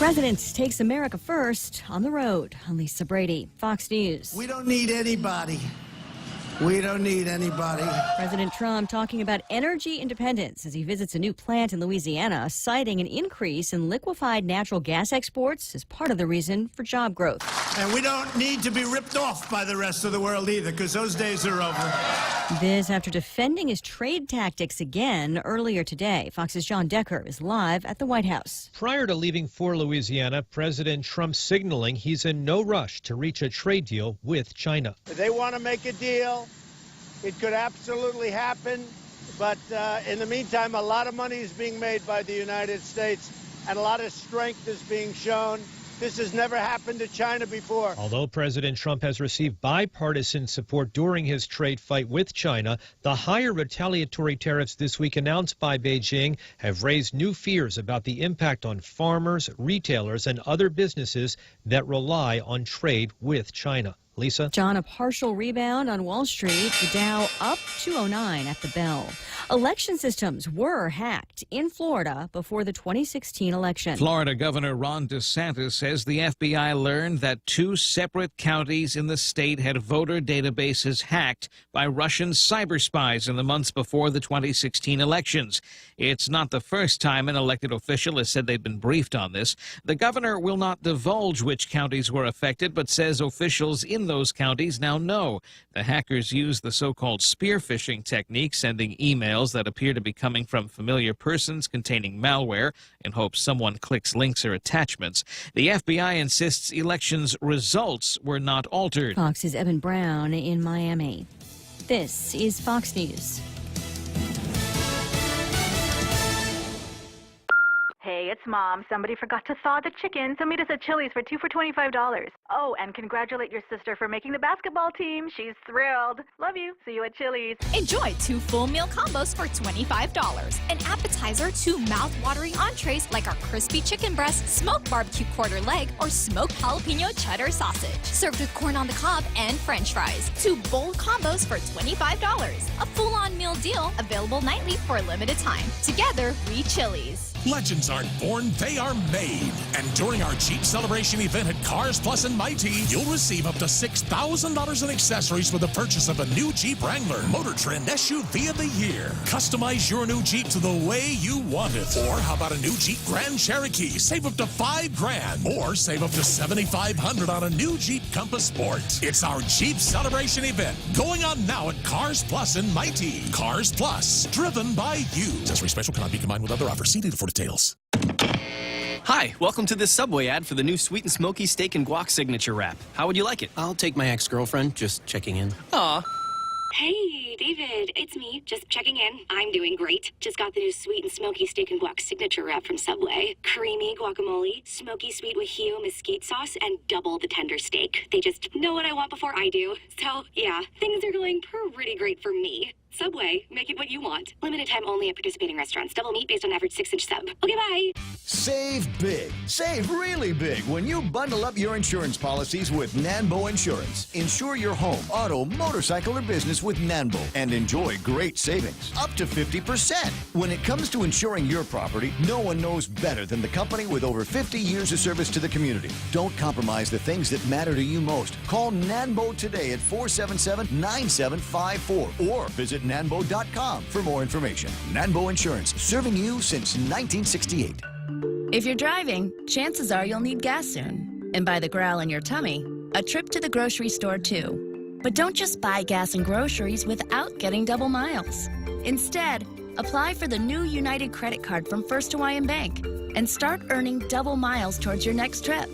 President takes America first on the road. I'm Lisa Brady, Fox News. We don't need anybody. We don't need anybody. President Trump talking about energy independence as he visits a new plant in Louisiana, citing an increase in liquefied natural gas exports as part of the reason for job growth. And we don't need to be ripped off by the rest of the world either, because those days are over. This after defending his trade tactics again earlier today. Fox's John Decker is live at the White House. Prior to leaving for Louisiana, President Trump signaling he's in no rush to reach a trade deal with China. If they want to make a deal, it could absolutely happen. But in the meantime, a lot of money is being made by the United States and a lot of strength is being shown. This has never happened to China before. Although President Trump has received bipartisan support during his trade fight with China, the higher retaliatory tariffs this week announced by Beijing have raised new fears about the impact on farmers, retailers, and other businesses that rely on trade with China. Lisa? John, a partial rebound on Wall Street. The Dow up 209 at the bell. Election systems were hacked in Florida before the 2016 election. Florida Governor Ron DeSantis says the FBI learned that 2 separate counties in the state had voter databases hacked by Russian cyber spies in the months before the 2016 elections. It's not the first time an elected official has said they've been briefed on this. The governor will not divulge which counties were affected, but says officials in those counties now know. The hackers used the so-called spear phishing technique, sending emails that appear to be coming from familiar persons containing malware in hopes someone clicks links or attachments. The FBI insists elections' results were not altered. Fox's Evan Brown in Miami. This is Fox News. Hey, it's Mom. Somebody forgot to thaw the chicken, so meet us at Chili's for 2 for $25. Oh, and congratulate your sister for making the basketball team. She's thrilled. Love you. See you at Chili's. Enjoy 2 full meal combos for $25. An appetizer, 2 mouth-watering entrees like our crispy chicken breast, smoked barbecue quarter leg, or smoked jalapeno cheddar sausage. Served with corn on the cob and french fries. 2 bold combos for $25. A full-on meal deal available nightly for a limited time. Together, we Chili's. Legends aren't born, they are made. And during our Jeep celebration event at Cars Plus and Mighty, you'll receive up to $6,000 in accessories with the purchase of a new Jeep Wrangler, Motor Trend SUV of the Year. Customize your new Jeep to the way you want it. Or how about a new Jeep Grand Cherokee? Save up to $5,000. Or save up to $7,500 on a new Jeep Compass Sport. It's our Jeep celebration event going on now at Cars Plus and Mighty. Cars Plus, driven by you. Accessory special cannot be combined with other offers. See dealer for details. Hi, welcome to this Subway ad for the new Sweet and Smoky Steak and Guac Signature Wrap. How would you like it? I'll take my ex-girlfriend, just checking in. Aw. Hey, David, it's me, just checking in. I'm doing great. Just got the new Sweet and Smoky Steak and Guac Signature Wrap from Subway. Creamy guacamole, smoky sweet with Hio mesquite sauce, and double the tender steak. They just know what I want before I do. So, yeah, things are going pretty great for me. Subway, make it what you want. Limited time only at participating restaurants. Double meat based on average 6-inch sub. Okay, bye. Save big. Save really big when you bundle up your insurance policies with Nanbo Insurance. Insure your home, auto, motorcycle, or business with Nanbo and enjoy great savings, up to 50%. When it comes to insuring your property, no one knows better than the company with over 50 years of service to the community. Don't compromise the things that matter to you most. Call Nanbo today at 477-9754 or visit nanbo.com for more information. Nanbo Insurance, serving you since 1968. If you're driving, chances are you'll need gas soon. And by the growl in your tummy, a trip to the grocery store too. But don't just buy gas and groceries without getting double miles. Instead, apply for the new United credit card from First Hawaiian Bank and start earning double miles towards your next trip.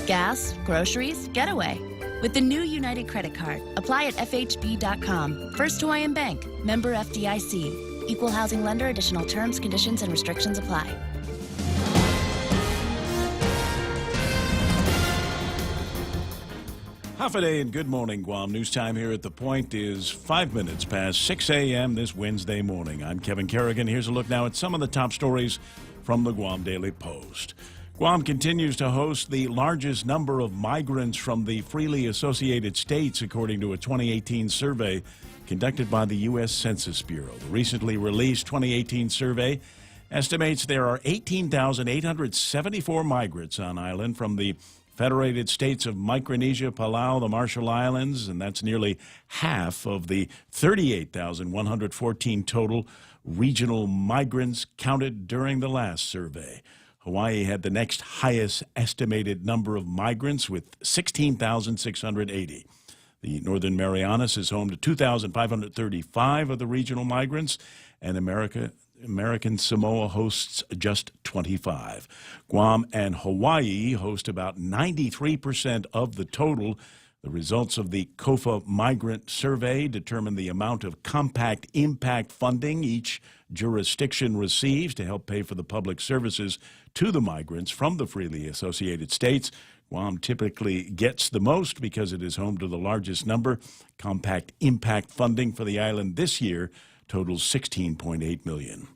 Gas, groceries, getaway. With the new United credit card, apply at FHB.com. First Hawaiian Bank, member FDIC. Equal housing lender. Additional terms, conditions, and restrictions apply. Half a day and good morning, Guam. News time here at The Point is 5 minutes past 6 a.m. this Wednesday morning. I'm Kevin Kerrigan. Here's a look now at some of the top stories from the Guam Daily Post. Guam continues to host the largest number of migrants from the freely associated states, according to a 2018 survey conducted by the U.S. Census Bureau. The recently released 2018 survey estimates there are 18,874 migrants on island from the Federated States of Micronesia, Palau, the Marshall Islands, and that's nearly half of the 38,114 total regional migrants counted during the last survey. Hawaii had the next highest estimated number of migrants with 16,680. The Northern Marianas is home to 2,535 of the regional migrants, and American Samoa hosts just 25. Guam and Hawaii host about 93% of the total. The results of the COFA Migrant Survey determine the amount of compact impact funding each jurisdiction receives to help pay for the public services to the migrants from the freely associated states. Guam typically gets the most because it is home to the largest number. Compact impact funding for the island this year totals $16.8 million.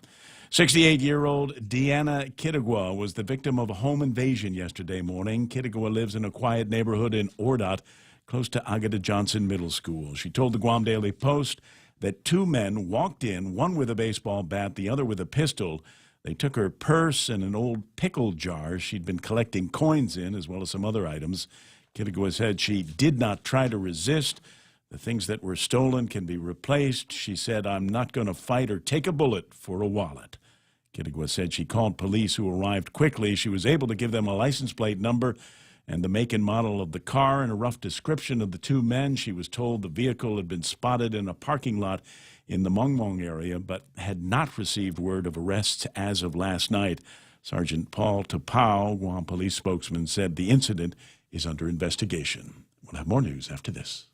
68-year-old Deanna Kittigwa was the victim of a home invasion yesterday morning. Kittigwa lives in a quiet neighborhood in Ordot, close to Agata Johnson Middle School. She told the Guam Daily Post that two men walked in, one with a baseball bat, the other with a pistol. They took her purse and an old pickle jar she'd been collecting coins in, as well as some other items. Kittigwa said she did not try to resist. The things that were stolen can be replaced. She said, "I'm not going to fight or take a bullet for a wallet." Kittigwa said she called police, who arrived quickly. She was able to give them a license plate number and the make and model of the car and a rough description of the two men. She was told the vehicle had been spotted in a parking lot in the Mongmong area, but had not received word of arrests as of last night. Sergeant Paul Tapau, Guam police spokesman, said the incident is under investigation. We'll have more news after this.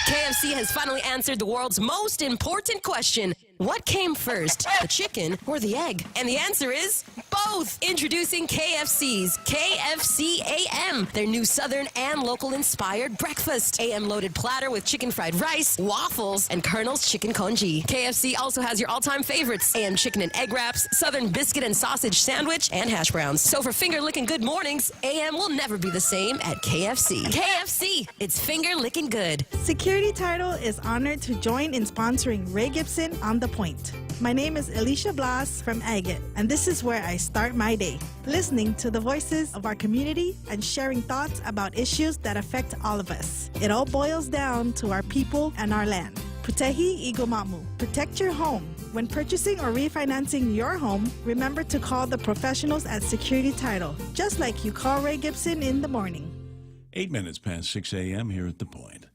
KFC has finally answered the world's most important question. What came first, the chicken or the egg? And the answer is both. Introducing KFC's KFC AM, their new Southern and local-inspired breakfast. AM-loaded platter with chicken fried rice, waffles, and Colonel's chicken congee. KFC also has your all-time favorites, AM chicken and egg wraps, Southern biscuit and sausage sandwich, and hash browns. So for finger-licking good mornings, AM will never be the same at KFC. KFC, it's finger-licking good. Security Title is honored to join in sponsoring Ray Gibson on The Point. My name is Alicia Blas from Agate, and this is where I start my day, listening to the voices of our community and sharing thoughts about issues that affect all of us. It all boils down to our people and our land. Putehi Igomamu. Protect your home. When purchasing or refinancing your home, remember to call the professionals at Security Title, just like you call Ray Gibson in the morning. 8 minutes past 6 a.m. here at The Point.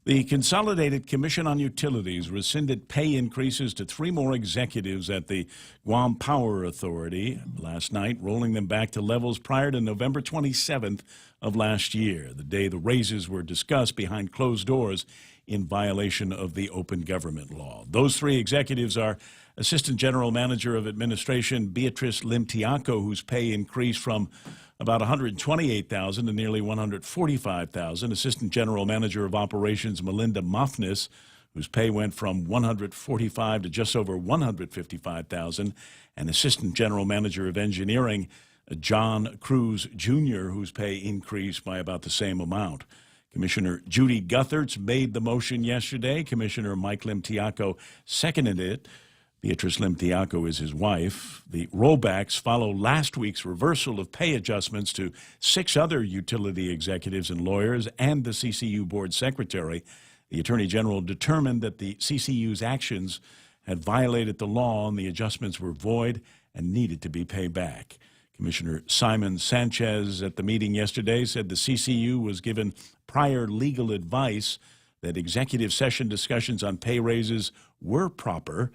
The Consolidated Commission on Utilities rescinded pay increases to 3 more executives at the Guam Power Authority last night, rolling them back to levels prior to November 27th of last year, the day the raises were discussed behind closed doors in violation of the open government law. Those 3 executives are Assistant General Manager of Administration Beatrice Limtiaco, whose pay increased from about $128,000 to nearly $145,000. Assistant General Manager of Operations Melinda Moffness, whose pay went from $145,000 to just over $155,000, and Assistant General Manager of Engineering John Cruz Jr., whose pay increased by about the same amount. Commissioner Judy Guthertz made the motion yesterday. Commissioner Mike Limtiaco seconded it. Beatrice Limtiaco is his wife. The rollbacks follow last week's reversal of pay adjustments to 6 other utility executives and lawyers and the CCU board secretary. The Attorney General determined that the CCU's actions had violated the law and the adjustments were void and needed to be paid back. Commissioner Simon Sanchez at the meeting yesterday said the CCU was given prior legal advice that executive session discussions on pay raises were proper.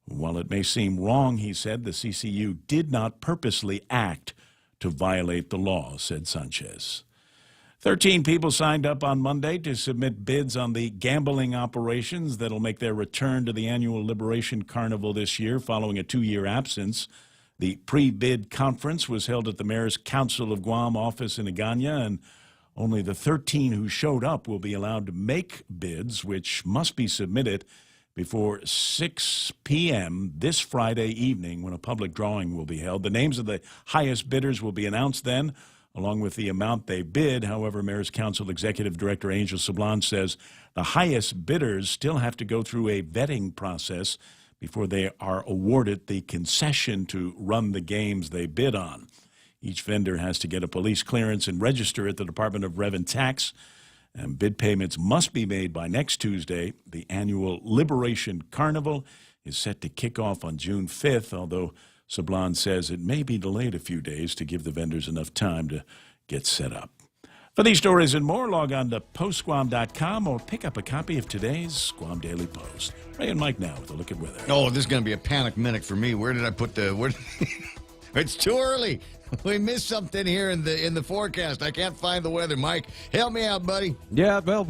While it may seem wrong, he said, the CCU did not purposely act to violate the law, said Sanchez. 13 people signed up on Monday to submit bids on the gambling operations that'll make their return to the annual Liberation Carnival this year following a 2-year absence. The pre-bid conference was held at the Mayor's Council of Guam office in Agana, and only the 13 who showed up will be allowed to make bids, which must be submitted before 6 p.m. this Friday evening, when a public drawing will be held. The names of the highest bidders will be announced then, along with the amount they bid. However, Mayor's Council Executive Director Angel Sablan says the highest bidders still have to go through a vetting process before they are awarded the concession to run the games they bid on. Each vendor has to get a police clearance and register at the Department of Rev and Tax, and bid payments must be made by next Tuesday. The annual Liberation Carnival is set to kick off on June 5th, although Sablon says it may be delayed a few days to give the vendors enough time to get set up. For these stories and more, log on to postguam.com or pick up a copy of today's Guam Daily Post. Ray and Mike now with a look at weather. Oh, this is going to be a panic minute for me. Where did I put the... It's too early. We missed something here in the forecast. I can't find the weather. Mike, help me out, buddy. Yeah, well,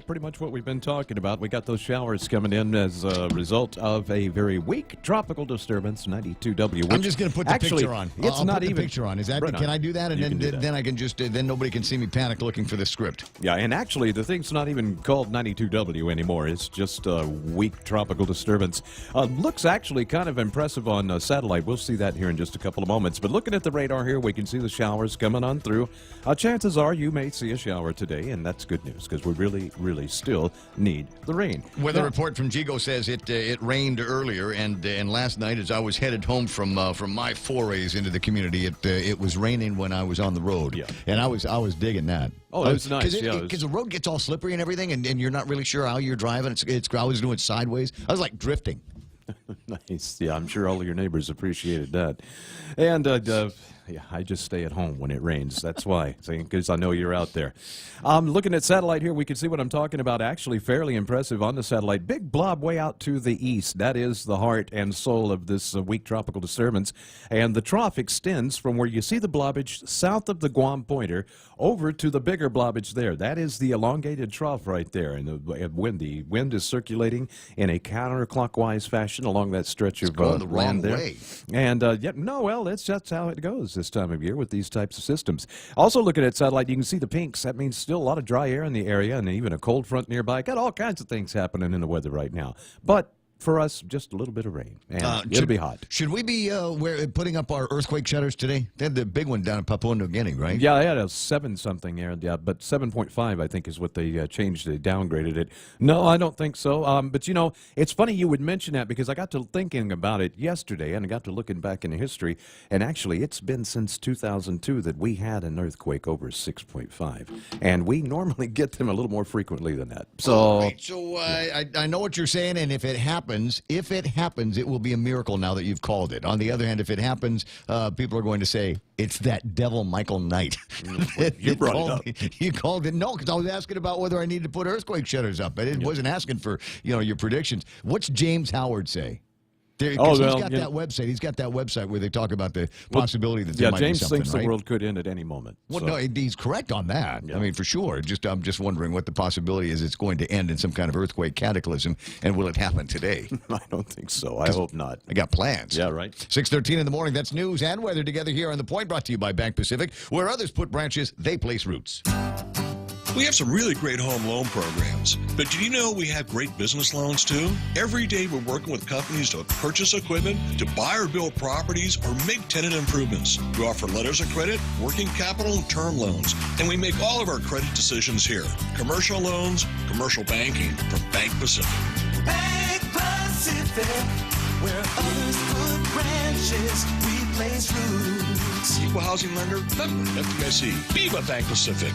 pretty much what we've been talking about. We got those showers coming in as a result of a very weak tropical disturbance, 92W. I'm just going to put the picture on. I'll put the picture on. Is that? Can I do that? And then I can just then nobody can see me panic looking for the script. Yeah, and actually the thing's not even called 92W anymore. It's just a weak tropical disturbance. Looks actually kind of impressive on satellite. We'll see that here in just a couple of moments. But looking at the radar here, we can see the showers coming on through. Chances are you may see a shower today, and that's good news because we really, really still need the rain. Weather report from Gigo says it rained earlier, and last night as I was headed home from my forays into the community, it was raining when I was on the road. Yeah. And I was digging that. Oh, it was nice. Because the road gets all slippery and everything, and you're not really sure how you're driving. I was doing sideways. I was like drifting. Nice. Yeah, I'm sure all of your neighbors appreciated that. And yeah, I just stay at home when it rains. That's why, because I know you're out there. Looking at satellite here, we can see what I'm talking about. Actually, fairly impressive on the satellite. Big blob way out to the east. That is the heart and soul of this weak tropical disturbance. And the trough extends from where you see the blobage south of the Guam Pointer over to the bigger blobage there. That is the elongated trough right there. And the wind is circulating in a counterclockwise fashion along that stretch of land there. Way. And that's just how it goes this time of year with these types of systems. Also looking at satellite, you can see the pinks. That means still a lot of dry air in the area and even a cold front nearby. Got all kinds of things happening in the weather right now. But for us, just a little bit of rain, and it'll be hot. Should we be putting up our earthquake shutters today? They had the big one down in Papua New Guinea, right? Yeah, I had a 7-something there, but 7.5 I think is what they changed. They downgraded it. No, I don't think so. But it's funny you would mention that because I got to thinking about it yesterday and I got to looking back into history, and actually it's been since 2002 that we had an earthquake over 6.5, and we normally get them a little more frequently than that. So, right. So I know what you're saying, and if it happens, it will be a miracle now that you've called it. On the other hand, if it happens, people are going to say, it's that devil Michael Knight. You brought it up. You called it. No, because I was asking about whether I needed to put earthquake shutters up. I wasn't asking for your predictions. What's James Howard say? He's got that website. He's got that website where they talk about the possibility that there might be something, James thinks the world could end at any moment. Well, no, he's correct on that. Yeah. I mean, for sure. I'm just wondering what the possibility is it's going to end in some kind of earthquake cataclysm, and will it happen today? I don't think so. I hope not. I got plans. Yeah, right. 6:13 in the morning. That's news and weather together here on The Point, brought to you by Bank Pacific. Where others put branches, they place roots. We have some really great home loan programs, but did you know we have great business loans too? Every day we're working with companies to purchase equipment, to buy or build properties, or make tenant improvements. We offer letters of credit, working capital, and term loans, and we make all of our credit decisions here. Commercial loans, commercial banking from Bank Pacific. Bank Pacific, where others put branches, we place roots. Equal housing lender, member FDIC. Viva Bank Pacific.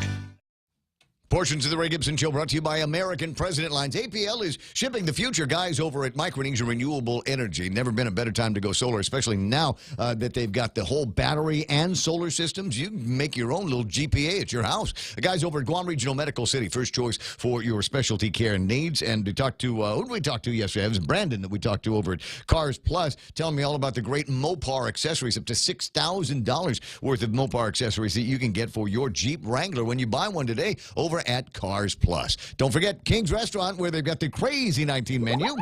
Portions of the Ray Gibson Show brought to you by American President Lines. APL is shipping the future. Guys over at Micronesia Renewable Energy. Never been a better time to go solar, especially now that they've got the whole battery and solar systems. You can make your own little GPA at your house. The guys over at Guam Regional Medical City, first choice for your specialty care needs. And we talked to, who did we talk to yesterday? It was Brandon that we talked to over at Cars Plus, telling me all about the great Mopar accessories, up to $6,000 worth of Mopar accessories that you can get for your Jeep Wrangler when you buy one today over at Cars Plus. Don't forget King's Restaurant, where they've got the crazy 19 menu.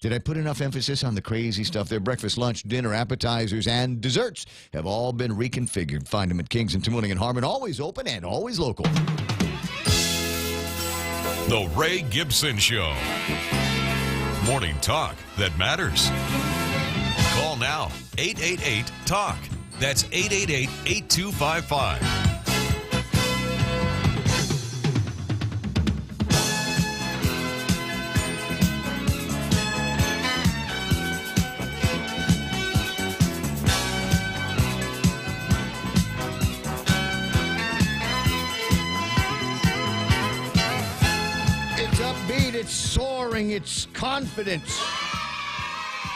Did I put enough emphasis on the crazy stuff? Their breakfast, lunch, dinner, appetizers, and desserts have all been reconfigured. Find them at King's in Tamuning and Harmon. Always open and always local. The Ray Gibson Show. Morning talk that matters. Call now. 888-TALK. That's 888-8255. it's soaring, it's confidence.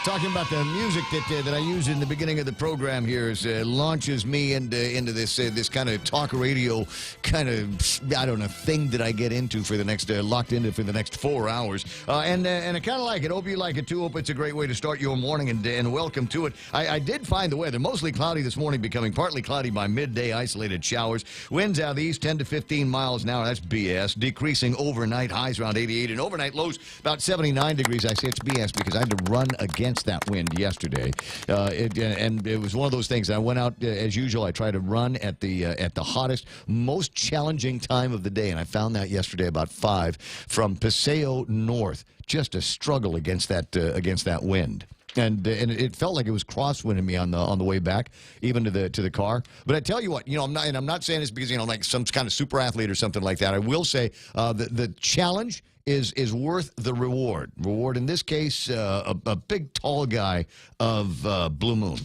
Talking about the music that I use in the beginning of the program here launches me into this kind of talk radio kind of, I don't know, thing that I get into for the next, locked into for the next 4 hours. And I kind of like it. Hope you like it too. Hope it's a great way to start your morning, and welcome to it. I did find the weather mostly cloudy this morning, becoming partly cloudy by midday, isolated showers. Winds out of the east 10 to 15 miles an hour. That's BS. Decreasing overnight, highs around 88, and overnight lows about 79 degrees. I say it's BS because I had to run against that wind yesterday, and it was one of those things. I went out as usual. I try to run at the hottest, most challenging time of the day, and I found that yesterday about 5 from Paseo North. Just a struggle against that wind. And it felt like it was crosswinding me on the way back, even to the car. But I tell you what, I'm not saying this because I'm like some kind of super athlete or something like that. I will say the challenge is worth the reward. Reward in this case, a big tall guy of Blue Moon.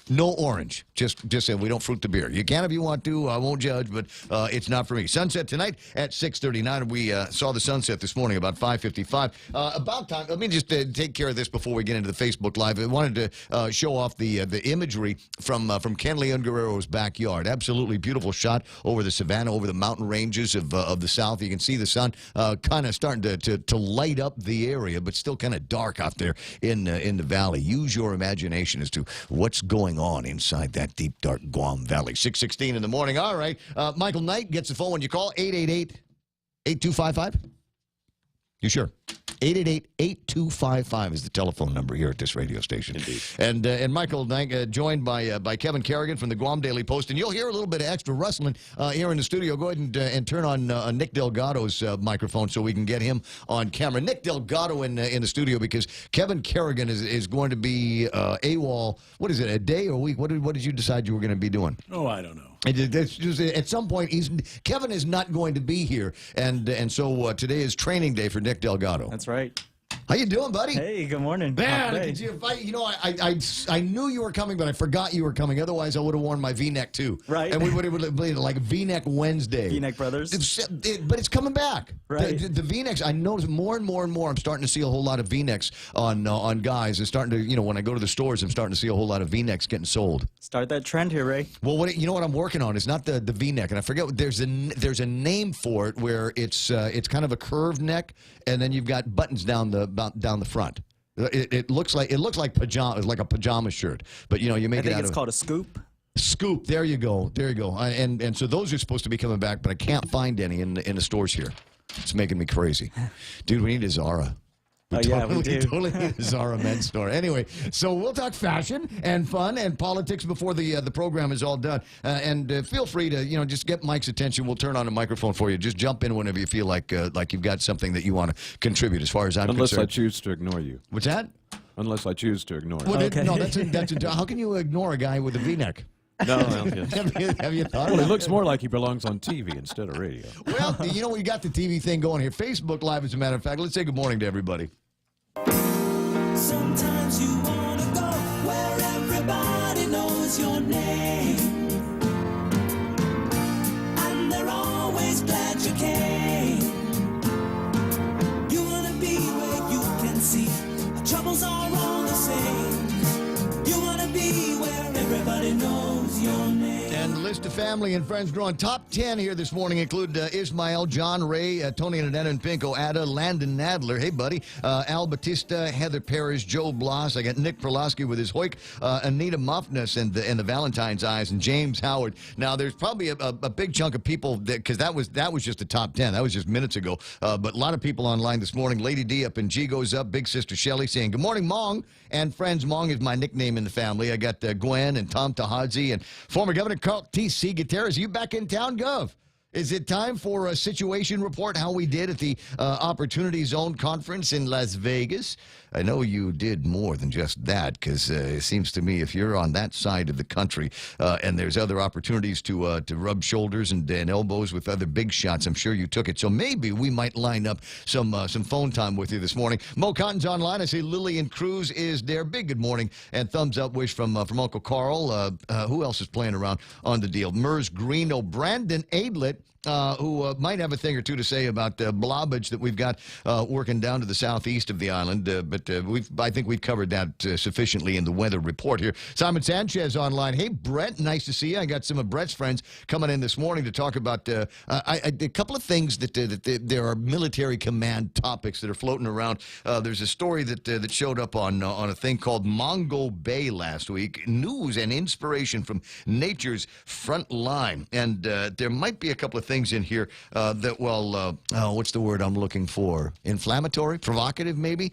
No orange. Just say we don't fruit the beer. You can if you want to. I won't judge, but it's not for me. Sunset tonight at 6:39. We saw the sunset this morning about 5:55. About time. Let me just take care of this before we get into the Facebook Live. I wanted to show off the imagery from Ken Leon Guerrero's backyard. Absolutely beautiful shot over the savannah, over the mountain ranges of the south. You can see the sun kind of starting to light up the area, but still kind of dark out there in the valley. Use your imagination as to what's going on inside that deep, dark Guam Valley. 6:16 in the morning. All right. Michael Knight gets the phone when you call. 888-8255. You sure? 888-8255 is the telephone number here at this radio station. Indeed. And Michael Knight, joined by Kevin Kerrigan from the Guam Daily Post. And you'll hear a little bit of extra rustling here in the studio. Go ahead and turn on Nick Delgado's microphone so we can get him on camera. Nick Delgado in the studio because Kevin Kerrigan is going to be AWOL. What is it, a day or a week? What did you decide you were going to be doing? Oh, I don't know. At some point, Kevin is not going to be here, and so today is training day for Nick Delgado. That's right. How you doing, buddy? Hey, good morning. Man, I knew you were coming, but I forgot you were coming. Otherwise, I would have worn my V-neck too. Right. And we would have been like V-neck Wednesday. V-neck brothers. But it's coming back. Right. The V-necks. I notice more and more. I'm starting to see a whole lot of V-necks on guys. It's starting to, when I go to the stores, I'm starting to see a whole lot of V-necks getting sold. Start that trend here, Ray. Well, what I'm working on is not the V-neck, and I forget. There's a name for it where it's kind of a curved neck, and then you've got buttons down the front. It looks like pajama, like a pajama shirt, but you make it out of. I think it's called a scoop. Scoop. There you go. And so those are supposed to be coming back, but I can't find any in the stores here. It's making me crazy, dude. We need a Zara. We do. Totally need a Zara men's store. Anyway, so we'll talk fashion and fun and politics before the program is all done. And feel free to just get Mike's attention. We'll turn on a microphone for you. Just jump in whenever you feel like you've got something that you want to contribute. As far as I'm concerned, unless I choose to ignore you. What's that? Unless I choose to ignore. Well, you. No, that's how can you ignore a guy with a V-neck? No, yes. have you thought? Well, it looks more like he belongs on TV instead of radio. Well, we got the TV thing going here. Facebook Live, as a matter of fact. Let's say good morning to everybody. Sometimes you want to go where everybody knows your name, and they're always glad you came. You want to be where you can see our troubles are all the same. You want to be where everybody knows your name. And the list of family and friends growing. Top 10 here this morning include Ismael, John Ray, Tony and and Pinko, Ada, Landon Nadler, hey buddy, Al Batista, Heather Parrish, Joe Bloss. I got Nick Perlowski with his Hoik, Anita Muffness and the Valentine's Eyes, and James Howard. Now there's probably a big chunk of people because that was just the top 10. That was just minutes ago. But a lot of people online this morning. Lady D up and G goes up. Big Sister Shelley saying good morning, Mong and friends. Mong is my nickname in the family. I got Gwen and Tom Tahadzi and former Governor Carl T.C. Gutierrez. You back in town, Gov? Is it time for a situation report, how we did at the Opportunity Zone Conference in Las Vegas? I know you did more than just that, because it seems to me if you're on that side of the country and there's other opportunities to rub shoulders and elbows with other big shots, I'm sure you took it. So maybe we might line up some phone time with you this morning. Mo Cotton's online. I see Lillian Cruz is there. Big good morning and thumbs up wish from Uncle Carl. Who else is playing around on the deal? Mers Greeno, Brandon Aidlet. who might have a thing or two to say about blobbage that we've got working down to the southeast of the island. But I think we've covered that sufficiently in the weather report here. Simon Sanchez online. Hey, Brett, nice to see you. I got some of Brett's friends coming in this morning to talk about a couple of things that there are military command topics that are floating around. There's a story that showed up on a thing called Mongo Bay last week. News and inspiration from nature's front line. And there might be a couple of things in here that, well, what's the word I'm looking for? Inflammatory? Provocative, maybe?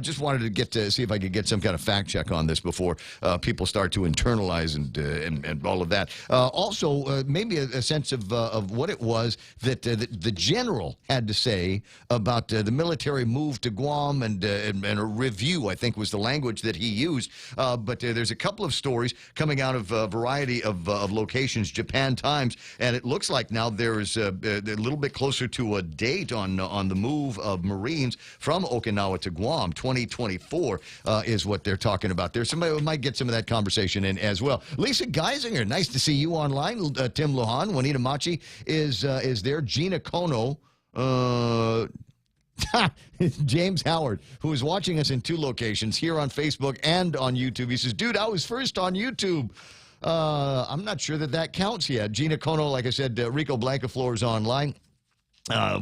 Just wanted to see if I could get some kind of fact check on this before people start to internalize and all of that. Also, maybe a sense of what it was that the general had to say about the military move to Guam and a review, I think was the language that he used. But there's a couple of stories coming out of a variety of locations, Japan Times, and it looks like now there's a little bit closer to a date on the move of Marines from Okinawa to Guam. 2024 is what they're talking about there. Somebody might get some of that conversation in as well. Lisa Geisinger, nice to see you online. Tim Lujan, Juanita Machi is there. Gina Kono. James Howard, who is watching us in 2 locations, here on Facebook and on YouTube. He says, dude, I was first on YouTube. I'm not sure that counts yet. Gina Kono, like I said, Rico Blancaflor is online.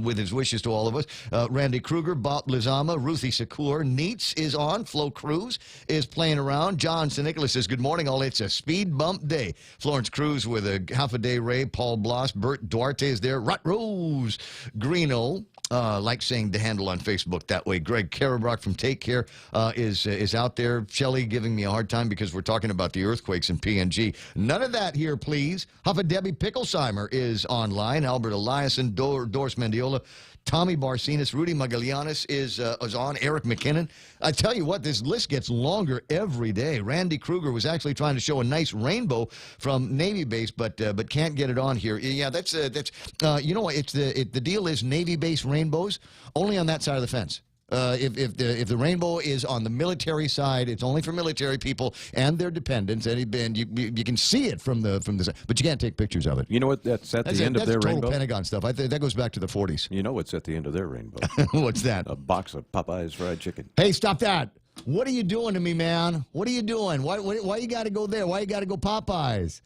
With his wishes to all of us. Randy Kruger, Bob Lizama, Ruthie Sakur, Neats is on. Flo Cruz is playing around. John St. Nicholas says, good morning, all. It's a speed bump day. Florence Cruz with a half-a-day Ray. Paul Bloss, Bert Duarte is there. Rut Rose Greeno. Like saying the handle on Facebook that way. Greg Karabrock from Take Care is out there. Shelley giving me a hard time because we're talking about the earthquakes in PNG. None of that here, please. Huffa Debbie Picklesheimer is online. Albert Eliason, Doris Mendiola, Tommy Barcinas, Rudy Magallanes is on. Eric McKinnon. I tell you what, this list gets longer every day. Randy Kruger was actually trying to show a nice rainbow from Navy base, but can't get it on here. Yeah, that's you know what? The deal is Navy base rainbows only on that side of the fence. If the rainbow is on the military side, it's only for military people and their dependents. And you can see it from the side, but you can't take pictures of it. You know what? That's at the end of their total rainbow. Pentagon stuff. I think that goes back to the 40s. You know what's at the end of their rainbow? What's that? A box of Popeye's fried chicken. Hey, stop that! What are you doing to me, man? What are you doing? Why you got to go there? Why you got to go Popeyes?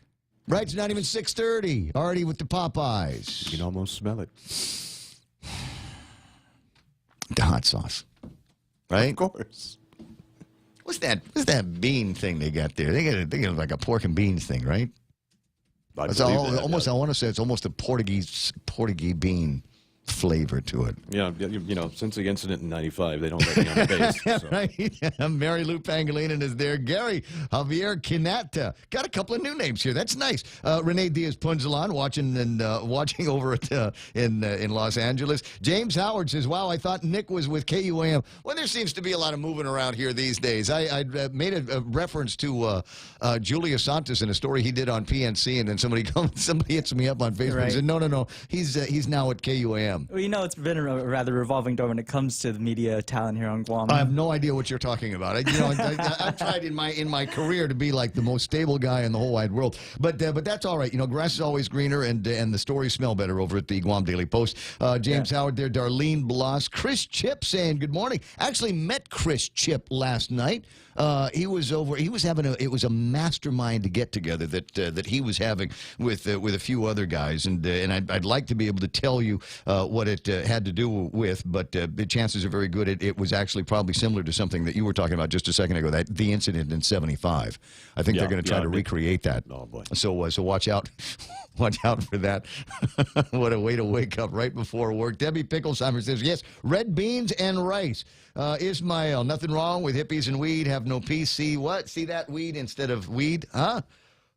Right? It's not even 6:30. Already with the Popeyes. You can almost smell it. The hot sauce, right? Of course. What's that bean thing they got there? They got like a pork and beans thing, right? It's almost. I want to say it's almost a Portuguese bean flavor to it. Yeah, you know, since the incident in '95, they don't let me on the base. So. Right. Mary Lou Pangolinan is there. Gary Javier Kinata. Got a couple of new names here. That's nice. Renee Diaz Punzalan watching over at in Los Angeles. James Howard says, "Wow, I thought Nick was with KUAM." Well, there seems to be a lot of moving around here these days. I made a reference to Julio Santos in a story he did on PNC, and then somebody hits me up on Facebook and said, "No, he's now at KUAM." Well, you know, it's been a rather revolving door when it comes to the media talent here on Guam. I have no idea what you're talking about. I've tried in my career to be like the most stable guy in the whole wide world, but that's all right. You know, grass is always greener, and the stories smell better over at the Guam Daily Post. James Howard there, Darlene Bloss, Chris Chip saying good morning. Actually met Chris Chip last night. He was having it was a mastermind get together that he was having with a few other guys, and I'd like to be able to tell you what it had to do with, but the chances are very good it was actually probably similar to something that you were talking about just a second ago, the incident in '75. I think they're going to try to recreate that. Oh boy! So watch out. Watch out for that. What a way to wake up right before work. Debbie Picklesheimer says, yes, red beans and rice. Ismail, nothing wrong with hippies and weed. Have no peace. See what? See that weed instead of weed? Huh?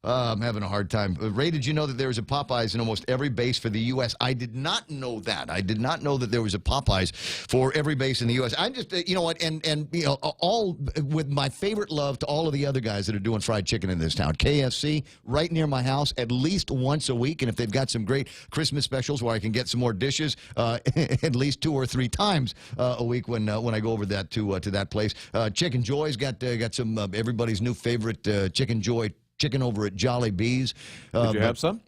I'm having a hard time. Ray, did you know that there is a Popeyes in almost every base for the U.S.? I did not know that. I did not know that there was a Popeyes for every base in the U.S. I'm just, you know what, and you know, all with my favorite love to all of the other guys that are doing fried chicken in this town. KFC, right near my house, at least once a week, and if they've got some great Christmas specials where I can get some more dishes, at least 2 or 3 times a week when I go over that to that place. Chicken Joy's got some everybody's new favorite Chicken Joy chicken over at Jolly Bees. Did you have some?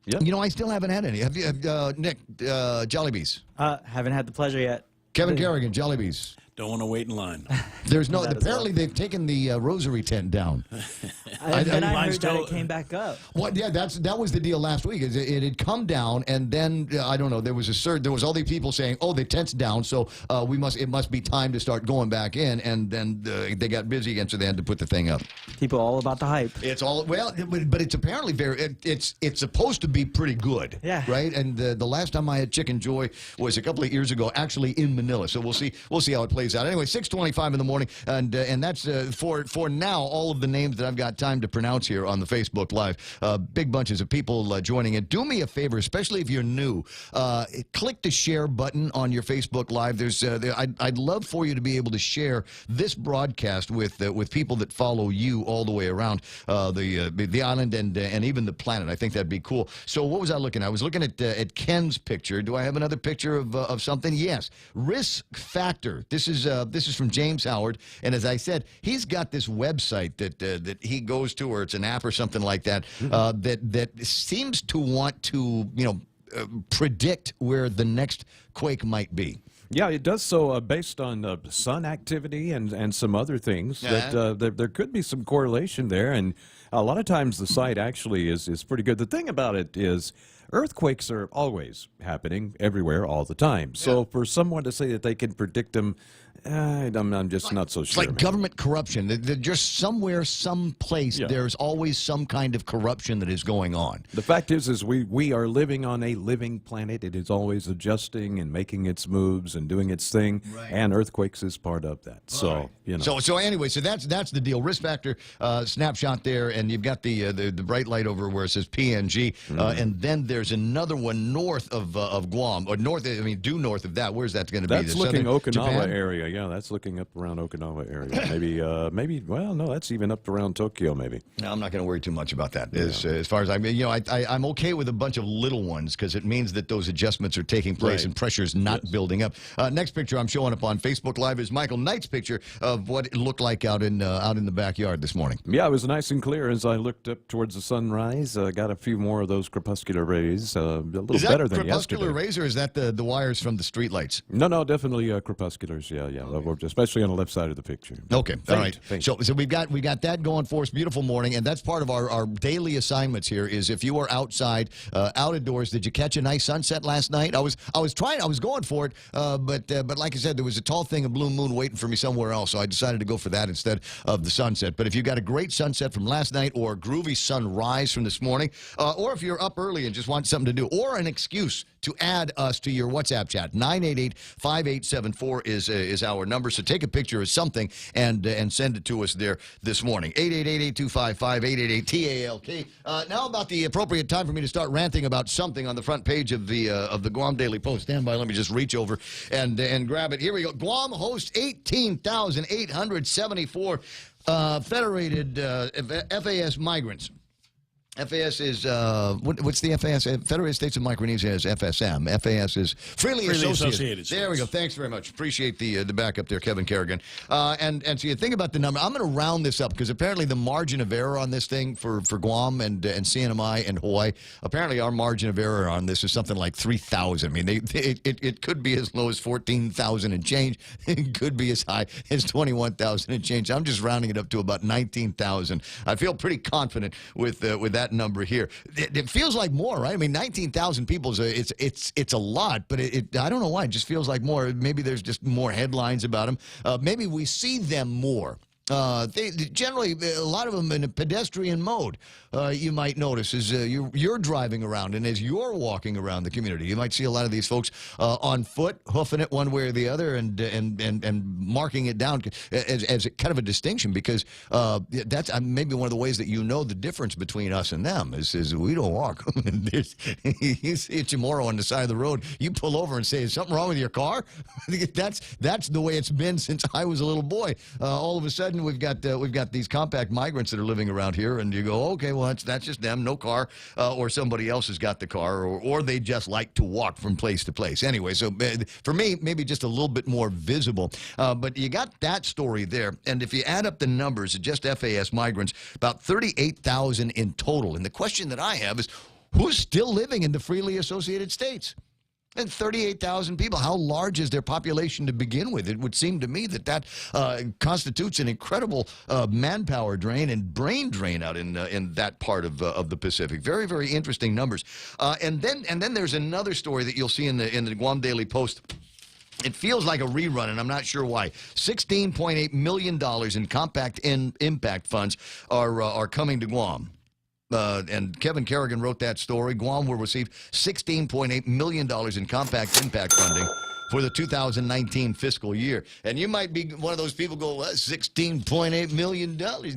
Yep. You know, I still haven't had any. Have you, Nick, Jollibees? Haven't had the pleasure yet. Kevin Kerrigan, Jollibees. Don't want to wait in line. There's no. Apparently, they've taken the rosary tent down. I heard that it came back up. Well, yeah, that was the deal last week. It had come down, and then I don't know. There was a surge. There was all these people saying, "Oh, the tent's down, so it must be time to start going back in." And then they got busy again, so they had to put the thing up. People all about the hype. It's all but it's apparently it's supposed to be pretty good. Yeah. Right. And the last time I had Chicken Joy was a couple of years ago, actually in Manila. So we'll see how it plays out. Anyway, 6:25 in the morning, and that's for now all of the names that I've got time to pronounce here on the Facebook Live. Big bunches of people joining in. Do me a favor, especially if you're new, click the share button on your Facebook Live. There's I'd love for you to be able to share this broadcast with people that follow you all the way around the island and even the planet. I think that'd be cool. So what was I looking at? I was looking at Ken's picture. Do I have another picture of something? Yes. Risk Factor. This is from James Howard, and as I said, he's got this website that he goes to, or it's an app or something like that, that seems to want to predict where the next quake might be. Yeah, it does so based on sun activity and some other things. That there could be some correlation there, and a lot of times the site actually is pretty good. The thing about it is earthquakes are always happening everywhere all the time. So for someone to say that they can predict them, I'm just not so sure. It's like government corruption. They're just somewhere, someplace, there's always some kind of corruption that is going on. The fact is we are living on a living planet. It is always adjusting and making its moves and doing its thing, and earthquakes is part of that. So, So anyway, that's the deal. Risk factor snapshot there, and you've got the bright light over where it says PNG, and then there's another one north of Guam, or due north of that. Where's that going to be? That's looking Okinawa Japan? area. Yeah, that's looking up around Okinawa area. Maybe. Well, no, that's even up around Tokyo. Maybe. No, I'm not going to worry too much about that. As far as I'm okay with a bunch of little ones because it means that those adjustments are taking place and pressure's not building up. Next picture I'm showing up on Facebook Live is Michael Knight's picture of what it looked like out in the backyard this morning. Yeah, it was nice and clear as I looked up towards the sunrise. Got a few more of those crepuscular rays. A little better than yesterday. Crepuscular rays, or is that the wires from the streetlights? No, definitely crepusculars. Yeah, especially on the left side of the picture. Okay, all right. So we got that going for us. Beautiful morning, and that's part of our daily assignments here. Is if you are outside, out of doors, did you catch a nice sunset last night? I was going for it, but like I said, there was a tall thing of blue moon waiting for me somewhere else, so I decided to go for that instead of the sunset. But if you got a great sunset from last night, or a groovy sunrise from this morning, or if you're up early and just want something to do, or an excuse to add us to your WhatsApp chat, 988-5874 is our number. So take a picture of something and send it to us there this morning. 888-825-5888-TALK. Now about the appropriate time for me to start ranting about something on the front page of the Guam Daily Post. Stand by, let me just reach over and grab it. Here we go. Guam hosts 18,874 federated FAS migrants. FAS is, what's the FAS? Federated States of Micronesia is FSM. FAS is Freely Associated. There we go. Thanks very much. Appreciate the backup there, Kevin Kerrigan. And so you think about the number. I'm going to round this up because apparently the margin of error on this thing for Guam and CNMI and Hawaii, apparently our margin of error on this is something like 3,000. I mean, it could be as low as 14,000 and change. It could be as high as 21,000 and change. I'm just rounding it up to about 19,000. I feel pretty confident with that number here. It feels like more, right? I mean, 19,000 people it's a lot, but I don't know why. It just feels like more. Maybe there's just more headlines about them. Maybe we see them more. They generally, a lot of them in a pedestrian mode, you might notice, as you're driving around and as you're walking around the community. You might see a lot of these folks on foot, hoofing it one way or the other and marking it down as kind of a distinction, because that's maybe one of the ways that you know the difference between us and them is we don't walk. You see a Chamorro on the side of the road, you pull over and say, is something wrong with your car? That's the way it's been since I was a little boy. All of a sudden, we've got these compact migrants that are living around here, and you go, okay, well, that's just them, no car, or somebody else has got the car, or they just like to walk from place to place. Anyway, so for me, maybe just a little bit more visible. But you got that story there, and if you add up the numbers, just FAS migrants, about 38,000 in total. And the question that I have is, who's still living in the freely associated states. And 38,000 people. How large is their population to begin with? It would seem to me that that constitutes an incredible manpower drain and brain drain out in that part of the Pacific. Very, very interesting numbers. And then there's another story that you'll see in the Guam Daily Post. It feels like a rerun, and I'm not sure why. $16.8 million in compact impact funds are coming to Guam. And Kevin Kerrigan wrote that story. Guam will receive $16.8 million in compact impact funding for the 2019 fiscal year. And you might be one of those people go, well, $16.8 million,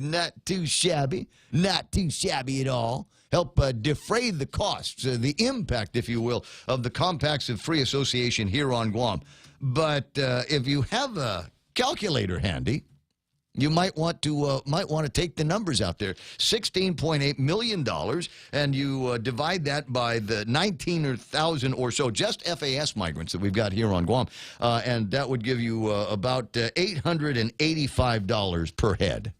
not too shabby. Not too shabby at all. Help defray the costs, the impact, if you will, of the compacts of free association here on Guam. But if you have a calculator handy, you might want to take the numbers out there. $16.8 million, and you divide that by the 19,000 or so just FAS migrants that we've got here on Guam, and that would give you about $885 per head.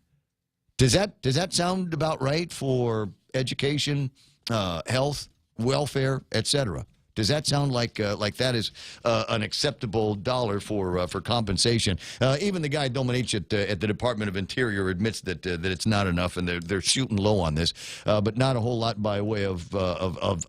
Does that sound about right for education, health, welfare, etc.? Does that sound like that is an acceptable dollar for compensation? Even the guy Dominic at the Department of Interior admits that it's not enough, and they're shooting low on this, but not a whole lot by way of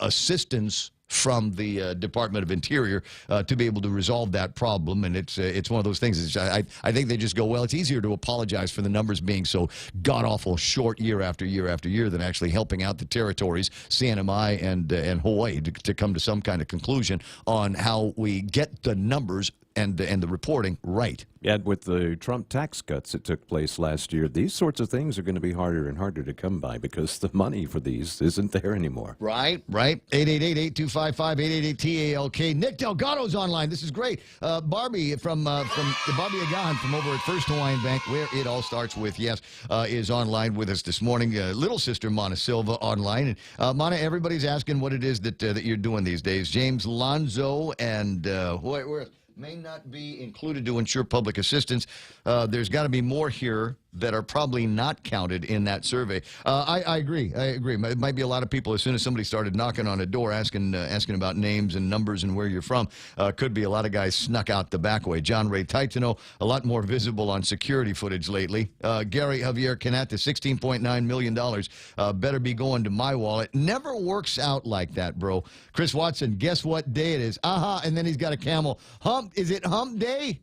assistance from the Department of Interior to be able to resolve that problem. And it's one of those things. I think they just go, well, it's easier to apologize for the numbers being so god-awful short year after year after year than actually helping out the territories, CNMI and Hawaii, to come to some kind of conclusion on how we get the numbers and the reporting right. And with the Trump tax cuts that took place last year, these sorts of things are going to be harder and harder to come by because the money for these isn't there anymore. Right. 888-8255-888-TALK. Nick Delgado's online. This is great. Barbie from Barbie Agan from over at First Hawaiian Bank, where it all starts with, yes, is online with us this morning. Little sister Mana Silva online. And Mana, everybody's asking what it is that you're doing these days. James Lonzo and where may not be included to ensure public assistance. There's got to be more here that are probably not counted in that survey. I agree. It might be a lot of people, as soon as somebody started knocking on a door asking about names and numbers and where you're from, could be a lot of guys snuck out the back way. John Ray Taitano, a lot more visible on security footage lately. Gary Javier Canat, the $16.9 million better be going to my wallet. Never works out like that, bro. Chris Watson, guess what day it is? And then he's got a camel. Is it hump day?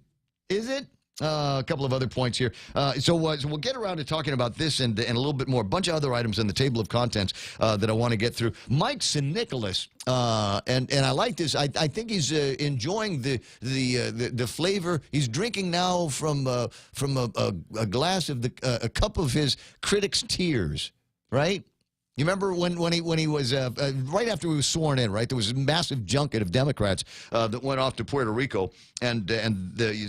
Is it? A couple of other points here. So we'll get around to talking about this and a little bit more. A bunch of other items on the table of contents that I want to get through. Mike St. Nicholas, and I like this. I think he's enjoying the flavor. He's drinking now from a glass of a cup of his critics' tears, right? You remember when he was right after he was sworn in, right? There was a massive junket of Democrats that went off to Puerto Rico, and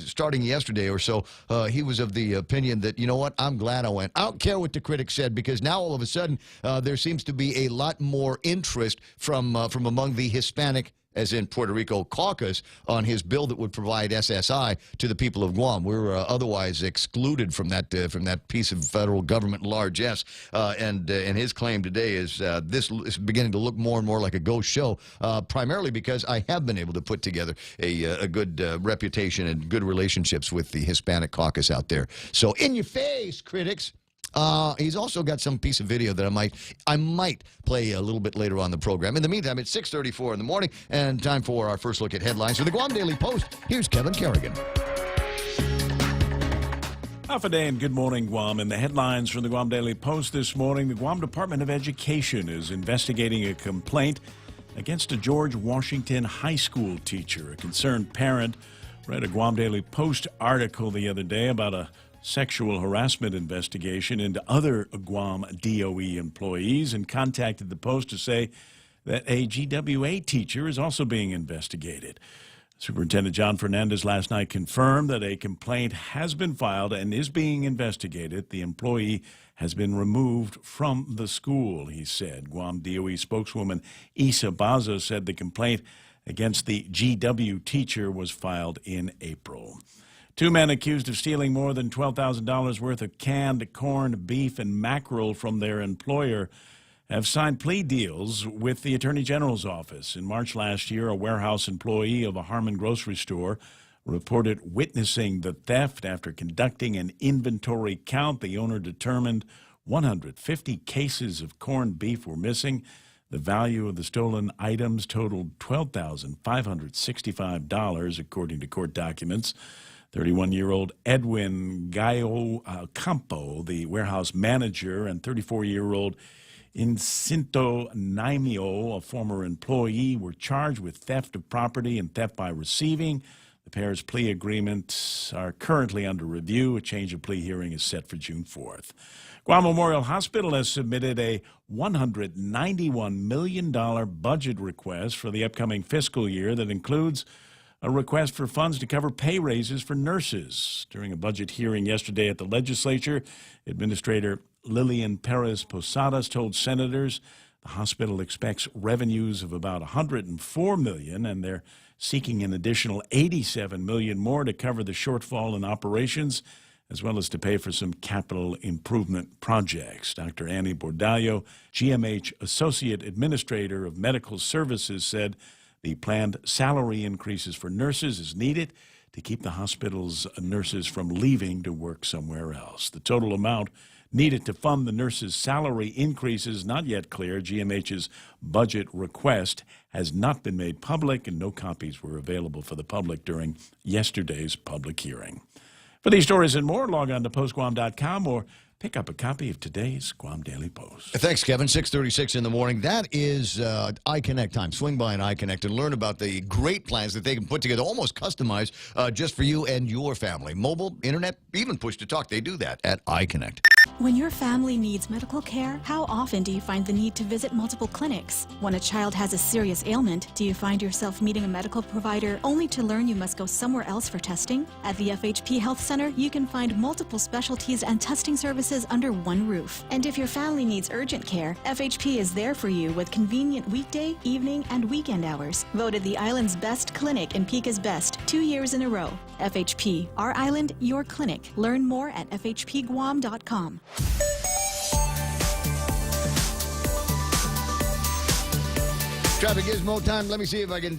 starting yesterday or so, he was of the opinion that, you know what, I'm glad I went. I don't care what the critics said, because now all of a sudden there seems to be a lot more interest from among the Hispanic, as in Puerto Rico, caucus on his bill that would provide SSI to the people of Guam. We're otherwise excluded from that piece of federal government, large S. And his claim today is this is beginning to look more and more like a ghost show, primarily because I have been able to put together a good reputation and good relationships with the Hispanic caucus out there. So in your face, critics. He's also got some piece of video that I might play a little bit later on the program. In the meantime, it's 6:34 in the morning, and time for our first look at headlines for the Guam Daily Post. Here's Kevin Kerrigan. Half a day and good morning, Guam. In the headlines from the Guam Daily Post this morning, the Guam Department of Education is investigating a complaint against a George Washington High School teacher. A concerned parent read a Guam Daily Post article the other day about a sexual harassment investigation into other Guam DOE employees and contacted the Post to say that a GWA teacher is also being investigated. Superintendent John Fernandez last night confirmed that a complaint has been filed and is being investigated. The employee has been removed from the school, he said. Guam DOE spokeswoman Eusabio said the complaint against the GW teacher was filed in April. Two men accused of stealing more than $12,000 worth of canned corned beef and mackerel from their employer have signed plea deals with the Attorney General's office. In March last year, a warehouse employee of a Harmon grocery store reported witnessing the theft. After conducting an inventory count, the owner determined 150 cases of corned beef were missing. The value of the stolen items totaled $12,565, according to court documents. 31-year-old Edwin Gallo Campo, the warehouse manager, and 34-year-old Incinto Naimio, a former employee, were charged with theft of property and theft by receiving. The pair's plea agreements are currently under review. A change of plea hearing is set for June 4th. Guam Memorial Hospital has submitted a $191 million budget request for the upcoming fiscal year that includes a request for funds to cover pay raises for nurses. During a budget hearing yesterday at the legislature, Administrator Lillian Perez Posadas told senators the hospital expects revenues of about $104 million, and they're seeking an additional $87 million more to cover the shortfall in operations, as well as to pay for some capital improvement projects. Dr. Annie Bordallo, GMH Associate Administrator of Medical Services, said the planned salary increases for nurses is needed to keep the hospital's nurses from leaving to work somewhere else. The total amount needed to fund the nurses' salary increase is not yet clear. GMH's budget request has not been made public, and no copies were available for the public during yesterday's public hearing. For these stories and more, log on to postguam.com or pick up a copy of today's Guam Daily Post. Thanks, Kevin. 6:36 in the morning. That is iConnect time. Swing by an iConnect and learn about the great plans that they can put together, almost customized just for you and your family. Mobile, internet, even push-to-talk. They do that at iConnect. When your family needs medical care, how often do you find the need to visit multiple clinics? When a child has a serious ailment, do you find yourself meeting a medical provider only to learn you must go somewhere else for testing? At the FHP Health Center, you can find multiple specialties and testing services under one roof. And if your family needs urgent care, FHP is there for you with convenient weekday, evening, and weekend hours. Voted the island's best clinic and Pika's best 2 years in a row. FHP, our island, your clinic. Learn more at fhpguam.com. Traffic Gizmo time. Let me see if I can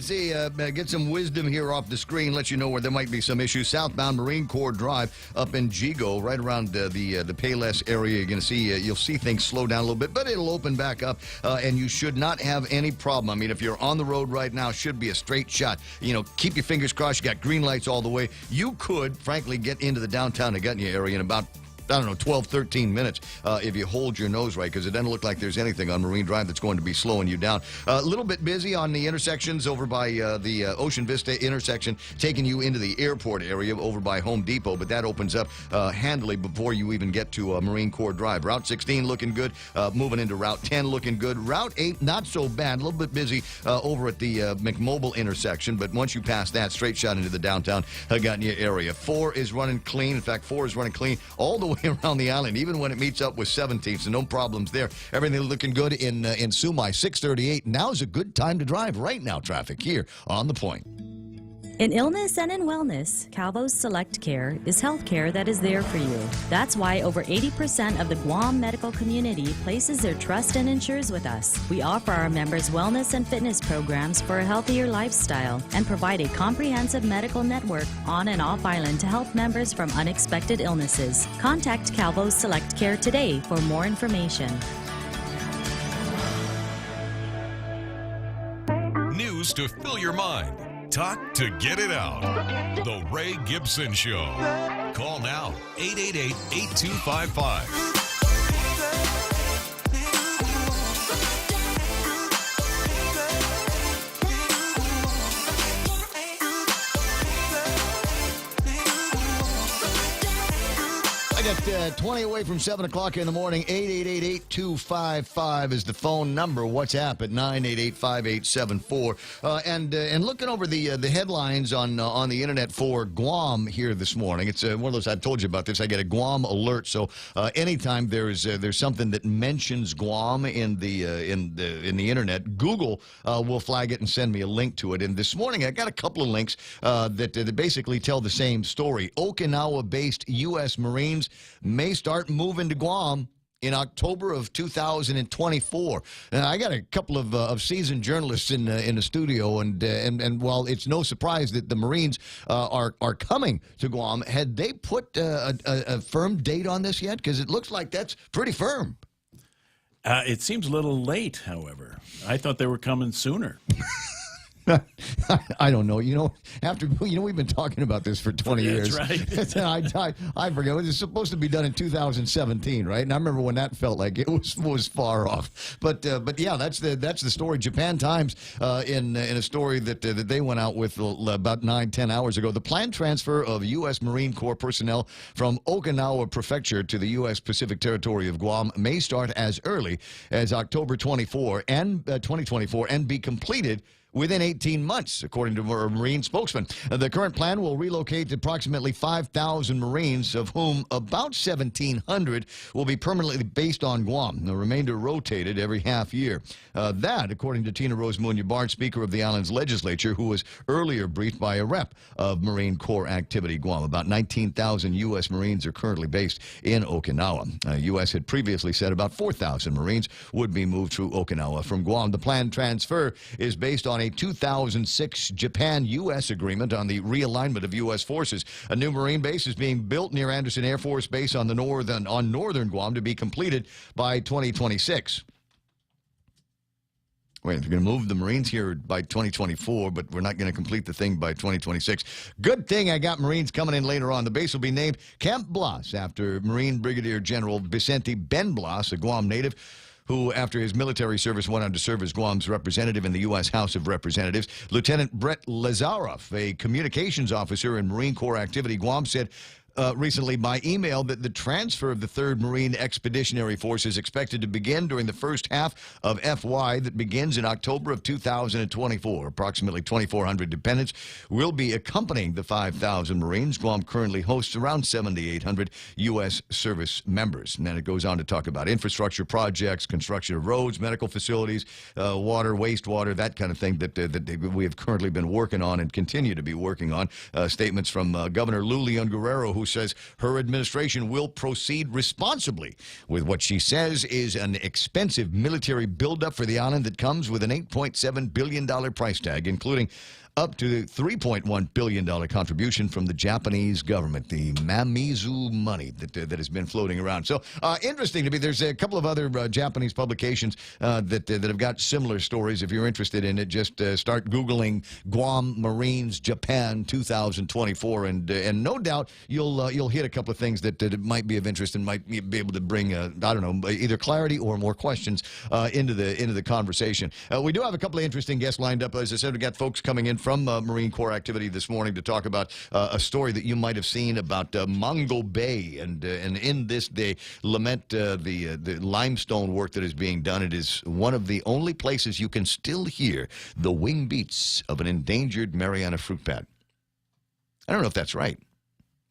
get some wisdom here off the screen, let you know where there might be some issues. Southbound Marine Corps Drive up in Jigo, right around the Payless area. You're going to see, you'll see things slow down a little bit, but it'll open back up, and you should not have any problem. I mean, if you're on the road right now, should be a straight shot. You know, keep your fingers crossed. You got green lights all the way. You could, frankly, get into the downtown Agutnia area in about 12, 13 minutes if you hold your nose right, because it doesn't look like there's anything on Marine Drive that's going to be slowing you down. A little bit busy on the intersections over by the Ocean Vista intersection, taking you into the airport area over by Home Depot, but that opens up handily before you even get to Marine Corps Drive. Route 16 looking good, moving into Route 10 looking good. Route 8 not so bad, a little bit busy over at the McMobile intersection, but once you pass that, straight shot into the downtown Agutnia area. 4 is running clean. In fact, 4 is running clean all the way around the island, even when it meets up with 17th, so no problems there. Everything looking good in Sumai. 6:38. Now is a good time to drive right now. Traffic here on The Point. In illness and in wellness, Calvo's Select Care is health care that is there for you. That's why over 80% of the Guam medical community places their trust and insures with us. We offer our members wellness and fitness programs for a healthier lifestyle and provide a comprehensive medical network on and off island to help members from unexpected illnesses. Contact Calvo's Select Care today for more information. News to fill your mind. Talk to get it out. The Ray Gibson Show. Call now, 888-8255. Got 20 away from 7 o'clock in the morning. 888-8255 is the phone number. WhatsApp at 988-5874. And looking over the headlines on the internet for Guam here this morning. It's one of those, I've told you about this. I get a Guam alert. So anytime there's something that mentions Guam in the internet, Google will flag it and send me a link to it. And this morning I got a couple of links that basically tell the same story. Okinawa-based U.S. Marines may start moving to Guam in October of 2024. I got a couple of seasoned journalists in the studio, and while it's no surprise that the Marines are coming to Guam, had they put a firm date on this yet? Because it looks like that's pretty firm. It seems a little late, however. I thought they were coming sooner. I don't know. We've been talking about this for 20 years. That's right. I forget. It was supposed to be done in 2017, right? And I remember when that felt like it was far off. But yeah, that's the story. Japan Times in a story that they went out with about 9-10 hours ago. The planned transfer of U.S. Marine Corps personnel from Okinawa Prefecture to the U.S. Pacific Territory of Guam may start as early as October 2024 and be completed within 18 months, according to a Marine spokesman. The current plan will relocate approximately 5,000 Marines, of whom about 1,700 will be permanently based on Guam. The remainder rotated every half year. That, according to Tina Rose Munya-Bard, Speaker of the island's legislature, who was earlier briefed by a rep of Marine Corps Activity Guam. About 19,000 U.S. Marines are currently based in Okinawa. U.S. had previously said about 4,000 Marines would be moved to Okinawa from Guam. The planned transfer is based on a 2006 Japan-U.S. agreement on the realignment of U.S. forces. A new Marine base is being built near Anderson Air Force Base on northern Guam to be completed by 2026. Wait, they're going to move the Marines here by 2024, but we're not going to complete the thing by 2026. Good thing I got Marines coming in later on. The base will be named Camp Blas after Marine Brigadier General Vicente Ben Blas, a Guam native, who, after his military service, went on to serve as Guam's representative in the U.S. House of Representatives. Lieutenant Brett Lazaroff, a communications officer in Marine Corps Activity Guam, said recently by email that the transfer of the 3rd Marine Expeditionary Force is expected to begin during the first half of FY that begins in October of 2024. Approximately 2,400 dependents will be accompanying the 5,000 Marines. Guam currently hosts around 7,800 U.S. service members. And then it goes on to talk about infrastructure projects, construction of roads, medical facilities, water, wastewater, that kind of thing that we have currently been working on and continue to be working on. Statements from Governor Lou Leon Guerrero, who says her administration will proceed responsibly with what she says is an expensive military buildup for the island that comes with an $8.7 billion price tag, including up to $3.1 billion contribution from the Japanese government, the Mamizu money that has been floating around. So interesting to me. There's a couple of other Japanese publications that have got similar stories. If you're interested in it, just start Googling Guam Marines Japan 2024, and no doubt you'll hit a couple of things that might be of interest and might be able to bring I don't know, either clarity or more questions into the conversation. We do have a couple of interesting guests lined up. As I said, we got folks coming in from Marine Corps Activity this morning to talk about a story that you might have seen about Mongo Bay, and in this they lament the limestone work that is being done. It is one of the only places you can still hear the wing beats of an endangered Mariana fruit bat. I don't know if that's right.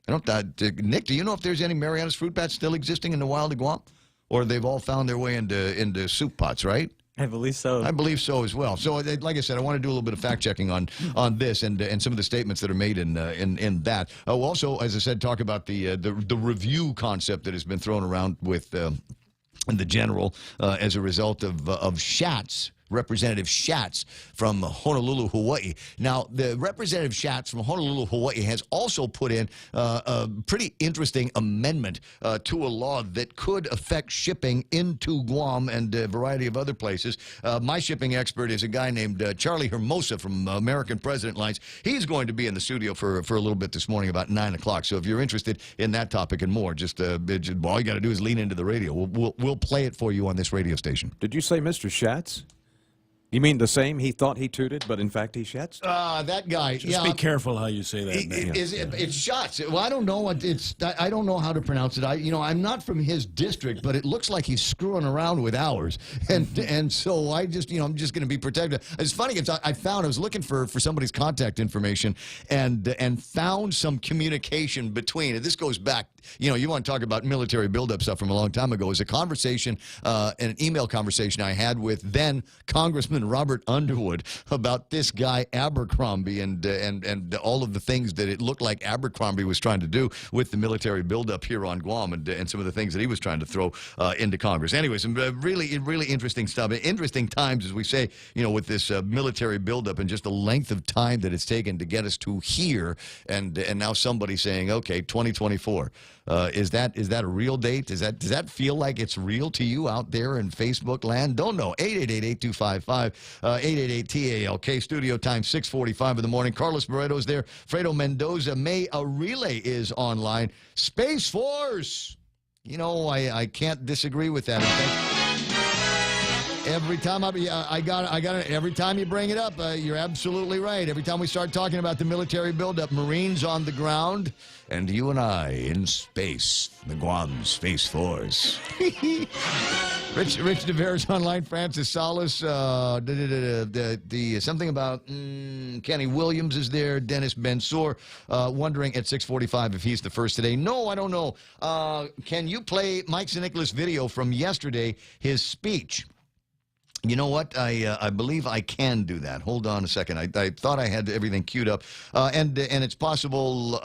Nick, do you know if there's any Mariana's fruit bats still existing in the wild of Guam, or they've all found their way into soup pots, right? I believe so. I believe so as well. So, like I said, I want to do a little bit of fact checking on this and some of the statements that are made in that. We'll also, as I said, talk about the review concept that has been thrown around with the general as a result of Schatz. Representative Schatz from Honolulu, Hawaii. Now, the Representative Schatz from Honolulu, Hawaii has also put in a pretty interesting amendment to a law that could affect shipping into Guam and a variety of other places. My shipping expert is a guy named Charlie Hermosa from American President Lines. He's going to be in the studio for a little bit this morning, about 9 o'clock. So if you're interested in that topic and more, just all you got to do is lean into the radio. We'll play it for you on this radio station. Did you say Mr. Schatz? You mean the same? He thought he tooted, but in fact he shats? That guy. Just be careful how you say that. It's shots. Well, I don't know. I don't know how to pronounce it. I'm not from his district, but it looks like he's screwing around with ours, and so I'm just going to be protective. It's funny. I was looking for somebody's contact information, and found some communication between. And this goes back. You want to talk about military buildup stuff from a long time ago. It was a conversation, an email conversation I had with then Congressman and Robert Underwood about this guy Abercrombie and all of the things that it looked like Abercrombie was trying to do with the military buildup here on Guam and some of the things that he was trying to throw into Congress. Anyway, some really interesting stuff. Interesting times, as we say, with this military buildup and just the length of time that it's taken to get us to here, and now somebody saying, okay, 2024. Is that a real date? Does that feel like it's real to you out there in Facebook land? Don't know. 888-8255, 888-TALK. Studio time 6:45 in the morning. Carlos Barreto's there. Fredo Mendoza. May a relay is online. Space Force. I can't disagree with that. In fact, every time every time you bring it up, you're absolutely right. Every time we start talking about the military buildup, Marines on the ground, and you and I in space, the Guam Space Force. Rich DeVera's online. Francis Salas. Something about Kenny Williams is there. Dennis Bensor wondering at 6:45 if he's the first today. No, I don't know. Can you play Mike Sinicolas' video from yesterday, his speech? You know what? I believe I can do that. Hold on a second. I thought I had everything queued up, and it's possible.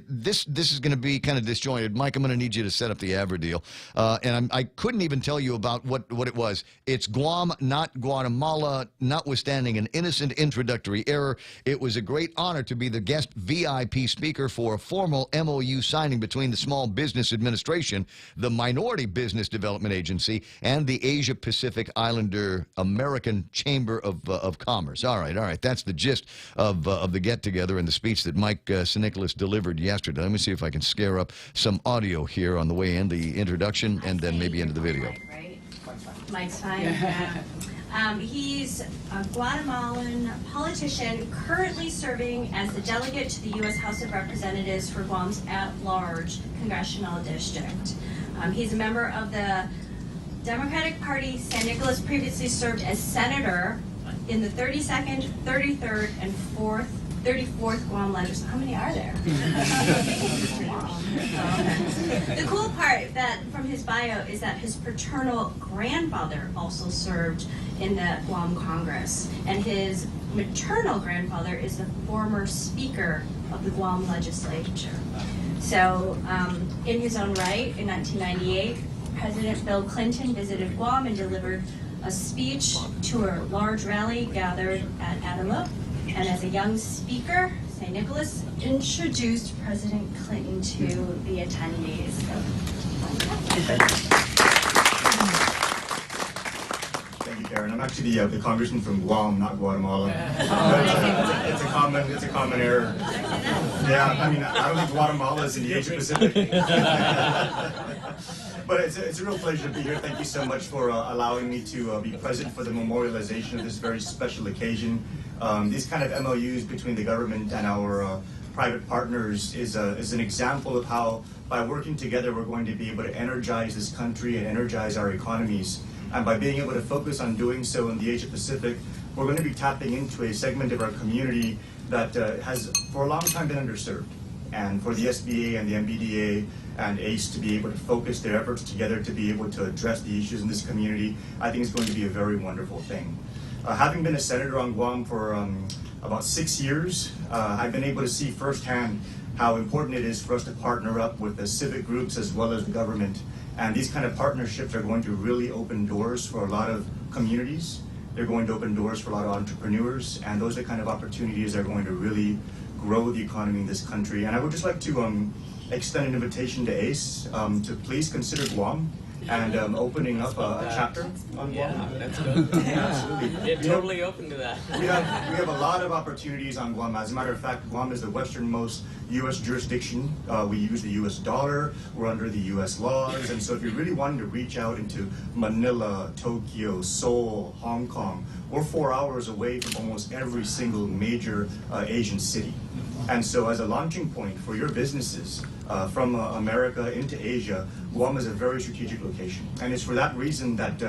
This is going to be kind of disjointed. Mike, I'm going to need you to set up the Avra deal. And I couldn't even tell you about what it was. It's Guam, not Guatemala. Notwithstanding an innocent introductory error, it was a great honor to be the guest VIP speaker for a formal MOU signing between the Small Business Administration, the Minority Business Development Agency, and the Asia Pacific Islander American Chamber of Commerce. All right. That's the gist of the get-together and the speech that Mike Sinicolas delivered yesterday. Let me see if I can scare up some audio here on the way in, the introduction, and then maybe into the video. Mike's fine. Yeah. He's a Guatemalan politician currently serving as the delegate to the U.S. House of Representatives for Guam's at-large congressional district. He's a member of the Democratic Party. Sinicolas previously served as senator in the 32nd, 33rd, and 34th Guam legislature. How many are there? The cool part from his bio is that his paternal grandfather also served in the Guam Congress, and his maternal grandfather is the former Speaker of the Guam legislature. So, in his own right, in 1998, President Bill Clinton visited Guam and delivered a speech to a large rally gathered at Adamup. And as a young speaker, Sinicolas introduced President Clinton to the attendees. Thank you, Karen. I'm actually the congressman from Guam, not Guatemala. It's a common error. Yeah, I mean, I don't think Guatemala is in the Asia Pacific. But it's a real pleasure to be here. Thank you so much for allowing me to be present for the memorialization of this very special occasion. These kind of MOUs between the government and our private partners is an example of how, by working together, we're going to be able to energize this country and energize our economies. And by being able to focus on doing so in the Asia Pacific, we're going to be tapping into a segment of our community that has for a long time been underserved. And for the SBA and the MBDA and ACE to be able to focus their efforts together to be able to address the issues in this community, I think it's going to be a very wonderful thing. Having been a senator on Guam for about 6 years, I've been able to see firsthand how important it is for us to partner up with the civic groups as well as the government. And these kind of partnerships are going to really open doors for a lot of communities. They're going to open doors for a lot of entrepreneurs, and those are the kind of opportunities that are going to really grow the economy in this country. And I would just like to extend an invitation to ACE to please consider Guam and opening up a chapter on Guam. Yeah, that's good. Yeah, absolutely. They're totally open to that. We have a lot of opportunities on Guam. As a matter of fact, Guam is the westernmost U.S. jurisdiction. We use the U.S. dollar. We're under the U.S. laws. And so if you're really wanting to reach out into Manila, Tokyo, Seoul, Hong Kong, we're 4 hours away from almost every single major Asian city. And so as a launching point for your businesses from America into Asia, Guam is a very strategic location. And it's for that reason that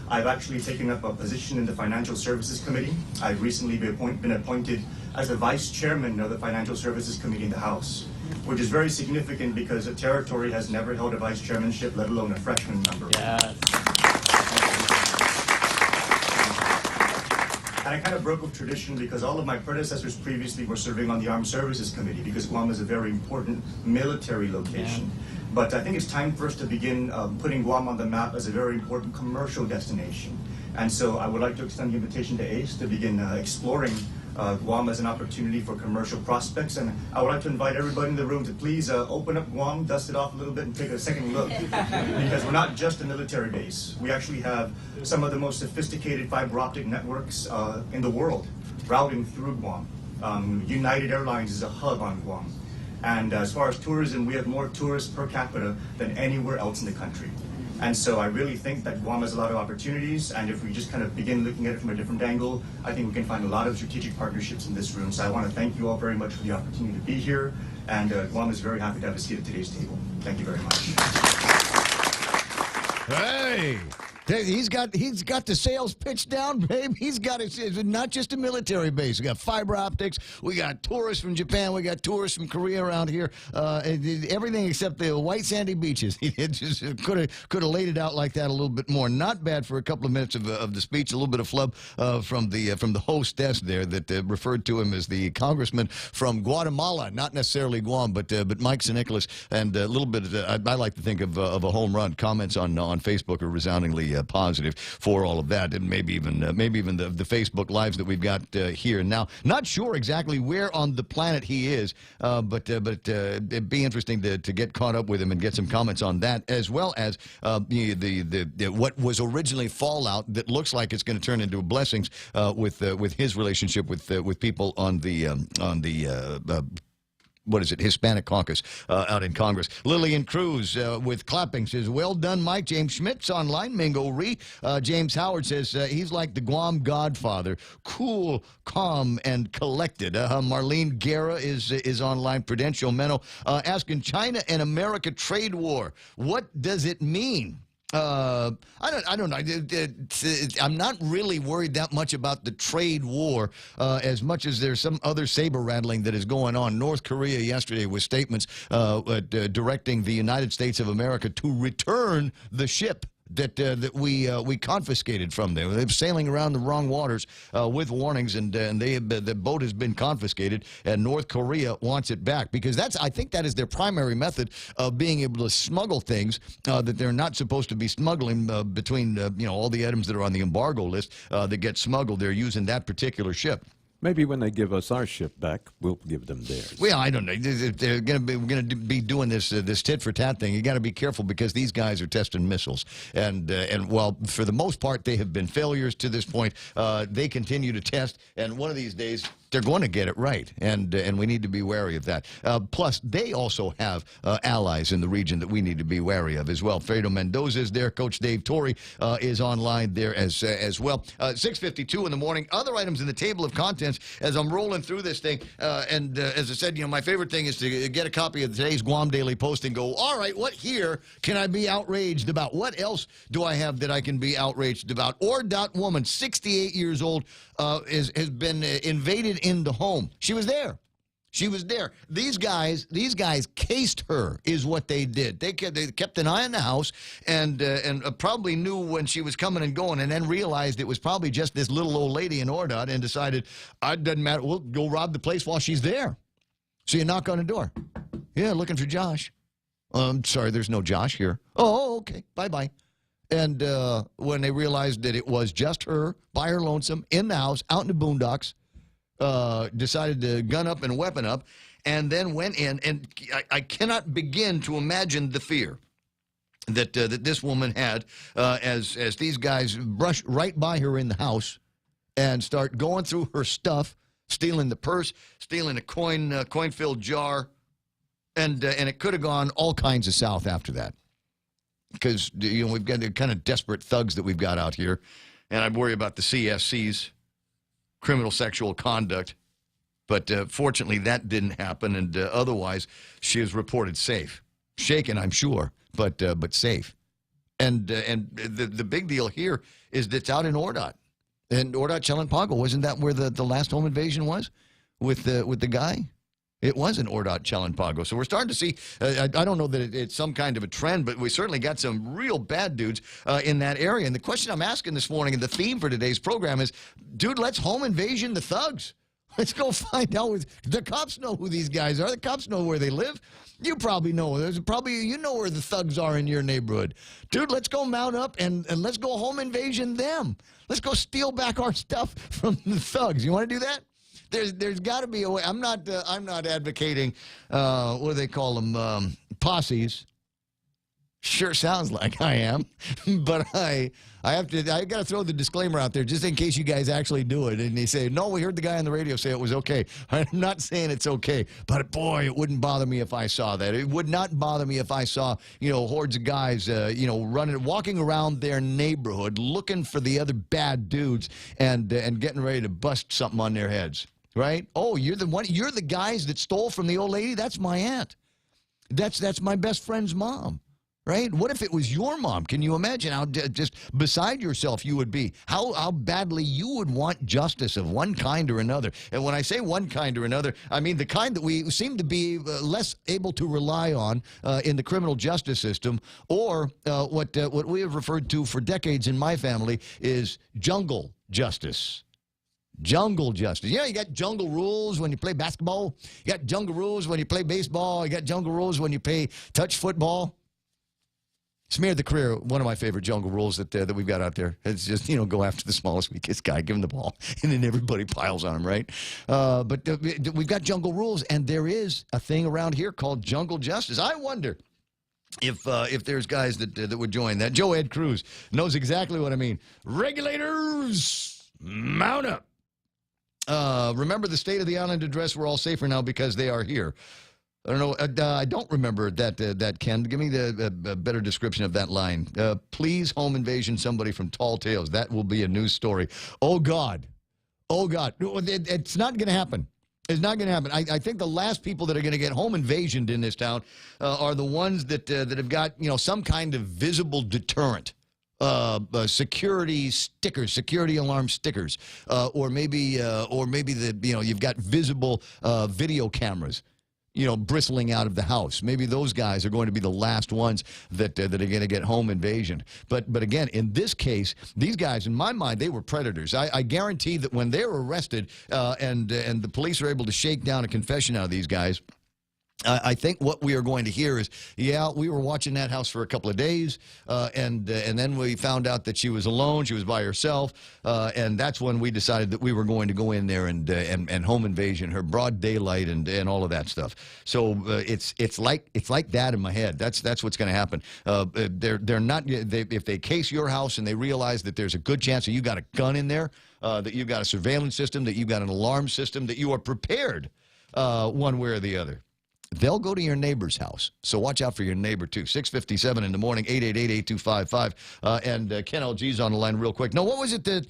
I've actually taken up a position in the Financial Services Committee. I've recently been appointed as the Vice Chairman of the Financial Services Committee in the House, which is very significant because a territory has never held a vice chairmanship, let alone a freshman member. Yeah. And I kind of broke with tradition because all of my predecessors previously were serving on the Armed Services Committee because Guam is a very important military location. But I think it's time for us to begin putting Guam on the map as a very important commercial destination. And so I would like to extend the invitation to ACE to begin exploring Guam as an opportunity for commercial prospects. And I would like to invite everybody in the room to please open up Guam, dust it off a little bit, and take a second look. Because we're not just a military base. We actually have some of the most sophisticated fiber optic networks in the world routing through Guam. United Airlines is a hub on Guam. And as far as tourism, we have more tourists per capita than anywhere else in the country. And so I really think that Guam has a lot of opportunities, and if we just kind of begin looking at it from a different angle, I think we can find a lot of strategic partnerships in this room. So I want to thank you all very much for the opportunity to be here, and Guam is very happy to have a seat at today's table. Thank you very much. Hey! He's got the sales pitch down, babe. He's got it's not just a military base. We got fiber optics. We got tourists from Japan. We got tourists from Korea around here. Everything except the white sandy beaches. He just could have laid it out like that a little bit more. Not bad for a couple of minutes of the speech. A little bit of flub from the hostess there that referred to him as the congressman from Guatemala, not necessarily Guam, but Mike St. and a little bit. I like to think of a home run. Comments on Facebook are resoundingly positive for all of that, and maybe even the Facebook lives that we've got here now. Not sure exactly where on the planet he is, but it'd be interesting to get caught up with him and get some comments on that, as well as the what was originally fallout that looks like it's going to turn into blessings with his relationship with people on the what is it, Hispanic caucus out in Congress. Lillian Cruz with clapping says, well done, Mike. James Schmidt's online. Mingo Ree. James Howard says he's like the Guam godfather. Cool, calm, and collected. Marlene Guerra is online. Prudential Menno asking, China and America trade war. What does it mean? I don't know. I'm not really worried that much about the trade war as much as there's some other saber rattling that is going on. North Korea yesterday with statements directing the United States of America to return the ship that we confiscated from them. They're sailing around the wrong waters with warnings, and the boat has been confiscated, and North Korea wants it back because I think that is their primary method of being able to smuggle things that they're not supposed to be smuggling between all the items that are on the embargo list that get smuggled. They're using that particular ship. Maybe when they give us our ship back, we'll give them theirs. Well, I don't know. They're going to be doing this tit for tat thing. You got to be careful because these guys are testing missiles, and while for the most part they have been failures to this point, they continue to test, and one of these days they're going to get it right, and we need to be wary of that. Plus, they also have allies in the region that we need to be wary of as well. Fredo Mendoza is there. Coach Dave Torrey is online there as well. 6:52 in the morning. Other items in the table of contents as I'm rolling through this thing, and as I said, my favorite thing is to get a copy of today's Guam Daily Post and go, all right, what here can I be outraged about? What else do I have that I can be outraged about? Woman, 68 years old, has been invaded in the home. She was there. She was there. These guys cased her, is what they did. They kept an eye on the house and probably knew when she was coming and going, and then realized it was probably just this little old lady in Ordot, and decided, it doesn't matter, we'll go rob the place while she's there. So you knock on the door. Yeah, looking for Josh. Sorry, there's no Josh here. Oh, okay. Bye-bye. And when they realized that it was just her, by her lonesome, in the house, out in the boondocks, decided to gun up and weapon up, and then went in, and I cannot begin to imagine the fear that this woman had as these guys brush right by her in the house and start going through her stuff, stealing the purse, stealing a coin-filled jar, and it could have gone all kinds of south after that. Because we've got the kind of desperate thugs that we've got out here, and I worry about the CSCs. Criminal sexual conduct, but fortunately that didn't happen, and otherwise she is reported safe, shaken, I'm sure, but safe. And the big deal here is that it's out in Ordot, and Ordot Chelanpago. Wasn't that where the last home invasion was with the guy? It was in Ordot, Chalanpago. So we're starting to see, I don't know that it's some kind of a trend, but we certainly got some real bad dudes in that area. And the question I'm asking this morning, and the theme for today's program is, dude, let's home invasion the thugs. Let's go find out. The cops know who these guys are. The cops know where they live. You probably know. You know where the thugs are in your neighborhood. Dude, let's go mount up and let's go home invasion them. Let's go steal back our stuff from the thugs. You want to do that? There's got to be a way. I'm not advocating what do they call them, posses. Sure sounds like I am, but I got to throw the disclaimer out there just in case you guys actually do it and they say, no, we heard the guy on the radio say it was okay. I'm not saying it's okay, but boy, it wouldn't bother me if I saw that. It would not bother me if I saw, hordes of guys, walking around their neighborhood looking for the other bad dudes and getting ready to bust something on their heads. Right? Oh, you're the guys that stole from the old lady? That's my aunt. That's my best friend's mom. Right? What if it was your mom? Can you imagine how just beside yourself you would be? How badly you would want justice of one kind or another. And when I say one kind or another, I mean the kind that we seem to be less able to rely on in the criminal justice system, or what we have referred to for decades in my family is jungle justice. Jungle justice. Yeah, you got jungle rules when you play basketball. You got jungle rules when you play baseball. You got jungle rules when you play touch football. Smear the career, one of my favorite jungle rules that we've got out there. It's just, go after the smallest, weakest guy, give him the ball, and then everybody piles on him, right? But we've got jungle rules, and there is a thing around here called jungle justice. I wonder if there's guys that would join that. Joe Ed Cruz knows exactly what I mean. Regulators, mount up. Remember the State of the Island address, we're all safer now because they are here. I don't know. I don't remember that, Ken. Give me the better description of that line. Please home invasion somebody from Tall Tales. That will be a news story. Oh, God. Oh, God. It's not going to happen. It's not going to happen. I think the last people that are going to get home invasioned in this town are the ones that have got, some kind of visible deterrent. Security stickers, security alarm stickers, or maybe you've got visible video cameras, bristling out of the house. Maybe those guys are going to be the last ones that are going to get home invasion. But again, in this case, these guys, in my mind, they were predators. I guarantee that when they're arrested and the police are able to shake down a confession out of these guys, I think what we are going to hear is, yeah, we were watching that house for a couple of days, and then we found out that she was alone, she was by herself, and that's when we decided that we were going to go in there and home invasion her, broad daylight and all of that stuff. So it's like that in my head. That's what's going to happen. They're not if they case your house and they realize that there's a good chance that you got a gun in there, that you've got a surveillance system, that you've got an alarm system, that you are prepared one way or the other. They'll go to your neighbor's house. So watch out for your neighbor, too. 6:57 in the morning, 888-8255. And Ken LG's on the line real quick. Now, what was it that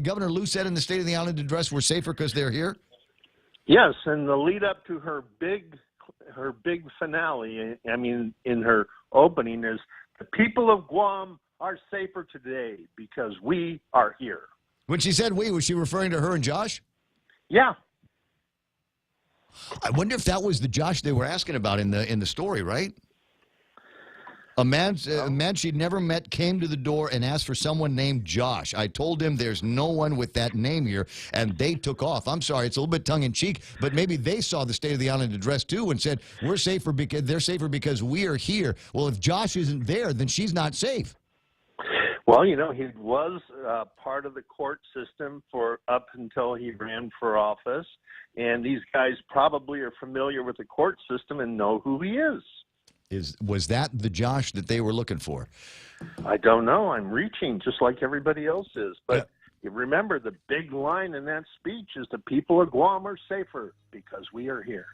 Governor Lou said in the State of the Island address? We're safer because they're here? Yes, and the lead up to her big finale, in her opening, is the people of Guam are safer today because we are here. When she said we, was she referring to her and Josh? Yeah. I wonder if that was the Josh they were asking about in the story, right? A man she'd never met came to the door and asked for someone named Josh. I told him there's no one with that name here, and they took off. I'm sorry, it's a little bit tongue-in-cheek, but maybe they saw the State of the Island address, too, and said, they're safer because we are here. Well, if Josh isn't there, then she's not safe. Well, he was part of the court system for up until he ran for office, and these guys probably are familiar with the court system and know who he is. Was that the Josh that they were looking for? I don't know. I'm reaching just like everybody else is. But you remember, the big line in that speech is the people of Guam are safer because we are here.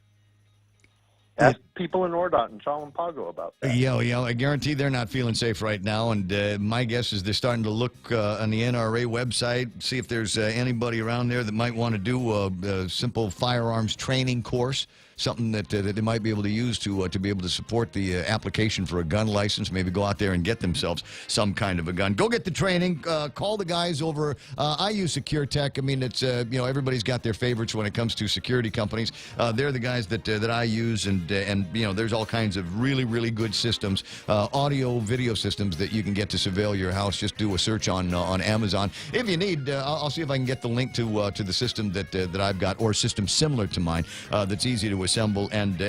Ask people in Ordot and Chalanpago about that. Yeah, I guarantee they're not feeling safe right now. And my guess is they're starting to look on the NRA website, see if there's anybody around there that might want to do a simple firearms training course something that they might be able to use to be able to support the application for a gun license. Maybe go out there and get themselves some kind of a gun. Go get the training. Call the guys over. I use Secure Tech. I mean, it's everybody's got their favorites when it comes to security companies. They're the guys that I use, and there's all kinds of really, really good systems, audio, video systems that you can get to surveil your house. Just do a search on Amazon. If you need, I'll see if I can get the link to the system that I've got, or a system similar to mine that's easy to assemble and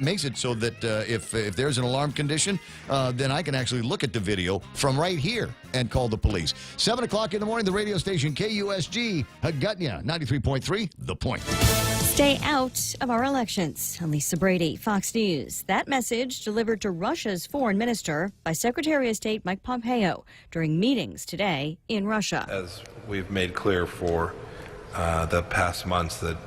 makes it so that if there's an alarm condition, then I can actually look at the video from right here and call the police. 7 o'clock in the morning, the radio station KUSG, Gutnya, 93.3, The Point. Stay out of our elections. I'm Lisa Brady, Fox News. That message delivered to Russia's foreign minister by Secretary of State Mike Pompeo during meetings today in Russia. As we've made clear for the past months, that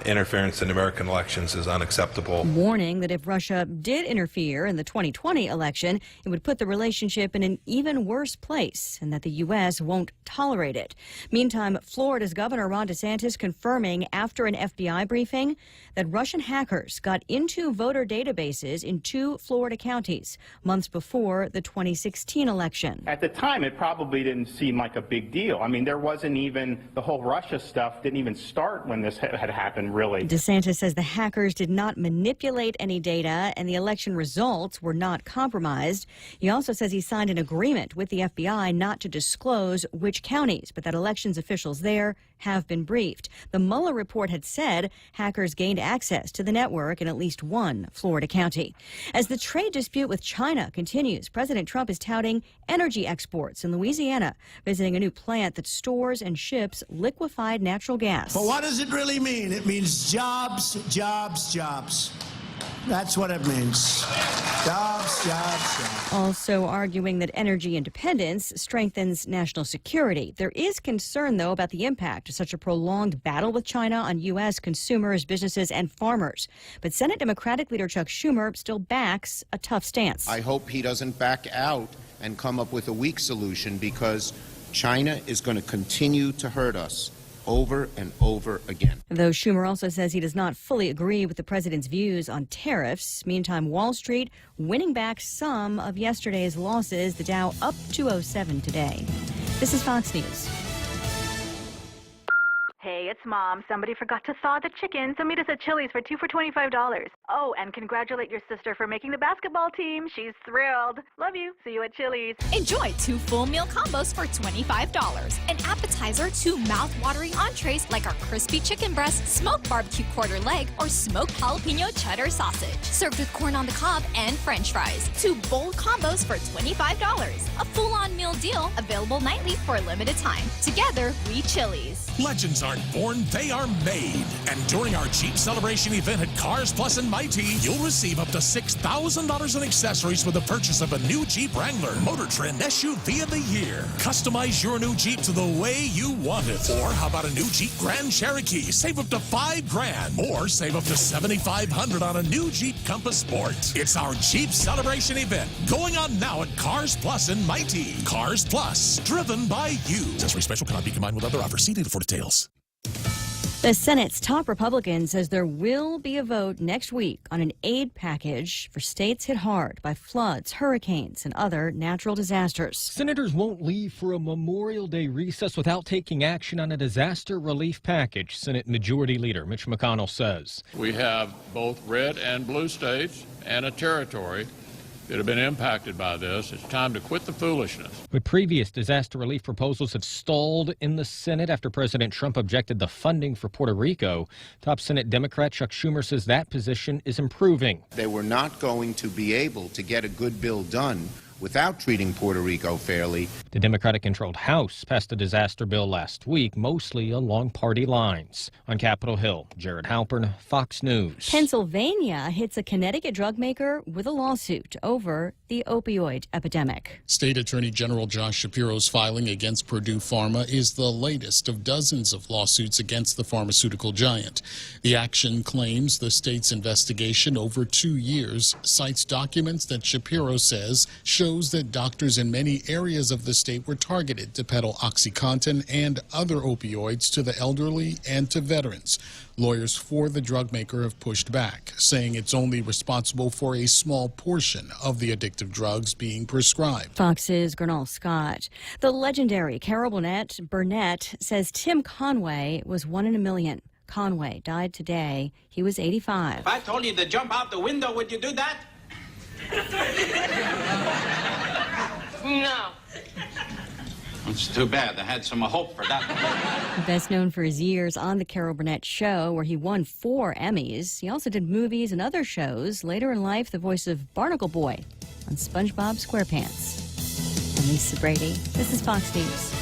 interference in American elections is unacceptable. Warning that if Russia did interfere in the 2020 election, it would put the relationship in an even worse place, and that the U.S. won't tolerate it. Meantime, Florida's Governor Ron DeSantis confirming after an FBI briefing that Russian hackers got into voter databases in 2 Florida counties months before the 2016 election. At the time, it probably didn't seem like a big deal. I mean, there wasn't even, the whole Russia stuff didn't even start when this had happened, really. DeSantis says the hackers did not manipulate any data and the election results were not compromised. He also says he signed an agreement with the FBI not to disclose which counties, but that elections officials there have been briefed. The Mueller report had said hackers gained access to the network in at least 1 Florida county. As the trade dispute with China continues, President Trump is touting energy exports in Louisiana, visiting a new plant that stores and ships liquefied natural gas. But what does it really mean? It means jobs, jobs, jobs. That's what it means. Jobs, jobs, jobs. Also arguing that energy independence strengthens national security. There is concern, though, about the impact of such a prolonged battle with China on U.S. consumers, businesses, and farmers. But Senate Democratic leader Chuck Schumer still backs a tough stance. I hope he doesn't back out and come up with a weak solution, because China is going to continue to hurt us over and over again. Though Schumer also says he does not fully agree with the president's views on tariffs. Meantime, Wall Street winning back some of yesterday's losses, the Dow up 207 today. This is Fox News. Hey, it's Mom. Somebody forgot to thaw the chicken, so meet us at Chili's for 2 for $25. Oh, and congratulate your sister for making the basketball team. She's thrilled. Love you. See you at Chili's. Enjoy 2 full meal combos for $25. An appetizer, 2 mouth-watering entrees like our crispy chicken breast, smoked barbecue quarter leg, or smoked jalapeno cheddar sausage. Served with corn on the cob and French fries. 2 bold combos for $25. A full-on meal deal available nightly for a limited time. Together, we Chili's. Legends aren't born, they are made. And during our Jeep celebration event at Cars Plus and Mighty, you'll receive up to $6,000 in accessories with the purchase of a new Jeep Wrangler Motor Trend SUV of the Year. Customize your new Jeep to the way you want it. Or how about a new Jeep Grand Cherokee? Save up to $5,000. Or save up to $7,500 on a new Jeep Compass Sport. It's our Jeep celebration event going on now at Cars Plus and Mighty. Cars Plus, driven by you. Accessory special cannot be combined with other offers. See dealer for details. The Senate's top Republican says there will be a vote next week on an aid package for states hit hard by floods, hurricanes, and other natural disasters. Senators won't leave for a Memorial Day recess without taking action on a disaster relief package, Senate Majority Leader Mitch McConnell says. We have both red and blue states and a territory that have been impacted by this. It's time to quit the foolishness. But previous disaster relief proposals have stalled in the Senate after President Trump objected the funding for Puerto Rico. Top Senate Democrat Chuck Schumer says that position is improving. They were not going to be able to get a good bill done without treating Puerto Rico fairly. The Democratic-controlled House passed a disaster bill last week, mostly along party lines. On Capitol Hill, Jared Halpern, Fox News. Pennsylvania hits a Connecticut drug maker with a lawsuit over the opioid epidemic. State Attorney General Josh Shapiro's filing against Purdue Pharma is the latest of dozens of lawsuits against the pharmaceutical giant. The action claims the state's investigation over 2 years cites documents that Shapiro says should shows that doctors in many areas of the state were targeted to peddle OxyContin and other opioids to the elderly and to veterans. Lawyers for the drug maker have pushed back, saying it's only responsible for a small portion of the addictive drugs being prescribed. Fox's Gernal Scott. The legendary Carol Burnett says Tim Conway was one in a million. Conway died today. He was 85. If I told you to jump out the window, would you do that? No. It's too bad. I had some hope for that. Best known for his years on The Carol Burnett Show, where he won 4 Emmys. He also did movies and other shows. Later in life, the voice of Barnacle Boy on SpongeBob SquarePants. I'm Lisa Brady. This is Fox News.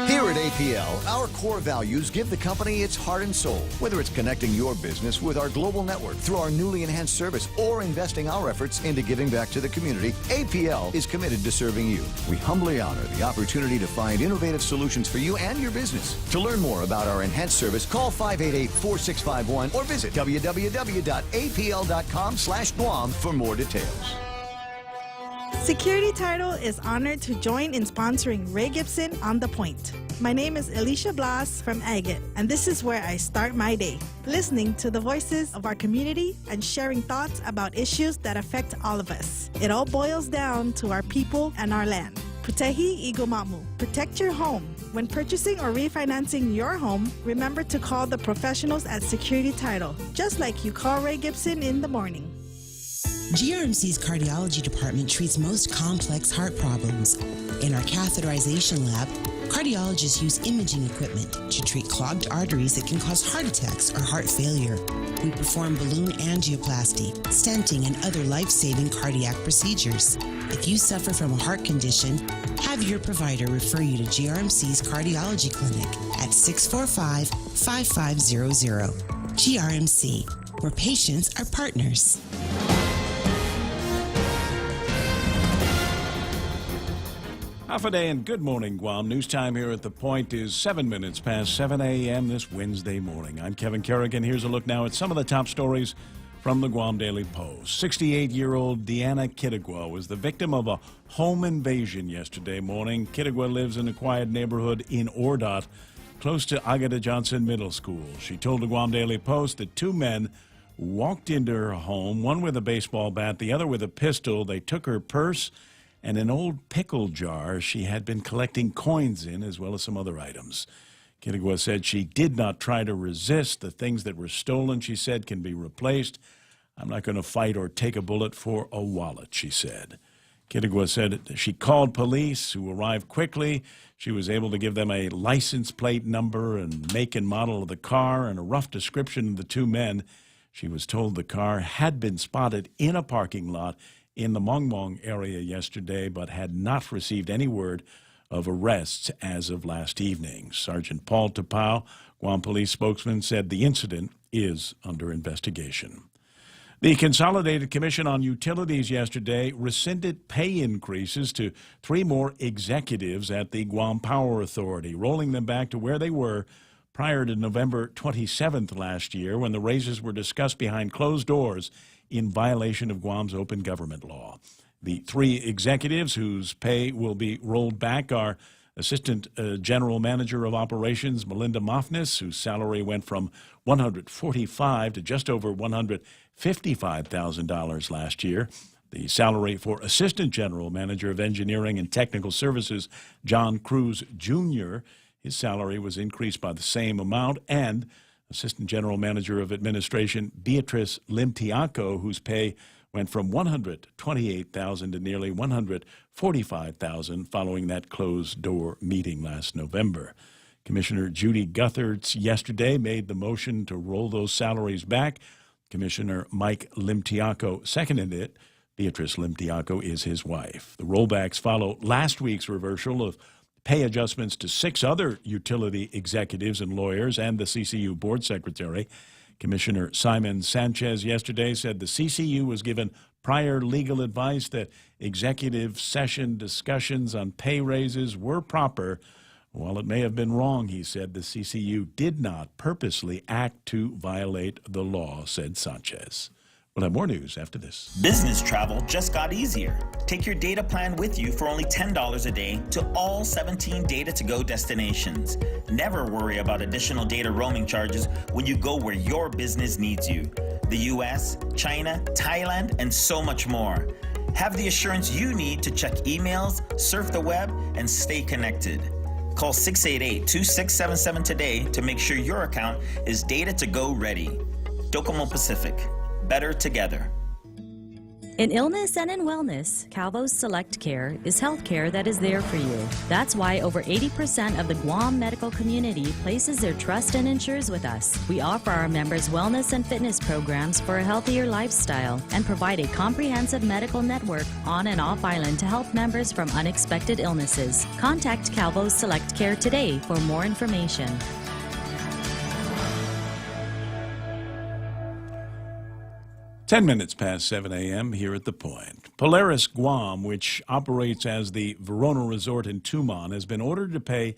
Here at APL, our core values give the company its heart and soul. Whether it's connecting your business with our global network through our newly enhanced service or investing our efforts into giving back to the community, APL is committed to serving you. We humbly honor the opportunity to find innovative solutions for you and your business. To learn more about our enhanced service, call 588-4651 or visit www.apl.com/Guam for more details. Security Title is honored to join in sponsoring Ray Gibson on The Point. My name is Alicia Blas from Agate, and this is where I start my day, listening to the voices of our community and sharing thoughts about issues that affect all of us. It all boils down to our people and our land. Putehi Igomamu. Protect your home. When purchasing or refinancing your home, remember to call the professionals at Security Title, just like you call Ray Gibson in the morning. GRMC's cardiology department treats most complex heart problems. In our catheterization lab, cardiologists use imaging equipment to treat clogged arteries that can cause heart attacks or heart failure. We perform balloon angioplasty, stenting, and other life-saving cardiac procedures. If you suffer from a heart condition, have your provider refer you to GRMC's cardiology clinic at 645-5500. GRMC, where patients are partners. Half a day and good morning, Guam. News time here at The Point is 7 minutes past 7 a.m. this Wednesday morning. I'm Kevin Kerrigan. Here's a look now at some of the top stories from the Guam Daily Post. 68-year-old Deanna Kittigwa was the victim of a home invasion yesterday morning. Kittigwa lives in a quiet neighborhood in Ordot, close to Agata Johnson Middle School. She told the Guam Daily Post that 2 men walked into her home, one with a baseball bat, the other with a pistol. They took her purse and an old pickle jar she had been collecting coins in, as well as some other items. Kittigwa said she did not try to resist. The things that were stolen, she said, can be replaced. I'm not going to fight or take a bullet for a wallet, she said. Kittigwa said she called police, who arrived quickly. She was able to give them a license plate number and make and model of the car and a rough description of the 2 men. She was told the car had been spotted in a parking lot in the Mongmong area yesterday, but had not received any word of arrests as of last evening. Sergeant Paul Tapau, Guam Police spokesman, said the incident is under investigation. The Consolidated Commission on Utilities yesterday rescinded pay increases to 3 more executives at the Guam Power Authority, rolling them back to where they were prior to November 27th last year, when the raises were discussed behind closed doors in violation of Guam's open government law. The 3 executives whose pay will be rolled back are Assistant General Manager of Operations Melinda Mofnis, whose salary went from $145,000 to just over $155,000 last year. The salary for Assistant General Manager of Engineering and Technical Services John Cruz Jr., his salary was increased by the same amount, and Assistant General Manager of Administration Beatrice Limtiaco, whose pay went from $128,000 to nearly $145,000 following that closed-door meeting last November. Commissioner Judy Guthertz yesterday made the motion to roll those salaries back. Commissioner Mike Limtiaco seconded it. Beatrice Limtiaco is his wife. The rollbacks follow last week's reversal of pay adjustments to 6 other utility executives and lawyers and the CCU board secretary. Commissioner Simon Sanchez yesterday said the CCU was given prior legal advice that executive session discussions on pay raises were proper. While it may have been wrong, he said, the CCU did not purposely act to violate the law, said Sanchez. We'll have more news after this. Business travel just got easier. Take your data plan with you for only $10 a day to all 17 Data to Go destinations. Never worry about additional data roaming charges when you go where your business needs you. The US, China, Thailand, and so much more. Have the assurance you need to check emails, surf the web, and stay connected. Call 688-2677 today to make sure your account is Data to Go ready. Docomo Pacific. Better together. In illness and in wellness, Calvo's Select Care is health care that is there for you. That's why over 80% of the Guam medical community places their trust and insures with us. We offer our members wellness and fitness programs for a healthier lifestyle and provide a comprehensive medical network on and off island to help members from unexpected illnesses. Contact Calvo's Select Care today for more information. 10 minutes past 7 a.m. here at The Point. Polaris Guam, which operates as the Verona Resort in Tumon, has been ordered to pay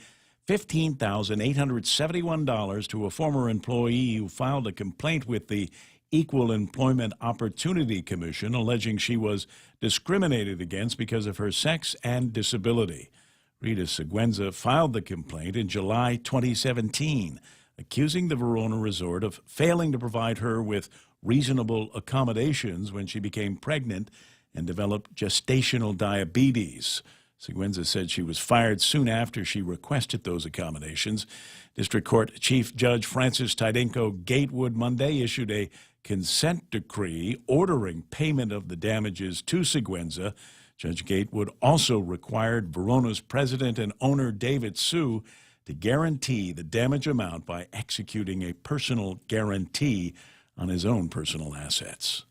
$15,871 to a former employee who filed a complaint with the Equal Employment Opportunity Commission, alleging she was discriminated against because of her sex and disability. Rita Seguenza filed the complaint in July 2017, accusing the Verona Resort of failing to provide her with reasonable accommodations when she became pregnant and developed gestational diabetes. Seguenza said she was fired soon after she requested those accommodations. District Court Chief Judge Francis Tydenko Gatewood Monday issued a consent decree ordering payment of the damages to Seguenza. Judge Gatewood also required Verona's president and owner David Sue to guarantee the damage amount by executing a personal guarantee on his own personal assets.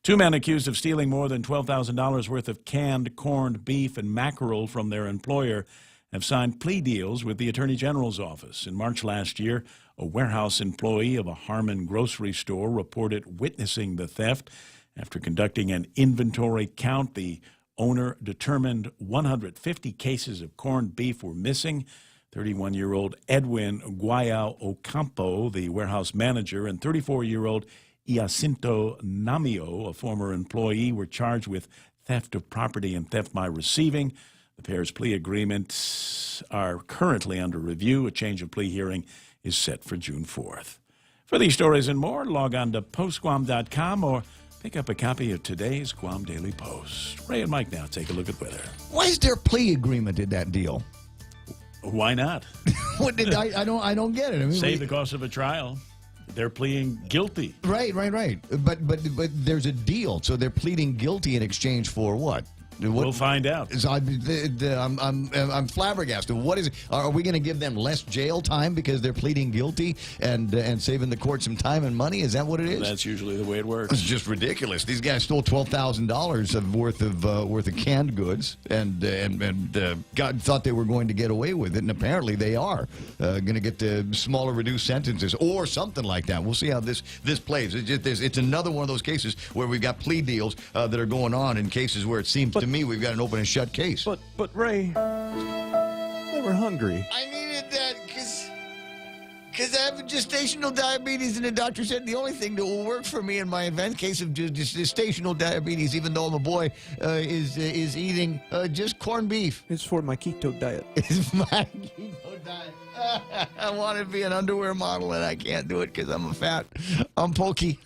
Two men accused of stealing more than $12,000 worth of canned corned beef and mackerel from their employer have signed plea deals with the Attorney General's office. In March last year, a warehouse employee of a Harmon grocery store reported witnessing the theft. After conducting an inventory count, the owner determined 150 cases of corned beef were missing. 31-year-old Edwin Guayao Ocampo, the warehouse manager, and 34-year-old Iacinto Namio, a former employee, were charged with theft of property and theft by receiving. The pair's plea agreements are currently under review. A change of plea hearing is set for June 4th. For these stories and more, log on to postguam.com or pick up a copy of today's Guam Daily Post. Ray and Mike now take a look at weather. Why is there a plea agreement in that deal? Why not? I don't get it. I mean, save the cost of a trial. They're pleading guilty. Right. But there's a deal, so they're pleading guilty in exchange for what? We'll find out. I'm flabbergasted. What is? Are we going to give them less jail time because they're pleading guilty and saving the court some time and money? Is that what it is? That's usually the way it works. It's just ridiculous. These guys stole $12,000 worth of canned goods, and God thought they were going to get away with it, and apparently they are going to get the smaller, reduced sentences or something like that. We'll see how this plays. It's another one of those cases where we've got plea deals that are going on in cases where it seems to me we've got an open and shut case. But Ray, they were hungry. I needed that because I have gestational diabetes, and the doctor said the only thing that will work for me in my advanced case of gestational diabetes, even though I'm a boy, is eating just corned beef. It's for my keto diet. It's my keto diet. I want to be an underwear model, and I can't do it because I'm pokey.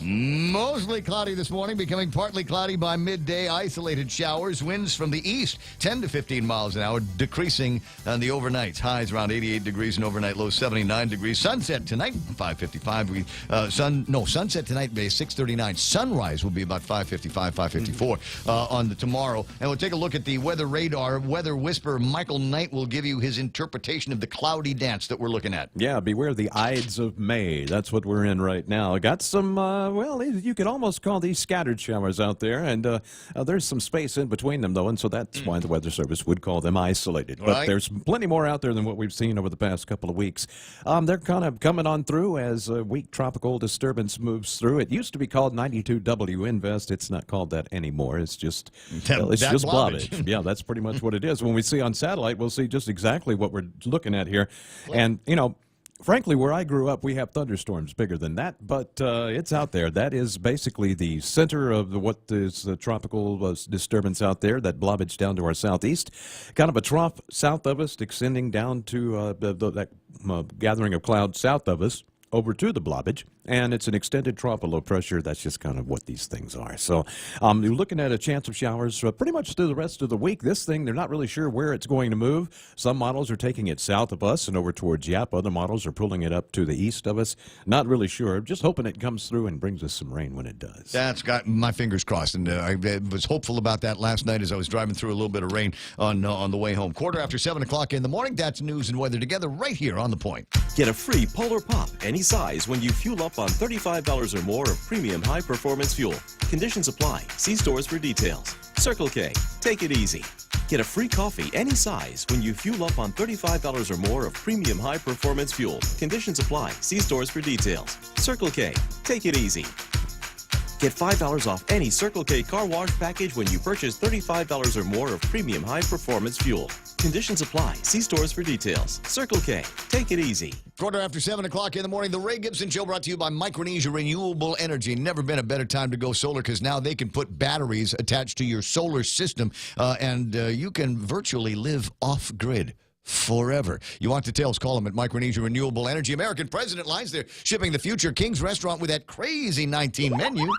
Mostly cloudy this morning, becoming partly cloudy by midday. Isolated showers, winds from the east, 10 to 15 miles an hour, decreasing on the overnights. Highs around 88 degrees and overnight low 79 degrees. Sunset tonight, 5:55. Sunset tonight be 6:39. Sunrise will be about 5:55, 5:54 on the tomorrow. And we'll take a look at the weather radar. Weather whisperer Michael Knight will give you his interpretation of the cloudy dance that we're looking at. Yeah, beware the Ides of May. That's what we're in right now. I got some well, you could almost call these scattered showers out there, and there's some space in between them, though, and so that's why the Weather Service would call them isolated. But there's plenty more out there than what we've seen over the past couple of weeks. They're kind of coming on through as a weak tropical disturbance moves through. It used to be called 92W Invest. It's not called that anymore. It's just blottage. Yeah, that's pretty much what it is. When we see on satellite, we'll see just exactly what we're looking at here. And, Frankly, where I grew up, we have thunderstorms bigger than that, but it's out there. That is basically the center of what is the tropical disturbance out there, that blobbage down to our southeast. Kind of a trough south of us, extending down to that gathering of clouds south of us, over to the blobbage, and it's an extended trough of low pressure. That's just kind of what these things are. So you're looking at a chance of showers pretty much through the rest of the week. This thing, they're not really sure where it's going to move. Some models are taking it south of us and over towards Yap. Other models are pulling it up to the east of us. Not really sure. Just hoping it comes through and brings us some rain when it does. That's got my fingers crossed, and I was hopeful about that last night as I was driving through a little bit of rain on the way home. 7:15 in the morning. That's news and weather together right here on The Point. Get a free Polar Pop any size when you fuel up on $35 or more of premium high-performance fuel. Conditions apply. See stores for details. Circle K. Take it easy. Get a free coffee any size when you fuel up on $35 or more of premium high-performance fuel. Conditions apply. See stores for details. Circle K. Take it easy. Get $5 off any Circle K car wash package when you purchase $35 or more of premium high-performance fuel. Conditions apply. See stores for details. Circle K. Take it easy. 7:15 in the morning. The Ray Gibson Show brought to you by Micronesia Renewable Energy. Never been a better time to go solar, because now they can put batteries attached to your solar system, and you can virtually live off-grid forever. You want details? Call them at Micronesia Renewable Energy. American President Lines, they're shipping the future King's Restaurant with that crazy 19 menu.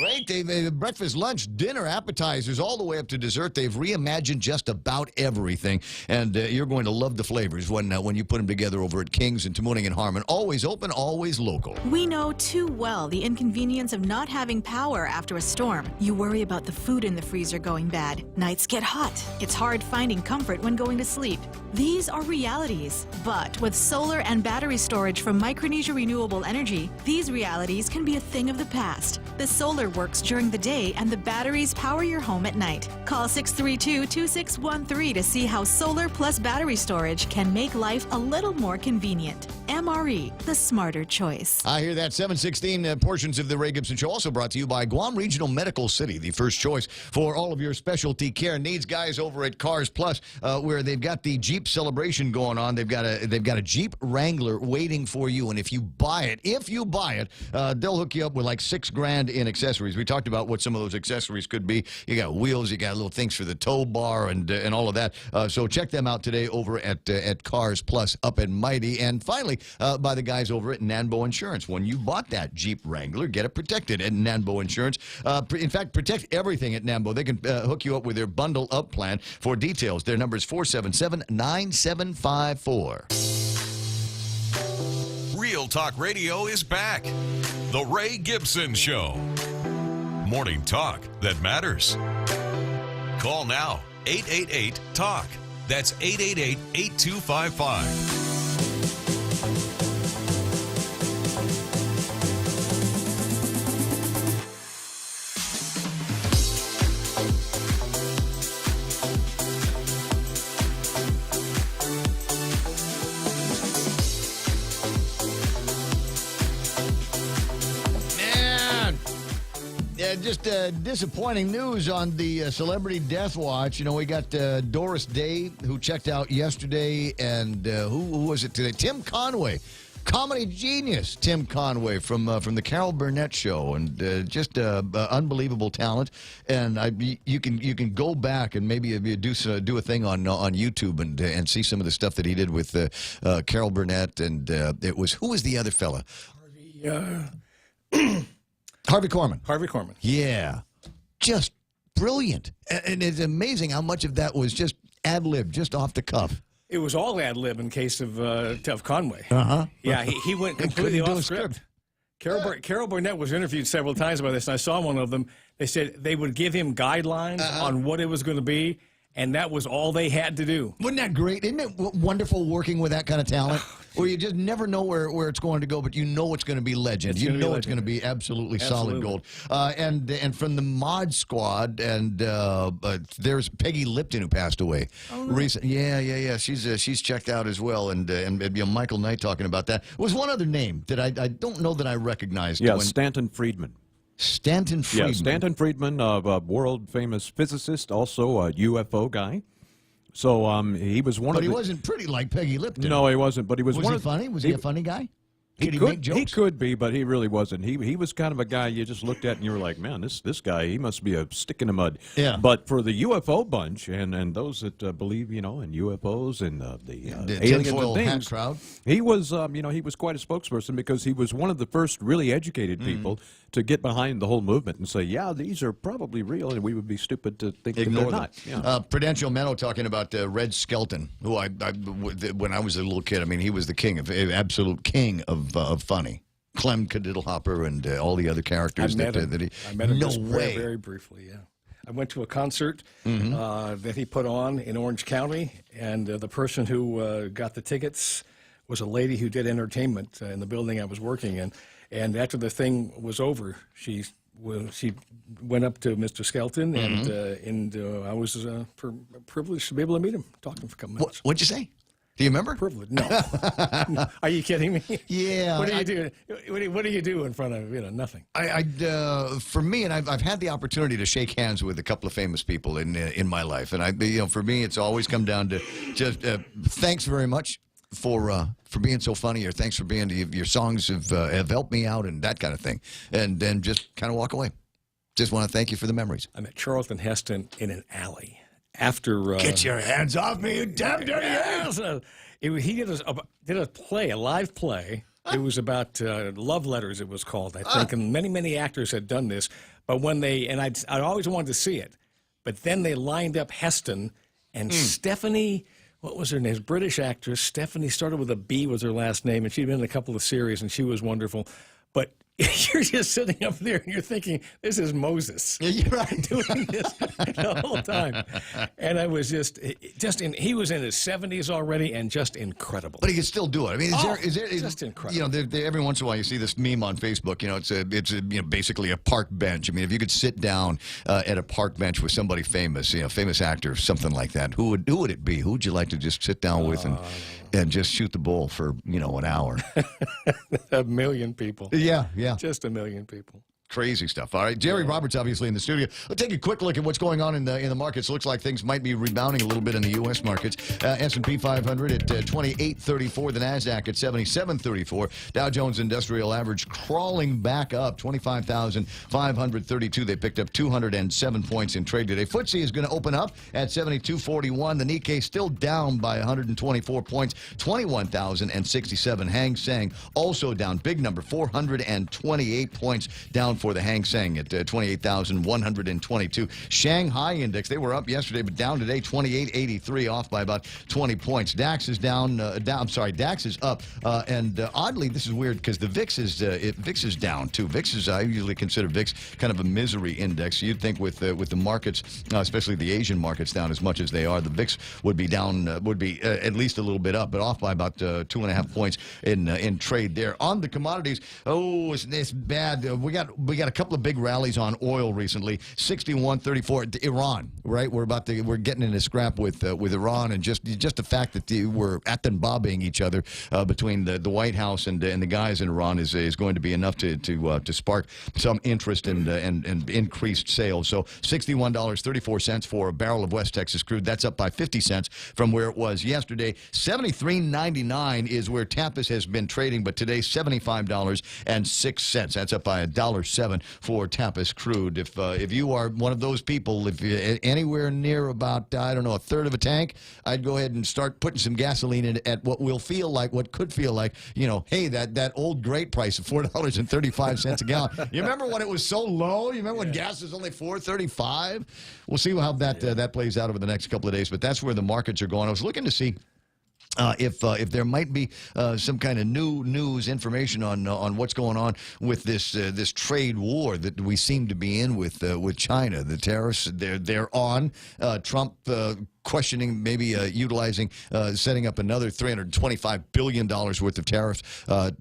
Right? They've breakfast, lunch, dinner, appetizers, all the way up to dessert. They've reimagined just about everything, and you're going to love the flavors when you put them together over at King's in Tamuning and Harmon. Always open, always local. We know too well the inconvenience of not having power after a storm. You worry about the food in the freezer going bad. Nights get hot. It's hard finding comfort when going to sleep. These are realities. But with solar and battery storage from Micronesia Renewable Energy, these realities can be a thing of the past. The solar works during the day and the batteries power your home at night. Call 632-2613 to see how solar plus battery storage can make life a little more convenient. MRE, the smarter choice. I hear that. 7:16 portions of the Ray Gibson Show also brought to you by Guam Regional Medical City, the first choice for all of your specialty care needs. Guys over at Cars Plus, where they've got the Jeep celebration going on. They've got a Jeep Wrangler waiting for you, and if you buy it, they'll hook you up with like $6,000 in accessories. We talked about what some of those accessories could be. You got wheels, you got little things for the tow bar, and all of that. So check them out today over at Cars Plus up and Mighty. And finally, by the guys over at Nanbo Insurance. When you bought that Jeep Wrangler, get it protected at Nanbo Insurance. In fact, protect everything at Nanbo. They can hook you up with their Bundle Up plan. For details, their number is 477-9754. Real Talk Radio is back. The Ray Gibson Show. Morning talk that matters. Call now, 888-TALK. That's 888-8255. Just disappointing news on the Celebrity Death Watch. You know, we got Doris Day, who checked out yesterday, and who was it today? Tim Conway. Comedy genius Tim Conway from the Carol Burnett Show, and just unbelievable talent. And you can go back and maybe do a thing on YouTube and see some of the stuff that he did with Carol Burnett. And it was, who was the other fella? Harvey Korman. Harvey Korman. Yeah. Just brilliant. And it's amazing how much of that was just ad-lib, just off the cuff. It was all ad-lib in case of Conway. Uh-huh. Yeah, he went completely off script. Carol Burnett was interviewed several times about this, and I saw one of them. They said they would give him guidelines on what it was going to be, and that was all they had to do. Wasn't that great? Isn't it wonderful working with that kind of talent? Where you just never know where it's going to go, but you know it's going to be legend. You know it's going to be absolutely solid gold. And from the Mod Squad, and there's Peggy Lipton, who passed away recently. Yeah. She's checked out as well, and Michael Knight talking about that. There was one other name that I don't know that I recognized. Yeah, Stanton Friedman. Stanton Friedman. Yeah, Stanton Friedman, a world-famous physicist, also a UFO guy. So he was one But of he the... wasn't pretty like Peggy Lipton. No, he wasn't. But he was Was one he of... funny? Was he a funny guy? He Could he could, make jokes? he could be, but he really wasn't. He was kind of a guy you just looked at and you were like, man, this guy, he must be a stick in the mud. Yeah. But for the UFO bunch and those that believe, in UFOs and the aliens tinfoil and hat things, crowd. he was, he was quite a spokesperson because he was one of the first really educated people to get behind the whole movement and say, yeah, these are probably real, and we would be stupid to think that they're not. Yeah. Prudential Menno talking about Red Skelton, who when I was a little kid, I mean, he was the king absolute king of funny. Clem Cadiddlehopper and all the other characters that he. I met him no just way. very briefly. Yeah, I went to a concert that he put on in Orange County, and the person who got the tickets was a lady who did entertainment in the building I was working in. And after the thing was over, she went up to Mr. Skelton, and I was privileged to be able to meet him, talk to him for a couple minutes. What'd you say? Do you remember? Privilege? No. No. Are you kidding me? Yeah. What do you do? What do you do in front of nothing? For me, and I've had the opportunity to shake hands with a couple of famous people in my life, and for me, it's always come down to just thanks very much for being so funny, or thanks for being your songs have helped me out and that kind of thing, and then just kind of walk away. Just want to thank you for the memories. I met Charlton Heston in an alley. After get your hands off me, you damn dirty ass! He did a live play. It was about love letters. It was called, I think, and many actors had done this. But when I always wanted to see it, but then they lined up Heston and Stephanie. What was her name? British actress Stephanie, started with a B was her last name, and she'd been in a couple of series, and she was wonderful. But you're just sitting up there and you're thinking, this is Moses. You're right. Doing this the whole time. And I was he was in his 70s already and just incredible. But he can still do it. I mean, is there just incredible. Every once in a while you see this meme on Facebook, it's basically a park bench. I mean, if you could sit down at a park bench with somebody famous, famous actor, something like that, who would it be? Who would you like to just sit down with and just shoot the bull for, an hour? 1 million people. Yeah. Just 1 million people. Crazy stuff. All right, Jerry Roberts obviously in the studio. Let's take a quick look at what's going on in the markets. Looks like things might be rebounding a little bit in the U.S. markets. S&P 500 at 2834, the Nasdaq at 7734. Dow Jones Industrial Average crawling back up 25,532. They picked up 207 points in trade today. FTSE is going to open up at 7241. The Nikkei still down by 124 points, 21,067. Hang Seng also down, big number, 428 points down for the Hang Seng at 28,122. Shanghai Index, they were up yesterday, but down today, 2883, off by about 20 points. DAX is DAX is up, and oddly, this is weird because the VIX is down too. I usually consider VIX kind of a misery index. You'd think with the markets, especially the Asian markets, down as much as they are, the VIX would be down, at least a little bit up, but off by about 2.5 points in trade there. On the commodities, it's bad. We got a couple of big rallies on oil recently. 61.34. Iran, right? We're getting in a scrap with Iran, and just the fact that we're bobbing each other between the White House and the guys in Iran is going to be enough to spark some interest and increased sales. So $61.34 for a barrel of West Texas crude. That's up by 50 cents from where it was yesterday. $73.99 is where Tapis has been trading, but today $75.06. That's up by $1.07 for Tapis crude. If you are one of those people, if you're anywhere near about, a third of a tank, I'd go ahead and start putting some gasoline in at what could feel like, hey, that old great price of $4.35 a gallon. You remember when it was so low? You remember when gas was only $4.35? We'll see how that plays out over the next couple of days, but that's where the markets are going. I was looking to see if there might be some kind of new news information on what's going on with this trade war that we seem to be in with China. The tariffs they're on. Trump questioning maybe utilizing setting up another $325 billion worth of tariff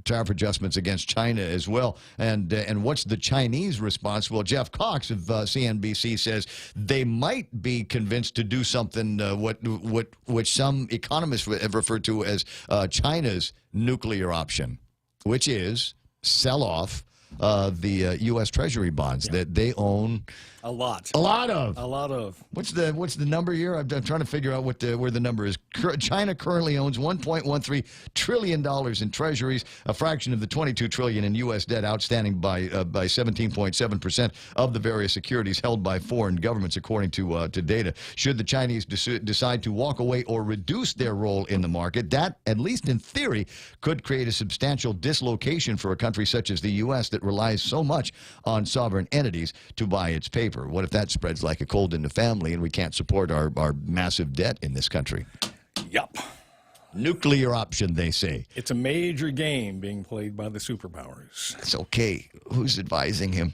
adjustments against China as well. And what's the Chinese response? Well, Jeff Cox of CNBC says they might be convinced to do something which some economists have referred to as China's nuclear option, which is sell off the U.S. Treasury bonds that they own. A lot. A lot of. A lot of. What's the number here? I'm trying to figure out where the number is. China currently owns $1.13 trillion in treasuries, a fraction of the $22 trillion in U.S. debt outstanding by 17.7% of the various securities held by foreign governments, according to data. Should the Chinese decide to walk away or reduce their role in the market, that, at least in theory, could create a substantial dislocation for a country such as the U.S. that relies so much on sovereign entities to buy its paper. What if that spreads like a cold in the family and we can't support our massive debt in this country? Yup. Nuclear option, they say. It's a major game being played by the superpowers. It's okay. Who's advising him?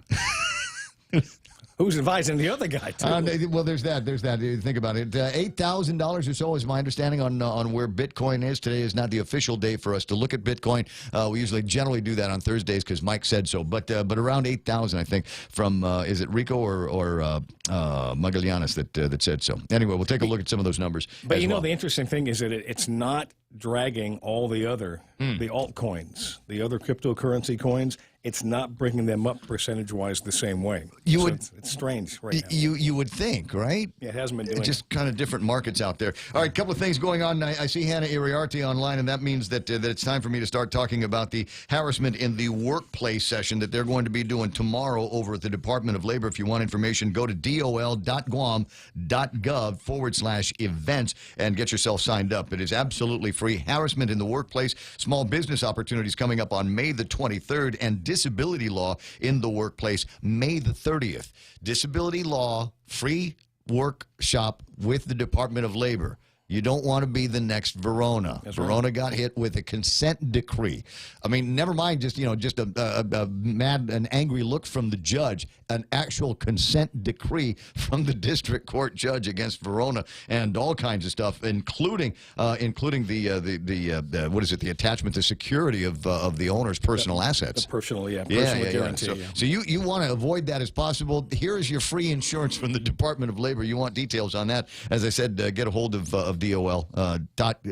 Who's advising the other guy, too? Well, there's that. Think about it. $8,000 or so is my understanding on where Bitcoin is. Today is not the official day for us to look at Bitcoin. We usually generally do that on Thursdays because Mike said so. But around 8,000, I think, from, is it Rico or Magallanes that said so? Anyway, we'll take a look at some of those numbers. But the interesting thing is that it's not dragging all the other, the altcoins, the other cryptocurrency coins. It's not bringing them up percentage-wise the same way. It's strange right now. You would think, right? Yeah, it hasn't been doing just kind of different markets out there. All right, a couple of things going on. I see Hannah Iriarte online, and that means that it's time for me to start talking about the harassment in the workplace session that they're going to be doing tomorrow over at the Department of Labor. If you want information, go to dol.guam.gov/events and get yourself signed up. It is absolutely free. Harassment in the workplace, small business opportunities coming up on May the 23rd, and disability law in the workplace, May the 30th. Disability law, free workshop with the Department of Labor. You don't want to be the next Verona. Verona got hit with a consent decree. I mean, never mind just a mad and angry look from the judge, an actual consent decree from the district court judge against Verona and all kinds of stuff, including the what is it? The attachment to security of the owner's personal assets. The personal guarantee. So you want to avoid that as possible. Here is your free insurance from the Department of Labor. You want details on that? As I said, get a hold of dol.guam.gov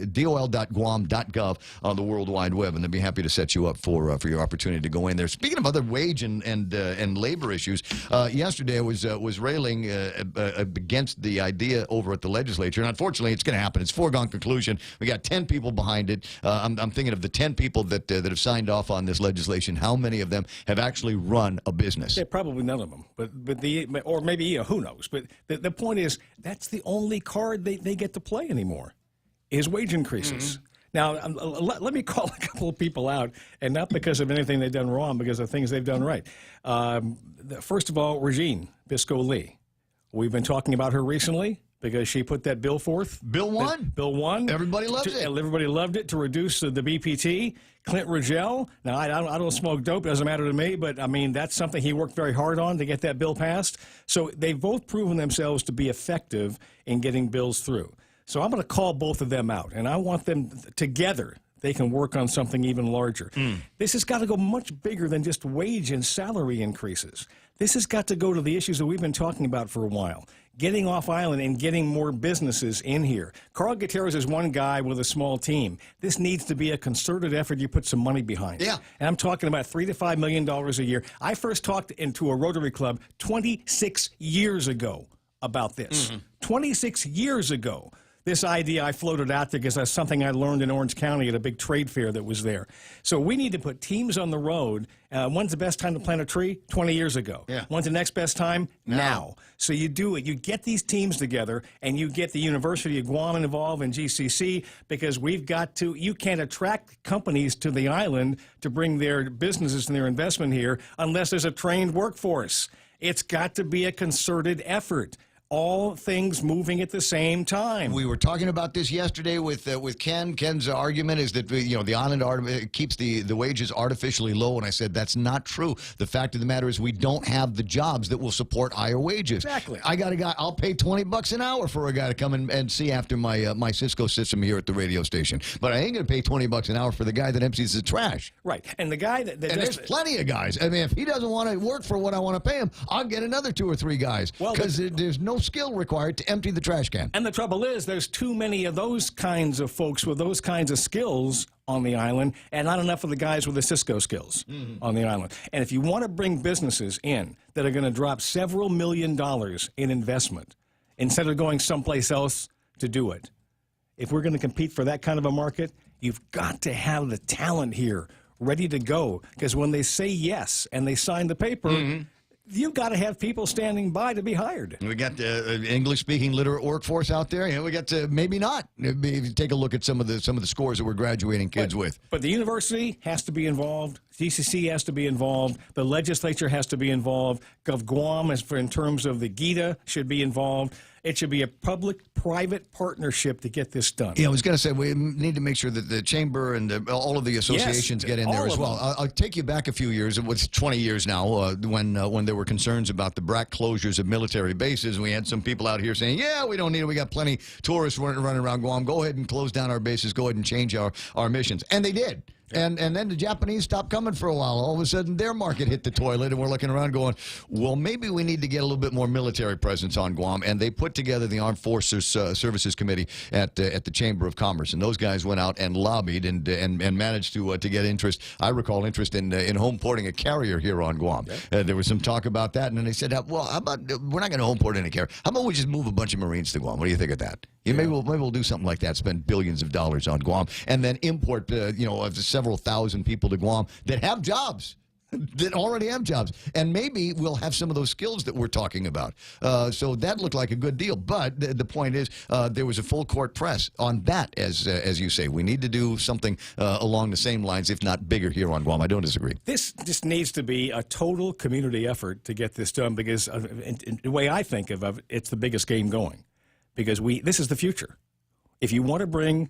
on the World Wide Web, and they'd be happy to set you up for your opportunity to go in there. Speaking of other wage and labor issues, yesterday I was railing against the idea over at the legislature, and unfortunately it's going to happen. It's foregone conclusion. We got 10 people behind it. I'm thinking of the 10 people that have signed off on this legislation. How many of them have actually run a business? Yeah, probably none of them, or maybe who knows? But the point is that's the only card they get to play anymore, is wage increases. Now, let me call a couple of people out, and not because of anything they've done wrong, because of things they've done right. First of all, Regine Bisco-Lee. We've been talking about her recently because she put that bill forth. Bill 1? Bill 1. Everybody loves it. Everybody loved it, to reduce the BPT. Clint Rogel. Now, I don't smoke dope. It doesn't matter to me. But, I mean, that's something he worked very hard on to get that bill passed. So they've both proven themselves to be effective in getting bills through. So I'm going to call both of them out, and I want them together. They can work on something even larger. This has got to go much bigger than just wage and salary increases. This has got to go to the issues that we've been talking about for a while. Getting off island and getting more businesses in here. Carl Gutierrez is one guy with a small team. This needs to be a concerted effort. You put some money behind it. And I'm talking about $3 to $5 million a year. I first talked into a Rotary Club 26 years ago about this. 26 years ago. This idea I floated out there because that's something I learned in Orange County at a big trade fair that was there. So we need to put teams on the road. When's the best time to plant a tree? 20 years ago. When's the next best time? Now. So you do it. You get these teams together, and you get the University of Guam involved in GCC, because we've got to, you can't attract companies to the island to bring their businesses and their investment here unless there's a trained workforce. It's got to be a concerted effort. All things moving at the same time. We were talking about this yesterday with Ken. Ken's argument is that the island keeps the wages artificially low, and I said that's not true. The fact of the matter is we don't have the jobs that will support higher wages. Exactly. I got a guy. I'll pay $20 an hour for a guy to come and see after my Cisco system here at the radio station, but I ain't going to pay $20 an hour for the guy that empties the trash. Right, and the guy that there's plenty of guys. I mean, if he doesn't want to work for what I want to pay him, I'll get another 2 or 3 guys, because there's no skill required to empty the trash can. And the trouble is, there's too many of those kinds of folks with those kinds of skills on the island and not enough of the guys with the Cisco skills on the island. And if you want to bring businesses in that are going to drop several $1 million in investment instead of going someplace else to do it, if we're going to compete for that kind of a market, you've got to have the talent here ready to go. Because when they say yes and they sign the paper, you've got to have people standing by to be hired. We got the English-speaking literate workforce out there. You know, we got to maybe not. If you take a look at some of the scores that we're graduating kids with. But the university has to be involved. GCC has to be involved. The legislature has to be involved. Gov Guam, in terms of the GITA, should be involved. It should be a public-private partnership to get this done. Yeah, I was going to say, we need to make sure that the chamber and all of the associations get in there as well. I'll take you back a few years. It was 20 years now when there were concerns about the BRAC closures of military bases. We had some people out here saying, yeah, we don't need it. We got plenty tourists running around Guam. Go ahead and close down our bases. Go ahead and change our missions. And they did. And then the Japanese stopped coming for a while. All of a sudden, their market hit the toilet, and we're looking around going, well, maybe we need to get a little bit more military presence on Guam. And they put together the Armed Forces Services Committee at the Chamber of Commerce. And those guys went out and lobbied and managed to get interest. I recall interest in home porting a carrier here on Guam. There was some talk about that. And then they said, well, how about we're not going to home port any carrier. How about we just move a bunch of Marines to Guam? What do you think of that? Maybe we'll do something like that, spend billions of dollars on Guam, and then import several thousand people to Guam that have jobs, that already have jobs. And maybe we'll have some of those skills that we're talking about. So that looked like a good deal. But the point is, there was a full court press on that, as you say. We need to do something along the same lines, if not bigger, here on Guam. I don't disagree. This just needs to be a total community effort to get this done because the way I think of it, it's the biggest game going. Because this is the future. If you want to bring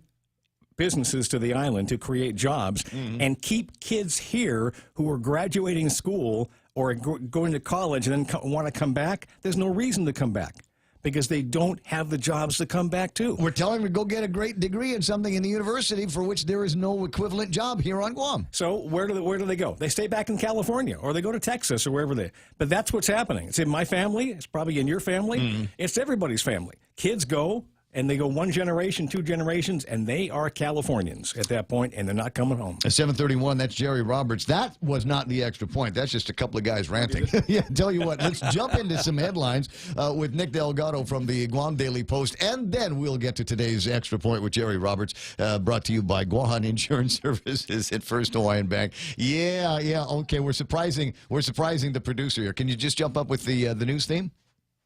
businesses to the island to create jobs and keep kids here who are graduating school or going to college and then want to come back, there's no reason to come back because they don't have the jobs to come back to. We're telling them to go get a great degree in something in the university for which there is no equivalent job here on Guam. So where do they go? They stay back in California or they go to Texas or wherever they. But that's what's happening. It's in my family. It's probably in your family. It's everybody's family. Kids go. And they go one generation, 2 generations, and they are Californians at that point, and they're not coming home. At 7:31, that's Jerry Roberts. That was not the extra point. That's just a couple of guys ranting. Yeah, tell you what, let's jump into some headlines with Nick Delgado from the Guam Daily Post, and then we'll get to today's extra point with Jerry Roberts, brought to you by Guam Insurance Services at First Hawaiian Bank. Yeah, okay, we're surprising the producer here. Can you just jump up with the news theme?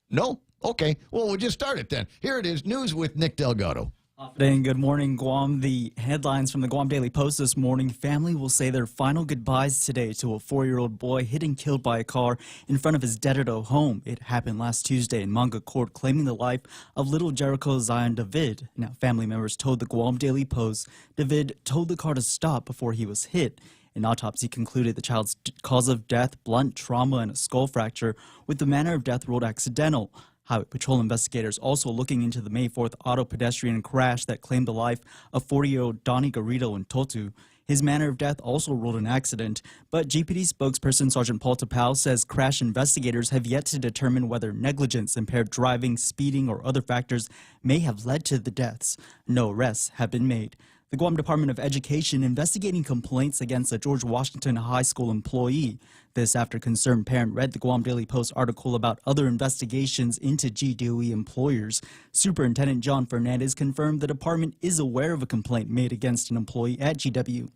No? Okay, well, we'll just start it then. Here it is, news with Nick Delgado. Good morning, Guam. The headlines from the Guam Daily Post this morning. Family will say their final goodbyes today to a 4-year-old boy hit and killed by a car in front of his Dededo home. It happened last Tuesday in Manga Court, claiming the life of little Jericho Zion David. Now, family members told the Guam Daily Post David told the car to stop before he was hit. An autopsy concluded the child's cause of death, blunt trauma, and a skull fracture, with the manner of death ruled accidental. Highway Patrol investigators also looking into the May 4th auto pedestrian crash that claimed the life of 40-year-old Donnie Garrido in Totu. His manner of death also ruled an accident, but GPD spokesperson Sergeant Paul Tapau says crash investigators have yet to determine whether negligence, impaired driving, speeding, or other factors may have led to the deaths. No arrests have been made. The Guam Department of Education investigating complaints against a George Washington High School employee. This after concerned parent read the Guam Daily Post article about other investigations into GDOE employers. Superintendent John Fernandez confirmed the department is aware of a complaint made against an employee at GW.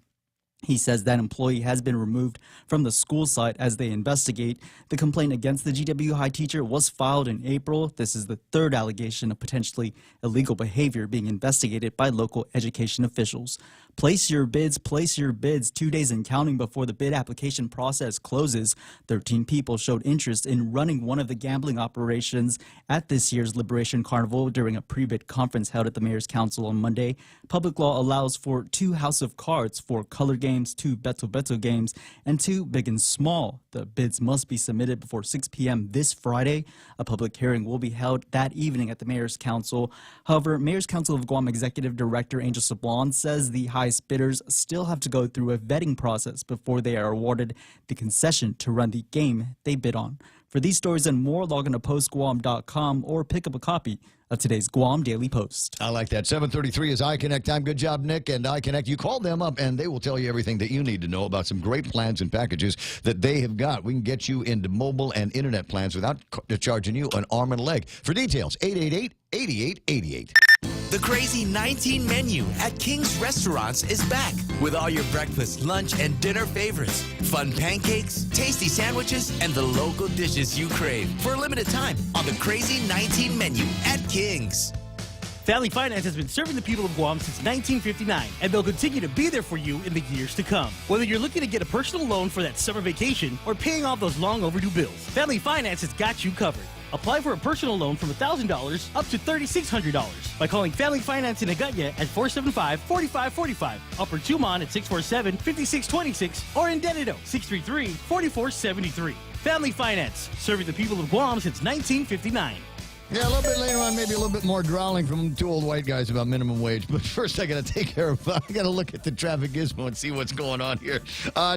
He says that employee has been removed from the school site as they investigate. The complaint against the GW High teacher was filed in April. This is the third allegation of potentially illegal behavior being investigated by local education officials. Place your bids 2 days and counting before the bid application process closes. 13 people showed interest in running one of the gambling operations at this year's Liberation Carnival during a pre-bid conference held at the Mayor's Council on Monday. Public law allows for 2 House of Cards, 4 color games, 2 Beto Beto games, and 2 big and small. The bids must be submitted before 6 p.m. this Friday. A public hearing will be held that evening at the Mayor's Council. However, Mayor's Council of Guam Executive Director Angel Sablon says the highest bidders still have to go through a vetting process before they are awarded the concession to run the game they bid on. For these stories and more, log on to postguam.com or pick up a copy of today's Guam Daily Post. I like that. 7:33 is iConnect time. Good job, Nick. And iConnect, you call them up and they will tell you everything that you need to know about some great plans and packages that they have got. We can get you into mobile and internet plans without charging you an arm and a leg. For details, 888-8888. The Crazy 19 menu at King's Restaurants is back with all your breakfast, lunch, and dinner favorites. Fun pancakes, tasty sandwiches, and the local dishes you crave for a limited time on the Crazy 19 menu at King's. Family Finance has been serving the people of Guam since 1959, and they'll continue to be there for you in the years to come. Whether you're looking to get a personal loan for that summer vacation or paying off those long overdue bills, Family Finance has got you covered. Apply for a personal loan from $1,000 up to $3,600 by calling Family Finance in Agutya at 475-4545, Upper Tumon at 647-5626, or in Dededo, 633-4473. Family Finance, serving the people of Guam since 1959. Yeah, a little bit later on, maybe a little bit more growling from two old white guys about minimum wage. But first, I got to take care of. I got to look at the traffic gizmo and see what's going on here.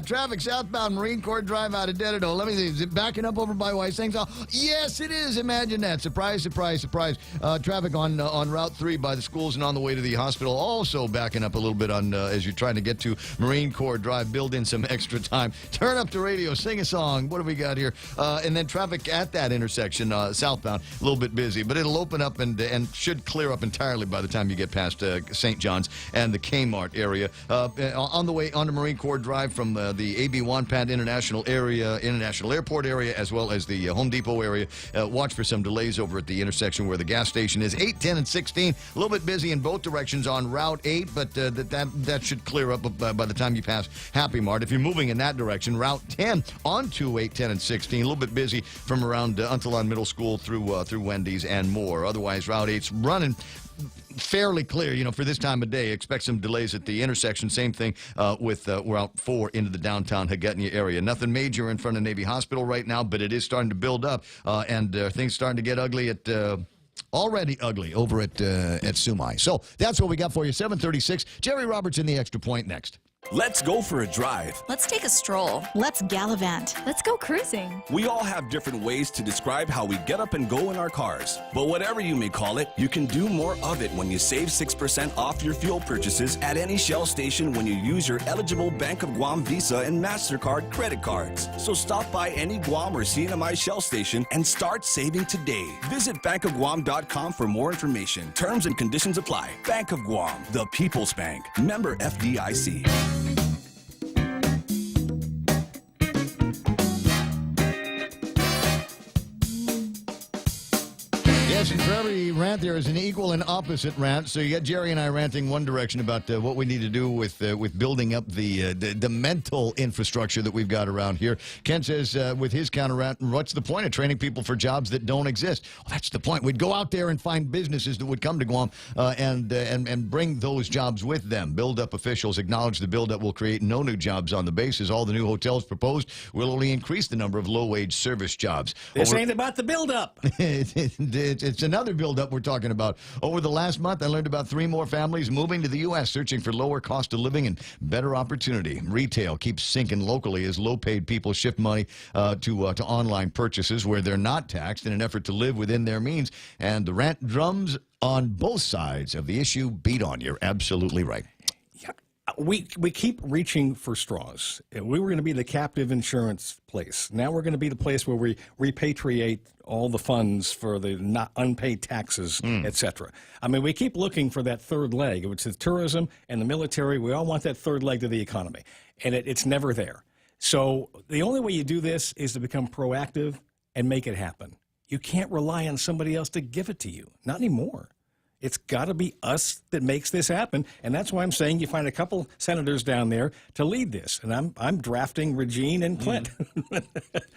Traffic southbound Marine Corps Drive out of Dededo. Let me see. Is it backing up over by Wysings? Yes, it is. Imagine that. Surprise, surprise, surprise. Traffic on Route 3 by the schools and on the way to the hospital. Also backing up a little bit on as you're trying to get to Marine Corps Drive. Build in some extra time. Turn up the radio. Sing a song. What do we got here? And then traffic at that intersection southbound. A little bit busy, but it'll open up and should clear up entirely by the time you get past St. John's and the Kmart area. On the way onto Marine Corps Drive from the AB Wanpad International Airport area, as well as the Home Depot area. Watch for some delays over at the intersection where the gas station is. 8, 10, and 16. A little bit busy in both directions on Route 8, but that should clear up by the time you pass Happy Mart. If you're moving in that direction, Route 10 onto 8, 10, and 16. A little bit busy from around Untalon Middle School through Wendy's and more. Otherwise, Route 8's running fairly clear, for this time of day. Expect some delays at the intersection. Same thing with Route 4 into the downtown Hagutnya area. Nothing major in front of Navy Hospital right now, but it is starting to build up, and things starting to get ugly at... already ugly over at Sumai. So that's what we got for you. 7:36. Jerry Roberts in the Extra Point next. Let's go for a drive. Let's take a stroll. Let's gallivant. Let's go cruising. We all have different ways to describe how we get up and go in our cars. But whatever you may call it, you can do more of it when you save 6% off your fuel purchases at any Shell station when you use your eligible Bank of Guam Visa and MasterCard credit cards. So stop by any Guam or CNMI Shell station and start saving today. Visit bankofguam.com for more information. Terms and conditions apply. Bank of Guam, the People's Bank. Member FDIC. Yes, and for every rant, there is an equal and opposite rant. So you got Jerry and I ranting one direction about what we need to do with building up the mental infrastructure that we've got around here. Ken says with his counter rant, what's the point of training people for jobs that don't exist? Well, that's the point. We'd go out there and find businesses that would come to Guam and bring those jobs with them. Build-up officials acknowledge the build-up will create no new jobs on the bases. All the new hotels proposed will only increase the number of low-wage service jobs. This ain't about the build-up. It's another buildup we're talking about. Over the last month, I learned about 3 more families moving to the U.S. searching for lower cost of living and better opportunity. Retail keeps sinking locally as low-paid people shift money to online purchases where they're not taxed in an effort to live within their means. And the rant drums on both sides of the issue beat on. You're absolutely right. We keep reaching for straws. We were going to be the captive insurance place. Now we're going to be the place where we repatriate all the funds for the not unpaid taxes, etc. I mean, we keep looking for that third leg, which is tourism and the military. We all want that third leg to the economy, and it's never there. So the only way you do this is to become proactive and make it happen. You can't rely on somebody else to give it to you. Not anymore. It's got to be us that makes this happen, and that's why I'm saying you find a couple senators down there to lead this. And I'm drafting Regine and Clint.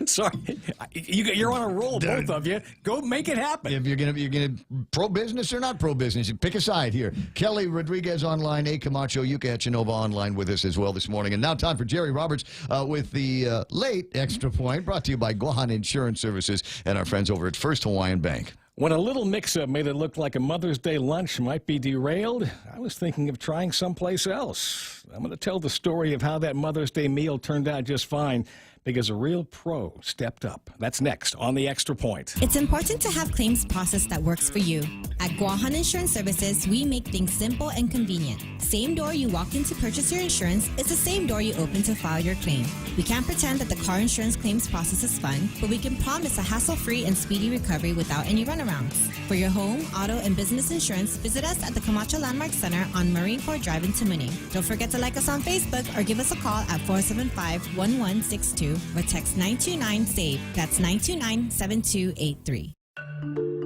Sorry, you're on a roll, both of you. Go make it happen. If you're gonna pro-business or not pro-business, you pick a side here. Kelly Rodriguez online, A. Camacho, Yuka Echanova online with us as well this morning. And now time for Jerry Roberts with the late Extra Point, brought to you by Guahan Insurance Services and our friends over at First Hawaiian Bank. When a little mix-up made it look like a Mother's Day lunch might be derailed, I was thinking of trying someplace else. I'm going to tell the story of how that Mother's Day meal turned out just fine because a real pro stepped up. That's next on The Extra Point. It's important to have claims process that works for you. At Guahan Insurance Services, we make things simple and convenient. Same door you walk in to purchase your insurance is the same door you open to file your claim. We can't pretend that the car insurance claims process is fun, but we can promise a hassle-free and speedy recovery without any runarounds. For your home, auto, and business insurance, visit us at the Camacho Landmark Center on Marine Corps Drive in Tamuning. Don't forget to like us on Facebook or give us a call at 475-1162 or text 929-SAVE. That's 929-7283.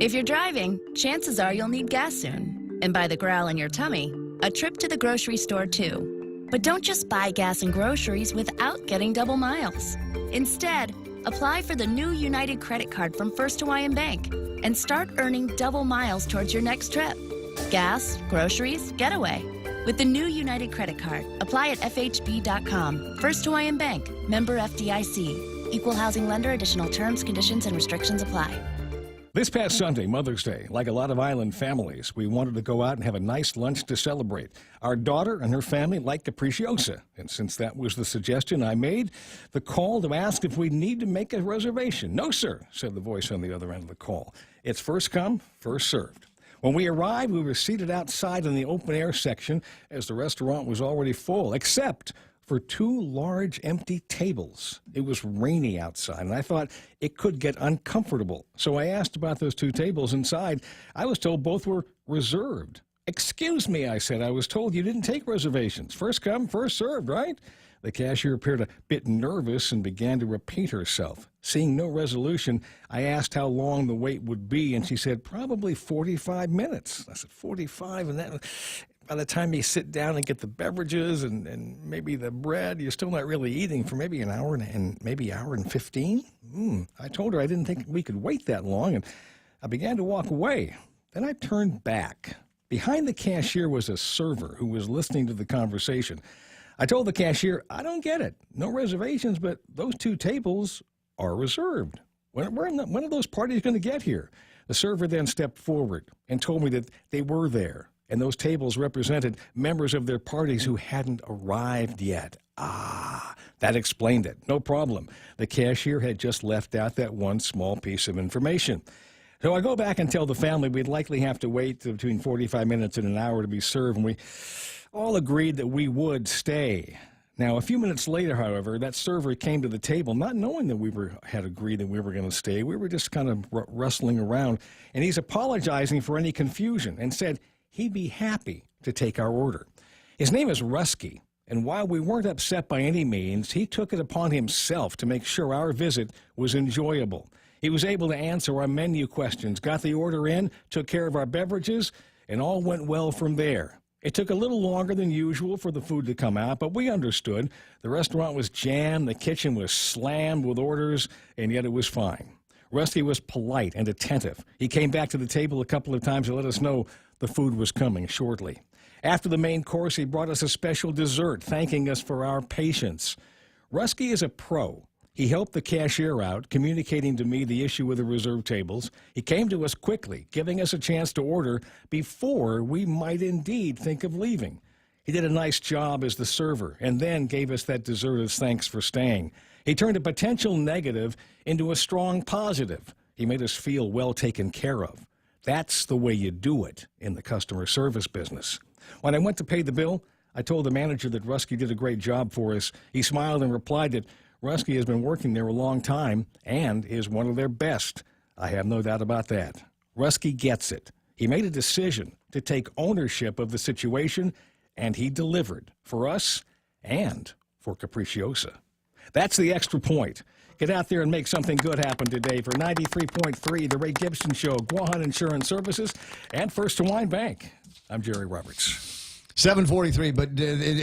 If you're driving, chances are you'll need gas soon. And by the growl in your tummy, a trip to the grocery store too. But don't just buy gas and groceries without getting double miles. Instead, apply for the new United credit card from First Hawaiian Bank and start earning double miles towards your next trip. Gas, groceries, getaway. With the new United credit card, apply at FHB.com. First Hawaiian Bank, member FDIC. Equal housing lender. Additional terms, conditions, and restrictions apply. This past Sunday, Mother's Day, like a lot of island families, we wanted to go out and have a nice lunch to celebrate. Our daughter and her family like capricciosa, and since that was the suggestion, I made the call to ask if we need to make a reservation. No, sir, said the voice on the other end of the call. It's first come, first served. When we arrived, we were seated outside in the open-air section as the restaurant was already full, except for 2 large empty tables. It was rainy outside, and I thought it could get uncomfortable. So I asked about those 2 tables inside. I was told both were reserved. Excuse me, I said. I was told you didn't take reservations. First come, first served, right? The cashier appeared a bit nervous and began to repeat herself. Seeing no resolution, I asked how long the wait would be, and she said, probably 45 minutes. I said, 45? And that, by the time you sit down and get the beverages and maybe the bread, you're still not really eating for maybe an hour and maybe an hour and 15. I told her I didn't think we could wait that long, and I began to walk away. Then I turned back. Behind the cashier was a server who was listening to the conversation. I told the cashier, I don't get it. No reservations, but those 2 tables are reserved. When are those parties going to get here? The server then stepped forward and told me that they were there, and those tables represented members of their parties who hadn't arrived yet. That explained it. No problem. The cashier had just left out that one small piece of information. So I go back and tell the family we'd likely have to wait between 45 minutes and an hour to be served, and we all agreed that we would stay. Now, a few minutes later, however, that server came to the table, not knowing that we had agreed that we were going to stay. We were just kind of rustling around, and he's apologizing for any confusion and said he'd be happy to take our order. His name is Rusky, and while we weren't upset by any means, he took it upon himself to make sure our visit was enjoyable. He was able to answer our menu questions, got the order in, took care of our beverages, and all went well from there. It took a little longer than usual for the food to come out, but we understood. The restaurant was jammed, the kitchen was slammed with orders, and yet it was fine. Rusty was polite and attentive. He came back to the table a couple of times to let us know the food was coming shortly. After the main course, he brought us a special dessert, thanking us for our patience. Rusky is a pro. He helped the cashier out, communicating to me the issue with the reserved tables. He came to us quickly, giving us a chance to order before we might indeed think of leaving. He did a nice job as the server and then gave us that dessert as thanks for staying. He turned a potential negative into a strong positive. He made us feel well taken care of. That's the way you do it in the customer service business. When I went to pay the bill, I told the manager that Rusky did a great job for us. He smiled and replied that Rusky has been working there a long time and is one of their best. I have no doubt about that. Rusky gets it. He made a decision to take ownership of the situation, and he delivered for us and for Capricciosa. That's the extra point. Get out there and make something good happen today for 93.3, The Ray Gibson Show, Guahan Insurance Services, and First Hawaiian Bank. I'm Jerry Roberts. 7:43, but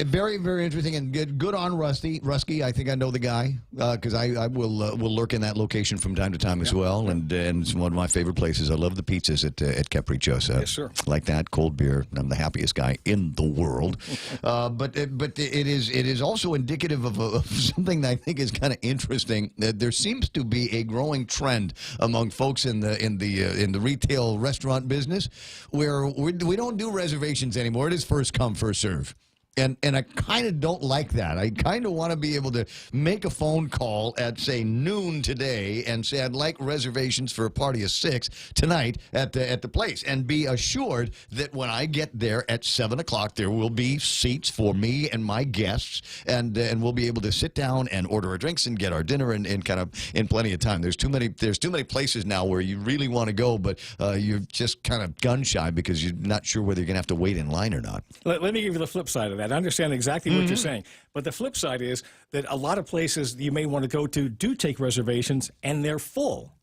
very, very interesting and good on Rusky. I think I know the guy because I will lurk in that location from time to time as well, and it's one of my favorite places. I love the pizzas at Capricciosa. Yes, sir. Like that, cold beer. I'm the happiest guy in the world. But it is also indicative of something that I think is kind of interesting. There seems to be a growing trend among folks in the retail restaurant business where we don't do reservations anymore. It is first come, first serve. And I kind of don't like that. I kind of want to be able to make a phone call at, say, noon today and say I'd like reservations for a party of 6 tonight at the place, and be assured that when I get there at 7 o'clock, there will be seats for me and my guests, and we'll be able to sit down and order our drinks and get our dinner in kind of in plenty of time. There's too many places now where you really want to go, but you're just kind of gun shy because you're not sure whether you're going to have to wait in line or not. Let me give you the flip side of that. I understand exactly what you're saying. But the flip side is that a lot of places you may want to go to do take reservations, and they're full.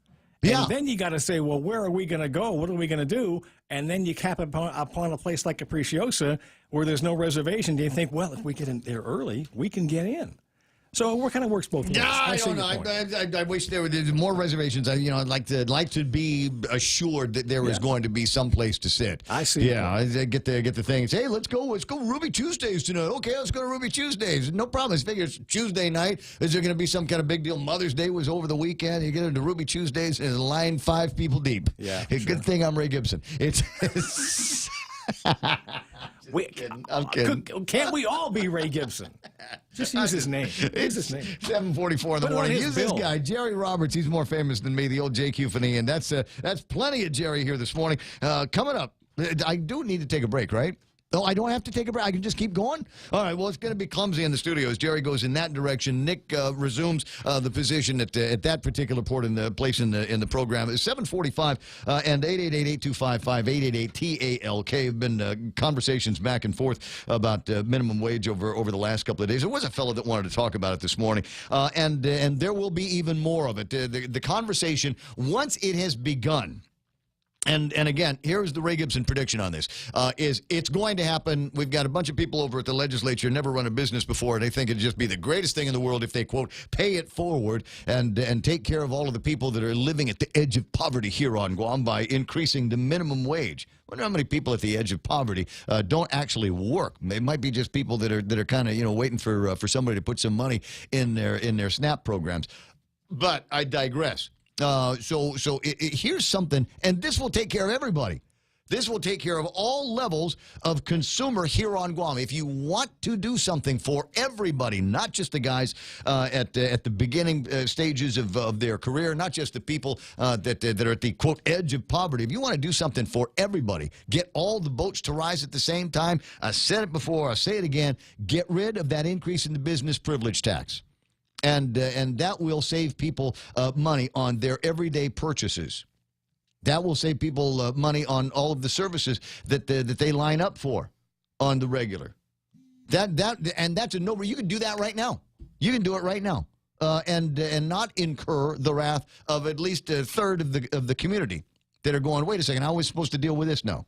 Yeah. And then you got to say, well, where are we going to go? What are we going to do? And then you cap upon a place like Capricciosa where there's no reservation. Do you think, well, if we get in there early, we can get in? So it kind of works both ways. I don't know. I wish there were more reservations. I'd like to be assured that there was going to be some place to sit. I see. Yeah, I get the thing. Say, hey, let's go Ruby Tuesdays tonight. Okay, let's go to Ruby Tuesdays. No problem. I figure it's Tuesday night. Is there going to be some kind of big deal? Mother's Day was over the weekend. You get into Ruby Tuesdays and line 5 people deep. Yeah. Good thing I'm Ray Gibson. It's. I'm kidding. Can't we all be Ray Gibson? Just use his name. Use his name. 7:44 in the morning. Use this guy, Jerry Roberts. He's more famous than me, the old JQ Finney, and that's plenty of Jerry here this morning. Coming up, I do need to take a break, right? Oh, I don't have to take a break. I can just keep going? All right, well, it's going to be clumsy in the studio as Jerry goes in that direction. Nick resumes the position at that particular place in the program. It's 7:45 and 888-825-5888-TALK. Have been conversations back and forth about minimum wage over the last couple of days. There was a fellow that wanted to talk about it this morning, and there will be even more of it. The conversation, once it has begun, and again, here's the Ray Gibson prediction on this, is it's going to happen. We've got a bunch of people over at the legislature, never run a business before, and they think it'd just be the greatest thing in the world if they, quote, pay it forward and take care of all of the people that are living at the edge of poverty here on Guam by increasing the minimum wage. I wonder how many people at the edge of poverty don't actually work. It might be just people that are kind of, waiting for somebody to put some money in their SNAP programs. But I digress. Here's something, and this will take care of everybody. This will take care of all levels of consumer here on Guam. If you want to do something for everybody, not just the guys at the beginning stages of their career, not just the people that are at the, quote, edge of poverty. If you want to do something for everybody, get all the boats to rise at the same time. I said it before, I'll say it again, get rid of that increase in the business privilege tax. And that will save people money on their everyday purchases. That will save people money on all of the services that they line up for on the regular. And that's a no-brainer. You can do that right now. You can do it right now, and not incur the wrath of at least a third of the community that are going, wait a second, how are we supposed to deal with this now?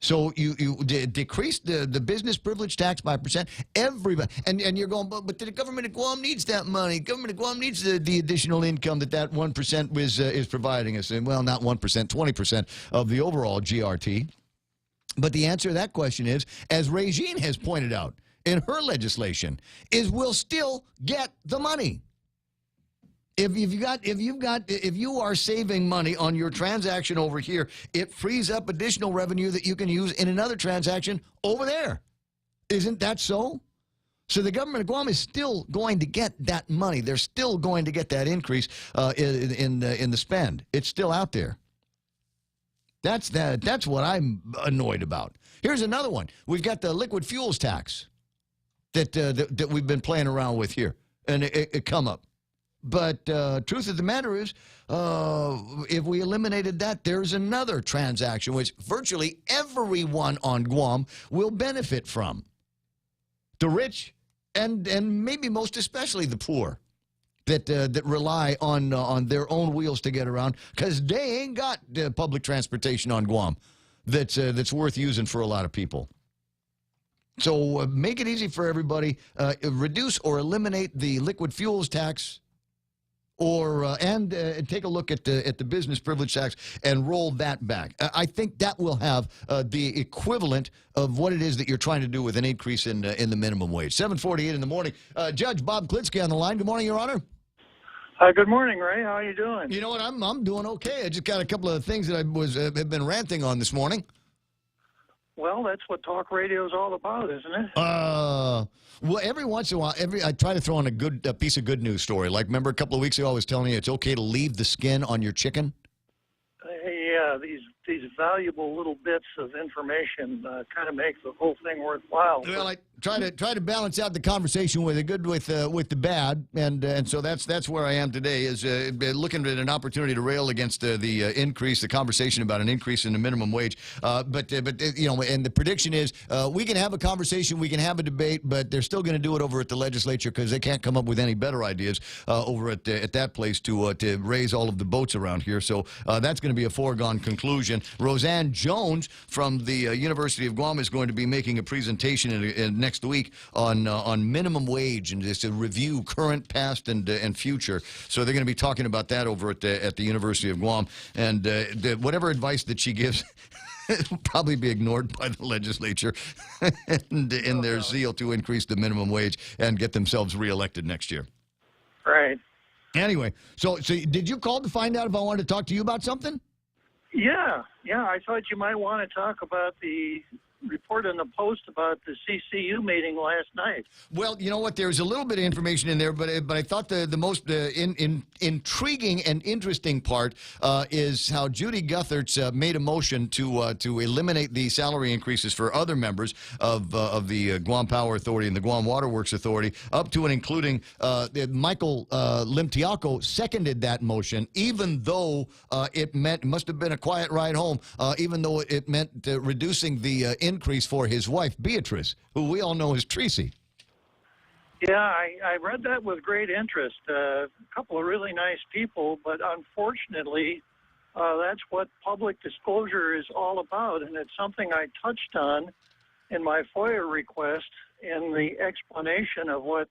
So you decrease the business privilege tax by 1%. Everybody, and you're going, but the government of Guam needs that money. Government of Guam needs the additional income that 1% is providing us. And, well, not 1%, 20% of the overall GRT. But the answer to that question is, as Regine has pointed out in her legislation, is we'll still get the money. If you are saving money on your transaction over here, it frees up additional revenue that you can use in another transaction over there. Isn't that so? So the government of Guam is still going to get that money. They're still going to get that increase in the spend. It's still out there. That's what I'm annoyed about. Here's another one. We've got the liquid fuels tax that we've been playing around with here, and it come up. But truth of the matter is, if we eliminated that, there's another transaction which virtually everyone on Guam will benefit from. The rich and maybe most especially the poor that rely on their own wheels to get around, because they ain't got public transportation on Guam that's worth using for a lot of people. So make it easy for everybody. Reduce or eliminate the liquid fuels tax. And take a look at the business privilege tax and roll that back. I think that will have the equivalent of what it is that you're trying to do with an increase in the minimum wage. 7:48 in the morning. Judge Bob Klitsky on the line. Good morning, Your Honor. Good morning, Ray. How are you doing? You know what? I'm doing okay. I just got a couple of things that I have been ranting on this morning. Well, that's what talk radio is all about, isn't it? Well, every once in a while, I try to throw in a piece of good news story. Like, remember a couple of weeks ago, I was telling you it's okay to leave the skin on your chicken? Yeah, these valuable little bits of information kind of make the whole thing worthwhile. Well, I try to balance out the conversation with the good with the bad, and so that's where I am today. Is looking at an opportunity to rail against the increase, the conversation about an increase in the minimum wage. But you know, and the prediction is we can have a conversation, we can have a debate, but they're still going to do it over at the legislature because they can't come up with any better ideas over at that place to raise all of the boats around here. So that's going to be a foregone conclusion. Roseanne Jones from the University of Guam is going to be making a presentation next week on minimum wage and just to review current, past, and future. So they're going to be talking about that over at the University of Guam. And whatever advice that she gives will probably be ignored by the legislature in their zeal to increase the minimum wage and get themselves reelected next year. Right. Anyway, so did you call to find out if I wanted to talk to you about something? Yeah. I thought you might want to talk about the report in the Post about the CCU meeting last night. Well, you know what? There's a little bit of information in there, but I thought the most intriguing and interesting part is how Judy Guthertz made a motion to eliminate the salary increases for other members of the Guam Power Authority and the Guam Water Works Authority, up to and including Michael Limtiaco seconded that motion, even though it must have been a quiet ride home, even though it meant reducing the increase for his wife, Beatrice, who we all know as Tracy. Yeah, I read that with great interest. A couple of really nice people, but unfortunately, that's what public disclosure is all about, and it's something I touched on in my FOIA request in the explanation of what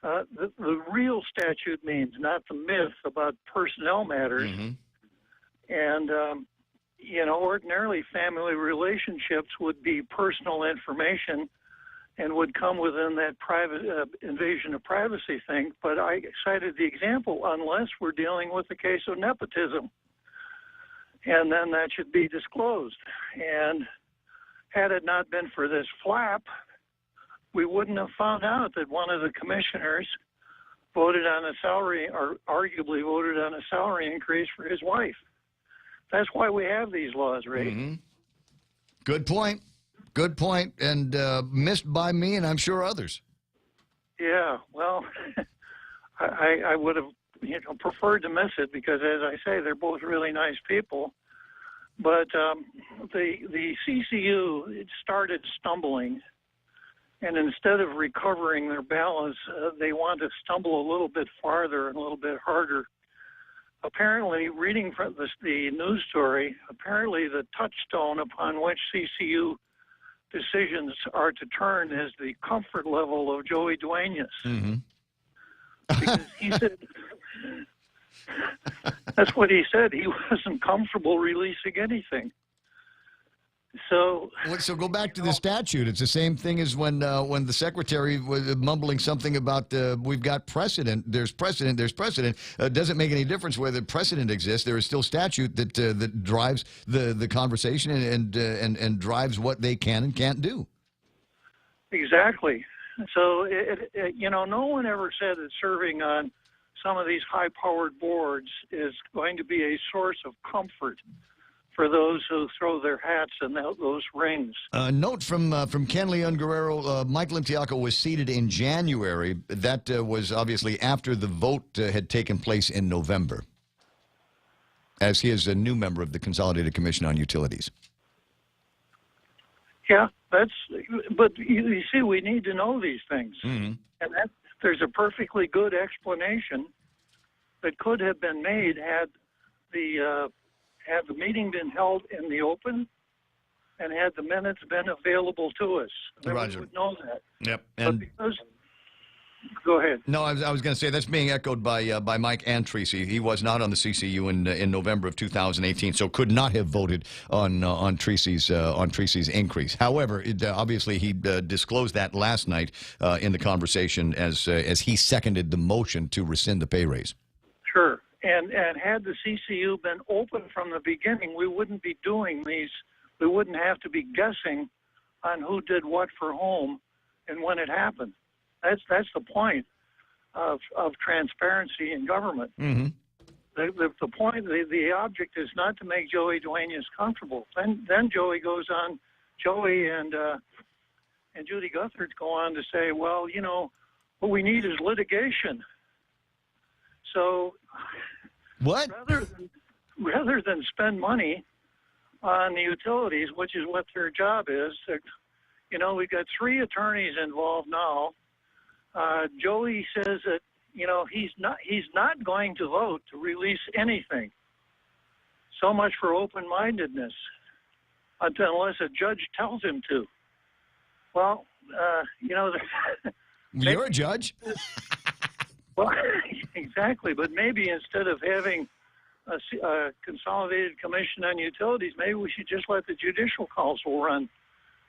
the real statute means, not the myth about personnel matters. Mm-hmm. And you know, ordinarily family relationships would be personal information and would come within that private invasion of privacy thing. But I cited the example, unless we're dealing with a case of nepotism. And then that should be disclosed. And had it not been for this flap, we wouldn't have found out that one of the commissioners voted on a salary, or arguably voted on a salary increase for his wife. That's why we have these laws, Ray. Mm-hmm. Good point. Good point. And missed by me and I'm sure others. Yeah, well, I would have preferred to miss it because, as I say, they're both really nice people. But the CCU it started stumbling, and instead of recovering their balance, they want to stumble a little bit farther and a little bit harder. Apparently, reading from the news story, apparently the touchstone upon which CCU decisions are to turn is the comfort level of Joey Duenas. Mm-hmm. Because he said, that's what he said, he wasn't comfortable releasing anything. So go back to the statute. It's the same thing as when the secretary was mumbling something about we've got precedent. There's precedent. There's precedent. Doesn't make any difference whether precedent exists. There is still statute that drives the conversation and drives what they can and can't do. Exactly. So no one ever said that serving on some of these high-powered boards is going to be a source of comfort for those who throw their hats in those rings. Note from Ken Leon Guerrero, Mike Limtiaco was seated in January. That was obviously after the vote had taken place in November, as he is a new member of the Consolidated Commission on Utilities. Yeah, but you see, we need to know these things. Mm-hmm. And there's a perfectly good explanation that could have been made had the meeting been held in the open and had the minutes been available to us. Then Roger. we would know that. Yep. And go ahead. No, I was going to say that's being echoed by Mike and Tracy. He was not on the CCU in November of 2018, so could not have voted on Tracy's increase. However, obviously he disclosed that last night in the conversation as he seconded the motion to rescind the pay raise. Sure. And had the CCU been open from the beginning, we wouldn't be doing these we wouldn't have to be guessing on who did what for whom and when it happened. That's the point of transparency in government. Mm-hmm. The point, the object is not to make Joey Duenas comfortable. Then Joey goes on, Joey and Judy Guthridge go on to say, well, you know, what we need is litigation. So, what? Rather than spend money on the utilities, which is what their job is, you know, we've got 3 attorneys involved now. Joey says that, you know, he's not going to vote to release anything. So much for open-mindedness, unless a judge tells him to. Well, you know, you're a judge. Well, exactly. But maybe instead of having a consolidated commission on utilities, maybe we should just let the Judicial Council run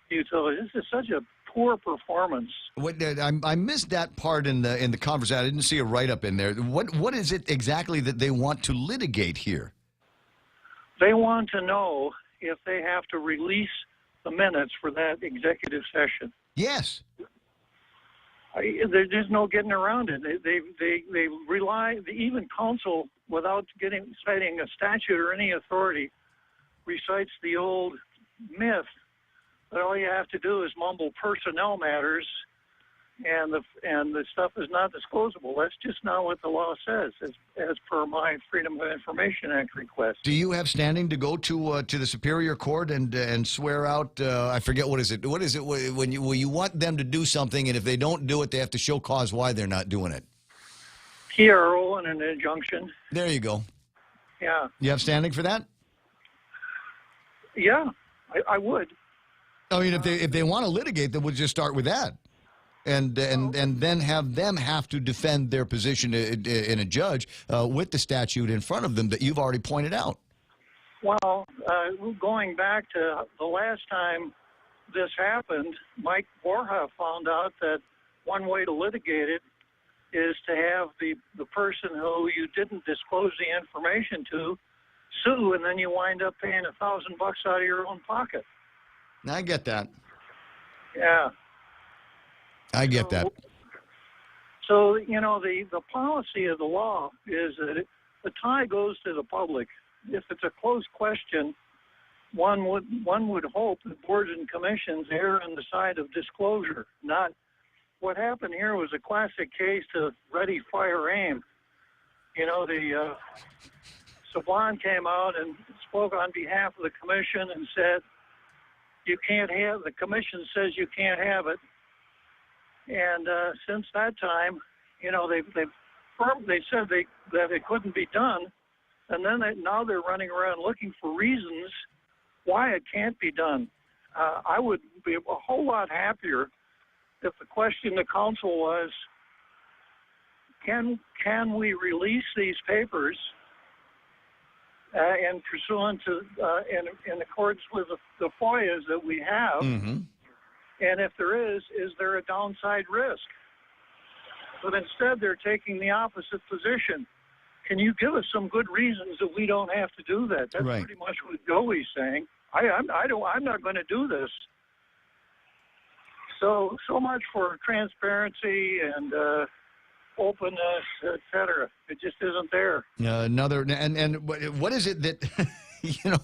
utilities. This is such a poor performance. I missed that part in the conversation. I didn't see a write-up in there. What is it exactly that they want to litigate here? They want to know if they have to release the minutes for that executive session. Yes. There's no getting around it. They rely, even counsel, without citing a statute or any authority, recites the old myth that all you have to do is mumble personnel matters, and the stuff is not disclosable. That's just not what the law says, as per my Freedom of Information Act request. Do you have standing to go to the Superior Court and swear out? I forget what is it when you want them to do something, and if they don't do it, they have to show cause why they're not doing it. TRO and an injunction. There you go. Yeah. You have standing for that? Yeah, I would. I mean, if they want to litigate, then we'll just start with that. And then have them have to defend their position in a judge with the statute in front of them that you've already pointed out. Well, going back to the last time this happened, Mike Borja found out that one way to litigate it is to have the person who you didn't disclose the information to sue, and then you wind up paying $1,000 out of your own pocket. I get that. Yeah. I get that. So, you know, the policy of the law is that the tie goes to the public. If it's a close question, one would hope that boards and commissions err on the side of disclosure. Not what happened here was a classic case of ready, fire, aim. You know, the Saban came out and spoke on behalf of the commission and said, "You can't have." The commission says you can't have it. And since that time, you know, they said that it couldn't be done, and then now they're running around looking for reasons why it can't be done. I would be a whole lot happier if the question to council was, can we release these papers and pursuant to in accordance with the FOIAs that we have? Mm-hmm. And if there is there a downside risk? But instead, they're taking the opposite position. Can you give us some good reasons that we don't have to do that? That's right. Pretty much what Joey's saying. I'm not going to do this. So much for transparency and openness, etc. It just isn't there. And what is it that you know?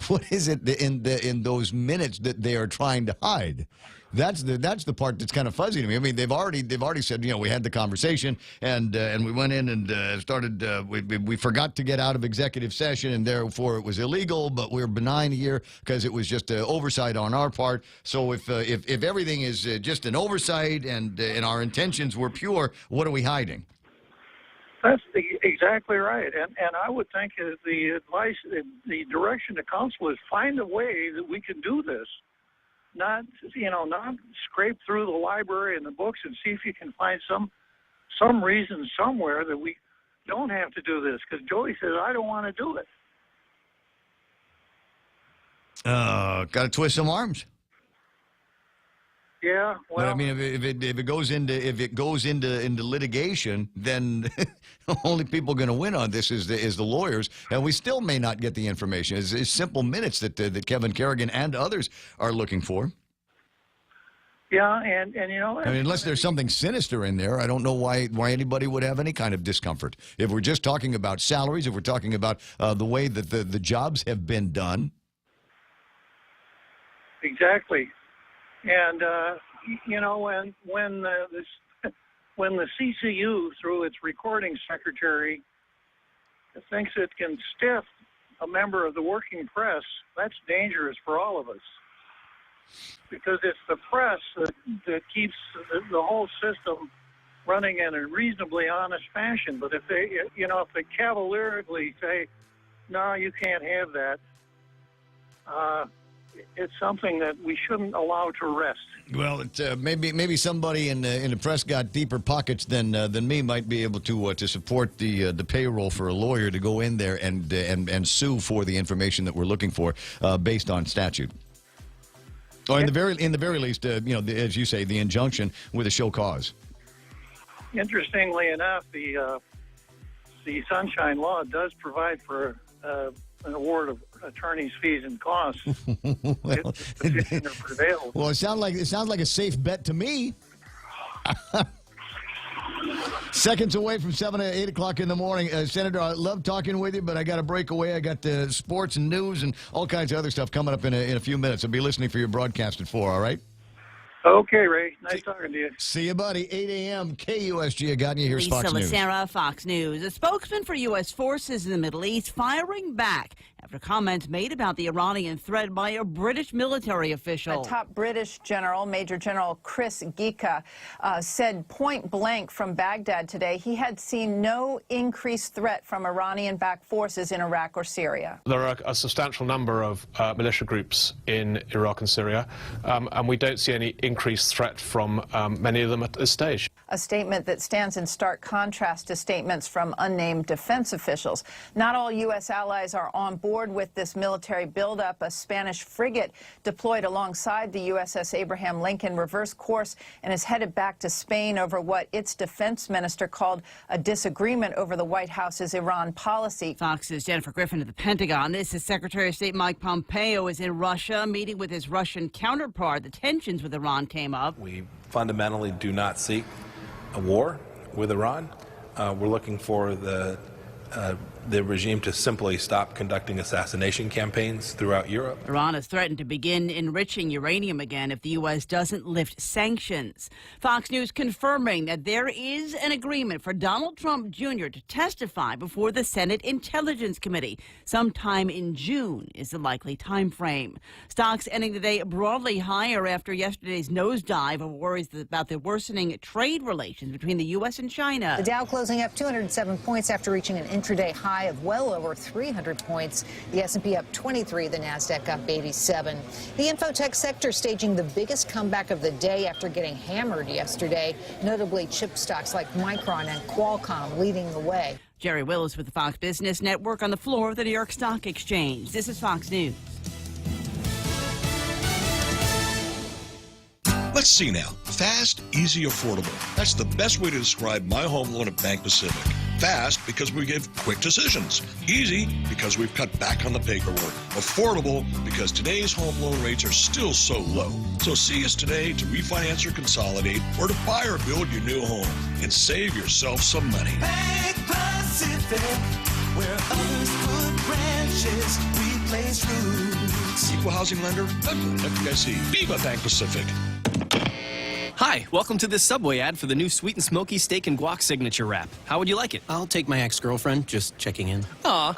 What is it in those minutes that they are trying to hide? That's the part that's kind of fuzzy to me. I mean, they've already said, you know, we had the conversation and we went in and started. We forgot to get out of executive session and therefore it was illegal. But we're benign here because it was just oversight on our part. So if everything is just an oversight and our intentions were pure, what are we hiding? That's exactly right, and I would think the advice, the direction to council is find a way that we can do this, not scrape through the library and the books and see if you can find some reason somewhere that we don't have to do this. Because Joey says I don't want to do it. Got to twist some arms. Yeah, But well, I mean, if it goes into litigation, then the only people going to win on this is the lawyers, and we still may not get the information. It's simple minutes that Kevin Kerrigan and others are looking for. yeah, and you know, I mean, unless there's something sinister in there, I don't know why anybody would have any kind of discomfort. If we're just talking about salaries, if we're talking about the way that the jobs have been done. exactly. And you know, when the CCU, through its recording secretary, thinks it can stiff a member of the working press, that's dangerous for all of us. Because it's the press that keeps the whole system running in a reasonably honest fashion. But if they cavalierly say, no, you can't have that, it's something that we shouldn't allow to rest. Well, maybe somebody in the press got deeper pockets than me might be able to support the payroll for a lawyer to go in there and sue for the information that we're looking for based on statute. Or in the very least, as you say, the injunction with a show cause. Interestingly enough, the Sunshine Law does provide for an award of attorney's fees and costs. Well, if the petitioner prevails. Well, it sounds like a safe bet to me. Seconds away from 7 to 8 o'clock in the morning. Senator, I love talking with you, but I got to break away. I got sports and news and all kinds of other stuff coming up in a few minutes. I'll be listening for your broadcast at 4, all right? Okay, Ray. Nice talking to you. See you, buddy. 8 a.m. KUSG. I got you. Here's Fox News. Lisa Lacera, Fox News. A spokesman for U.S. forces in the Middle East firing back after comments made about the Iranian threat by a British military official. A top British general, Major General Chris Gika, said point blank from Baghdad today he had seen no increased threat from Iranian-backed forces in Iraq or Syria. There are a substantial number of militia groups in Iraq and Syria, and we don't see any increased threat from many of them at this stage. A statement that stands in stark contrast to statements from unnamed defense officials. Not all U.S. allies are on board with this military buildup. A Spanish frigate deployed alongside the USS Abraham Lincoln reversed course and is headed back to Spain over what its defense minister called a disagreement over the White House's Iran policy. Fox's Jennifer Griffin at the Pentagon. This is Secretary of State Mike Pompeo is in Russia meeting with his Russian counterpart. The tensions with Iran came up. We fundamentally do not seek a war with Iran. We're looking for the regime to simply stop conducting assassination campaigns throughout Europe. Iran has threatened to begin enriching uranium again if the U.S. doesn't lift sanctions. Fox News confirming that there is an agreement for Donald Trump Jr. to testify before the Senate Intelligence Committee. Sometime in June is the likely time frame. Stocks ending the day broadly higher after yesterday's nosedive of worries about the worsening trade relations between the U.S. and China. The Dow closing up 207 points after reaching an intraday high of well over 300 points. The S&P up 23, the Nasdaq up 87. The infotech sector staging the biggest comeback of the day after getting hammered yesterday. Notably, chip stocks like Micron and Qualcomm leading the way. Jerry Willis with the Fox Business Network on the floor of the New York Stock Exchange. This is Fox News. Let's see now. Fast, easy, affordable. That's the best way to describe my home loan at Bank Pacific. Fast because we give quick decisions. Easy because we've cut back on the paperwork. Affordable because today's home loan rates are still so low. So see us today to refinance or consolidate or to buy or build your new home and save yourself some money. Bank Pacific, where others put branches, we place roots. Equal housing lender, FDIC. Viva Bank Pacific. Hi, welcome to this Subway ad for the new Sweet and Smoky Steak and Guac Signature Wrap. How would you like it? I'll take my ex-girlfriend, just checking in. Aw.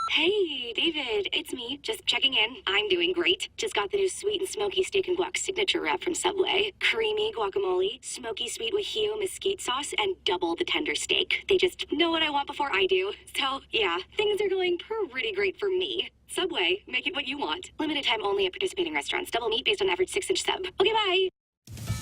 Hey, David, it's me, just checking in. I'm doing great. Just got the new Sweet and Smoky Steak and Guac Signature Wrap from Subway. Creamy guacamole, smoky sweet Wahio mesquite sauce, and double the tender steak. They just know what I want before I do. So, yeah, things are going pretty great for me. Subway, make it what you want. Limited time only at participating restaurants. Double meat based on average 6-inch sub. Okay, bye.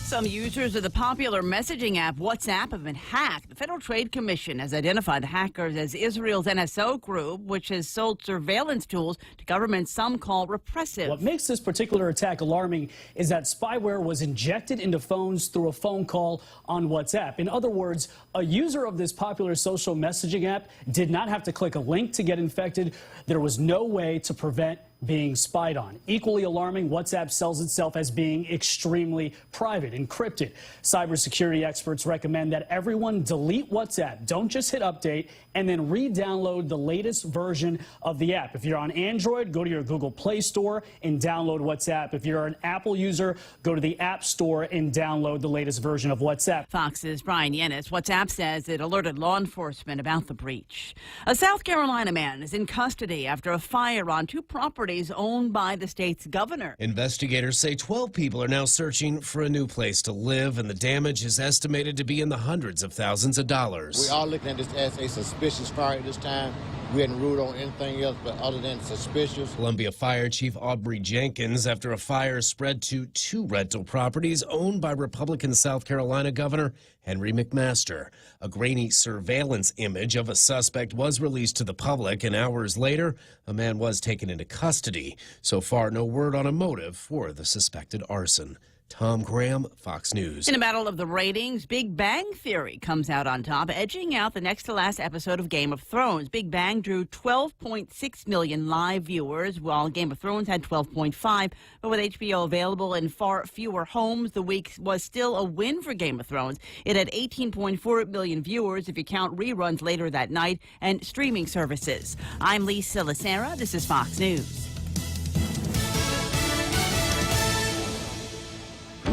Some users of the popular messaging app WhatsApp have been hacked. The Federal Trade Commission has identified the hackers as Israel's NSO group, which has sold surveillance tools to governments some call repressive. What makes this particular attack alarming is that spyware was injected into phones through a phone call on WhatsApp. In other words, a user of this popular social messaging app did not have to click a link to get infected. There was no way to prevent being spied on. Equally alarming, WhatsApp sells itself as being extremely private, encrypted. Cybersecurity experts recommend that everyone delete WhatsApp. Don't just hit update and then re-download the latest version of the app. If you're on Android, go to your Google Play Store and download WhatsApp. If you're an Apple user, go to the App Store and download the latest version of WhatsApp. Fox's Brian Yennis. WhatsApp says it alerted law enforcement about the breach. A South Carolina man is in custody after a fire on two properties owned by the state's governor. Investigators say 12 people are now searching for a new place to live, and the damage is estimated to be in the hundreds of thousands of dollars. We are looking at this as a suspicious fire at this time. We hadn't ruled on anything else but other than suspicious. Columbia Fire Chief Aubrey Jenkins after a fire spread to two rental properties owned by Republican South Carolina Governor Henry McMaster. A grainy surveillance image of a suspect was released to the public, and hours later, a man was taken into custody. So far, no word on a motive for the suspected arson. Tom Graham, Fox News. In a battle of the ratings, Big Bang Theory comes out on top, edging out the next to last episode of Game of Thrones. Big Bang drew 12.6 million live viewers, while Game of Thrones had 12.5. But with HBO available in far fewer homes, the week was still a win for Game of Thrones. It had 18.4 million viewers if you count reruns later that night and streaming services. I'm Lisa Lacera. This is Fox News.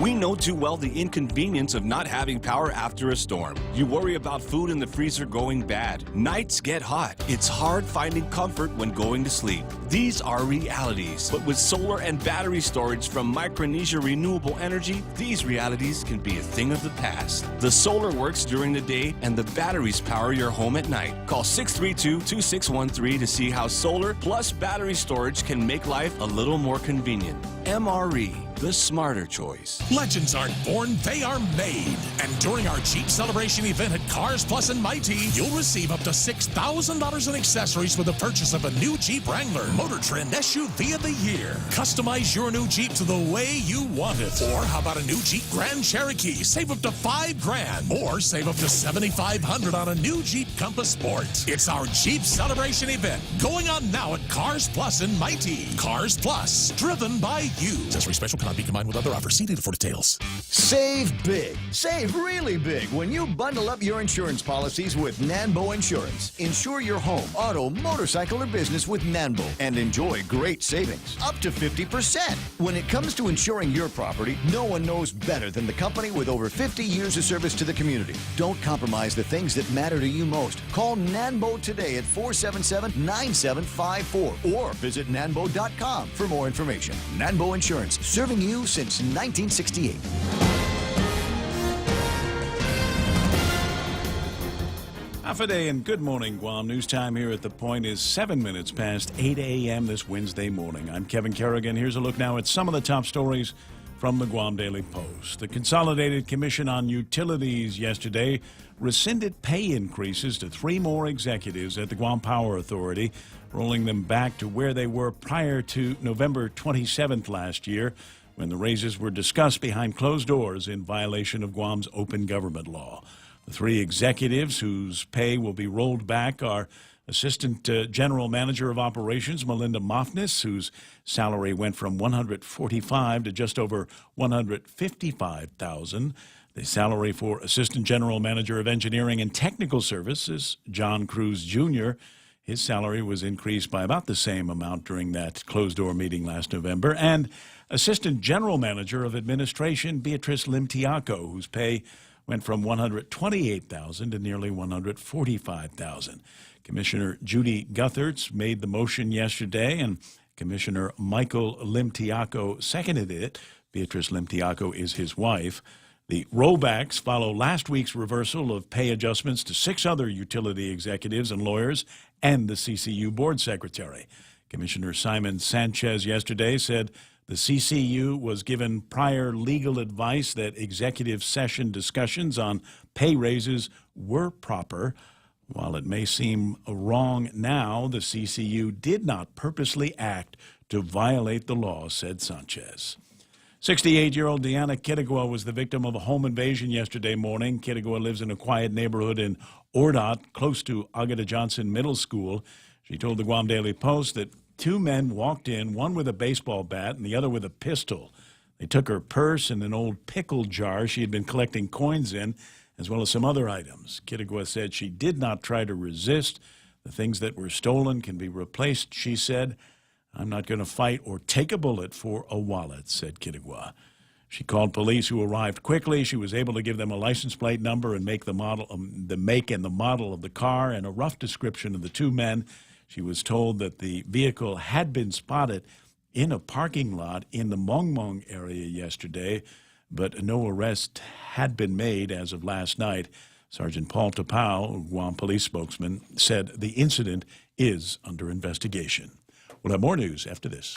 We know too well the inconvenience of not having power after a storm. You worry about food in the freezer going bad. Nights get hot. It's hard finding comfort when going to sleep. These are realities. But with solar and battery storage from Micronesia Renewable Energy, these realities can be a thing of the past. The solar works during the day and the batteries power your home at night. Call 632-2613 to see how solar plus battery storage can make life a little more convenient. MRE. The smarter choice. Legends aren't born, they are made. And during our Jeep celebration event at Cars Plus and Mighty, you'll receive up to $6,000 in accessories with the purchase of a new Jeep Wrangler, Motor Trend SUV of the Year. Customize your new Jeep to the way you want it. Or how about a new Jeep Grand Cherokee? Save up to $5,000. Or save up to $7,500 on a new Jeep Compass Sport. It's our Jeep celebration event going on now at Cars Plus and Mighty. Cars Plus, driven by you. Accessory special cannot be combined with other offers. See dealer for details. Save big. Save really big when you bundle up your insurance policies with Nanbo Insurance. Insure your home, auto, motorcycle, or business with Nanbo and enjoy great savings, up to 50%. When it comes to insuring your property, no one knows better than the company with over 50 years of service to the community. Don't compromise the things that matter to you most. Call Nanbo today at 477-9754 or visit nanbo.com for more information. Nanbo Insurance, serving you since 1968. Half a day and good morning, Guam. News time here at The Point is 7 minutes past 8 a.m. this Wednesday morning. I'm Kevin Kerrigan. Here's a look now at some of the top stories from the Guam Daily Post. The Consolidated Commission on Utilities yesterday rescinded pay increases to 3 more executives at the Guam Power Authority, rolling them back to where they were prior to November 27th last year, when the raises were discussed behind closed doors in violation of Guam's open government law. The 3 executives whose pay will be rolled back are Assistant General Manager of Operations Melinda Mofnis, whose salary went from $145,000 to just over $155,000. The salary for Assistant General Manager of Engineering and Technical Services, John Cruz Jr., his salary was increased by about the same amount during that closed-door meeting last November. And Assistant General Manager of Administration, Beatrice Limtiaco, whose pay went from $128,000 to nearly $145,000. Commissioner Judy Guthertz made the motion yesterday, and Commissioner Michael Limtiaco seconded it. Beatrice Limtiaco is his wife. The rollbacks follow last week's reversal of pay adjustments to 6 other utility executives and lawyers and the CCU board secretary. Commissioner Simon Sanchez yesterday said the CCU was given prior legal advice that executive session discussions on pay raises were proper. While it may seem wrong now, the CCU did not purposely act to violate the law, said Sanchez. 68-year-old Deanna Kittigwa was the victim of a home invasion yesterday morning. Kittigwa lives in a quiet neighborhood in Ordot, close to Agata Johnson Middle School. She told the Guam Daily Post that two men walked in, one with a baseball bat and the other with a pistol. They took her purse and an old pickle jar she had been collecting coins in, as well as some other items. Kittigwa said she did not try to resist. The things that were stolen can be replaced, she said. I'm not going to fight or take a bullet for a wallet, said Kittigwa. She called police, who arrived quickly. She was able to give them a license plate number and make the make and the model of the car and a rough description of the two men. She was told that the vehicle had been spotted in a parking lot in the Mongmong area yesterday, but no arrest had been made as of last night. Sergeant Paul Tapau, Guam police spokesman, said the incident is under investigation. We'll have more news after this.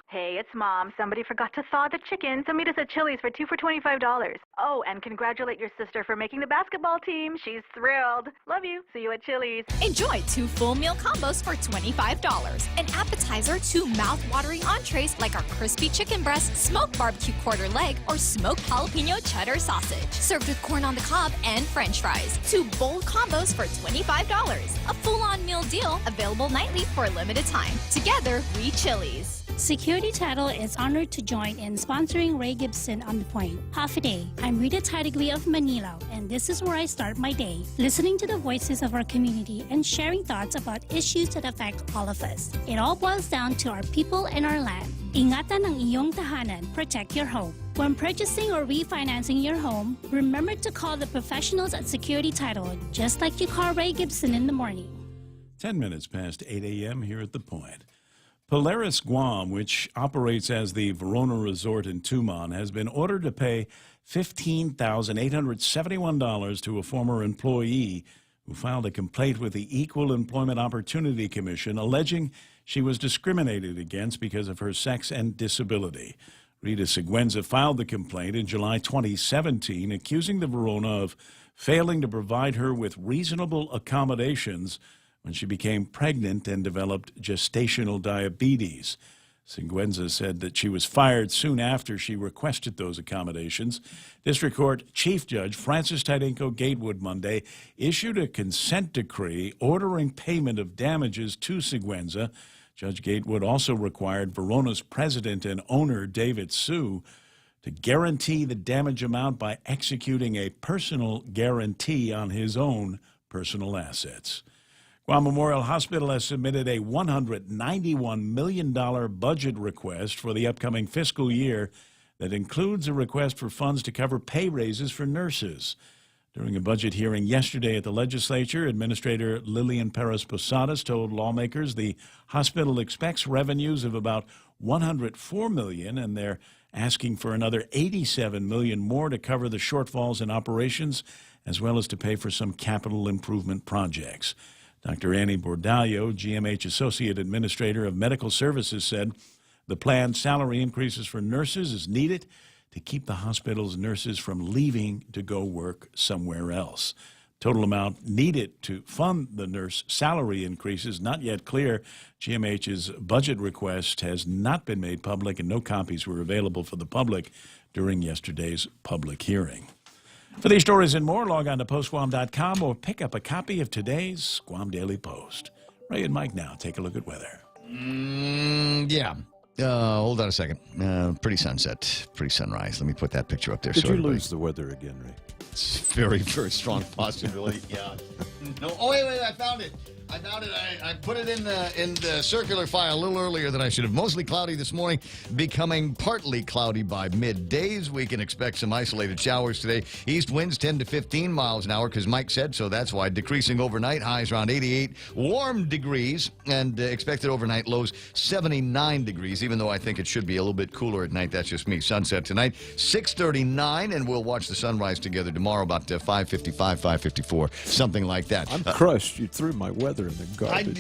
Hey, it's Mom. Somebody forgot to thaw the chicken, so meet us at Chili's for 2 for $25. Oh, and congratulate your sister for making the basketball team. She's thrilled. Love you. See you at Chili's. Enjoy 2 full meal combos for $25. An appetizer, 2 mouth-watering entrees like our crispy chicken breast, smoked barbecue quarter leg, or smoked jalapeno cheddar sausage. Served with corn on the cob and french fries. 2 bold combos for $25. A full-on meal deal available nightly for a limited time. Together, we Chili's. Security Title is honored to join in sponsoring Ray Gibson on The Point. Half a day. I'm Rita Tidegui of Manila, and this is where I start my day, listening to the voices of our community and sharing thoughts about issues that affect all of us. It all boils down to our people and our land. Ingatan ang iyong tahanan. Protect your home. When purchasing or refinancing your home, remember to call the professionals at Security Title, just like you call Ray Gibson in the morning. 10 minutes past 8 a.m. here at The Point. Polaris Guam, which operates as the Verona Resort in Tumon, has been ordered to pay $15,871 to a former employee who filed a complaint with the Equal Employment Opportunity Commission alleging she was discriminated against because of her sex and disability. Rita Seguenza filed the complaint in July 2017, accusing the Verona of failing to provide her with reasonable accommodations when she became pregnant and developed gestational diabetes. Seguenza said that she was fired soon after she requested those accommodations. District Court Chief Judge Francis Tydenko Gatewood Monday issued a consent decree ordering payment of damages to Seguenza. Judge Gatewood also required Verona's president and owner, David Sue, to guarantee the damage amount by executing a personal guarantee on his own personal assets. Guam Memorial Hospital has submitted a $191 million budget request for the upcoming fiscal year that includes a request for funds to cover pay raises for nurses. During a budget hearing yesterday at the legislature, Administrator Lillian Perez Posadas told lawmakers the hospital expects revenues of about $104 million, and they're asking for another $87 million more to cover the shortfalls in operations, as well as to pay for some capital improvement projects. Dr. Annie Bordallo, GMH Associate Administrator of Medical Services, said the planned salary increases for nurses is needed to keep the hospital's nurses from leaving to go work somewhere else. Total amount needed to fund the nurse salary increases not yet clear. GMH's budget request has not been made public, and no copies were available for the public during yesterday's public hearing. For these stories and more, log on to postguam.com or pick up a copy of today's Guam Daily Post. Ray and Mike now take a look at weather. Yeah. Hold on a second. Pretty sunset, pretty sunrise. Let me put that picture up there. Did so you lose the weather again, Ray? It's very, very strong possibility. Yeah. No. Oh, wait, I found it. I put it in the circular file a little earlier than I should have. Mostly cloudy this morning, becoming partly cloudy by middays. We can expect some isolated showers today. East winds 10 to 15 miles an hour, because Mike said so. That's why. Decreasing overnight, highs around 88 warm degrees, and expected overnight lows 79 degrees, even though I think it should be a little bit cooler at night. That's just me. Sunset tonight, 6:39, and we'll watch the sunrise together tomorrow about 5:55, 5:54, something like that. I'm crushed. You threw my weather together in the garbage.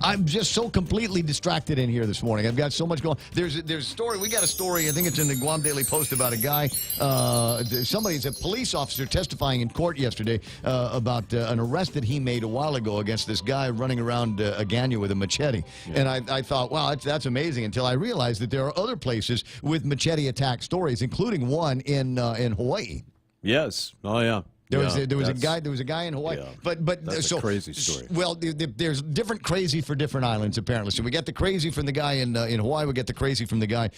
I'm just so completely distracted in here this morning. I've got so much going. There's a story. We got a story. I think it's in the Guam Daily Post about a guy. Somebody's a police officer testifying in court yesterday about an arrest that he made a while ago against this guy running around Agana with a machete. Yeah. And I thought, wow, that's amazing. Until I realized that there are other places with machete attack stories, including one in Hawaii. Yes. Oh yeah. There was a guy in Hawaii, yeah, that's a crazy story. Well, there's different crazy for different islands apparently. So we get the crazy from the guy in Hawaii. We get the crazy from the guy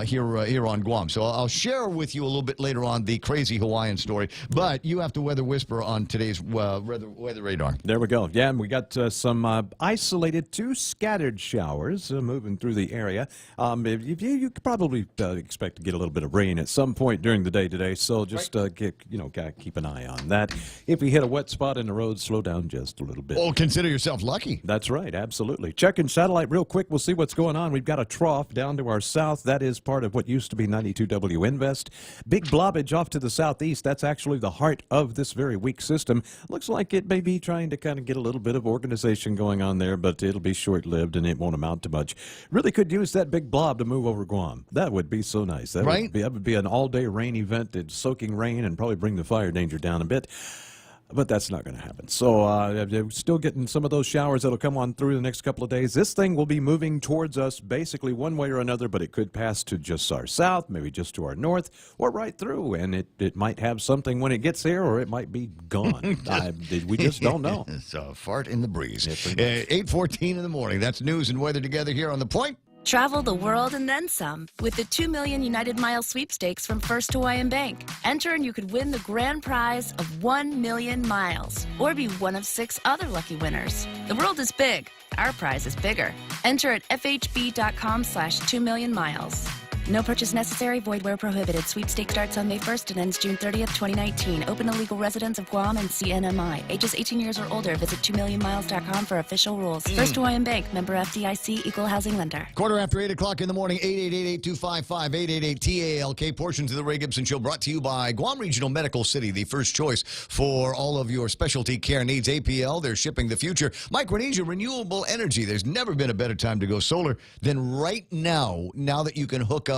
here on Guam. So I'll share with you a little bit later on the crazy Hawaiian story. But you have to weather whisper on today's weather radar. There we go. Yeah, and we got some isolated to scattered showers moving through the area. You could probably expect to get a little bit of rain at some point during the day today. So just keep an eye on that. If you hit a wet spot in the road, slow down just a little bit. Oh, consider yourself lucky. That's right, absolutely. Checking satellite real quick. We'll see what's going on. We've got a trough down to our south. That is part of what used to be 92W Invest. Big blobbage off to the southeast. That's actually the heart of this very weak system. Looks like it may be trying to kind of get a little bit of organization going on there, but it'll be short-lived and it won't amount to much. Really could use that big blob to move over Guam. That would be so nice. That would be an all-day rain event. It's soaking rain and probably bring the fire danger down a bit, but that's not going to happen. So still getting some of those showers that'll come on through the next couple of days. This thing will be moving towards us basically one way or another, but it could pass to just our south, maybe just to our north, or right through, and it might have something when it gets here, or it might be gone. We just don't know. It's a fart in the breeze. 8:14 in the morning. That's news and weather together here on The Point. Travel the world and then some with the 2 million United Mile sweepstakes from First Hawaiian Bank. Enter and you could win the grand prize of 1 million miles or be one of 6 other lucky winners. The world is big. Our prize is bigger. Enter at fhb.com/2 million miles. No purchase necessary. Void where prohibited. Sweepstake starts on May 1st and ends June 30th, 2019. Open to legal residents of Guam and CNMI. Ages 18 years or older. Visit 2millionmiles.com for official rules. First Hawaiian Bank. Member FDIC. Equal housing lender. Quarter after 8 o'clock in the morning. 888-8255-888-TALK. Portions of the Ray Gibson Show brought to you by Guam Regional Medical City, the first choice for all of your specialty care needs. APL, they're shipping the future. Micronesia Renewable Energy. There's never been a better time to go solar than right now, now that you can hook up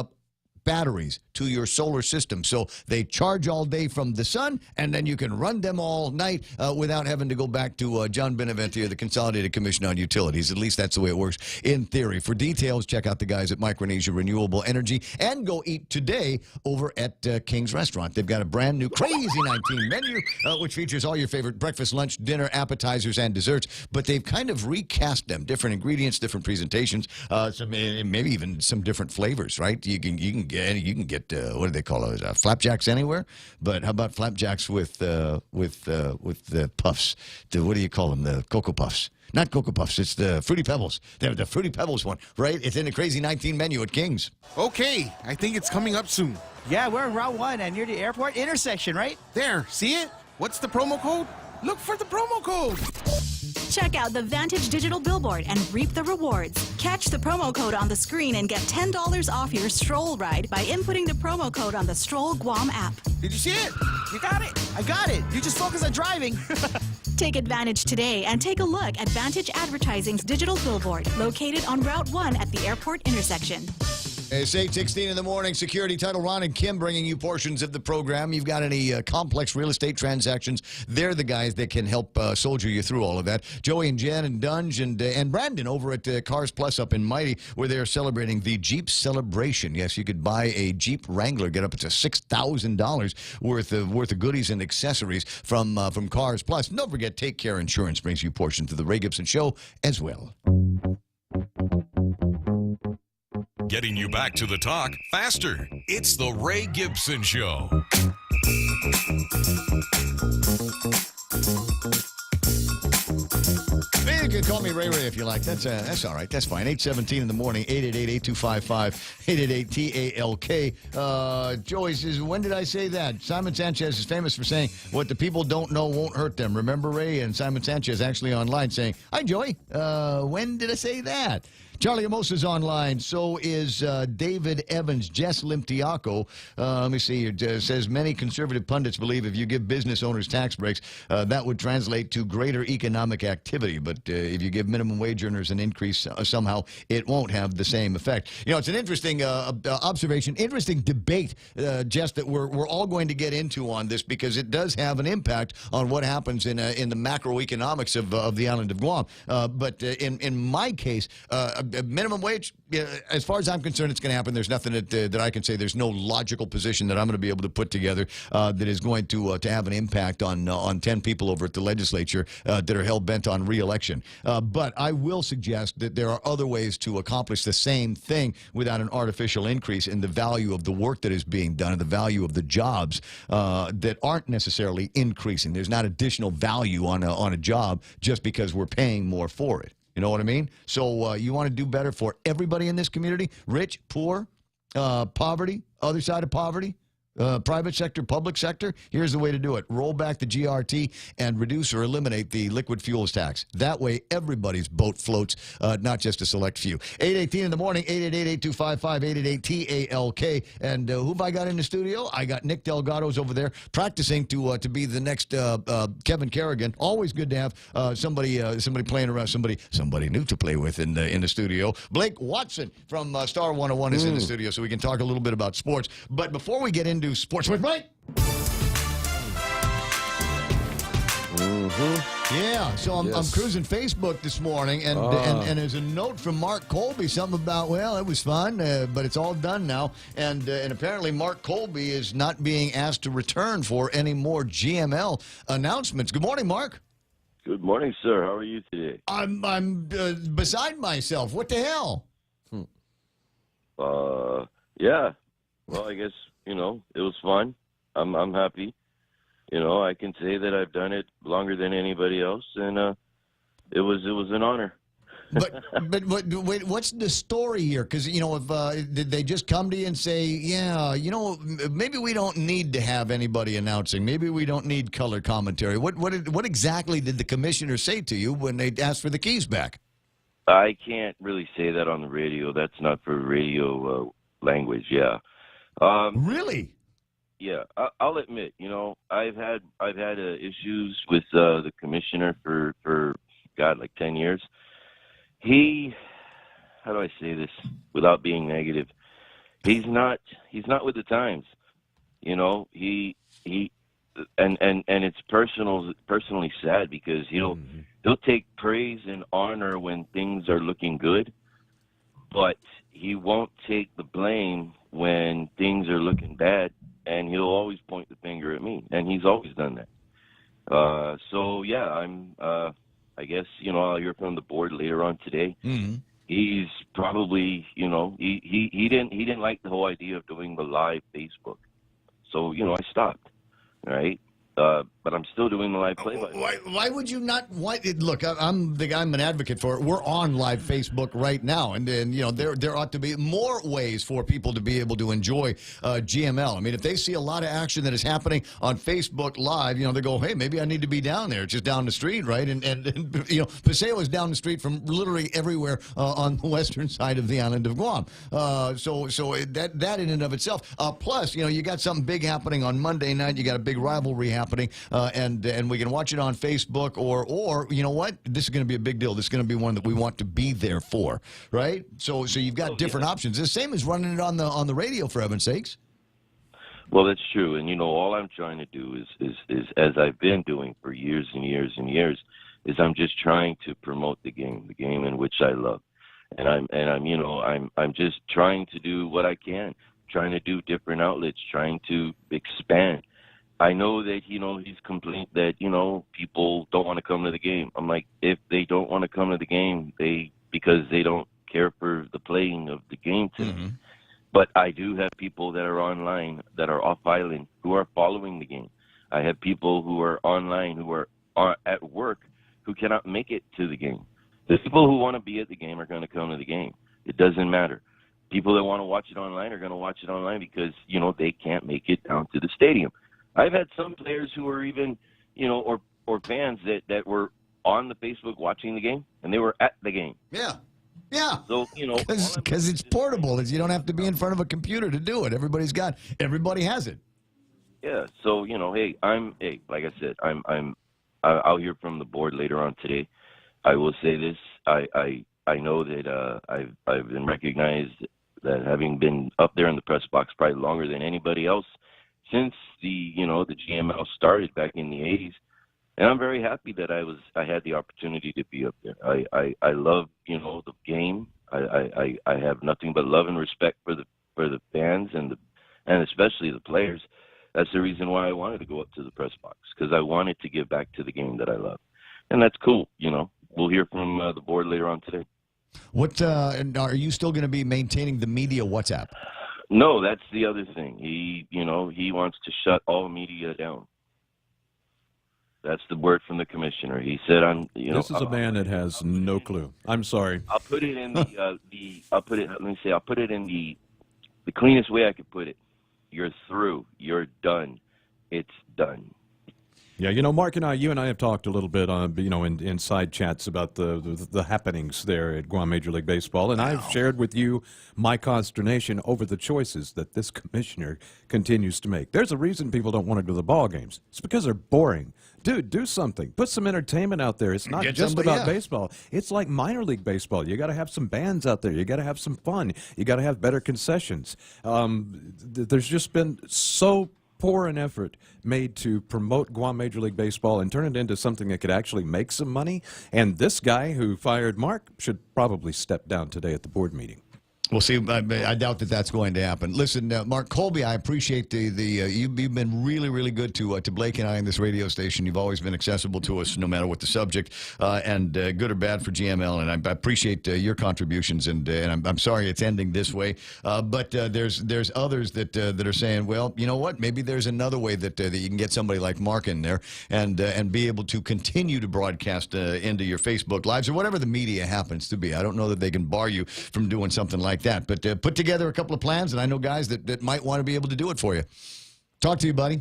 batteries to your solar system. So they charge all day from the sun, and then you can run them all night without having to go back to John Benaventia, the Consolidated Commission on Utilities. At least that's the way it works in theory. For details, check out the guys at Micronesia Renewable Energy and go eat today over at King's Restaurant. They've got a brand new Crazy 19 menu, which features all your favorite breakfast, lunch, dinner, appetizers, and desserts, but they've kind of recast them. Different ingredients, different presentations, maybe even some different flavors, right? You can get what do they call those? Flapjacks anywhere, but how about flapjacks with the puffs? What do you call them? The Cocoa Puffs. Not Cocoa Puffs. It's the Fruity Pebbles. They have the Fruity Pebbles one, right? It's in the Crazy 19 menu at King's. Okay, I think it's coming up soon. Yeah, we're on Route 1 and near the airport intersection, right? There, see it? What's the promo code? Look for the promo code. Check out the Vantage Digital Billboard and reap the rewards. Catch the promo code on the screen and get $10 off your stroll ride by inputting the promo code on the Stroll Guam app. Did you see it? You got it. I got it. You just focus on driving. Take advantage today and take a look at Vantage Advertising's digital billboard located on Route 1 at the airport intersection. It's 8:16 in the morning. Security Title Ron and Kim bringing you portions of the program. You've got any complex real estate transactions, they're the guys that can help soldier you through all of that. Joey and Jen and Dunge and Brandon over at Cars Plus up in Mighty, where they're celebrating the Jeep Celebration. Yes, you could buy a Jeep Wrangler, get up to $6,000 worth of goodies and accessories from Cars Plus. And don't forget, Take Care Insurance brings you portions of the Ray Gibson Show as well. Getting you back to the talk faster. It's the Ray Gibson Show. You can call me Ray if you like. That's all right. That's fine. 8:17 in the morning. 888-8255-888-TALK. Joey says, when did I say that? Simon Sanchez is famous for saying, what the people don't know won't hurt them. Remember, Ray? And Simon Sanchez actually online saying, hi, Joey. When did I say that? Charlie Hermosa's online. So is David Evans. Jess Limtiaco, let me see here, says many conservative pundits believe if you give business owners tax breaks, that would translate to greater economic activity. But if you give minimum wage earners an increase, somehow it won't have the same effect. You know, it's an interesting observation, interesting debate, Jess, that we're all going to get into on this, because it does have an impact on what happens in the macroeconomics of the island of Guam. But in my case, minimum wage, as far as I'm concerned, it's going to happen. There's nothing that I can say. There's no logical position that I'm going to be able to put together that is going to have an impact on 10 people over at the legislature that are hell-bent on re-election. But I will suggest that there are other ways to accomplish the same thing without an artificial increase in the value of the work that is being done and the value of the jobs that aren't necessarily increasing. There's not additional value on a job just because we're paying more for it. You know what I mean? So you want to do better for everybody in this community? Rich, poor, poverty, other side of poverty, private sector, public sector? Here's the way to do it. Roll back the GRT and reduce or eliminate the liquid fuels tax. That way, everybody's boat floats, not just a select few. 8:18 in the morning, 888-8255-888-TALK. And who have I got in the studio? I got Nick Delgado's over there practicing to be the next Kevin Kerrigan. Always good to have somebody playing around, somebody new to play with in the studio. Blake Watson from Star 101 is in the studio, so we can talk a little bit about sports. But before we get into sports with Mike. Yeah, so I'm cruising Facebook this morning, and there's a note from Mark Colby, something about, well, it was fun, but it's all done now, and apparently Mark Colby is not being asked to return for any more GML announcements. Good morning, Mark. Good morning, sir. How are you today? I'm beside myself. What the hell? Yeah. Well, I guess, it was fun. I'm happy. I can say that I've done it longer than anybody else, and it was an honor. But wait, what's the story here? Because if did they just come to you and say, yeah, maybe we don't need to have anybody announcing, maybe we don't need color commentary. What exactly did the commissioner say to you when they asked for the keys back? I can't really say that on the radio. That's not for radio language. Yeah. Really? Yeah, I'll admit, I've had issues with the commissioner for like 10 years. How do I say this without being negative? He's not with the times. And it's personally sad, because he'll take praise and honor when things are looking good, but he won't take the blame when things are looking bad. And he'll always point the finger at me, and he's always done that. So yeah, I guess I'll hear from the board later on today. Mm-hmm. He's probably he didn't like the whole idea of doing the live Facebook, so I stopped. All right. But I'm still doing the live play-by-play. Why would you not? Look, I'm an advocate for it. We're on live Facebook right now, and there ought to be more ways for people to be able to enjoy GML. I mean, if they see a lot of action that is happening on Facebook Live, they go, hey, maybe I need to be down there. It's just down the street, right? And Paseo is down the street from literally everywhere on the western side of the island of Guam. So that in and of itself. Plus, you got something big happening on Monday night. You got a big rivalry happening. And we can watch it on Facebook, or you know what? This is going to be a big deal. This is going to be one that we want to be there for, right? So you've got different options. The same as running it on the radio, for heaven's sakes. Well, that's true, and all I'm trying to do is as I've been doing for years and years and years, is I'm just trying to promote the game in which I love, and I'm just trying to do what I can, trying to do different outlets, trying to expand. I know that, he's complained that, people don't want to come to the game. I'm like, if they don't want to come to the game, because they don't care for the playing of the game today. Mm-hmm. But I do have people that are online, that are off island, who are following the game. I have people who are online, who are at work, who cannot make it to the game. The people who want to be at the game are going to come to the game. It doesn't matter. People that want to watch it online are going to watch it online because, they can't make it down to the stadium. I've had some players who were even, or fans that were on the Facebook watching the game, and they were at the game. Yeah. Yeah. So, because it's portable. You don't have to be in front of a computer to do it. Everybody has it. Yeah. So, hey, like I said, I'll hear from the board later on today. I will say this. I know that I've been recognized that having been up there in the press box probably longer than anybody else since the GML started back in the 80s. And I'm very happy that I had the opportunity to be up there. I love, the game. I have nothing but love and respect for the fans and especially the players. That's the reason why I wanted to go up to the press box, because I wanted to give back to the game that I love. And that's cool, We'll hear from the board later on today. And are you still going to be maintaining the media WhatsApp? No, that's the other thing. He wants to shut all media down. That's the word from the commissioner. He said, This is a man that has no clue. I'm sorry. I'll put it in I'll put it in the cleanest way I could put it. You're through. You're done. It's done. Yeah, Mark and you and I have talked a little bit on, in side chats about the happenings there at Guam Major League Baseball, and I've shared with you my consternation over the choices that this commissioner continues to make. There's a reason people don't want to go to the ball games. It's because they're boring. Dude, do something. Put some entertainment out there. It's not just about baseball. It's like minor league baseball. You got to have some bands out there. You got to have some fun. You got to have better concessions. There's just been so poor an effort made to promote Guam Major League Baseball and turn it into something that could actually make some money. And this guy who fired Mark should probably step down today at the board meeting. We'll see. I doubt that that's going to happen. Listen, Mark Colby, I appreciate you've been really, really good to Blake and I in this radio station. You've always been accessible to us, no matter what the subject, and good or bad for GML. And I appreciate your contributions. And I'm sorry it's ending this way. But there's others that are saying, well, you know what? Maybe there's another way that you can get somebody like Mark in there and be able to continue to broadcast into your Facebook Lives or whatever the media happens to be. I don't know that they can bar you from doing something like that, but put together a couple of plans, and I know guys that might want to be able to do it for you. Talk to you, buddy.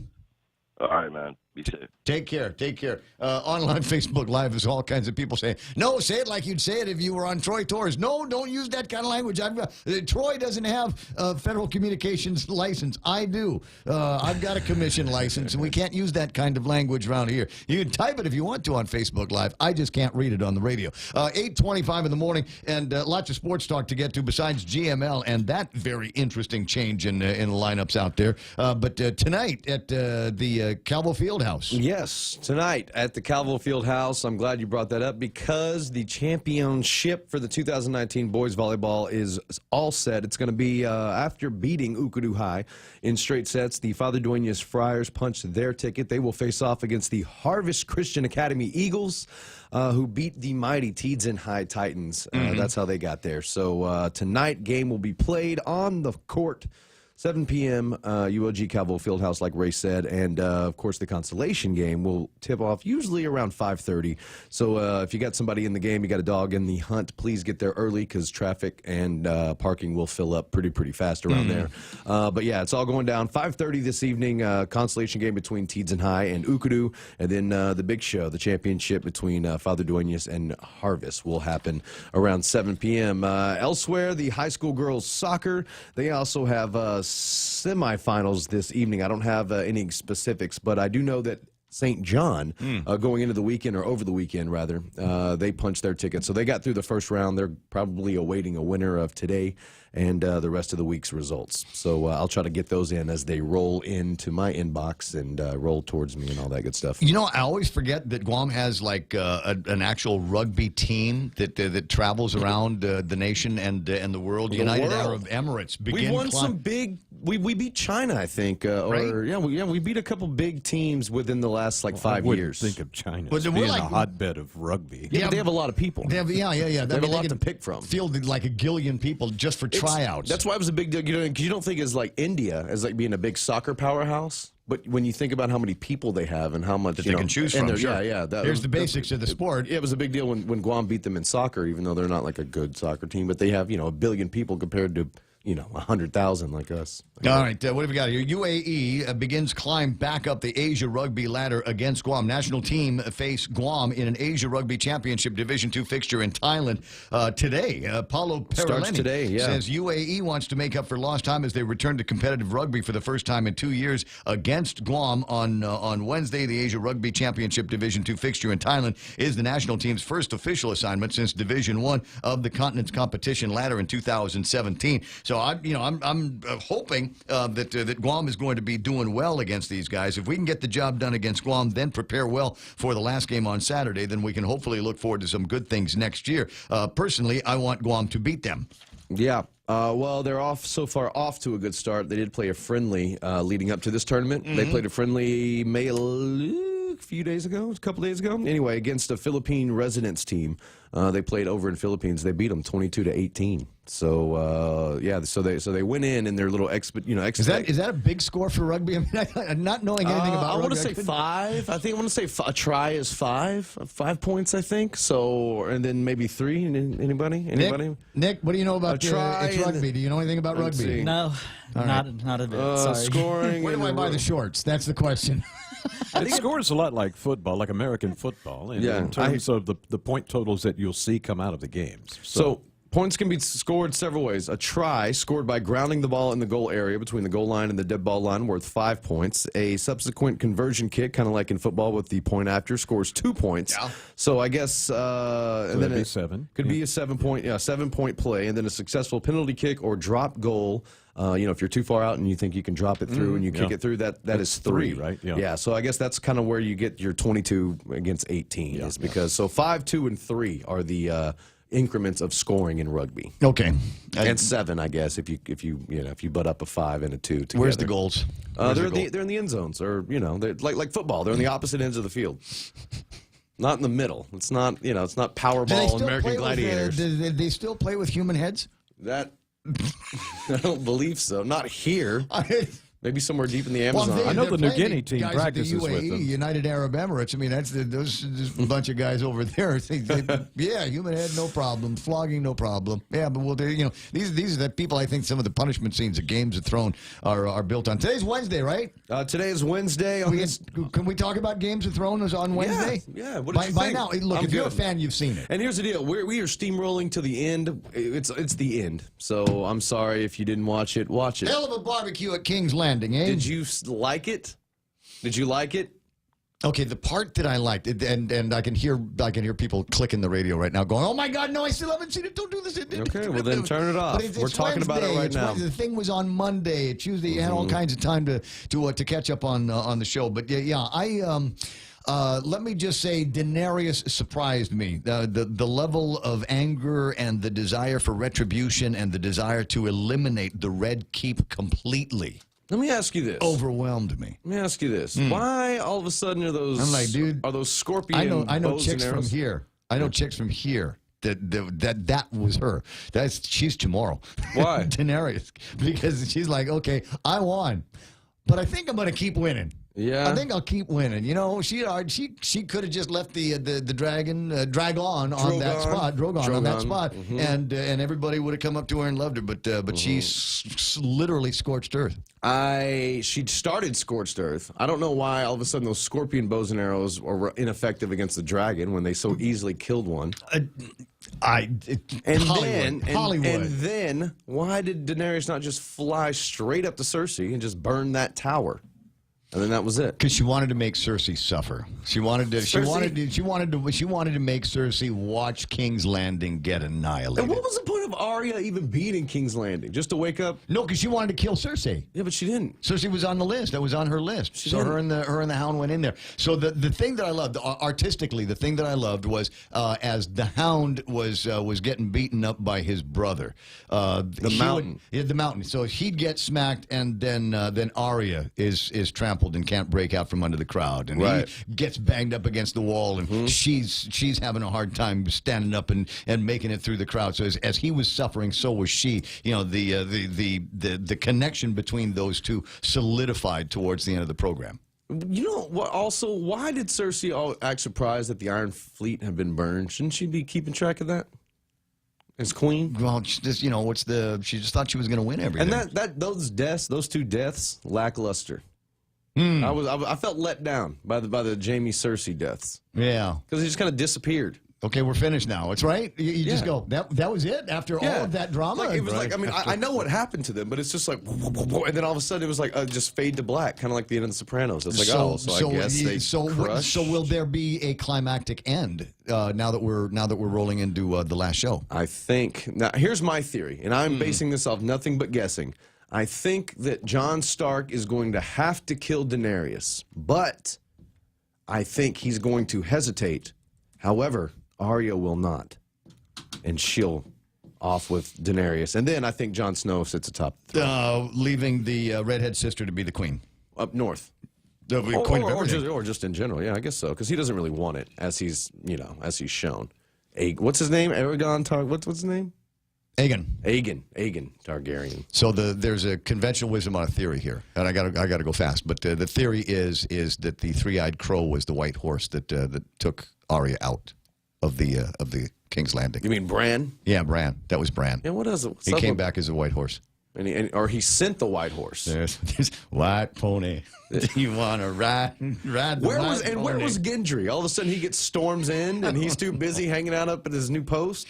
All right, man. Be safe. Take care. Take care. Online Facebook Live is all kinds of people saying, no, say it like you'd say it if you were on Troy Torres. No, don't use that kind of language. Troy doesn't have a federal communications license. I do. I've got a commission license, and we can't use that kind of language around here. You can type it if you want to on Facebook Live. I just can't read it on the radio. 8:25 in the morning, and lots of sports talk to get to besides GML and that very interesting change in the lineups out there. But tonight at the Calvo Fieldhouse. Yes, tonight at the Calvo Fieldhouse. I'm glad you brought that up because the championship for the 2019 boys volleyball is all set. It's going to be after beating Ukudu High in straight sets. The Father Duenas Friars punched their ticket. They will face off against the Harvest Christian Academy Eagles, who beat the mighty Teedson High Titans. That's how they got there. So tonight, game will be played on the court. 7 p.m., ULG Calvo Fieldhouse, like Ray said, and, of course, the consolation game will tip off usually around 5:30. So if you got somebody in the game, you got a dog in the hunt, please get there early because traffic and parking will fill up pretty fast around there. But, yeah, it's all going down. 5:30 this evening, consolation game between Teedson High and Ukudu, and then the big show, the championship between Father Duenas and Harvest will happen around 7 p.m. Elsewhere, the high school girls soccer, they also have semifinals this evening. I don't have any specifics, but I do know that St. John, going into the weekend, or over the weekend, rather, they punched their ticket. So they got through the first round. They're probably awaiting a winner of today and the rest of the week's results. So I'll try to get those in as they roll into my inbox and roll towards me and all that good stuff. You know, I always forget that Guam has like an actual rugby team that travels around the nation and the world. United Arab Emirates. We won some big. We beat China, I think. We beat a couple big teams within the last 5 years. Think of China as being a hotbed of rugby. Yeah, but they have a lot of people. They have, They have a lot to pick from. Fielded like a gillion people just for tryouts. That's why it was a big deal. Because you don't think it's like India as like being a big soccer powerhouse. But when you think about how many people they have and how much that they can choose from, sure. Here's the basics of the sport. It was a big deal when Guam beat them in soccer, even though they're not like a good soccer team. But they have 1 billion people compared to 100,000 like us. All right, what have we got here? UAE begins climb back up the Asia Rugby ladder against Guam. National team face Guam in an Asia Rugby Championship Division II fixture in Thailand today. Paulo Starts today, Pereleni says UAE wants to make up for lost time as they return to competitive rugby for the first time in 2 years against Guam on Wednesday. The Asia Rugby Championship Division II fixture in Thailand is the national team's first official assignment since Division I of the continent's competition ladder in 2017. So I'm hoping that Guam is going to be doing well against these guys. If we can get the job done against Guam, then prepare well for the last game on Saturday, then we can hopefully look forward to some good things next year. Personally, I want Guam to beat them. Yeah. Well, they're so far off to a good start. They did play a friendly leading up to this tournament. They played a friendly a couple days ago. Anyway, against a Philippine residents team. They played over in Philippines. They beat them 22-18. So so they went in their little Is that a big score for rugby? I mean, not knowing anything about rugby. I want to say 5. I think I want to say a try is 5. 5 points, I think. So and then maybe 3. Anybody? Nick, what do you know about rugby? Do you know anything about rugby? No, not a bit. Sorry. Scoring. Where do I buy the shorts? That's the question. It scores a lot like football, like American football, in terms of the point totals that you'll see come out of the games. So points can be scored several ways. A try scored by grounding the ball in the goal area between the goal line and the dead ball line worth 5 points. A subsequent conversion kick, kind of like in football with the point after, scores 2 points. Yeah. So I guess and then be 7. Could be a 7-point play, and then a successful penalty kick or drop goal. If you're too far out and you think you can drop it through and you kick it through, that is 3, right? Yeah. So I guess that's kind of where you get your 22 against 18 is because 5, 2, and 3 are the increments of scoring in rugby. Okay, and 7, I guess, if you butt up a 5 and a 2 together. Where's the goals? They're in the end zones, or they're like football. They're on the opposite ends of the field. Not in the middle. It's not it's not Powerball, American Gladiators. Do they still play with human heads? That I don't believe so. Not here. Maybe somewhere deep in the Amazon. I know the New Guinea team guys practices at the UAE, with them. United Arab Emirates. I mean, those bunch of guys over there. Human head, no problem. Flogging, no problem. Yeah, but these are the people. I think some of the punishment scenes of Games of Thrones are built on. Today's Wednesday, right? Today is Wednesday. Can we talk about Games of Thrones on Wednesday? Yeah. What did you think? By now, look, if you're a fan, you've seen it. And here's the deal: we are steamrolling to the end. It's the end. So I'm sorry if you didn't watch it. Watch it. Hell of a barbecue at King's Landing, eh? Did you like it? Did you like it? Okay, the part that I liked, and I can hear people clicking the radio right now, going, "Oh my God, no! I still haven't seen it. Don't do this." Okay, well then turn it off. We're talking about it right now. The thing was on Monday, Tuesday. You had all kinds of time to catch up on the show. But let me just say, Daenerys surprised me. The level of anger and the desire for retribution and the desire to eliminate the Red Keep completely. Let me ask you this. Overwhelmed me. Let me ask you this. Why all of a sudden are those? I'm like, dude, are those scorpion? I know bows chicks and from arrows? here. I know chicks from here. That was her. She's tomorrow. Why? Daenerys, because she's like, okay, I won, but I think I'm going to keep winning. Yeah, I think I'll keep winning. She could have just left the dragon Drogon on that spot, and everybody would have come up to her and loved her. But she literally scorched earth. She started scorched earth. I don't know why all of a sudden those scorpion bows and arrows are ineffective against the dragon when they so easily killed one. Hollywood. And then why did Daenerys not just fly straight up to Cersei and just burn that tower? And then that was it. Because she wanted to make Cersei suffer. She wanted to make Cersei watch King's Landing get annihilated. And what was the point of Arya even being in King's Landing? Just to wake up? No, because she wanted to kill Cersei. Yeah, but she didn't. Cersei was on the list. That was on her list. Her and the Hound went in there. So the thing that I loved, artistically, the thing that I loved was as the Hound was getting beaten up by his brother. The Mountain. So he'd get smacked, and then Arya is trampled and can't break out from under the crowd, and he gets banged up against the wall, and she's having a hard time standing up and making it through the crowd. So as he was suffering, so was she. The connection between those two solidified towards the end of the program. You know what? Also, why did Cersei act surprised that the Iron Fleet had been burned? Shouldn't she be keeping track of that? As queen? Well, she just, she just thought she was going to win everything. And those two deaths, lackluster. Hmm. I felt let down by the Jamie Cersei deaths. Yeah. Because he just kind of disappeared. Okay, we're finished now. It's right. You just go, that was it after all of that drama? Like, it was like, I mean, I know what happened to them, but it's just like, and then all of a sudden it was like, just fade to black, kind of like the end of The Sopranos. It's like, I guess they crushed. So will there be a climactic end now that we're rolling into the last show? I think, now here's my theory, and I'm basing this off nothing but guessing. I think that Jon Stark is going to have to kill Daenerys, but I think he's going to hesitate. However, Arya will not, and she'll off with Daenerys. And then I think Jon Snow sits atop the throne. Leaving the redhead sister to be the queen. Up north. Or just in general, yeah, I guess so, because he doesn't really want it, as he's shown. What's his name? What's his name? Aegon Targaryen. So there's a conventional wisdom on a theory here, and I gotta go fast. But the theory is that the three-eyed crow was the white horse that took Arya out of the King's Landing. You mean Bran? Yeah, Bran. That was Bran. Yeah, what is it? He came back as a white horse. Or he sent the white horse. There's white pony. Do you want to ride the where white pony? Where was Gendry? All of a sudden he storms in and he's too busy hanging out up at his new post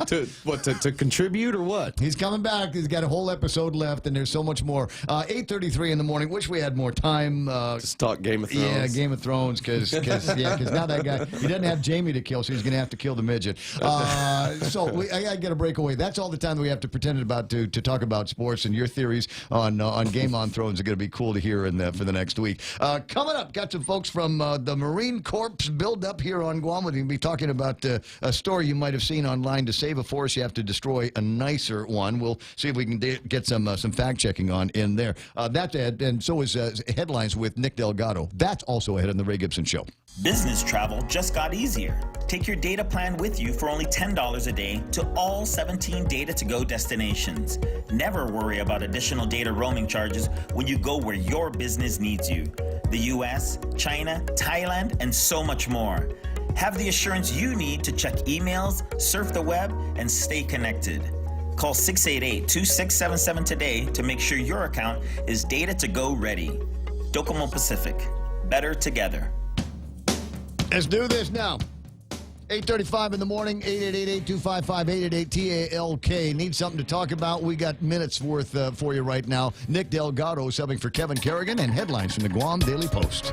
to contribute or what? He's coming back. He's got a whole episode left, and there's so much more. 8:33 in the morning. Wish we had more time. Just talk Game of Thrones. Yeah, Game of Thrones, because now that guy, he doesn't have Jamie to kill, so he's going to have to kill the midget. I got to get a breakaway. That's all the time that we have to pretend about to talk about sports, and your theories on Game on Thrones are going to be cool to hear for the next week. Coming up, got some folks from the Marine Corps build up here on Guam. We're going to be talking about a story you might have seen online. To save a forest, you have to destroy a nicer one. We'll see if we can get some fact checking on in there. That's ahead, and so is headlines with Nick Delgado. That's also ahead on the Ray Gibson Show. Business travel just got easier. Take your data plan with you for only $10 a day to all 17 Data-to-Go destinations. Never worry about additional data roaming charges when you go where your business needs you. The US, China, Thailand, and so much more. Have the assurance you need to check emails, surf the web, and stay connected. Call 688-2677 today to make sure your account is Data-to-Go ready. Docomo Pacific. Better together. Let's do this now. 8:35 in the morning, 888-255-888-TALK. Need something to talk about? We got minutes worth for you right now. Nick Delgado subbing for Kevin Kerrigan, and headlines from the Guam Daily Post.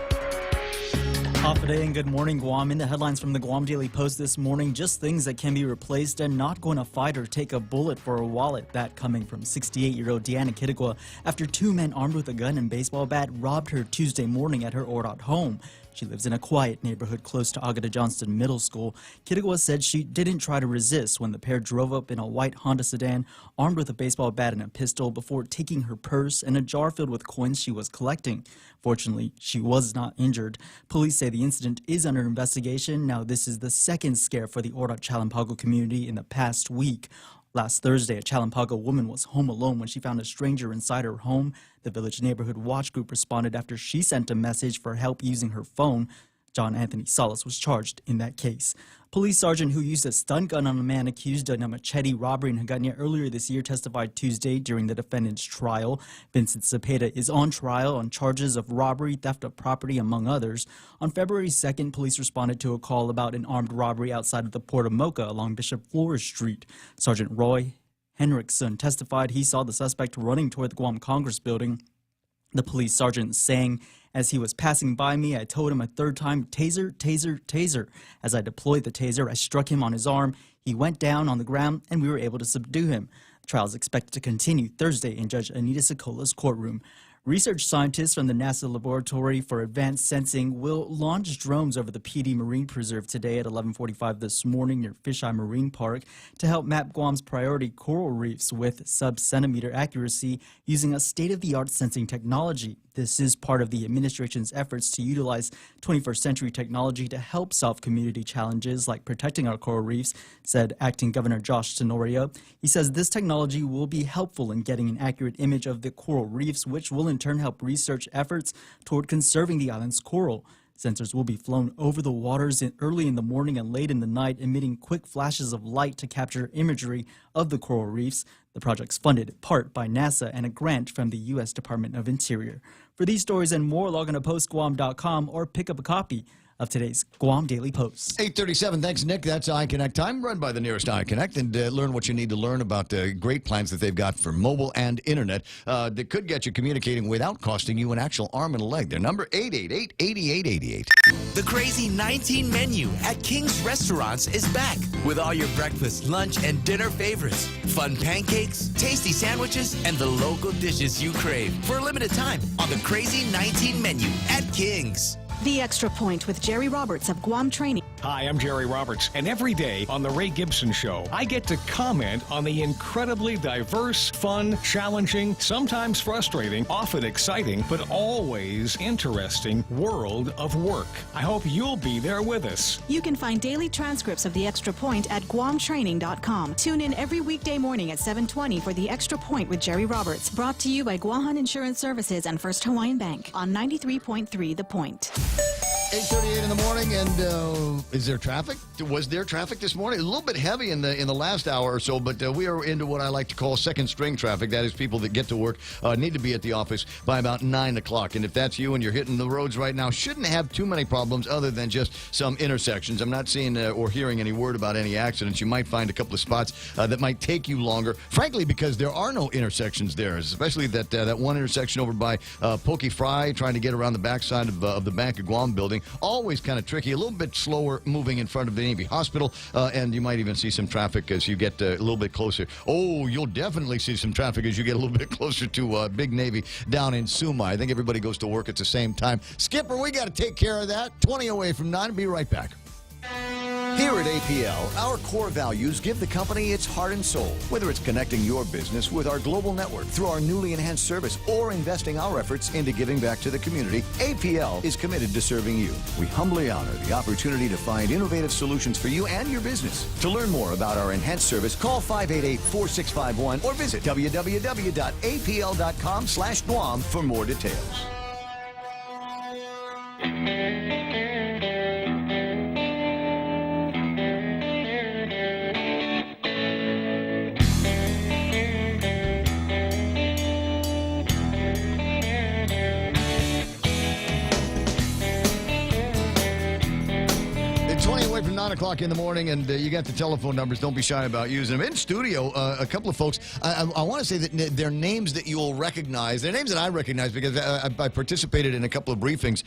Off day and good morning, Guam. In the headlines from the Guam Daily Post this morning, just things that can be replaced and not going to fight or take a bullet for a wallet. That coming from 68-year-old Deanna Kittigwa after two men armed with a gun and baseball bat robbed her Tuesday morning at her Ordot home. She lives in a quiet neighborhood close to Agata Johnston Middle School. Kittigwa said she didn't try to resist when the pair drove up in a white Honda sedan armed with a baseball bat and a pistol before taking her purse and a jar filled with coins she was collecting. Fortunately, she was not injured. Police say the incident is under investigation. Now, this is the second scare for the Ordot Chalampago community in the past week. Last Thursday, a Chalampago woman was home alone when she found a stranger inside her home. The Village Neighborhood Watch Group responded after she sent a message for help using her phone. John Anthony Salas was charged in that case. Police sergeant who used a stun gun on a man accused of a machete robbery in Hagåtña earlier this year testified Tuesday during the defendant's trial. Vincent Cepeda is on trial on charges of robbery, theft of property, among others. On February 2nd, police responded to a call about an armed robbery outside of the Port of Mocha along Bishop Flores Street. Sergeant Roy Henriksen testified he saw the suspect running toward the Guam Congress building. The police sergeant saying, "As he was passing by me, I told him a third time, 'Taser, taser, taser.' As I deployed the taser, I struck him on his arm. He went down on the ground, and we were able to subdue him." The trial is expected to continue Thursday in Judge Anita Sicola's courtroom. Research scientists from the NASA Laboratory for Advanced Sensing will launch drones over the PD Marine Preserve today at 11:45 this morning near Fisheye Marine Park to help map Guam's priority coral reefs with sub-centimeter accuracy using a state-of-the-art sensing technology. This is part of the administration's efforts to utilize 21st century technology to help solve community challenges like protecting our coral reefs, said Acting Governor Josh Tenorio. He says this technology will be helpful in getting an accurate image of the coral reefs, which will in turn help research efforts toward conserving the island's coral. Sensors will be flown over the waters early in the morning and late in the night, emitting quick flashes of light to capture imagery of the coral reefs. The project's funded in part by NASA and a grant from the U.S. Department of Interior. For these stories and more, log on to postguam.com or pick up a copy of today's Guam Daily Post. 8:37. Thanks, Nick. That's iConnect time, run by the nearest iConnect, and learn what you need to learn about the great plans that they've got for mobile and internet that could get you communicating without costing you an actual arm and a leg. Their number 888-8888. The Crazy 19 menu at King's Restaurants is back with all your breakfast, lunch, and dinner favorites. Fun pancakes, tasty sandwiches, and the local dishes you crave for a limited time on the Crazy 19 menu at King's. The Extra Point with Jerry Roberts of Guam Training. Hi, I'm Jerry Roberts, and every day on The Ray Gibson Show, I get to comment on the incredibly diverse, fun, challenging, sometimes frustrating, often exciting, but always interesting world of work. I hope you'll be there with us. You can find daily transcripts of The Extra Point at guamtraining.com. Tune in every weekday morning at 7:20 for The Extra Point with Jerry Roberts. Brought to you by Guahan Insurance Services and First Hawaiian Bank on 93.3 The Point. 8:38 in the morning, and is there traffic? Was there traffic this morning? A little bit heavy in the last hour or so, but we are into what I like to call second string traffic. That is people that get to work, need to be at the office by about 9 o'clock. And if that's you and you're hitting the roads right now, shouldn't have too many problems other than just some intersections. I'm not seeing or hearing any word about any accidents. You might find a couple of spots that might take you longer, frankly, because there are no intersections there, especially that one intersection over by Pokey Fry, trying to get around the backside of the Bank of Guam building. Always kind of tricky, a little bit slower moving in front of the Navy Hospital, and you might even see some traffic as you get a little bit closer. Oh, you'll definitely see some traffic as you get a little bit closer to Big Navy down in Suma. I think everybody goes to work at the same time. Skipper, we got to take care of that. 20 away from 9. Be right back. Here at APL, our core values give the company its heart and soul. Whether it's connecting your business with our global network through our newly enhanced service or investing our efforts into giving back to the community, APL is committed to serving you. We humbly honor the opportunity to find innovative solutions for you and your business. To learn more about our enhanced service, call 588-4651 or visit www.apl.com/Guam for more details. From 9 o'clock in the morning, and you got the telephone numbers. Don't be shy about using them. In studio, a couple of folks. I want to say that they're names that you'll recognize. They're names that I recognize because I participated in a couple of briefings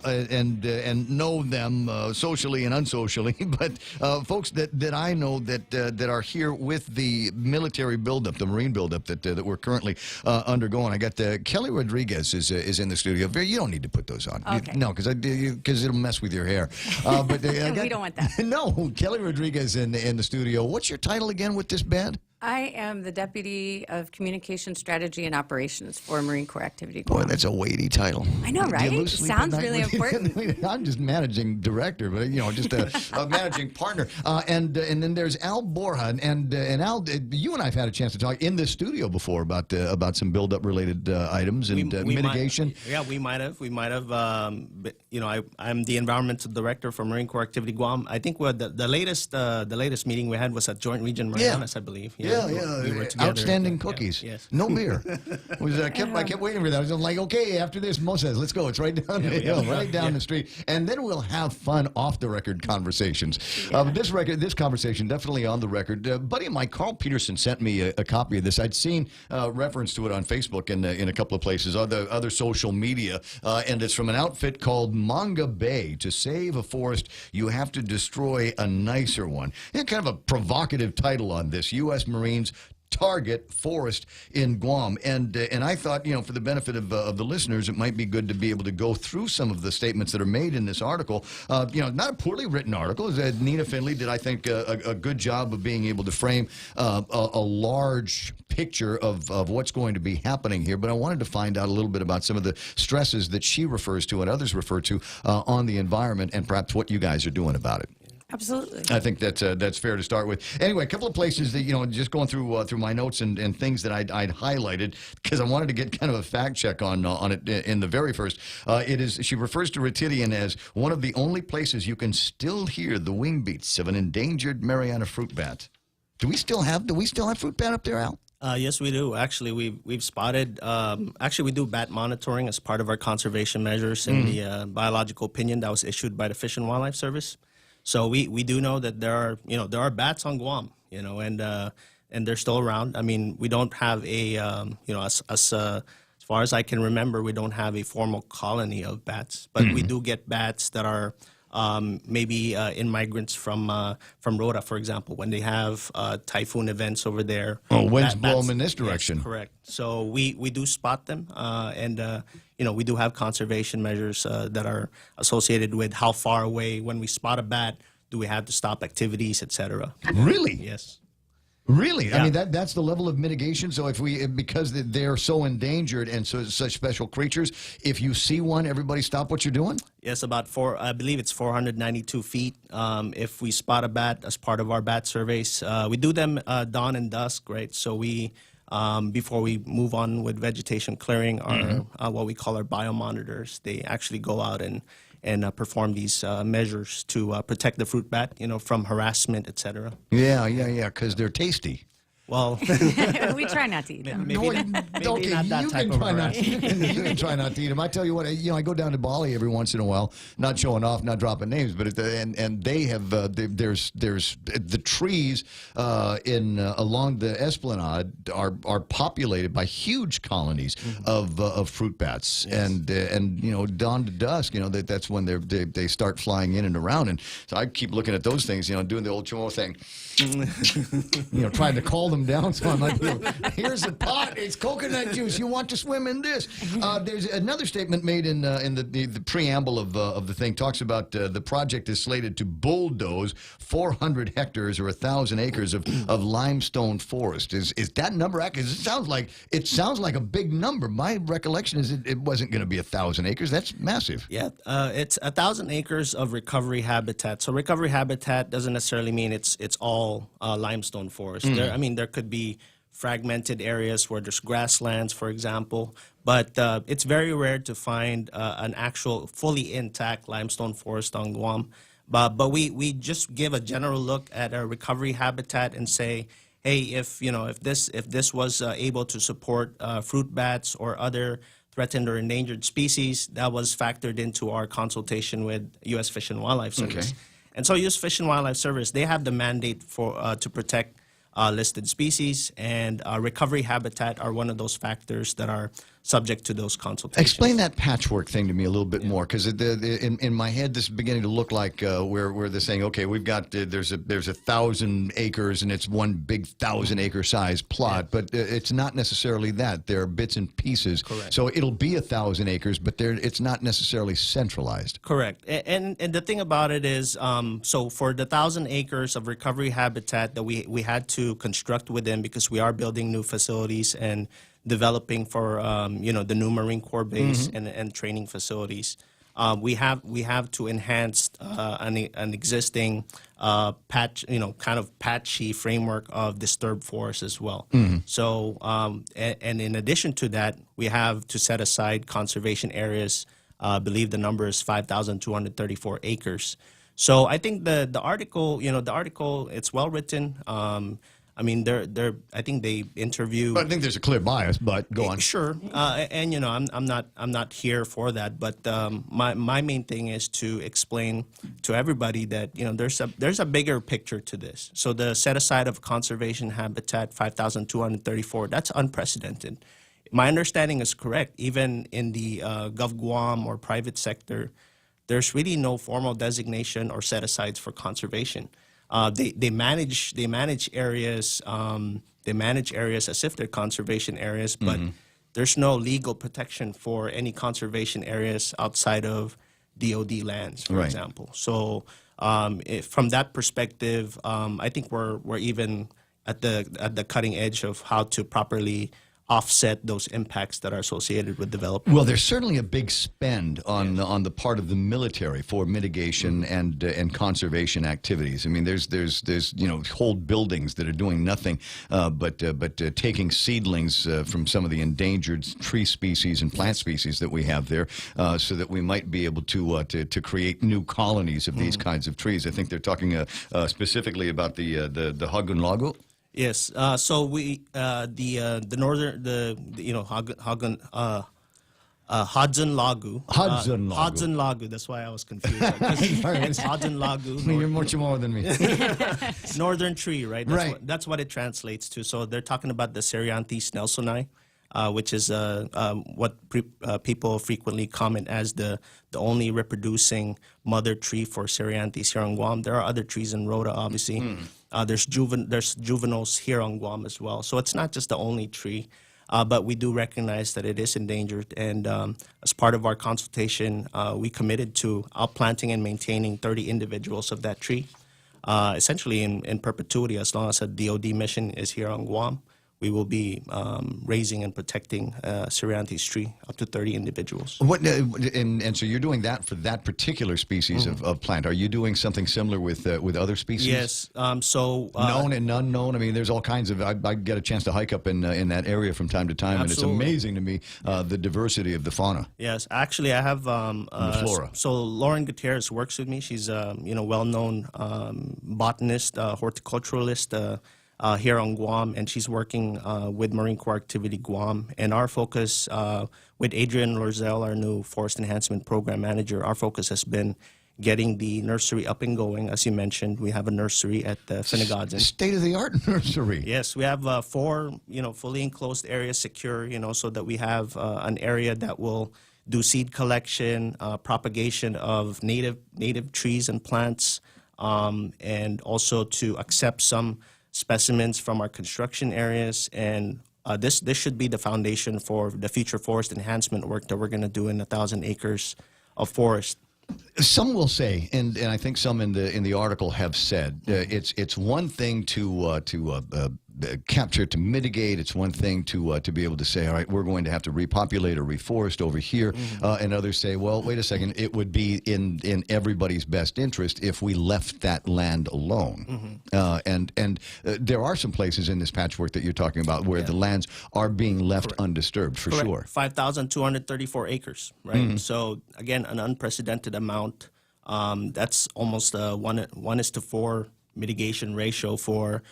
and know them socially and unsocially. But folks that I know that are here with the military buildup, the Marine buildup that we're currently undergoing. I got Kelly Rodriguez is in the studio. You don't need to put those on. Okay. No, because it'll mess with your hair. But I got, we don't want that. No, Kelly Rodriguez in the studio. What's your title again with this band? I am the Deputy of Communication Strategy and Operations for Marine Corps Activity Guam. Boy, that's a weighty title. I know, right? Do you It lose sleep sounds at night really when you- important. I'm just managing director, but just a managing partner. And then there's Al Borja, and Al, you and I have had a chance to talk in the studio before about some build-up related items and mitigation. We might have. I'm the environmental director for Marine Corps Activity Guam. I think the latest meeting we had was at Joint Region Marianas, I believe. We were together. Outstanding cookies. Yes. No beer. I kept waiting for that. I was like, okay, after this, Moses, let's go. It's right down the hill, right down the street. And then we'll have fun off-the-record conversations. This conversation, definitely on the record. A buddy of mine, Carl Peterson, sent me a copy of this. I'd seen reference to it on Facebook and in a couple of places, other social media. And it's from an outfit called Manga Bay. To save a forest, you have to destroy a nicer one. Kind of a provocative title on this. U.S. Marines target forest in Guam, and I thought, for the benefit of the listeners, it might be good to be able to go through some of the statements that are made in this article. Not a poorly written article. Nina Finley did, I think, a good job of being able to frame a large picture of what's going to be happening here. But I wanted to find out a little bit about some of the stresses that she refers to and others refer to on the environment, and perhaps what you guys are doing about it. Absolutely. I think that's fair to start with. Anyway, a couple of places that, just going through my notes and things that I'd highlighted because I wanted to get kind of a fact check on it in the very first. She refers to Retidian as one of the only places you can still hear the wing beats of an endangered Mariana fruit bat. Do we still have fruit bat up there, Al? Yes, we do. Actually, we've spotted. Actually, we do bat monitoring as part of our conservation measures in the biological opinion that was issued by the Fish and Wildlife Service. So we do know that there are bats on Guam, and they're still around. I mean, we don't have as far as I can remember, we don't have a formal colony of bats, but we do get bats that are maybe immigrants from Rota, for example, when they have typhoon events over there. Oh, winds blow them in this direction. Yes, correct. So we do spot them, and we do have conservation measures that are associated with how far away, when we spot a bat, do we have to stop activities, etc. Really? Yes. Really? Yeah. I mean, that's the level of mitigation. So because they're so endangered and such special creatures, if you see one, everybody stop what you're doing? Yes, I believe it's 492 feet. If we spot a bat as part of our bat surveys, we do them dawn and dusk, right? So we, before we move on with vegetation clearing, our what we call our biomonitors, they actually go out and perform these measures to protect the fruit bat, from harassment, etc. Yeah, because they're tasty. Well, we try not to eat them. Maybe not that type of harassment. You can try not to eat them. I tell you what, I go down to Bali every once in a while, not showing off, not dropping names, but and they have there's the trees along the esplanade are populated by huge colonies of fruit bats, and dawn to dusk, that's when they start flying in and around, and so I keep looking at those things, doing the old Chomo thing, trying to call them down. So I'm like, here's a pot. It's coconut juice. You want to swim in this? There's another statement made in the preamble of the thing. Talks about the project is slated to bulldoze 400 hectares or 1,000 acres of limestone forest. Is that number accurate? It sounds like a big number. My recollection is it wasn't going to be 1,000 acres. That's massive. Yeah, it's 1,000 acres of recovery habitat. So recovery habitat doesn't necessarily mean it's all limestone forest. There could be fragmented areas where there's grasslands, for example, but it's very rare to find an actual fully intact limestone forest on Guam. But we just give a general look at a recovery habitat and say, hey, if this was able to support fruit bats or other threatened or endangered species, that was factored into our consultation with U.S. Fish and Wildlife Service. Okay. And so U.S. Fish and Wildlife Service, they have the mandate to protect listed species, and recovery habitat are one of those factors that are subject to those consultations. Explain that patchwork thing to me a little bit more, because in my head this is beginning to look like where they're saying, okay, we've got there's 1,000 acres and it's one big 1,000-acre size plot, but it's not necessarily that. There are bits and pieces. Correct. So it'll be 1,000 acres, but it's not necessarily centralized. Correct. And the thing about it is, so for the 1,000 acres of recovery habitat that we had to construct within, because we are building new facilities and developing for the new Marine Corps base and training facilities. We have to enhance an existing patchy framework of disturbed forests as well. So and in addition to that, we have to set aside conservation areas. I believe the number is 5,234 acres. So I think the article, it's well written. I think they interview. I think there's a clear bias, but go on. Sure, and I'm not here for that. But my main thing is to explain to everybody that there's a bigger picture to this. So the set aside of conservation habitat 5,234, that's unprecedented. My understanding is correct. Even in the Gov Guam or private sector, there's really no formal designation or set asides for conservation. They manage areas. They manage areas as if they're conservation areas, but there's no legal protection for any conservation areas outside of DoD lands, for example. So from that perspective, I think we're even at the cutting edge of how to properly offset those impacts that are associated with development. Well, there's certainly a big spend on the part of the military for mitigation and conservation activities. I mean, there's whole buildings that are doing nothing but taking seedlings from some of the endangered tree species and plant species that we have there, so that we might be able to create new colonies of these kinds of trees. I think they're talking specifically about the Hagun Lago. Yes. So we the northern Hudson Lago. Hudson Lago. That's why I was confused. It's Hudson Lago. You're much more than me. Northern tree, right? That's what it translates to. So they're talking about the Cereanthes nelsoni, which is what people frequently comment as the only reproducing mother tree for Cereanthes here on Guam. There are other trees in Rota, obviously. There's juveniles here on Guam as well. So it's not just the only tree, but we do recognize that it is endangered. And as part of our consultation, we committed to outplanting and maintaining 30 individuals of that tree, essentially in perpetuity as long as a DoD mission is here on Guam. We will be raising and protecting Cereanthes tree, up to 30 individuals. And so you're doing that for that particular species of plant. Are you doing something similar with other species? Yes. Known and unknown. I mean, there's all kinds of. I get a chance to hike up in that area from time to time, Absolutely. and it's amazing to me the diversity of the fauna. Yes, actually, I have the flora. So Lauren Gutierrez works with me. She's a well-known botanist, horticulturalist. Here on Guam, and she's working with Marine Corps Activity Guam. And our focus, with Adrian Lorzell, our new Forest Enhancement Program Manager, our focus has been getting the nursery up and going. As you mentioned, we have a nursery at Finnegodson. State-of-the-art nursery. Yes, we have 4, fully enclosed areas secure, so that we have an area that will do seed collection, propagation of native trees and plants, and also to accept some specimens from our construction areas, and this should be the foundation for the future forest enhancement work that we're going to do in 1,000 acres of forest. Some will say, and I think some in the article have said, it's one thing to capture, to mitigate. It's one thing to be able to say, all right, we're going to have to repopulate or reforest over here, and others say, well, wait a second, it would be in everybody's best interest if we left that land alone. And there are some places in this patchwork that you're talking about where the lands are being left undisturbed, for sure. 5,234 acres, right? So again, an unprecedented amount. That's almost a 1:4 mitigation ratio for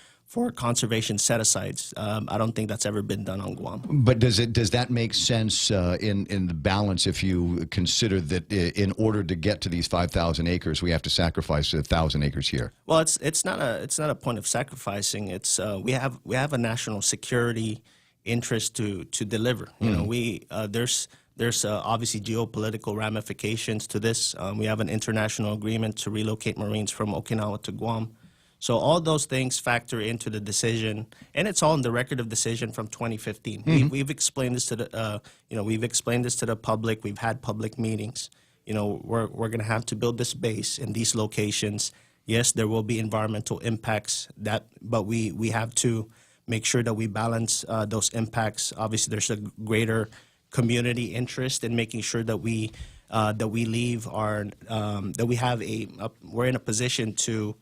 conservation set-asides. I don't think that's ever been done on Guam. But does that make sense in the balance if you consider that in order to get to these 5,000 acres, we have to sacrifice 1,000 acres here? Well, it's not a point of sacrificing. It's we have a national security interest to deliver. There's obviously geopolitical ramifications to this. We have an international agreement to relocate Marines from Okinawa to Guam. So all those things factor into the decision, and it's all in the record of decision from 2015. We've explained this to the public. We've had public meetings. We're going to have to build this base in these locations. Yes, there will be environmental impacts but we have to make sure that we balance those impacts. Obviously, there's a greater community interest in making sure that we leave our that we have we're in a position to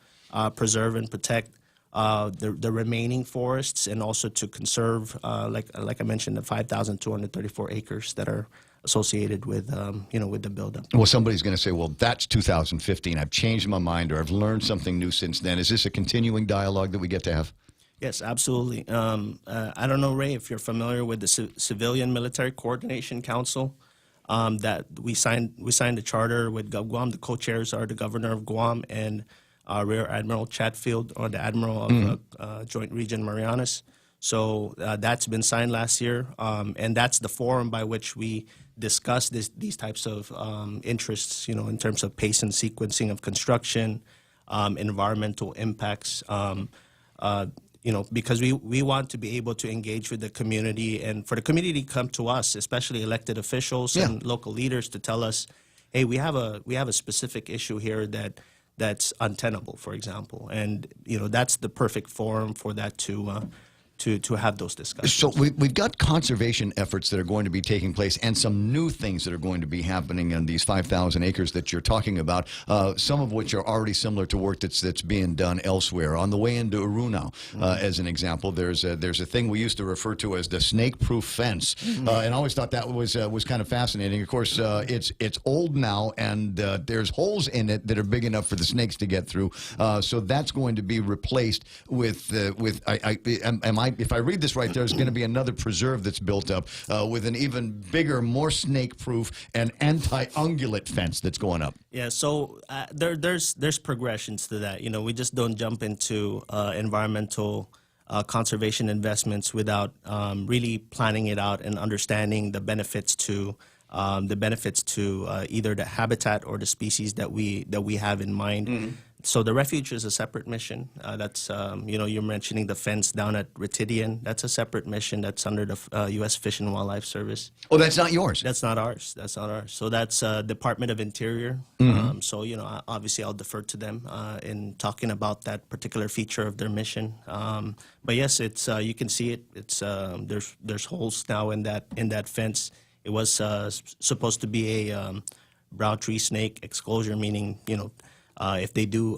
preserve and protect the remaining forests, and also to conserve, like I mentioned, the 5,234 acres that are associated with with the buildup. Well, somebody's going to say, well, that's 2015. I've changed my mind, or I've learned something new since then. Is this a continuing dialogue that we get to have? Yes, absolutely. I don't know, Ray, if you're familiar with the Civilian Military Coordination Council. That we signed a charter with Guam. The co-chairs are the governor of Guam and Rear Admiral Chatfield, or the Admiral of Joint Region Marianas. So that's been signed last year, and that's the forum by which we discuss these types of interests, in terms of pace and sequencing of construction, environmental impacts, because we want to be able to engage with the community, and for the community to come to us, especially elected officials and local leaders, to tell us, hey, we have a specific issue here that's untenable, for example, and that's the perfect forum for that to have those discussions. So we've got conservation efforts that are going to be taking place and some new things that are going to be happening in these 5,000 acres that you're talking about, some of which are already similar to work that's being done elsewhere. On the way into Urunau, as an example, there's a thing we used to refer to as the snake-proof fence, and I always thought that was kind of fascinating. Of course, it's old now, and there's holes in it that are big enough for the snakes to get through. So that's going to be replaced with if I read this right, there's going to be another preserve that's built up with an even bigger, more snake-proof and anti-ungulate fence that's going up. Yeah, so there's progressions to that. You know, we just don't jump into environmental conservation investments without really planning it out and understanding the benefits to either the habitat or the species that we have in mind. So the refuge is a separate mission. That's you're mentioning the fence down at Retidian. That's a separate mission. That's under the U.S. Fish and Wildlife Service. Oh, that's not yours. That's not ours. That's not ours. So that's Department of Interior. So obviously I'll defer to them in talking about that particular feature of their mission. But yes, it's you can see it. It's there's holes now in that fence. It was supposed to be a brown tree snake exclosure, meaning if they do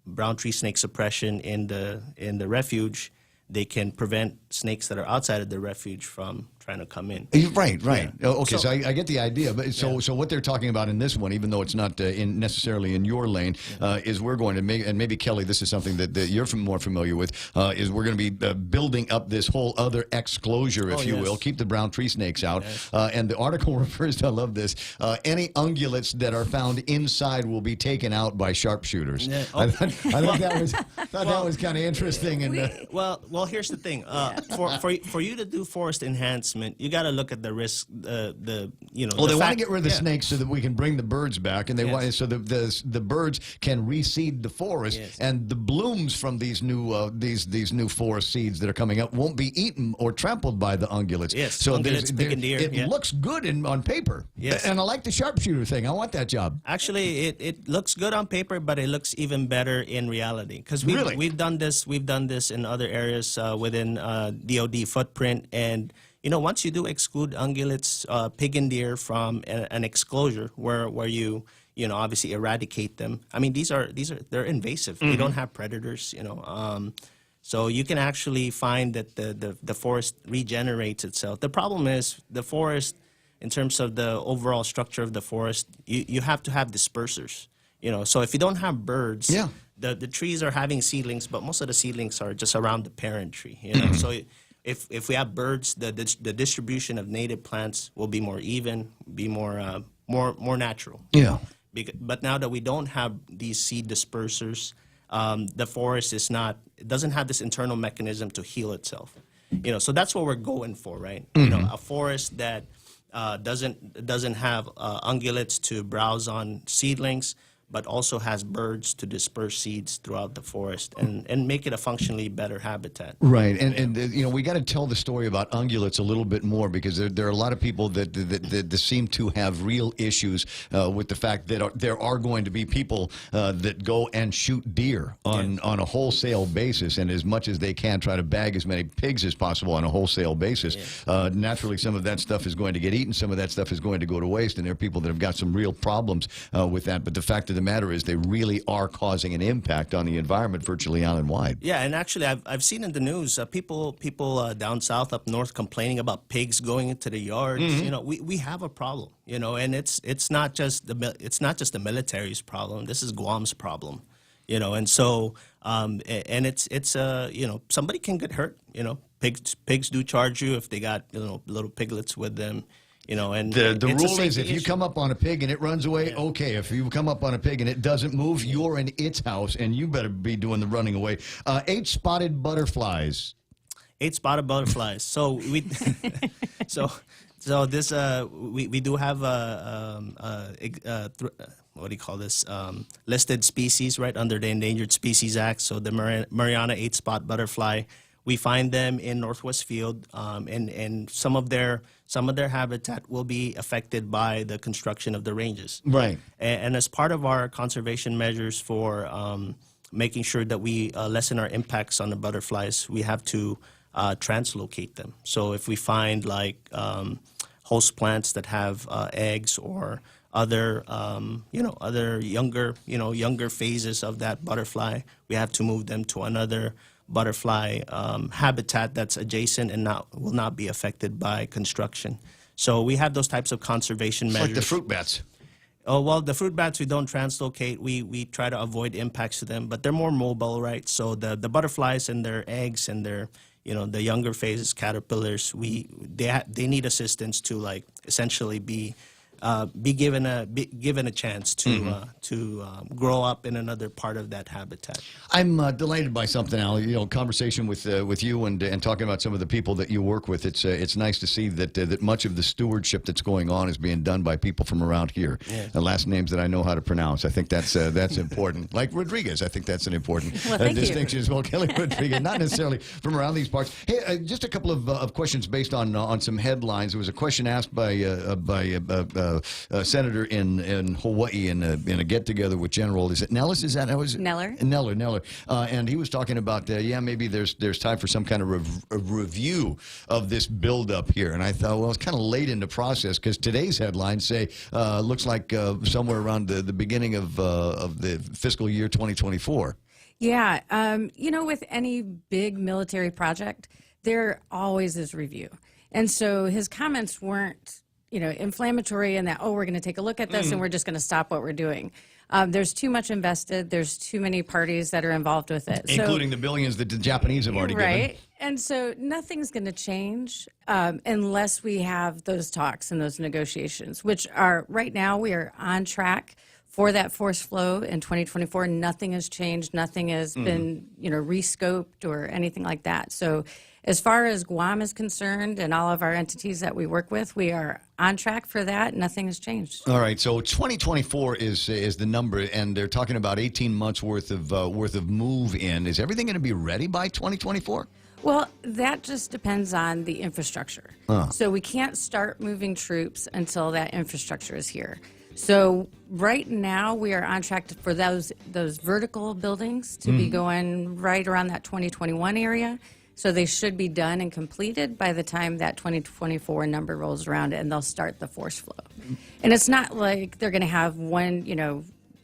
brown tree snake suppression in the refuge, they can prevent snakes that are outside of the refuge from trying to come in. Right. Yeah. Okay, so I get the idea. But so what they're talking about in this one, even though it's not necessarily in your lane, is we're going to make, and maybe Kelly, this is something that you're more familiar with, is we're going to be building up this whole other exclosure, if you will, keep the brown tree snakes out. And the article refers to, I love this, any ungulates that are found inside will be taken out by sharpshooters. Yeah. I thought that was kind of interesting. And well, here's the thing. For you to do forest enhancement, you got to look at the risk. Well, they want to get rid of the snakes so that we can bring the birds back, and they want so the birds can reseed the forest, and the blooms from these new forest seeds that are coming up won't be eaten or trampled by the ungulates. Yes, so ungulates, pig and deer. It looks good on paper. Yes, and I like the sharpshooter thing. I want that job. Actually, it looks good on paper, but it looks even better in reality because we've done this in other areas within DoD footprint. And once you do exclude ungulates, pig and deer from an exclosure where you obviously eradicate them. I mean, they're invasive. They don't have predators. So you can actually find that the forest regenerates itself. The problem is the forest, in terms of the overall structure of the forest, you have to have dispersers. So if you don't have birds, the trees are having seedlings, but most of the seedlings are just around the parent tree. So if we have birds, the distribution of native plants will be more even, be more natural. Yeah. But now that we don't have these seed dispersers, the forest doesn't have this internal mechanism to heal itself. So that's what we're going for, right? A forest that doesn't have ungulates to browse on seedlings, but also has birds to disperse seeds throughout the forest and make it a functionally better habitat. Right, and we got to tell the story about ungulates a little bit more because there are a lot of people that seem to have real issues with the fact that there are going to be people that go and shoot deer on a wholesale basis, and as much as they can try to bag as many pigs as possible on a wholesale basis. Naturally, some of that stuff is going to get eaten, some of that stuff is going to go to waste, and there are people that have got some real problems with that. But the fact of the matter is they really are causing an impact on the environment virtually island-wide. Yeah, and actually I've seen in the news people down south, up north, complaining about pigs going into the yards. We have a problem, and it's not just the military's problem. This is Guam's problem, and so and it's somebody can get hurt. Pigs do charge you if they got little piglets with them. And the rule is if you come up on a pig and it runs away, okay. If you come up on a pig and it doesn't move, you're in its house and you better be doing the running away. 8 spotted butterflies. 8 spotted butterflies. So we, so this we do have what do you call this? Listed species right under the Endangered Species Act. So the Mariana 8-spot butterfly. We find them in Northwest Field, and some of their habitat will be affected by the construction of the ranges. Right. And as part of our conservation measures for making sure that we lessen our impacts on the butterflies, we have to translocate them. So if we find like host plants that have eggs or other other younger phases of that butterfly, we have to move them to another butterfly habitat that's adjacent and will not be affected by construction. So we have those types of conservation measures. Like the fruit bats. Oh, well, the fruit bats we don't translocate. We try to avoid impacts to them, but they're more mobile, right? So the butterflies and their eggs and their the younger phases, caterpillars, they need assistance to like essentially be given a chance to grow up in another part of that habitat. I'm delighted by something, Al. Conversation with you and talking about some of the people that you work with. It's nice to see that much of the stewardship that's going on is being done by people from around here. Yeah. Last names that I know how to pronounce. I think that's important. Like Rodriguez, I think that's an important distinction as well. Kelly Rodriguez, not necessarily from around these parts. Hey, just a couple of questions based on some headlines. There was a question asked by senator in Hawaii in a get-together with General, is it Nellis? Is that how is it? Neller. Neller. And he was talking about, maybe there's time for some kind of review of this buildup here. And I thought, well, it's kind of late in the process because today's headlines say, looks like somewhere around the beginning of the fiscal year 2024. Yeah. With any big military project, there always is review. And so his comments weren't inflammatory in that, we're going to take a look at this and we're just going to stop what we're doing. There's too much invested. There's too many parties that are involved with it. Including the billions that the Japanese have already given. Right. And so nothing's going to change unless we have those talks and those negotiations, which are right now we are on track for that force flow in 2024. Nothing has changed. Nothing has been, rescoped or anything like that. So as far as Guam is concerned and all of our entities that we work with, we are on track for that. Nothing has changed. All right, so 2024 is the number, and they're talking about 18 months worth of move in. Is everything going to be ready by 2024? Well, that just depends on the infrastructure. So we can't start moving troops until that infrastructure is here. So right now we are on track for those vertical buildings to be going right around that 2021 area. So they should be done and completed by the time that 2024 number rolls around, and they'll start the force flow. And it's not like they're going to have one,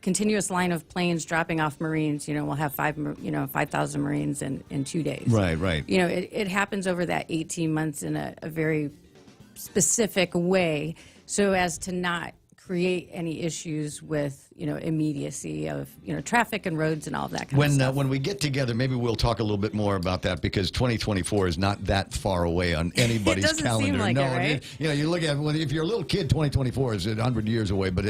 continuous line of planes dropping off Marines. We'll have 5,000 Marines in 2 days. Right. It happens over that 18 months in a very specific way, so as to not create any issues with immediacy of traffic and roads and all of that kind of stuff. When we get together, maybe we'll talk a little bit more about that because 2024 is not that far away on anybody's it doesn't calendar. Seem like no, it, right? You look at if you're a little kid, 2024 is 100 years away. But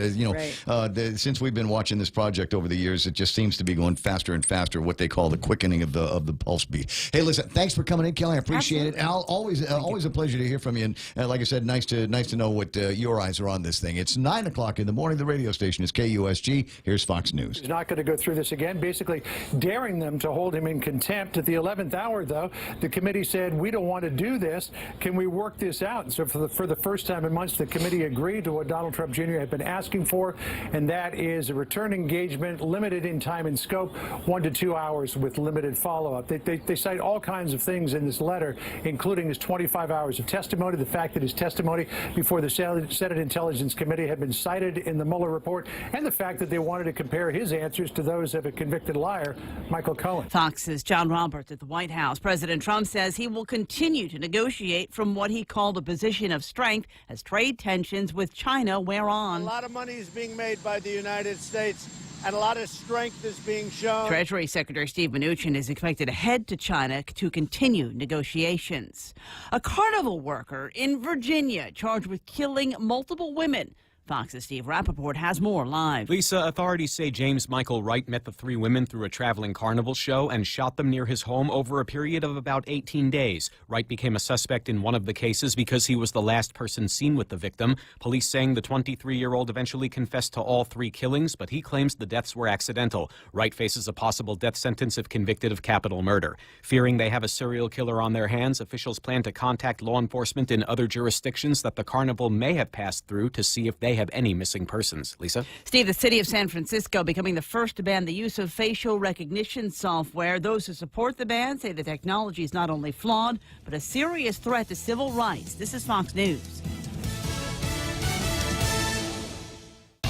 since we've been watching this project over the years, it just seems to be going faster and faster. What they call the quickening of the pulse beat. Hey, listen, thanks for coming in, Kelly. I appreciate it. Al, always a pleasure to hear from you. And like I said, nice to know what your eyes are on this thing. It's 9 o'clock in the morning. The radio station is KUSG. Here's Fox News. He's not going to go through this again, basically daring them to hold him in contempt. At the 11th hour, though, the committee said, we don't want to do this. Can we work this out? And so for the first time in months, the committee agreed to what Donald Trump Jr. had been asking for, and that is a return engagement, limited in time and scope, 1 to 2 hours with limited follow-up. They cite all kinds of things in this letter, including his 25 hours of testimony, the fact that his testimony before the Senate Intelligence Committee had been cited in the Mueller report, and the fact that they wanted to compare his answers to those of a convicted liar, Michael Cohen. Fox's John Roberts at the White House. President Trump says he will continue to negotiate from what he called a position of strength as trade tensions with China wear on. A lot of money is being made by the United States, and a lot of strength is being shown. Treasury Secretary Steve Mnuchin is expected to head to China to continue negotiations. A carnival worker in Virginia charged with killing multiple women. Fox's Steve Rappaport has more live. Lisa, authorities say James Michael Wright met the three women through a traveling carnival show and shot them near his home over a period of about 18 days. Wright became a suspect in one of the cases because he was the last person seen with the victim. Police saying the 23-year-old eventually confessed to all three killings, but he claims the deaths were accidental. Wright faces a possible death sentence if convicted of capital murder. Fearing they have a serial killer on their hands, officials plan to contact law enforcement in other jurisdictions that the carnival may have passed through to see if they have any missing persons. Lisa? Steve, the city of San Francisco becoming the first to ban the use of facial recognition software. Those who support the ban say the technology is not only flawed, but a serious threat to civil rights. This is Fox News.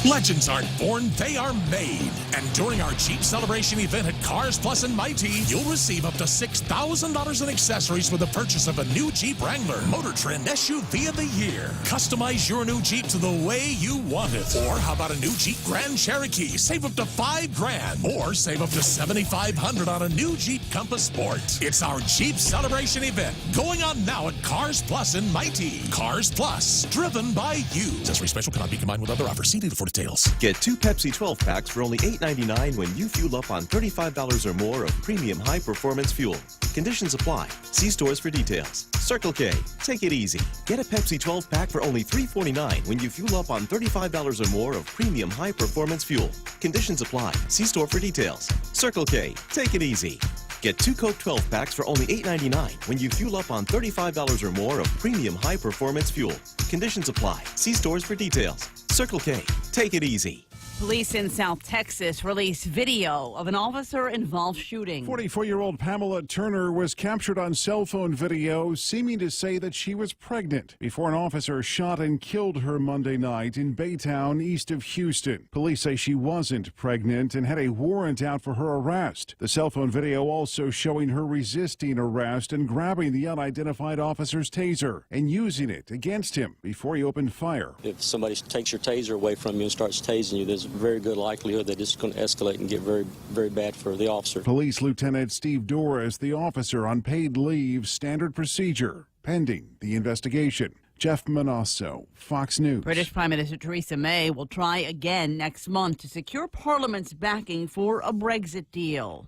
Legends aren't born, they are made. And during our Jeep Celebration event at Cars Plus and Mighty, you'll receive up to $6,000 in accessories with the purchase of a new Jeep Wrangler, Motor Trend SUV of the Year. Customize your new Jeep to the way you want it. Or how about a new Jeep Grand Cherokee? Save up to $5,000. Or save up to $7,500 on a new Jeep Compass Sport. It's our Jeep Celebration event going on now at Cars Plus and Mighty. Cars Plus, driven by you. Accessory special cannot be combined with other offers. See dealer for details. Get 2 Pepsi 12 packs for only $8.99 when you fuel up on $35 or more of premium high performance fuel. Conditions apply. See stores for details. Circle K, take it easy. Get a Pepsi 12 pack for only $3.49 when you fuel up on $35 or more of premium high performance fuel. Conditions apply. See store for details. Circle K, take it easy. Get 2 Coke 12 packs for only $8.99 when you fuel up on $35 or more of premium high performance fuel. Conditions apply. See stores for details. Circle K, take it easy. Police in South Texas released video of an officer-involved shooting. 44-year-old Pamela Turner was captured on cell phone video seeming to say that she was pregnant before an officer shot and killed her Monday night in Baytown, east of Houston. Police say she wasn't pregnant and had a warrant out for her arrest. The cell phone video also showing her resisting arrest and grabbing the unidentified officer's taser and using it against him before he opened fire. If somebody takes your taser away from you and starts tasing you, there's a very good likelihood that it's going to escalate and get very, very bad for the officer. Police Lieutenant Steve Doris, the officer on paid leave, standard procedure, pending the investigation. Jeff Manasso, Fox News. British Prime Minister Theresa May will try again next month to secure Parliament's backing for a Brexit deal.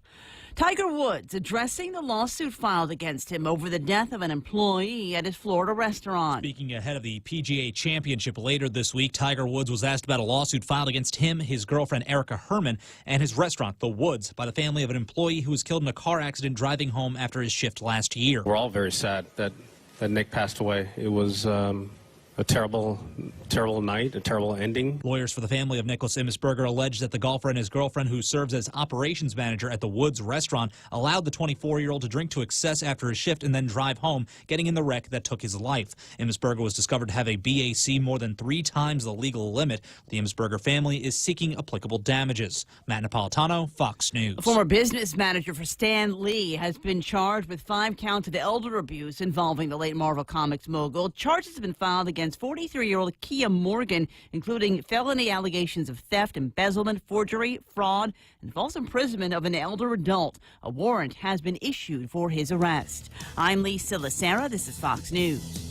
Tiger Woods addressing the lawsuit filed against him over the death of an employee at his Florida restaurant. Speaking ahead of the PGA Championship later this week, Tiger Woods was asked about a lawsuit filed against him, his girlfriend Erica Herman, and his restaurant, The Woods, by the family of an employee who was killed in a car accident driving home after his shift last year. We're all very sad that Nick passed away. It was a terrible night, a terrible ending. Lawyers for the family of Nicholas Immisberger allege that the golfer and his girlfriend, who serves as operations manager at the Woods restaurant, allowed the 24-year-old to drink to excess after his shift and then drive home, getting in the wreck that took his life. Immisberger was discovered to have a BAC more than 3 times the legal limit. The Immisberger family is seeking applicable damages. Matt Napolitano, Fox News. A former business manager for Stan Lee has been charged with 5 counts of elder abuse involving the late Marvel Comics mogul. Charges have been filed against 43-year-old Kia Morgan, including felony allegations of theft, embezzlement, forgery, fraud, and false imprisonment of an elder adult. A warrant has been issued for his arrest. I'm Lisa Lacera. This is Fox News.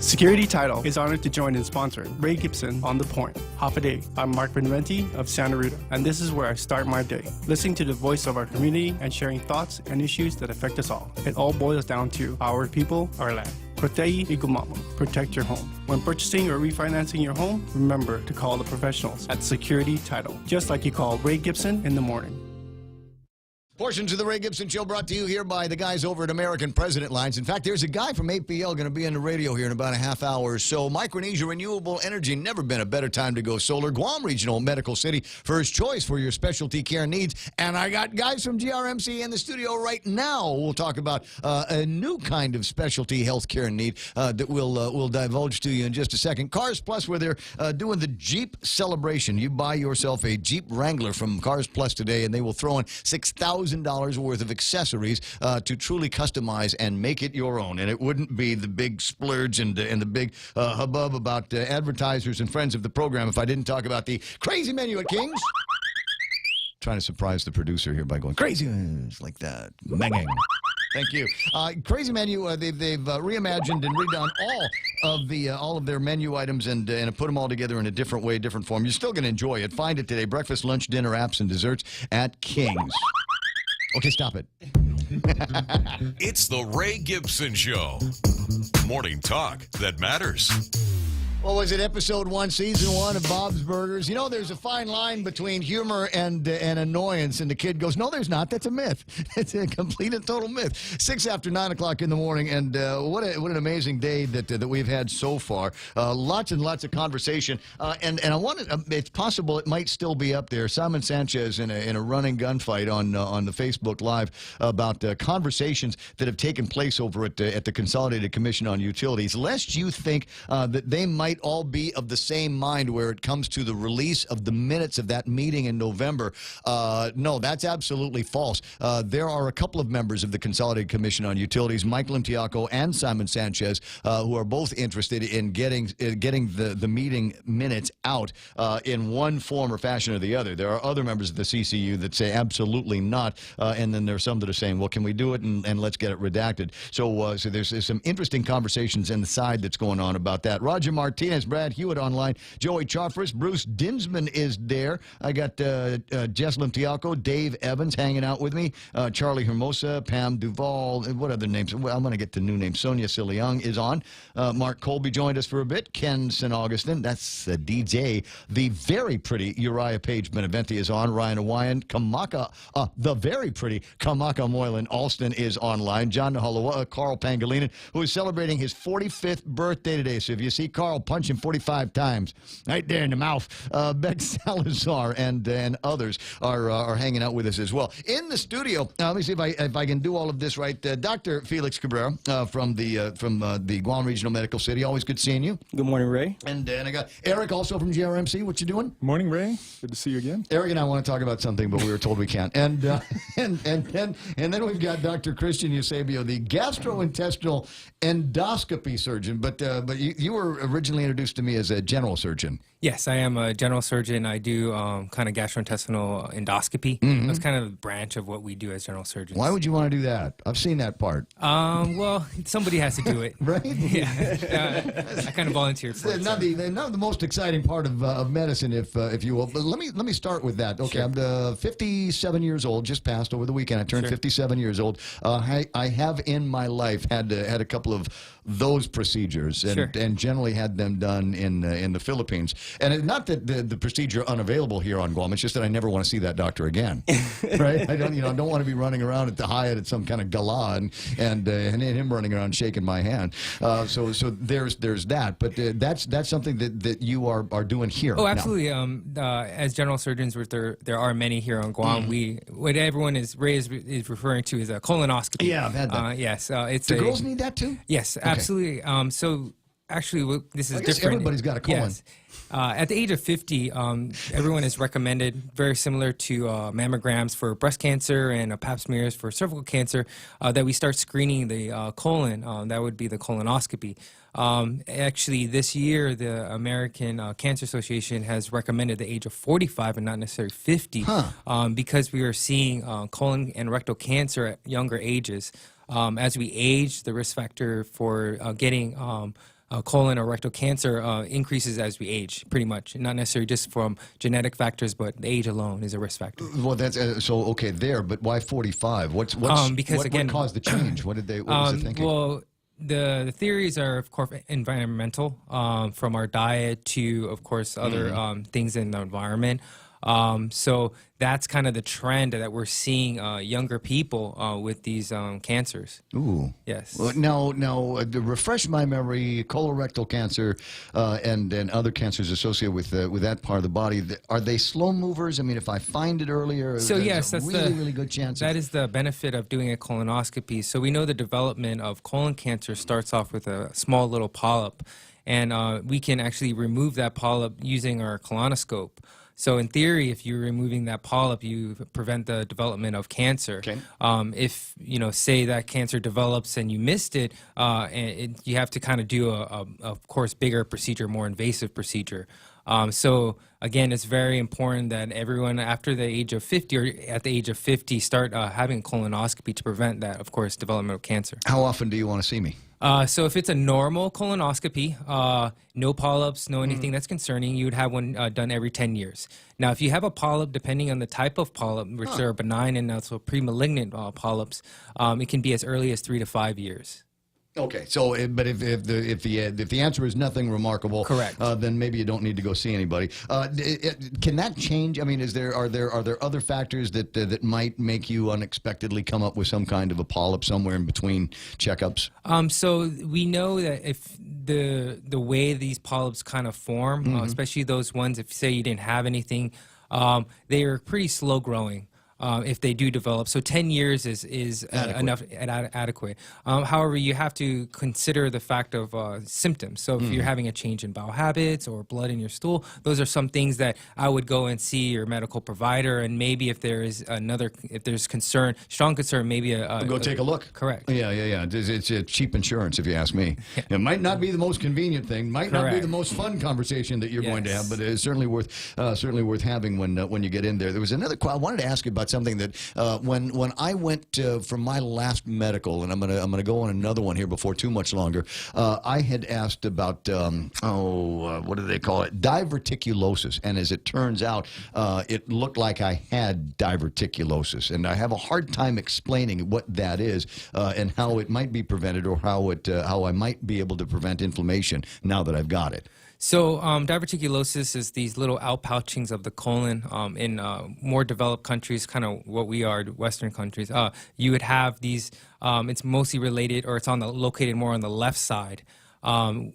Security Title is honored to join in sponsoring Ray Gibson on The Point. Half a Day. I'm Mark Benventi of Santa Rita, and this is where I start my day, listening to the voice of our community and sharing thoughts and issues that affect us all. It all boils down to our people, our land. Protei Igumamam. Protect your home. When purchasing or refinancing your home, remember to call the professionals at Security Title, just like you call Ray Gibson in the morning. Portions of the Ray Gibson Show brought to you here by the guys over at American President Lines. In fact, there's a guy from APL going to be on the radio here in about a half hour or so. Micronesia Renewable Energy, never been a better time to go solar. Guam Regional Medical City, first choice for your specialty care needs. And I got guys from GRMC in the studio right now. We'll talk about a new kind of specialty health care need that we'll divulge to you in just a second. Cars Plus, where they're doing the Jeep celebration. You buy yourself a Jeep Wrangler from Cars Plus today, and they will throw in $6,000 worth of accessories to truly customize and make it your own. And it wouldn't be the big splurge and the big hubbub about advertisers and friends of the program if I didn't talk about the crazy menu at King's. Trying to surprise the producer here by going crazy like that. Banging. Thank you. Crazy Menu, they've reimagined and redone all of their menu items and put them all together in a different way, different form. You're still going to enjoy it. Find it today. Breakfast, lunch, dinner, apps, and desserts at King's. Okay, stop it. It's the Ray Gibson Show. Morning talk that matters. What was it, episode 1, season 1 of Bob's Burgers? You know, there's a fine line between humor and annoyance, and the kid goes, no, there's not. That's a myth. It's a complete and total myth. 6 after 9 o'clock in the morning, and what an amazing day that we've had so far. Lots and lots of conversation, and I wanted, it's possible it might still be up there. Simon Sanchez in a running gunfight on the Facebook Live about conversations that have taken place over at the Consolidated Commission on Utilities, lest you think that they might all be of the same mind where it comes to the release of the minutes of that meeting in November. No, that's absolutely false. There are a couple of members of the Consolidated Commission on Utilities, Michael Mtiako and Simon Sanchez, who are both interested in getting the meeting minutes out in one form or fashion or the other. There are other members of the CCU that say absolutely not, and then there are some that are saying, well, can we do it, and let's get it redacted. So there's some interesting conversations inside that's going on about that. Roger Martinez, Brad Hewitt online, Joey Charfris, Bruce Dinsman is there. I got Jess Limtiaco, Dave Evans hanging out with me, Charlie Hermosa, Pam Duvall, what other names? Well, I'm going to get the new name. Sonia Siliang is on. Mark Colby joined us for a bit. Ken St. Augustine, that's the DJ. The very pretty Uriah Page Beneventi is on. Ryan Hawaiian, Kamaka, the very pretty Kamaka Moylan Alston is online. John Nahalawa, Carl Pangilinan, who is celebrating his 45th birthday today. So if you see Carl, punch him 45 times right there in the mouth. Beck Salazar and others are hanging out with us as well. In the studio, let me see if I can do all of this right. Dr. Felix Cabrera from the Guam Regional Medical City. Always good seeing you. Good morning, Ray. And I got Eric also from GRMC. What you doing? Morning, Ray. Good to see you again. Eric and I want to talk about something, but we were told we can't. And then we've got Dr. Christian Eusabio, the gastrointestinal endoscopy surgeon. But you were originally introduced to me as a general surgeon. Yes, I am a general surgeon. I do kind of gastrointestinal endoscopy. That's kind of a branch of what we do as general surgeons. Why would you want to do that? I've seen that part. Well, somebody has to do it. Right? Yeah. I kind of volunteered for it. Not the most exciting part of medicine, if you will. But let me start with that. Okay, Sure. I'm 57 years old. Just passed over the weekend. I turned 57 years old. I have in my life had a couple of those procedures, and generally had them done in the Philippines. And it's not that the procedure unavailable here on Guam. It's just that I never want to see that doctor again. Right? I don't want to be running around at the Hyatt at some kind of gala and him running around shaking my hand. So there's that. But that's something that you are doing here. Oh, absolutely. As general surgeons, there are many here on Guam. What everyone is referring to is a colonoscopy. Yeah, I've had that. Yes, Do girls need that too? Yes, absolutely. So actually, this is I guess different. everybody's got a colon. Yes. At the age of 50, everyone is recommended, very similar to mammograms for breast cancer and pap smears for cervical cancer, that we start screening the colon. That would be the colonoscopy. Actually, this year, the American Cancer Association has recommended the age of 45 and not necessarily 50 because we are seeing colon and rectal cancer at younger ages. As we age, the risk factor for getting colon or rectal cancer increases as we age, pretty much. Not necessarily just from genetic factors, but the age alone is a risk factor. Well, that's so okay there, but why 45? What caused the change? What was the thinking? Well, the theories are, of course, environmental, from our diet to, of course, other things in the environment. So that's kind of the trend that we're seeing younger people with these cancers. Ooh. Yes. Well, now, to refresh my memory, colorectal cancer and other cancers associated with that part of the body, are they slow movers? I mean, if I find it earlier, so yes, that's really good chance. That is the benefit of doing a colonoscopy. So we know the development of colon cancer starts off with a small little polyp, and we can actually remove that polyp using our colonoscope. So in theory, if you're removing that polyp, you prevent the development of cancer. Okay. If, say that cancer develops and you missed it, you have to kind of do of course, bigger procedure, more invasive procedure. So again, it's very important that everyone after the age of 50 or at the age of 50 start having colonoscopy to prevent that, of course, development of cancer. How often do you want to see me? So if it's a normal colonoscopy, no polyps, no anything that's concerning, you would have one done every 10 years. Now, if you have a polyp, depending on the type of polyp, which are benign and also pre-malignant polyps, it can be as early as 3 to 5 years. Okay, so but if the answer is nothing remarkable, correct, then maybe you don't need to go see anybody. Can that change? I mean, are there other factors that might make you unexpectedly come up with some kind of a polyp somewhere in between checkups? So we know that if the way these polyps kind of form, especially those ones, if say you didn't have anything, they are pretty slow growing. If they do develop. So 10 years is enough, adequate. However, you have to consider the fact of symptoms. So if you're having a change in bowel habits or blood in your stool, those are some things that I would go and see your medical provider, and maybe if there is if there's concern, strong concern, maybe go take a look. Correct. Yeah. It's a cheap insurance, if you ask me. It might not be the most convenient thing, might not be the most fun conversation that you're going to have, but it's certainly worth having when you get in there. There was another I wanted to ask you about something that when I went for my last medical, and I'm gonna go on another one here before too much longer. I had asked about what do they call it? Diverticulosis, and as it turns out, it looked like I had diverticulosis, and I have a hard time explaining what that is and how it might be prevented, or how I might be able to prevent inflammation now that I've got it. So diverticulosis is these little outpouchings of the colon in more developed countries, kind of what we are, Western countries. You would have these, it's mostly related, or it's located more on the left side,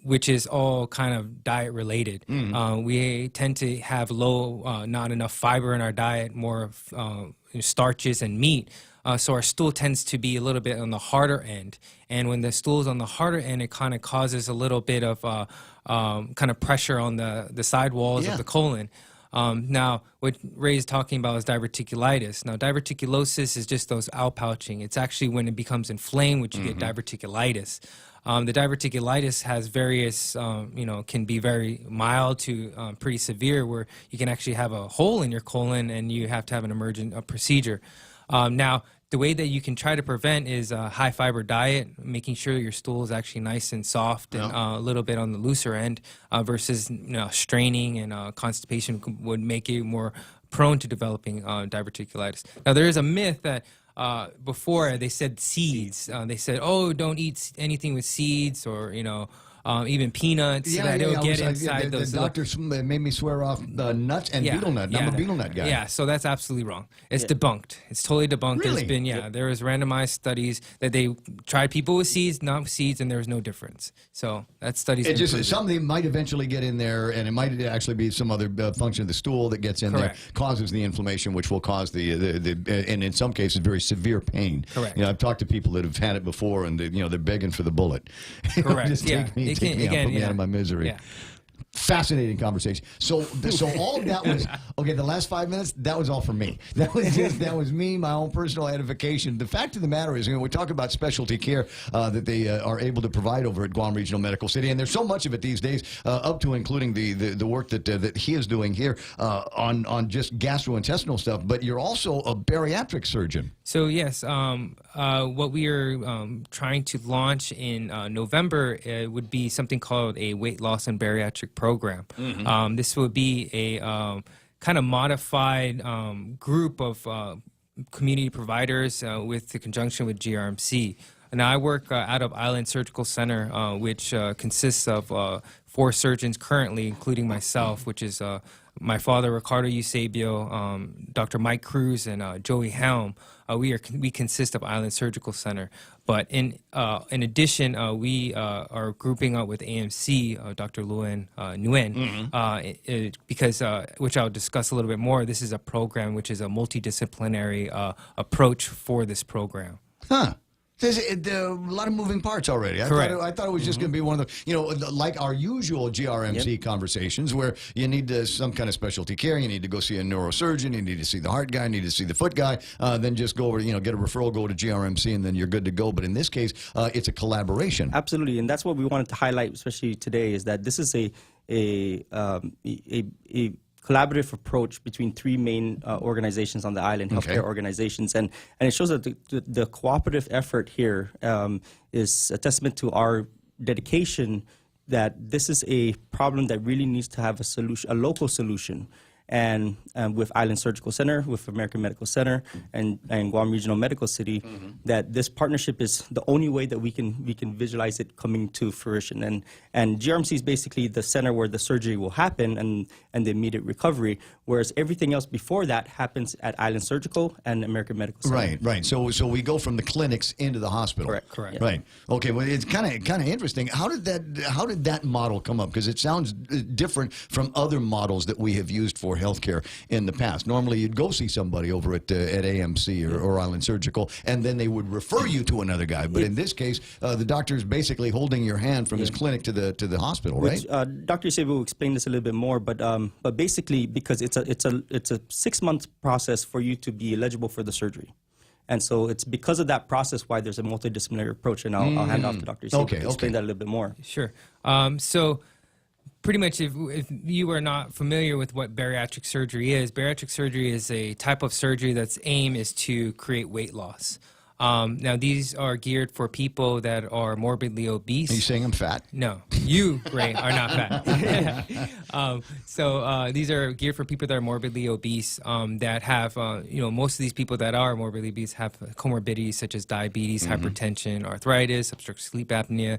which is all kind of diet related. We tend to have low, not enough fiber in our diet, more starches and meat. So our stool tends to be a little bit on the harder end. And when the stool is on the harder end, it kind of causes a little bit of kind of pressure on the side walls of the colon. Now, what Ray is talking about is diverticulitis. Now, diverticulosis is just those outpouching. It's actually when it becomes inflamed, which you get diverticulitis. The diverticulitis has various, can be very mild to pretty severe, where you can actually have a hole in your colon and you have to have an emergent procedure. Now, the way that you can try to prevent is a high fiber diet, making sure your stool is actually nice and soft and a little bit on the looser end, versus straining and constipation would make you more prone to developing diverticulitis. Now, there is a myth that before they said seeds. They said, oh, don't eat anything with seeds, or even peanuts. That it'll get inside those. The doctors made me swear off nuts and beetle nut. I'm a beetle nut guy. Yeah, so that's absolutely wrong. It's debunked. It's totally debunked. Really? There's been there was randomized studies that they tried people with seeds, not with seeds, and there was no difference. So that study's it just something might eventually get in there, and it might actually be some other function of the stool that gets in there, causes the inflammation, which will cause the and in some cases very severe pain. Correct. I've talked to people that have had it before, and they're begging for the bullet. Correct. Just take me out, put me out of my misery. Yeah. Fascinating conversation. So all of that was okay. The last 5 minutes, that was all for me. That was me, my own personal edification. The fact of the matter is, we talk about specialty care that they are able to provide over at Guam Regional Medical City, and there's so much of it these days, up to including the work that he is doing here on just gastrointestinal stuff. But you're also a bariatric surgeon. So yes, what we are trying to launch in November would be something called a weight loss and bariatric program. This would be a kind of modified group of community providers with the conjunction with GRMC. Now, I work out of Island Surgical Center, which consists of 4 surgeons currently, including myself, which is my father, Ricardo Eusabio, Dr. Mike Cruz, and Joey Helm. We consist of Island Surgical Center. But in addition, we are grouping up with AMC, Dr. Nguyen, because, which I'll discuss a little bit more, this is a program which is a multidisciplinary approach for this program. Huh. There's a lot of moving parts already. I thought it was just going to be one of the, like our usual GRMC conversations, where you need some kind of specialty care. You need to go see a neurosurgeon. You need to see the heart guy. You need to see the foot guy. Then just go over, get a referral, go to GRMC, and then you're good to go. But in this case, it's a collaboration. Absolutely, and that's what we wanted to highlight, especially today, is that this is a collaborative approach between 3 main organizations on the island, healthcare organizations, and it shows that the cooperative effort here is a testament to our dedication that this is a problem that really needs to have a solution, a local solution. and with Island Surgical Center, with American Medical Center, and Guam Regional Medical City, that this partnership is the only way that we can visualize it coming to fruition. And GRMC is basically the center where the surgery will happen and the immediate recovery, whereas everything else before that happens at Island Surgical and American Medical Center. Right. So we go from the clinics into the hospital. Correct. Right. Okay. Well, it's kind of interesting. How did that model come up? Because it sounds different from other models that we have used for healthcare in the past. Normally, you'd go see somebody over at AMC or Island Surgical, and then they would refer you to another guy. But in this case, the doctor is basically holding your hand from his clinic to the hospital, right? Which, Dr. Eusabio will explain this a little bit more, but basically, because it's a 6-month process for you to be eligible for the surgery. And so it's because of that process why there's a multidisciplinary approach, and I'll hand off to Dr. Eusabio to explain that a little bit more. Sure. So pretty much if you are not familiar with what bariatric surgery is a type of surgery that's aim is to create weight loss. Now, these are geared for people that are morbidly obese. Are you saying I'm fat? No. You, Ray, are not fat. So these are geared for people that are morbidly obese that have, most of these people that are morbidly obese have comorbidities such as diabetes, hypertension, arthritis, obstructive sleep apnea.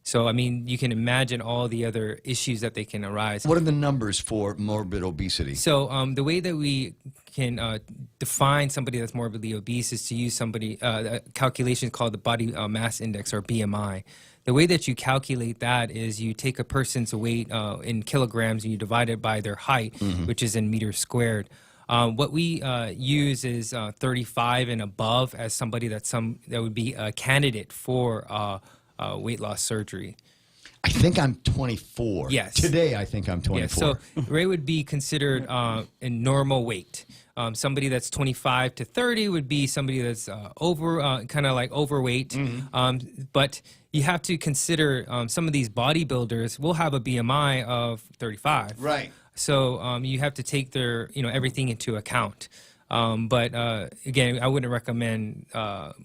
So, I mean, you can imagine all the other issues that they can arise. What are the numbers for morbid obesity? So, the way that we can define somebody that's morbidly obese is to use a calculation called the body mass index, or BMI. The way that you calculate that is you take a person's weight in kilograms and you divide it by their height, which is in meters squared. What we use is 35 and above as somebody that would be a candidate for weight loss surgery. I think I'm 24. Yes. Today, I think I'm 24. Yes. So Ray would be considered in normal weight. Somebody that's 25 to 30 would be somebody that's kind of like overweight. But you have to consider some of these bodybuilders will have a BMI of 35. Right. So you have to take their everything into account. But again, I wouldn't recommend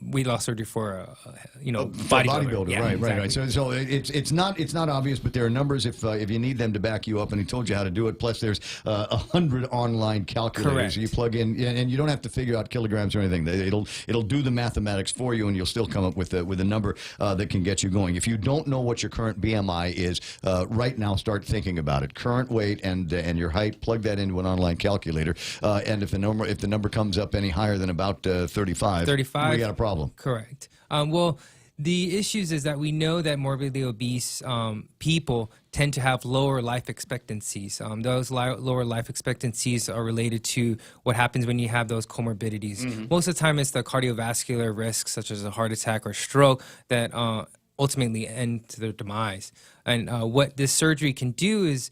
weight loss surgery for a bodybuilder. Yeah, right. So it's not obvious, but there are numbers if you need them to back you up, and he told you how to do it. Plus, there's 100 online calculators. Correct. You plug in, and you don't have to figure out kilograms or anything. It'll do the mathematics for you, and you'll still come up with a number that can get you going. If you don't know what your current BMI is, right now start thinking about it. Current weight and your height. Plug that into an online calculator, and if the number comes up any higher than about 35, we got a problem. Correct. Well, the issues is that we know that morbidly obese people tend to have lower life expectancies. Those lower life expectancies are related to what happens when you have those comorbidities. Most of the time, it's the cardiovascular risks, such as a heart attack or stroke, that ultimately end to their demise. And what this surgery can do is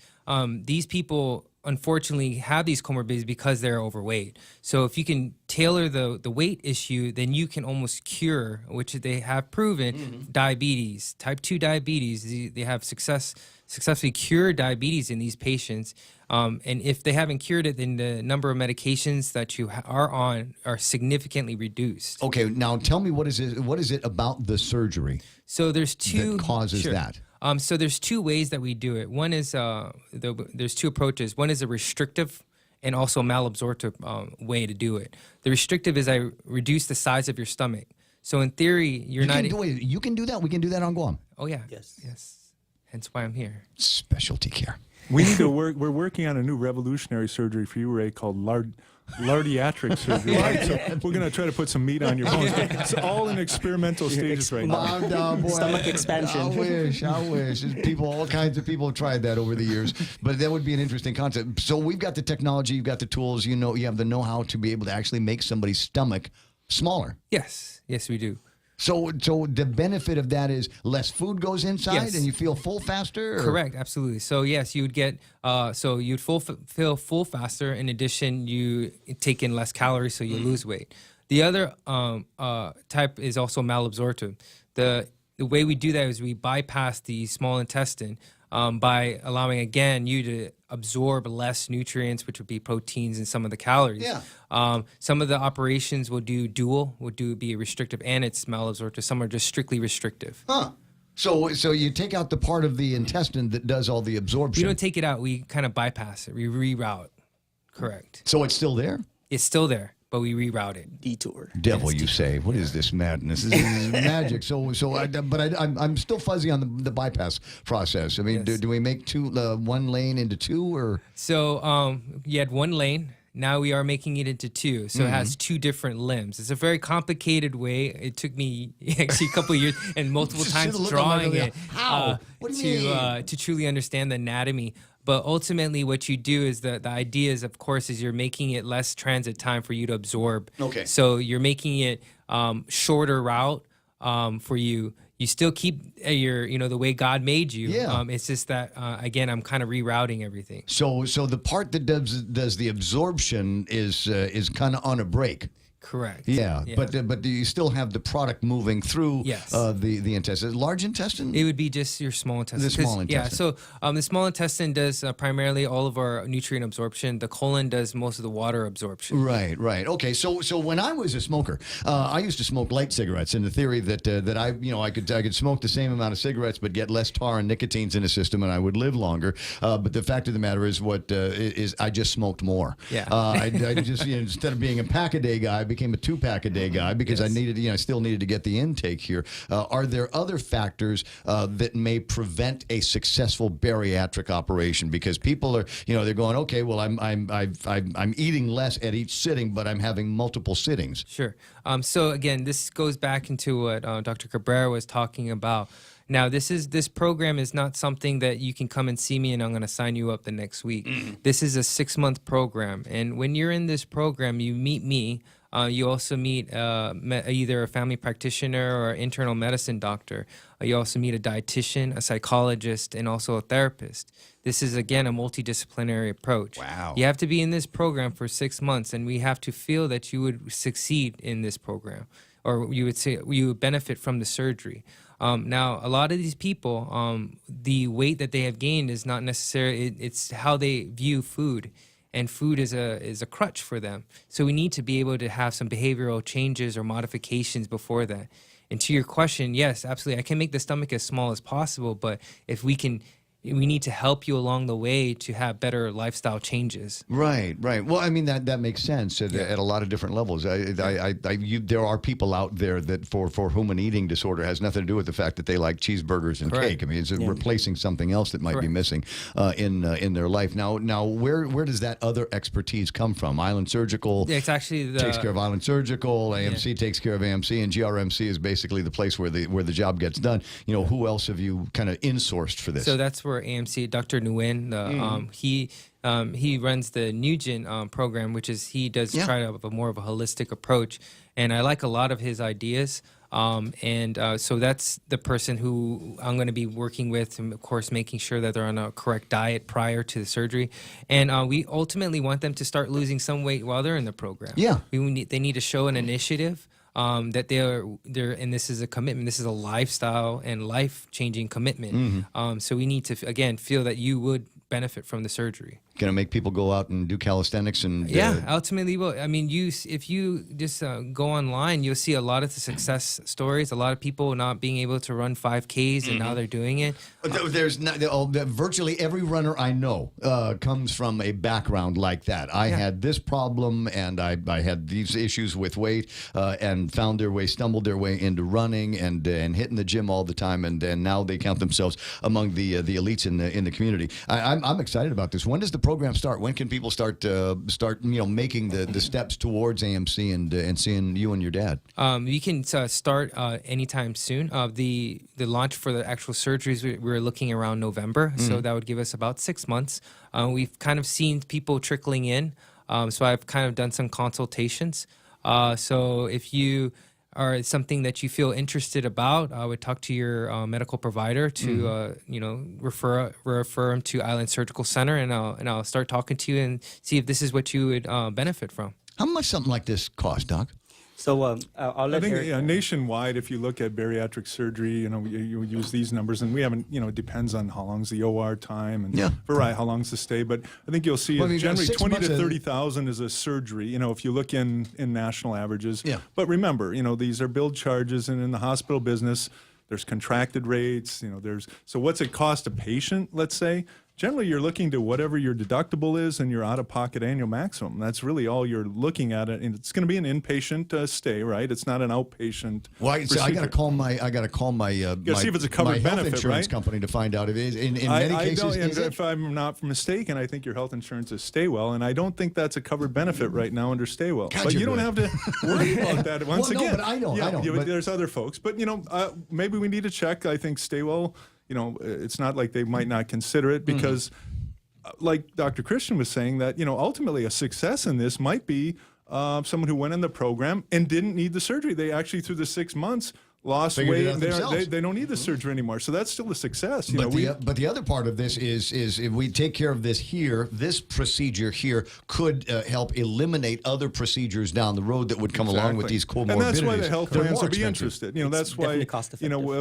these people unfortunately have these comorbidities because they're overweight. So if you can tailor the weight issue, then you can almost cure, which they have proven, diabetes, type 2 diabetes. They have successfully cured diabetes in these patients. And if they haven't cured it, then the number of medications that you are on are significantly reduced. Okay, now tell me what is it about the surgery? So there's two that causes that. So there's two ways that we do it. One is there's two approaches. One is a restrictive and also malabsorptive way to do it. The restrictive is I reduce the size of your stomach. So in theory, you can do that. We can do that on Guam. Oh yeah. Yes. Hence why I'm here. Specialty care. We need to work. We're working on a new revolutionary surgery for you, Ray, called Bariatric surgery. Right? So we're going to try to put some meat on your bones. It's all in experimental stages right now. Stomach expansion. I wish. All kinds of people have tried that over the years, but that would be an interesting concept. So we've got the technology, you've got the tools, you have the know-how to be able to actually make somebody's stomach smaller. Yes, we do. So the benefit of that is less food goes inside and you feel full faster? Correct, absolutely. So yes, you would get, you'd feel full faster. In addition, you take in less calories, so you lose weight. The other type is also malabsorptive. The way we do that is we bypass the small intestine by allowing, again, you to absorb less nutrients, which would be proteins and some of the calories. Yeah. Some of the operations will be restrictive and it's malabsorptive. Some are just strictly restrictive. Huh. So you take out the part of the intestine that does all the absorption. We don't take it out. We kind of bypass it. We reroute. Correct. So it's still there? It's still there, but we rerouted. Detour. Devil, you say? What is this madness? This is magic. I'm still fuzzy on the bypass process. I mean, do we make one lane into two, or? So you had one lane. Now we are making it into two, so it has two different limbs. It's a very complicated way. It took me actually a couple of years and multiple times drawing it to truly understand the anatomy. But ultimately, what you do is the idea is, of course, is you're making it less transit time for you to absorb. Okay. So you're making it shorter route for you. You still keep the way God made you. Yeah. It's just that again, I'm kind of rerouting everything. So the part that does the absorption is kind of on a break. Correct. Yeah. But do you still have the product moving through the intestine? Large intestine? It would be just your small intestine. The small intestine. Yeah, so the small intestine does primarily all of our nutrient absorption. The colon does most of the water absorption. Right. Okay. So when I was a smoker, I used to smoke light cigarettes in the theory that I could smoke the same amount of cigarettes but get less tar and nicotines in the system and I would live longer. But the fact of the matter is I just smoked more. Yeah. I just instead of being a pack-a-day guy, I became a 2-pack-a-day guy because I still needed to get the intake here. Are there other factors that may prevent a successful bariatric operation? Because people are, they're going, okay, well, I'm eating less at each sitting, but I'm having multiple sittings. Sure. So again, this goes back into what Dr. Cabrera was talking about. Now, this program is not something that you can come and see me and I'm going to sign you up the next week. This is a 6-month program. And when you're in this program, you meet me. You also meet either a family practitioner or an internal medicine doctor. You also meet a dietitian, a psychologist, and also a therapist. This is, again, a multidisciplinary approach. Wow. You have to be in this program for 6 months, and we have to feel that you would succeed in this program, or you would benefit from the surgery. Now, a lot of these people, the weight that they have gained is not necessarily, it's how they view food. And food is a crutch for them. So we need to be able to have some behavioral changes or modifications before that. And to your question, yes, absolutely. I can make the stomach as small as possible, but if we need to help you along the way to have better lifestyle changes. Right. Well, I mean, that makes sense at a lot of different levels. There are people out there that for whom an eating disorder has nothing to do with the fact that they like cheeseburgers and cake. I mean, it's replacing something else that might be missing in their life. Now, where does that other expertise come from? Island Surgical it's actually takes care of Island Surgical. AMC takes care of AMC, and GRMC is basically the place where the job gets done. Who else have you kind of insourced for this? So that's where AMC, Dr. Nguyen, he runs the Nugent program, which is he does try to have more of a holistic approach, and I like a lot of his ideas. So that's the person who I'm going to be working with, and of course making sure that they're on a correct diet prior to the surgery, and we ultimately want them to start losing some weight while they're in the program. Yeah, they need to show an initiative. That they're and this is a commitment. This is a lifestyle and life-changing commitment. So we need to again feel that you would benefit from the surgery. Going to make people go out and do calisthenics and ultimately will. I mean, if you just go online, you'll see a lot of the success stories. A lot of people not being able to run 5Ks and now they're doing it. There's virtually every runner I know comes from a background like that. I had this problem and I had these issues with weight and stumbled their way into running and hitting the gym all the time, and now they count themselves among the elites in the community. I'm excited about this. When does the program start? When can people start making the steps towards AMC and seeing you and your dad? You can start anytime soon. The launch for the actual surgeries we're looking around November, so that would give us about 6 months. We've kind of seen people trickling in, so I've kind of done some consultations. So if you are something that you feel interested about, I would talk to your medical provider to refer them to Island Surgical Center, and I'll start talking to you and see if this is what you would benefit from. How much something like this cost, Doc? So I'll let I think Eric... nationwide, if you look at bariatric surgery, you use these numbers, and we haven't, it depends on how long's the OR time and how long's the stay. But I think you'll see generally 20 to 30,000 is a surgery. If you look in national averages. Yeah. But remember, these are billed charges, and in the hospital business, there's contracted rates. So what's it cost a patient? Let's say generally you're looking to whatever your deductible is and your out-of-pocket annual maximum. That's really all you're looking at. And it's going to be an inpatient stay, right? It's not an outpatient. Well, so I got to call my see if it's a covered health benefit, insurance right? company to find out if it is. In many cases, is it? If I'm not mistaken, I think your health insurance is Staywell, and I don't think that's a covered benefit right now under Staywell. God, but you're you don't good. have to worry about that. Once Well, no, again, but I don't, but- there's other folks, but maybe we need to check. I think Staywell. It's not like they might not consider it because, like Dr. Christian was saying, that ultimately a success in this might be someone who went in the program and didn't need the surgery. They actually through the 6 months lost Figured it weight. out And themselves. they don't need the surgery anymore. So that's still a success. But the other part of this is if we take care of this here, this procedure here could help eliminate other procedures down the road that would come along with these comorbidities. And that's why the health They're plans more will be expensive. interested. That's why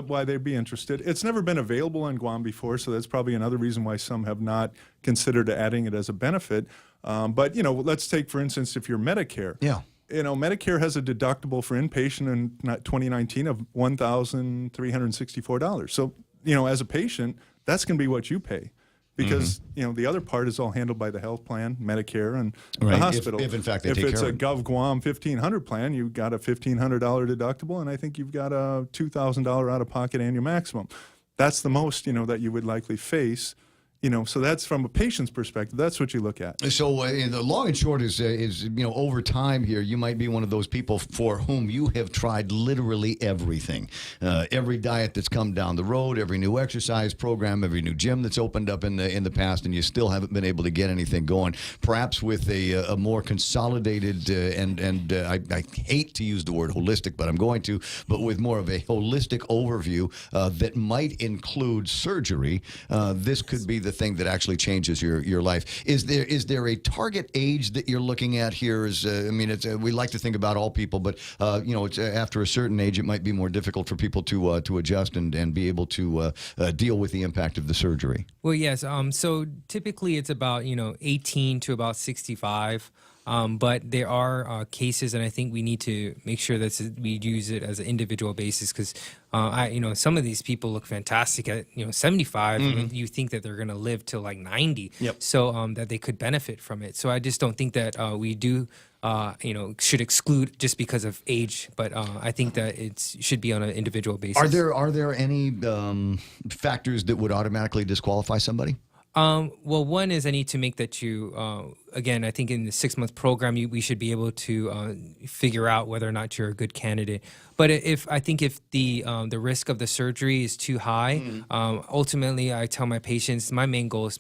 why they'd be interested. It's never been available on Guam before, so that's probably another reason why some have not considered adding it as a benefit. But let's take for instance if you're Medicare. Yeah. Medicare has a deductible for inpatient in 2019 of $1,364. So, as a patient, that's going to be what you pay because, the other part is all handled by the health plan, Medicare, and the hospital. If in fact they if take it's care a of it. Gov Guam 1500 plan, you've got a $1,500 deductible, and I think you've got a $2,000 out-of-pocket annual maximum. That's the most, that you would likely face. So that's from a patient's perspective. That's what you look at. So the long and short is over time here, you might be one of those people for whom you have tried literally everything. Every diet that's come down the road, every new exercise program, every new gym that's opened up in the past, and you still haven't been able to get anything going. Perhaps with a more consolidated and I hate to use the word holistic, but I'm going to, but with more of a holistic overview that might include surgery, this could be the thing that actually changes your life. Is there a target age that you're looking at here? We like to think about all people, but it's after a certain age, it might be more difficult for people to adjust and be able to deal with the impact of the surgery. Well, yes. So typically it's about 18 to about 65. But there are cases, and I think we need to make sure that we use it as an individual basis because, some of these people look fantastic at 75. And you think that they're going to live till like 90, so that they could benefit from it. So I just don't think that we do. Should exclude just because of age, but I think that it should be on an individual basis. Are there any factors that would automatically disqualify somebody? Well, one is I need to make that you, again, I think in the 6-month program, we should be able to figure out whether or not you're a good candidate. But if the risk of the surgery is too high, ultimately I tell my patients my main goal is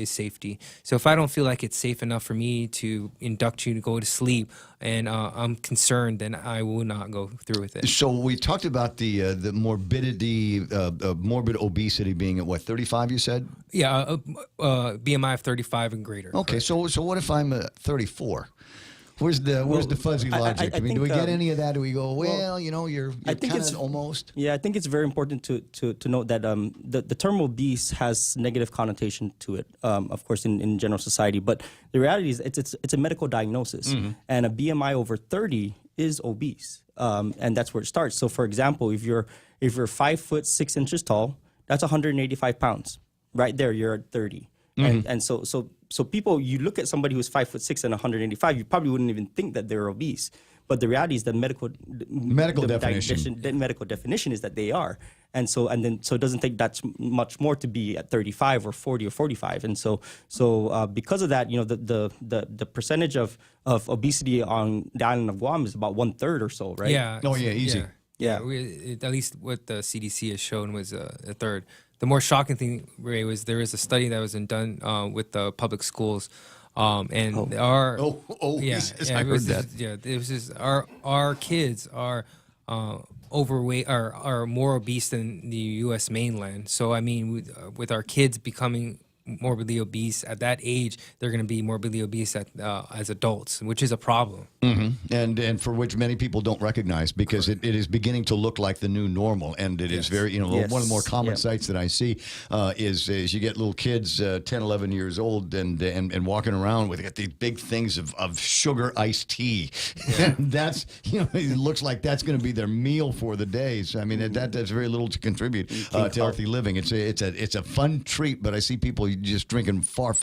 safety. So if I don't feel like it's safe enough for me to induct you to go to sleep, and I'm concerned, then I will not go through with it. So we talked about the morbidity, morbid obesity being at what, 35? You said? Yeah, BMI of 35 and greater. Okay, so what if I'm 34? Where's the fuzzy logic? I mean, do we get any of that? Do we go, you're kind of almost? Yeah, I think it's very important to note that the term obese has negative connotation to it, of course, in general society. But the reality is it's a medical diagnosis, and a BMI over 30 is obese, and that's where it starts. So, for example, if you're 5 foot 6 inches tall, that's 185 pounds. Right there, you're at 30, and so people, you look at somebody who's 5 foot 6 and 185, you probably wouldn't even think that they're obese. But the reality is the medical definition is that they are, so it doesn't take that much more to be at 35 or 40 or 45, and so because of that, the percentage of obesity on the island of Guam is about 1/3 or so, right? Yeah. Oh yeah, easy. Yeah. At least what the CDC has shown was a third. The more shocking thing, Ray, was there is a study that was done with the public schools, I heard that. It was just our kids are overweight, are more obese than the U.S. mainland. So I mean, with our kids becoming morbidly obese at that age, they're going to be morbidly obese as adults, which is a problem. And for which many people don't recognize because it is beginning to look like the new normal, and it is very one of the more common sights that I see is you get little kids 10, 11 years old and walking around with these big things of sugar iced tea. And that's it looks like that's going to be their meal for the day. So I mean that's very little to contribute to healthy living. It's a fun treat, but I see people you're just drinking far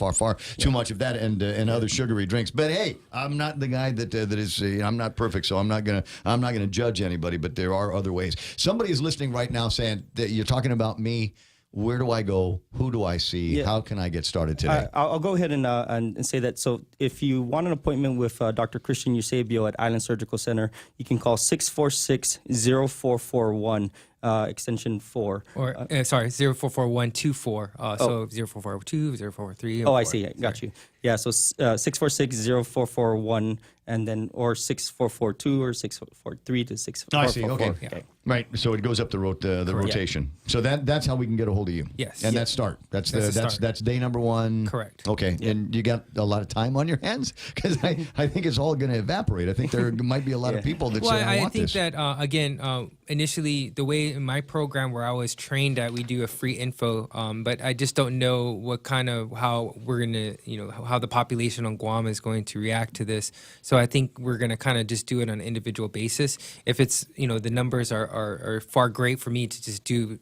too much of that and other sugary drinks. But hey, I'm not the guy that is. I'm not perfect, so I'm not gonna judge anybody. But there are other ways. Somebody is listening right now saying that you're talking about me. Where do I go? Who do I see? Yeah. How can I get started today? I'll go ahead and say that. So if you want an appointment with Dr. Christian Eusabio at Island Surgical Center, you can call 646-0441. Extension 4. Or, sorry, 044124. So 0442, 0443. Oh, I see. Got you. Yeah, so 646-0441, and then, or 6442 or 643 to 6444. I see. Okay. Okay. Right. So it goes up the rotation. So that's how we can get a hold of you. Yes. And that's start. That's day number 1. Correct. Okay. Yeah. And you got a lot of time on your hands because I think it's all going to evaporate. I think there might be a lot of people that say I want this. Well, I think that again, initially the way in my program where I was trained at, we do a free info, but I just don't know what kind of how we're gonna, how the population on Guam is going to react to this. So I think we're gonna kind of just do it on an individual basis. If it's the numbers are far great for me to just do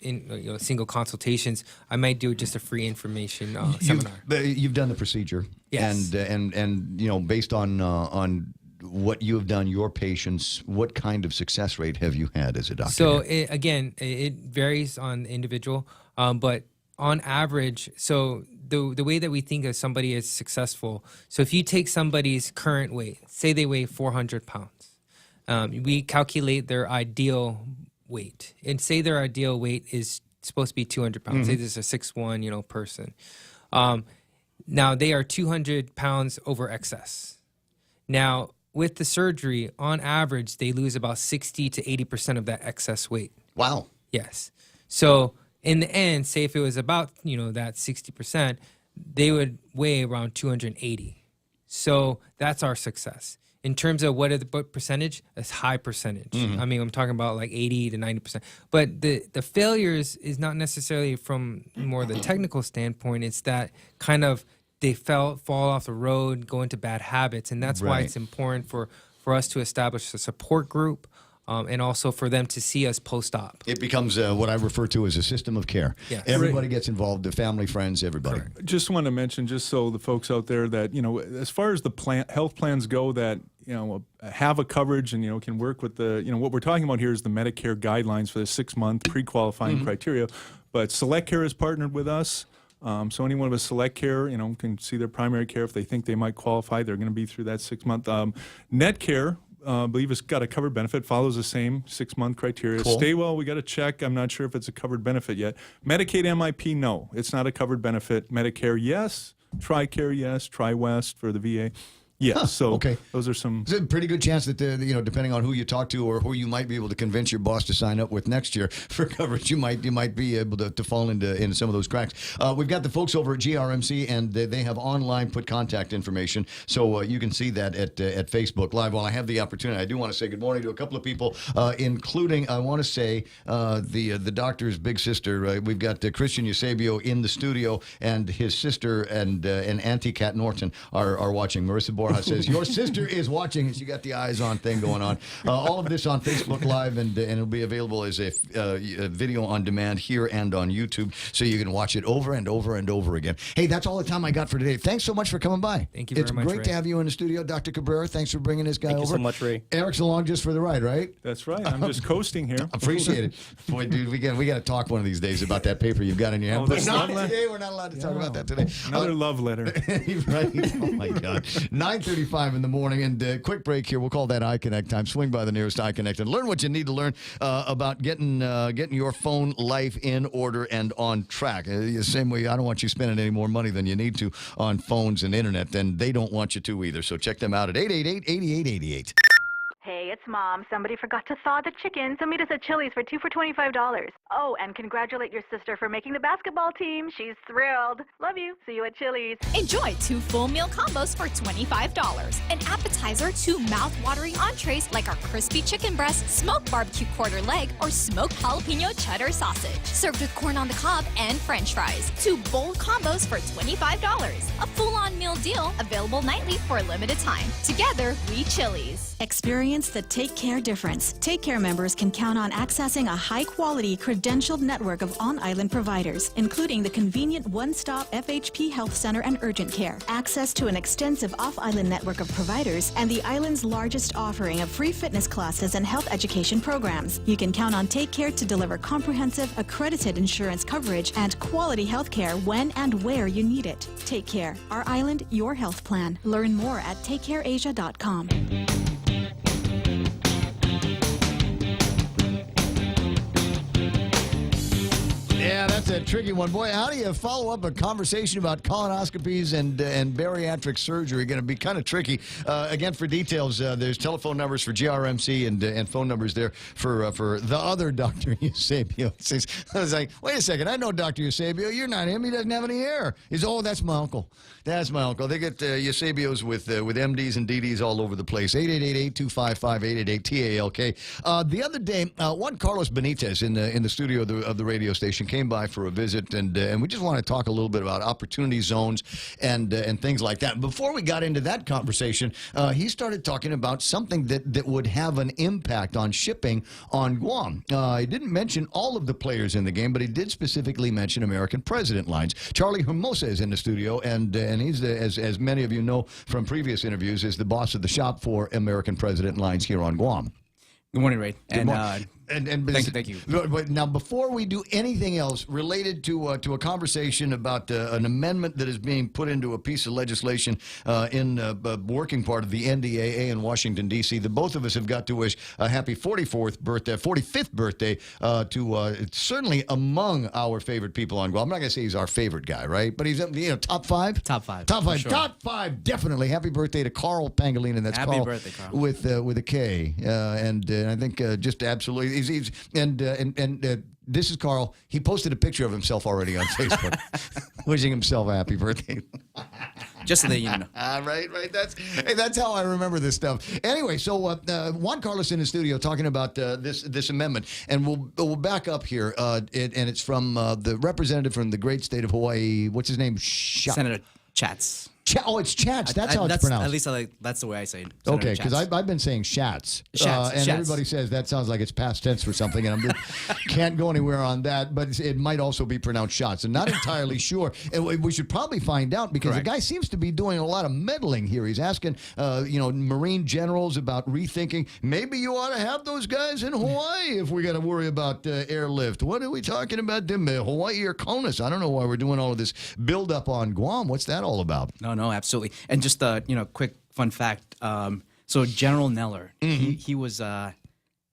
single consultations, I might do just a free information seminar. You've done the procedure, yes, and based on what you have done, your patients, what kind of success rate have you had as a doctor? So it varies on the individual, but on average, so the way that we think of somebody as successful, so if you take somebody's current weight, say they weigh 400 pounds, we calculate their ideal weight, and say their ideal weight is supposed to be 200 pounds. Say this is a 6'1", person. Now they are 200 pounds over excess. Now, with the surgery, on average, they lose about 60 to 80% of that excess weight. Wow. Yes. So in the end, say if it was about, that 60%, they would weigh around 280. So that's our success. In terms of what percentage, it's high percentage. I mean, I'm talking about like 80 to 90%. But the failures is not necessarily from more the technical standpoint. It's that kind of they fall off the road, go into bad habits. And that's why it's important for us to establish a support group and also for them to see us post-op. It becomes what I refer to as a system of care. Yes. Everybody gets involved, the family, friends, everybody. Correct. Just want to mention, just so the folks out there that, as far as the health plans go that, have a coverage and, can work with the, what we're talking about here is the Medicare guidelines for the 6-month pre-qualifying criteria. But Select Care is partnered with us. So anyone with Select Care, can see their primary care if they think they might qualify. They're going to be through that 6-month. Net Care, I believe it's got a covered benefit, follows the same 6-month criteria. Cool. Stay Well, we got to check. I'm not sure if it's a covered benefit yet. Medicaid MIP, no, it's not a covered benefit. Medicare, yes. TRICARE, yes. TriWest for the VA. Yes, so those are some. There's a pretty good chance that depending on who you talk to or who you might be able to convince your boss to sign up with next year for coverage, you might be able to fall into some of those cracks. We've got the folks over at GRMC, and they have online put contact information, so you can see that at Facebook Live. While I have the opportunity, I do want to say good morning to a couple of people, including I want to say the doctor's big sister. We've got Christian Eusabio in the studio, and his sister and Auntie Kat Norton are watching. Marissa Borja says, your sister is watching, and she got the eyes on thing going on. All of this on Facebook Live, and it'll be available as a video on demand here and on YouTube, so you can watch it over and over and over again. Hey, that's all the time I got for today. Thanks so much for coming by. Thank you very much, It's great Ray. to have you in the studio, Dr. Cabrera. Thanks for bringing this guy over. Thank you so much, Ray. Eric's along just for the ride, right? That's right. I'm just coasting here. Appreciate it. Boy, dude, we got to talk one of these days about that paper you've got in your hand. But not today. We're not allowed to talk about that today. Another love letter. Right? Oh, my God. 9:35 in the morning, and quick break here. We'll call that iConnect time. Swing by the nearest iConnect and learn what you need to learn about getting your phone life in order and on track. The same way I don't want you spending any more money than you need to on phones and internet, then they don't want you to either. So check them out at 888-8888. Hey, it's Mom. Somebody forgot to thaw the chicken, so meet us at Chili's for 2 for $25. Oh, and congratulate your sister for making the basketball team. She's thrilled. Love you. See you at Chili's. Enjoy 2 full meal combos for $25. An appetizer, 2 mouth-watering entrees like our crispy chicken breast, smoked barbecue quarter leg, or smoked jalapeno cheddar sausage. Served with corn on the cob and french fries. 2 bold combos for $25. A full-on meal deal available nightly for a limited time. Together, we Chili's. Experience the Take Care difference. Take Care members can count on accessing a high-quality, credentialed network of on-island providers, including the convenient one-stop FHP Health Center and urgent care, access to an extensive off-island network of providers, and the island's largest offering of free fitness classes and health education programs. You can count on Take Care to deliver comprehensive, accredited insurance coverage and quality health care when and where you need it. Take Care. Our island, your health plan. Learn more at takecareasia.com. Yeah, that's a tricky one. Boy, how do you follow up a conversation about colonoscopies and bariatric surgery? Going to be kind of tricky. Again, for details, there's telephone numbers for GRMC and phone numbers there for the other Dr. Eusabio. I was like, wait a second, I know Dr. Eusabio. You're not him. He doesn't have any hair. He's, oh, that's my uncle. That's my uncle. They get Eusabios with MDs and DDs all over the place. 888-825-5888-TALK. The other day, Juan Carlos Benitez in the studio of the radio station came by for a visit, and we just want to talk a little bit about opportunity zones and things like that. Before we got into that conversation, he started talking about something that would have an impact on shipping on Guam. He didn't mention all of the players in the game, but he did specifically mention American President Lines. Charlie Hermosa is in the studio, and he's, as many of you know from previous interviews, is the boss of the shop for American President Lines here on Guam. Good morning, Ray. And Thank you. But now, before we do anything else related to a conversation about an amendment that is being put into a piece of legislation in the working part of the NDAA in Washington, D.C., the both of us have got to wish a happy 45th birthday to certainly among our favorite people on Guam. I'm not going to say he's our favorite guy, right? But he's top five? Top five. Top five. Sure. Top five, definitely. Happy birthday to Carl Pangolin, and that's Happy Carl birthday, Carl. with a K. And I think just absolutely. This is Carl. He posted a picture of himself already on Facebook, wishing himself a happy birthday. Just so that you know. Right. That's how I remember this stuff. Anyway, so Juan Carlos in the studio talking about this amendment, and we'll back up here, and it's from the representative from the great state of Hawaii. What's his name? Senator Chats. Oh, it's Chats. That's how it's pronounced. At least that's the way I say it. Okay, because I've been saying Shats. And everybody says that sounds like it's past tense for something, and I can't go anywhere on that. But it might also be pronounced Shots. I'm not entirely sure. And we should probably find out, because the guy seems to be doing a lot of meddling here. He's asking, Marine generals about rethinking. Maybe you ought to have those guys in Hawaii if we're going to worry about airlift. What are we talking about? Hawaii or CONUS? I don't know why we're doing all of this buildup on Guam. What's that all about? No, absolutely. And just quick fun fact. So General Neller, he was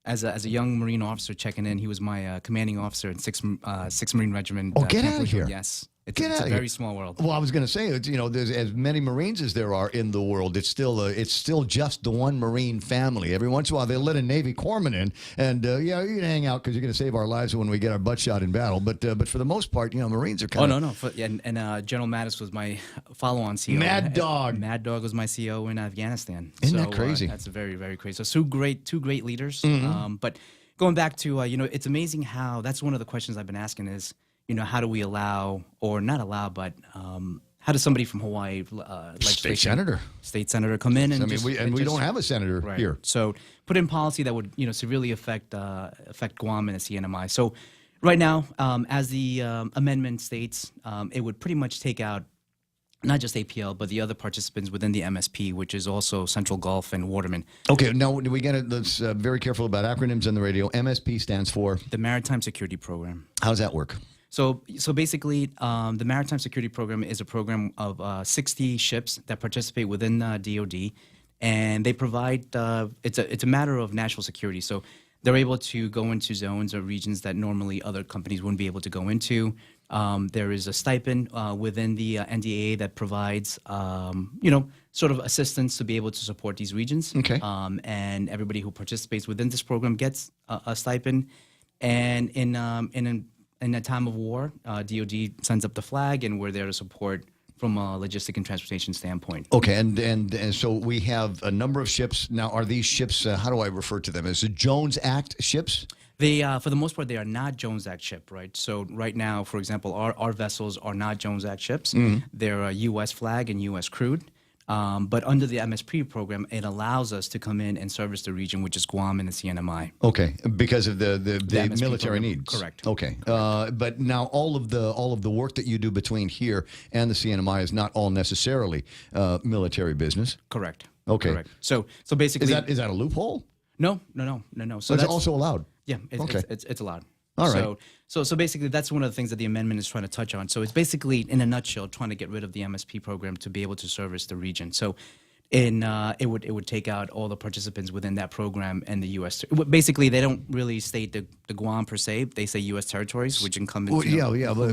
as a young Marine officer checking in. He was my commanding officer in 6th Marine Regiment. Oh, get out of here! Yes. It's a very small world. Well, I was going to say, there's as many Marines as there are in the world. It's still just the one Marine family. Every once in a while, they let a Navy corpsman in, and you can hang out because you're going to save our lives when we get our butt shot in battle. But for the most part, Marines are kind of. Oh no. And General Mattis was my follow-on CO. Mad Dog. Mad Dog was my CO in Afghanistan. Isn't that crazy? That's very, very crazy. So two great leaders. But going back to it's amazing how that's one of the questions I've been asking is. How do we allow, or not allow, but how does somebody from Hawaii, state senator come in and we don't have a senator here. So put in policy that would severely affect Guam and the CNMI. So right now, as the amendment states, it would pretty much take out not just APL, but the other participants within the MSP, which is also Central Gulf and Waterman. Okay, now we got to let's very careful about acronyms on the radio. MSP stands for the Maritime Security Program. How does that work? So basically, the Maritime Security Program is a program of 60 ships that participate within DoD, and they provide. It's a matter of national security. So they're able to go into zones or regions that normally other companies wouldn't be able to go into. There is a stipend within the NDAA that provides, sort of assistance to be able to support these regions. Okay. And everybody who participates within this program gets a stipend. And in a time of war, DoD sends up the flag, and we're there to support from a logistic and transportation standpoint. Okay, and so we have a number of ships. Now, are these ships, how do I refer to them? Is it Jones Act ships? They, for the most part, they are not Jones Act ship, right? So right now, for example, our vessels are not Jones Act ships. They're U.S. flag and U.S. crewed. But under the MSP program, it allows us to come in and service the region, which is Guam and the CNMI. Okay, because of the MSP military program. needs. Correct. Okay, but now all of the work that you do between here and the CNMI is not all necessarily military business. Correct. Okay. Correct. So basically, is that a loophole? No. So Is that's it also allowed? Yeah. Okay. It's allowed. All right. So basically, that's one of the things that the amendment is trying to touch on. So it's basically, in a nutshell, trying to get rid of the MSP program to be able to service the region. So it would take out all the participants within that program and the U.S. Basically, they don't really state the Guam per se. They say U.S. territories, which encompass. But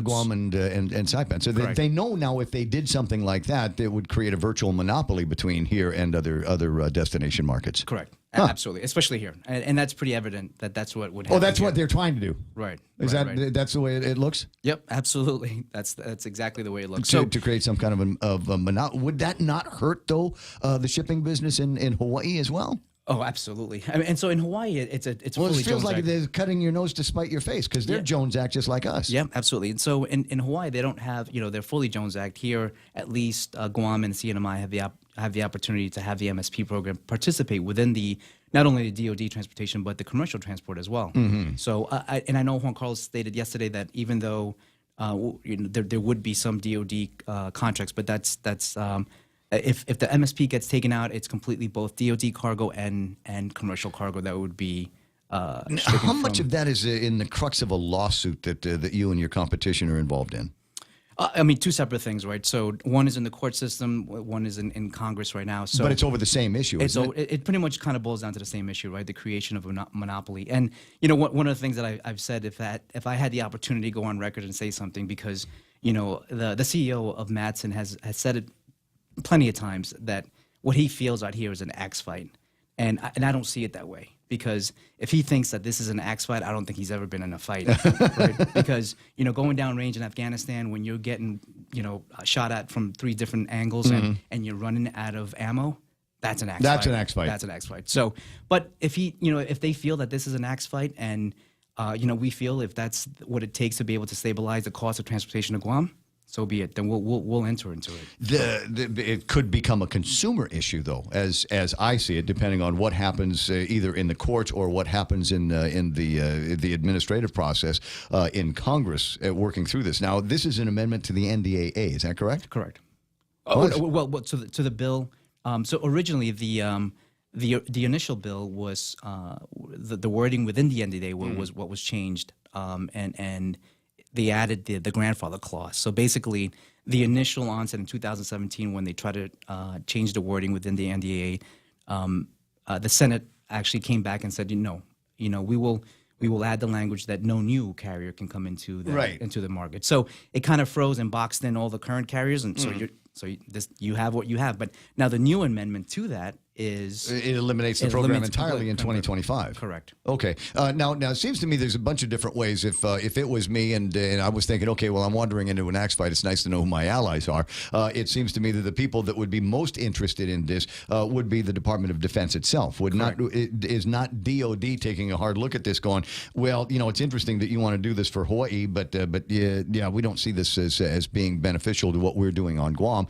Guam and Saipan. So they know now if they did something like that, it would create a virtual monopoly between here and other destination markets. Correct. Huh. Absolutely, especially here, and that's pretty evident that that's what would happen. Oh, that's here. what they're trying to do. Right. That's the way it looks? Yep, absolutely. That's exactly the way it looks. To create some kind of a monopoly. Would that not hurt, though, the shipping business in Hawaii as well? Oh, absolutely. I mean, and so in Hawaii, it's Well, fully it feels Jones like Act. they're cutting your nose to spite your face because they're Jones Act just like us. Yeah, absolutely. And so in Hawaii, they don't have, they're fully Jones Act. Here, at least Guam and CNMI have the opportunity to have the MSP program participate within not only the DoD transportation, but the commercial transport as well. Mm-hmm. So, I know Juan Carlos stated yesterday that even though there would be some DoD contracts, but that's if the MSP gets taken out, it's completely both DoD cargo and commercial cargo that would be. How much of that is in the crux of a lawsuit that you and your competition are involved in? I mean, two separate things, right? So one is in the court system, one is in Congress right now. So but it's over the same issue, isn't it? It pretty much kind of boils down to the same issue, right? The creation of a monopoly. And, one of the things that I've said, if I had the opportunity to go on record and say something, because, the CEO of Matson has said it plenty of times that what he feels out here is an axe fight. And I don't see it that way. Because if he thinks that this is an axe fight, I don't think he's ever been in a fight. Right? Because, going down range in Afghanistan, when you're getting, shot at from 3 different angles and you're running out of ammo, that's an axe fight. That's an axe fight. That's an axe fight. So, but if if they feel that this is an axe fight and, we feel if that's what it takes to be able to stabilize the cost of transportation to Guam, so be it. Then we'll enter into it. It could become a consumer issue, though, as I see it, depending on what happens either in the courts or what happens in the administrative process in Congress working through this. Now, this is an amendment to the NDAA. Is that correct? Correct. Well, to the bill. So originally the initial bill was the wording within the NDAA was what was changed, and they added the grandfather clause. So basically, the initial onset in 2017, when they tried to change the wording within the NDAA, the Senate actually came back and said, we will add the language that no new carrier can come into the market. So it kind of froze and boxed in all the current carriers, and you have what you have. But now the new amendment to that is it eliminates the program entirely in 2025. Correct. Okay. Now it seems to me there's a bunch of different ways. If it was me and I was thinking, okay, well, I'm wandering into an axe fight. It's nice to know who my allies are. It seems to me that the people that would be most interested in this would be the Department of Defense itself. Is not DoD taking a hard look at this, going, well, it's interesting that you want to do this for Hawaii, but we don't see this as being beneficial to what we're doing on Guam,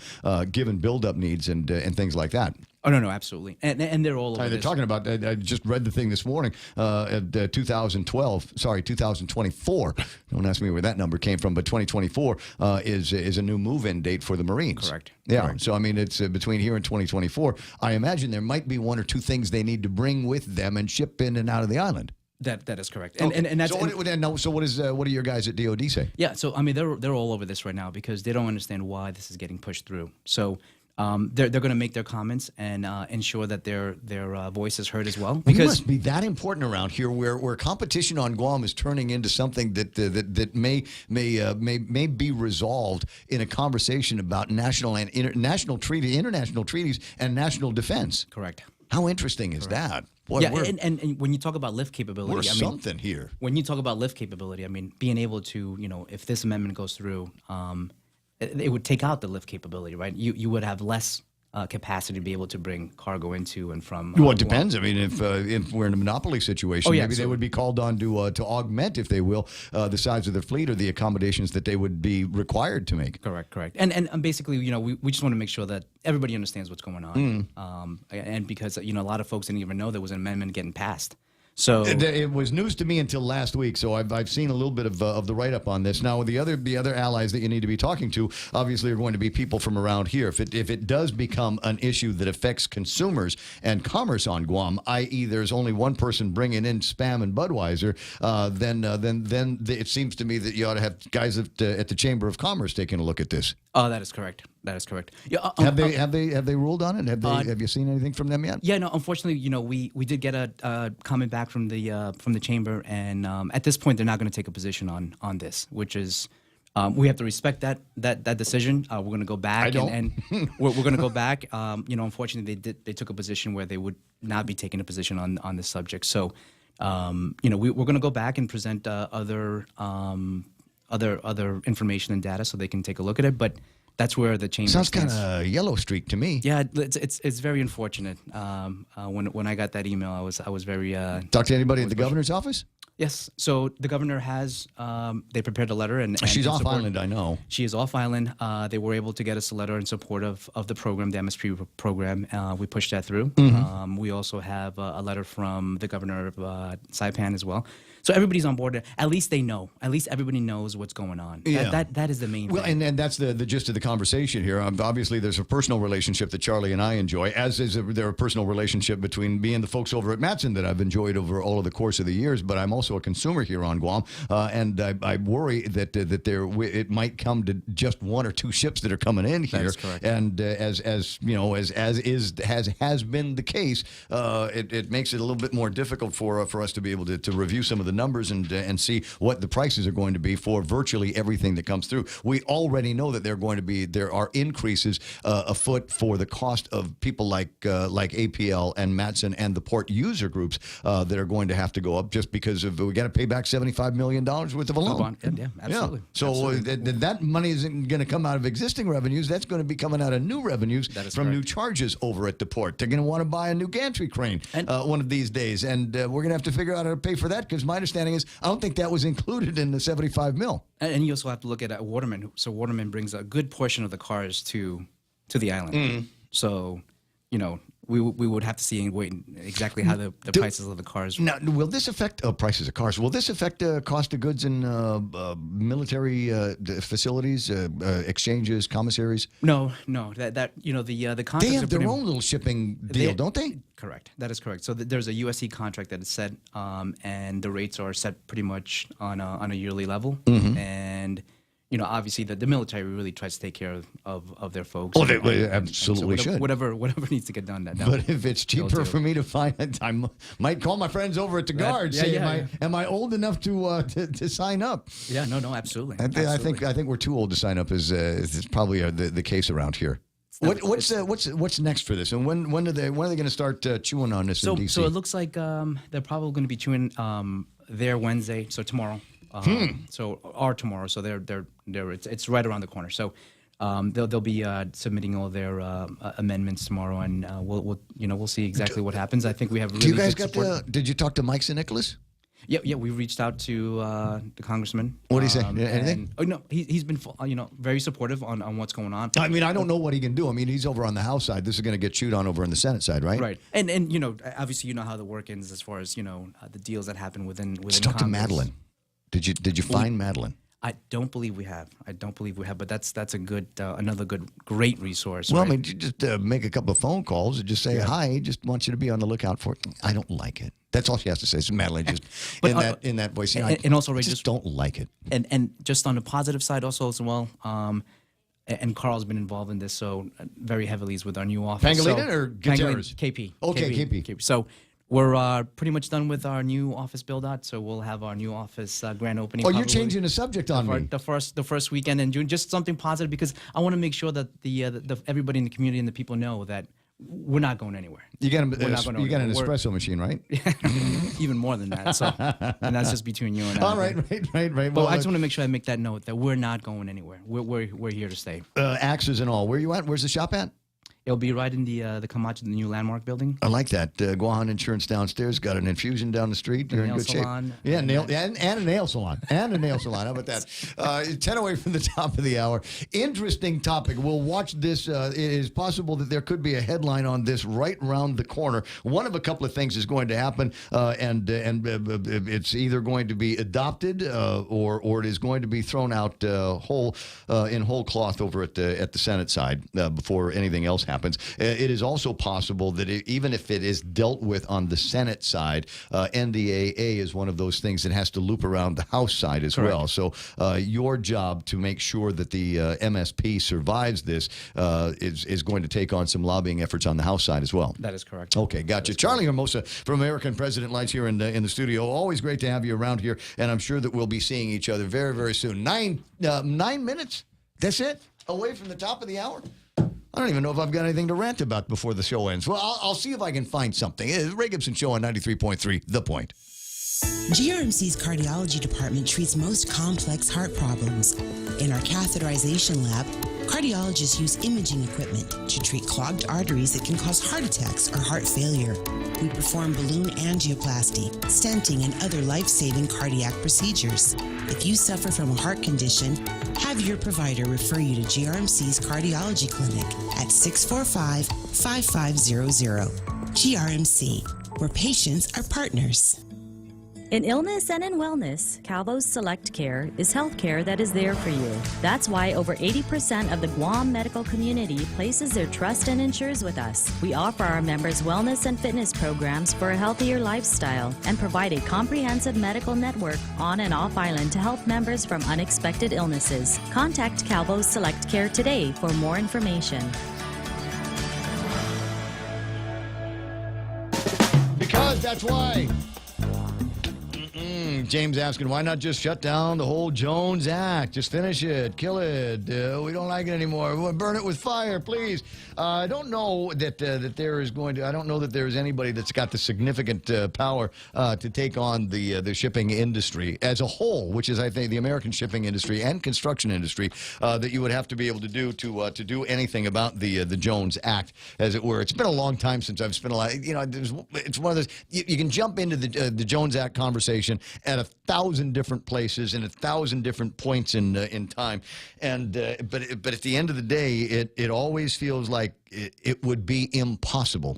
given buildup needs and things like that. Oh, no, absolutely. And they're all over They're talking about, I just read the thing this morning, 2024. Don't ask me where that number came from, but 2024 is a new move-in date for the Marines. Correct. Yeah, Correct. So I mean, it's between here and 2024. I imagine there might be 1 or 2 things they need to bring with them and ship in and out of the island. That is correct. Okay. And that's what do your guys at DoD say? Yeah, so I mean they're all over this right now because they don't understand why this is getting pushed through. So they're going to make their comments and ensure that their voice is heard as well. Because it must be that important around here, where competition on Guam is turning into something that may be resolved in a conversation about national and international treaties and national defense. Correct. How interesting is that? Boy, yeah, and when you talk about lift capability, we're something here. When you talk about lift capability, I mean, being able to, if this amendment goes through, it would take out the lift capability, right? You would have less capacity to be able to bring cargo into and from. Well, it depends. I mean, if we're in a monopoly situation, maybe they would be called on to augment, if they will, the size of their fleet or the accommodations that they would be required to make. Correct. And basically, we just want to make sure that everybody understands what's going on. And because a lot of folks didn't even know there was an amendment getting passed. So it was news to me until last week. So I've seen a little bit of the write up on this. Now the other allies that you need to be talking to obviously are going to be people from around here. If it does become an issue that affects consumers and commerce on Guam, i.e., there's only one person bringing in Spam and Budweiser, then it seems to me that you ought to have guys at the Chamber of Commerce taking a look at this. Oh, that is correct. That is correct. Yeah, have they ruled on it? Have you seen anything from them yet? Yeah, no. Unfortunately, we did get a comment back from the chamber, and at this point, they're not going to take a position on this, which is we have to respect that decision. We're going to go back, and we're going to go back. Unfortunately, they took a position where they would not be taking a position on this subject. So, we're going to go back and present other information and data so they can take a look at it, but. That's where the chamber sounds kind of yellow streak to me. Yeah, it's very unfortunate. When I got that email, I was very. Talk to anybody at the governor's office? Yes. So the governor has. They prepared a letter, and she's off island. I know she is off island. They were able to get us a letter in support of the program, the MSP program. We pushed that through. Mm-hmm. We also have a letter from the governor of Saipan as well. So everybody's on board. At least they know. At least everybody knows what's going on. Yeah. That is the main thing. Well, and that's the gist of the conversation here. Obviously, there's a personal relationship that Charlie and I enjoy, as is there a personal relationship between me and the folks over at Matson that I've enjoyed over all of the course of the years. But I'm also a consumer here on Guam, and I worry that it might come to just one or two ships that are coming in here. That is correct. And as has been the case, it makes it a little bit more difficult for us to be able to review some of the numbers and see what the prices are going to be for virtually everything that comes through. We already know that there are increases afoot for the cost of people like APL and Matson and the port user groups that are going to have to go up just because we got to pay back $75 million worth of a loan. Yeah, absolutely. Yeah. So that money isn't going to come out of existing revenues. That's going to be coming out of new revenues from new charges over at the port. They're going to want to buy a new gantry crane one of these days, and we're going to have to figure out how to pay for that because my understanding is I don't think that was included in the $75 million. And you also have to look at Waterman. So Waterman brings a good portion of the cars to the island. So, we would have to see and wait exactly how the prices of the cars. Now, will this affect prices of cars? Will this affect cost of goods in military facilities, exchanges, commissaries? No. The contracts they have their own little shipping deal, don't they? Correct. That is correct. So there's a USC contract that is set, and the rates are set pretty much on a yearly level, and. Obviously, the military really tries to take care of their folks. Oh, they absolutely should. Whatever needs to get done. But if it's cheaper for me to find it, I might call my friends over at the Guard. Am I old enough to sign up? Yeah, no, absolutely. I think we're too old to sign up. Is probably the case around here. What's next for this, and when are they going to start chewing on this in DC? So it looks like they're probably going to be chewing there Wednesday, so tomorrow. Tomorrow. So it's right around the corner. So they'll be submitting all their amendments tomorrow, and we'll see exactly what happens. I think we have. Really Do you guys good got did you talk to Mike St. Nicholas? Yeah. We reached out to the congressman. What did he say? Anything? No, he's been very supportive on what's going on. I mean, I don't know what he can do. I mean, he's over on the House side. This is going to get chewed on over on the Senate side, right? Right. And obviously how the work ends as far as the deals that happen within. Let's talk to Madeline. Did you find Madeline? I don't believe we have. But that's a good another great resource. Well, right? I mean, you just make a couple of phone calls and just say hi. Just want you to be on the lookout for it. I don't like it. That's all she has to say. So Madeline just in that voice. And also, I just don't like it. And just on the positive side, also as well. And Carl's been involved in this so very heavily with our new office. Pangolin or Gutierrez? KP. Okay, KP. So. We're pretty much done with our new office build-out, so we'll have our new office grand opening. Oh, you're changing the subject on me. The first weekend in June, just something positive because I want to make sure that the everybody in the community and the people know that we're not going anywhere. You got an espresso machine, right? Even more than that. So, and that's just between you and I. All right. But I just want to make sure I make that note that we're not going anywhere. We're here to stay. Axes and all. Where you at? Where's the shop at? It'll be right in the Camacho, the new landmark building. I like that. Guahan Insurance downstairs got an infusion down the street. You're in good salon, shape. Yeah, and a nail salon. And a nail salon. How about that? 10 away from the top of the hour. Interesting topic. We'll watch this. It is possible that there could be a headline on this right around the corner. One of a couple of things is going to happen, and it's either going to be adopted or it is going to be thrown out in whole cloth over at the Senate side before anything else happens. It is also possible that even if it is dealt with on the Senate side, NDAA is one of those things that has to loop around the House side as well. So your job to make sure that the MSP survives this is going to take on some lobbying efforts on the House side as well. That is correct. Okay, gotcha. Charlie Hermosa from American President Lights here in the studio. Always great to have you around here, and I'm sure that we'll be seeing each other very, very soon. 9 minutes? That's it? Away from the top of the hour? I don't even know if I've got anything to rant about before the show ends. Well, I'll see if I can find something. It's Ray Gibson Show on 93.3, The Point. GRMC's cardiology department treats most complex heart problems. In our catheterization lab, cardiologists use imaging equipment to treat clogged arteries that can cause heart attacks or heart failure. We perform balloon angioplasty, stenting, and other life-saving cardiac procedures. If you suffer from a heart condition, have your provider refer you to GRMC's cardiology clinic at 645-5500. GRMC, where patients are partners. In illness and in wellness, Calvo's Select Care is health care that is there for you. That's why over 80% of the Guam medical community places their trust and insures with us. We offer our members wellness and fitness programs for a healthier lifestyle and provide a comprehensive medical network on and off island to help members from unexpected illnesses. Contact Calvo's Select Care today for more information. Because that's why. James asking, why not just shut down the whole Jones Act? Just finish it, kill it. We don't like it anymore. Burn it with fire, please. I don't know that there is going to. I don't know that there is anybody that's got the significant power to take on the shipping industry as a whole, which is, I think, the American shipping industry and construction industry that you would have to be able to do do anything about the Jones Act, as it were. It's been a long time since I've spent a lot. It's one of those. You can jump into the Jones Act conversation at 1,000 different places and 1,000 different points in time, and but at the end of the day, it always feels like it would be impossible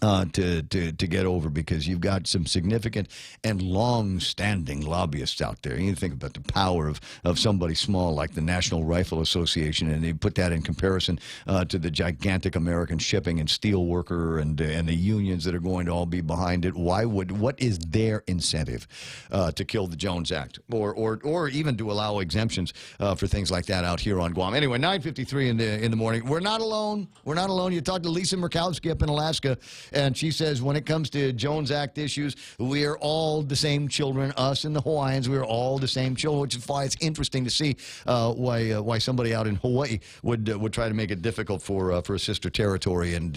to get over, because you've got some significant and long-standing lobbyists out there. You think about the power of somebody small like the National Rifle Association, and they put that in comparison to the gigantic American shipping and steel worker and the unions that are going to all be behind it. What is their incentive to kill the Jones Act, or even to allow exemptions for things like that out here on Guam? Anyway, 9:53 in the morning. We're not alone. We're not alone. You talk to Lisa Murkowski up in Alaska, and she says when it comes to Jones Act issues, we are all the same children. Us and the Hawaiians, we are all the same children, which is why it's interesting to see why somebody out in Hawaii would try to make it difficult for a sister territory and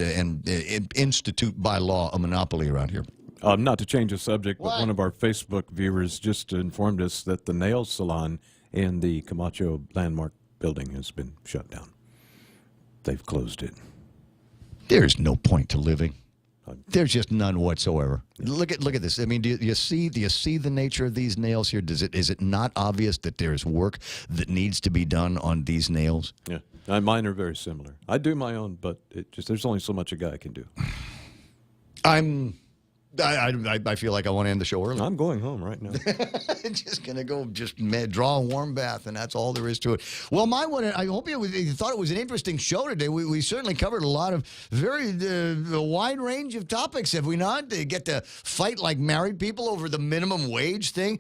institute by law a monopoly around here. Not to change the subject, but one of our Facebook viewers just informed us that the nail salon in the Camacho Landmark building has been shut down. They've closed it. There's no point to living. There's just none whatsoever. Look at this. I mean, do you see the nature of these nails here? Is it not obvious that there's work that needs to be done on these nails? Yeah, mine are very similar. I do my own, but there's only so much a guy can do. I feel like I want to end the show early. I'm going home right now. Just going to go draw a warm bath, and that's all there is to it. Well, I hope you thought it was an interesting show today. We certainly covered a lot of a wide range of topics, have we not? To get to fight like married people over the minimum wage thing.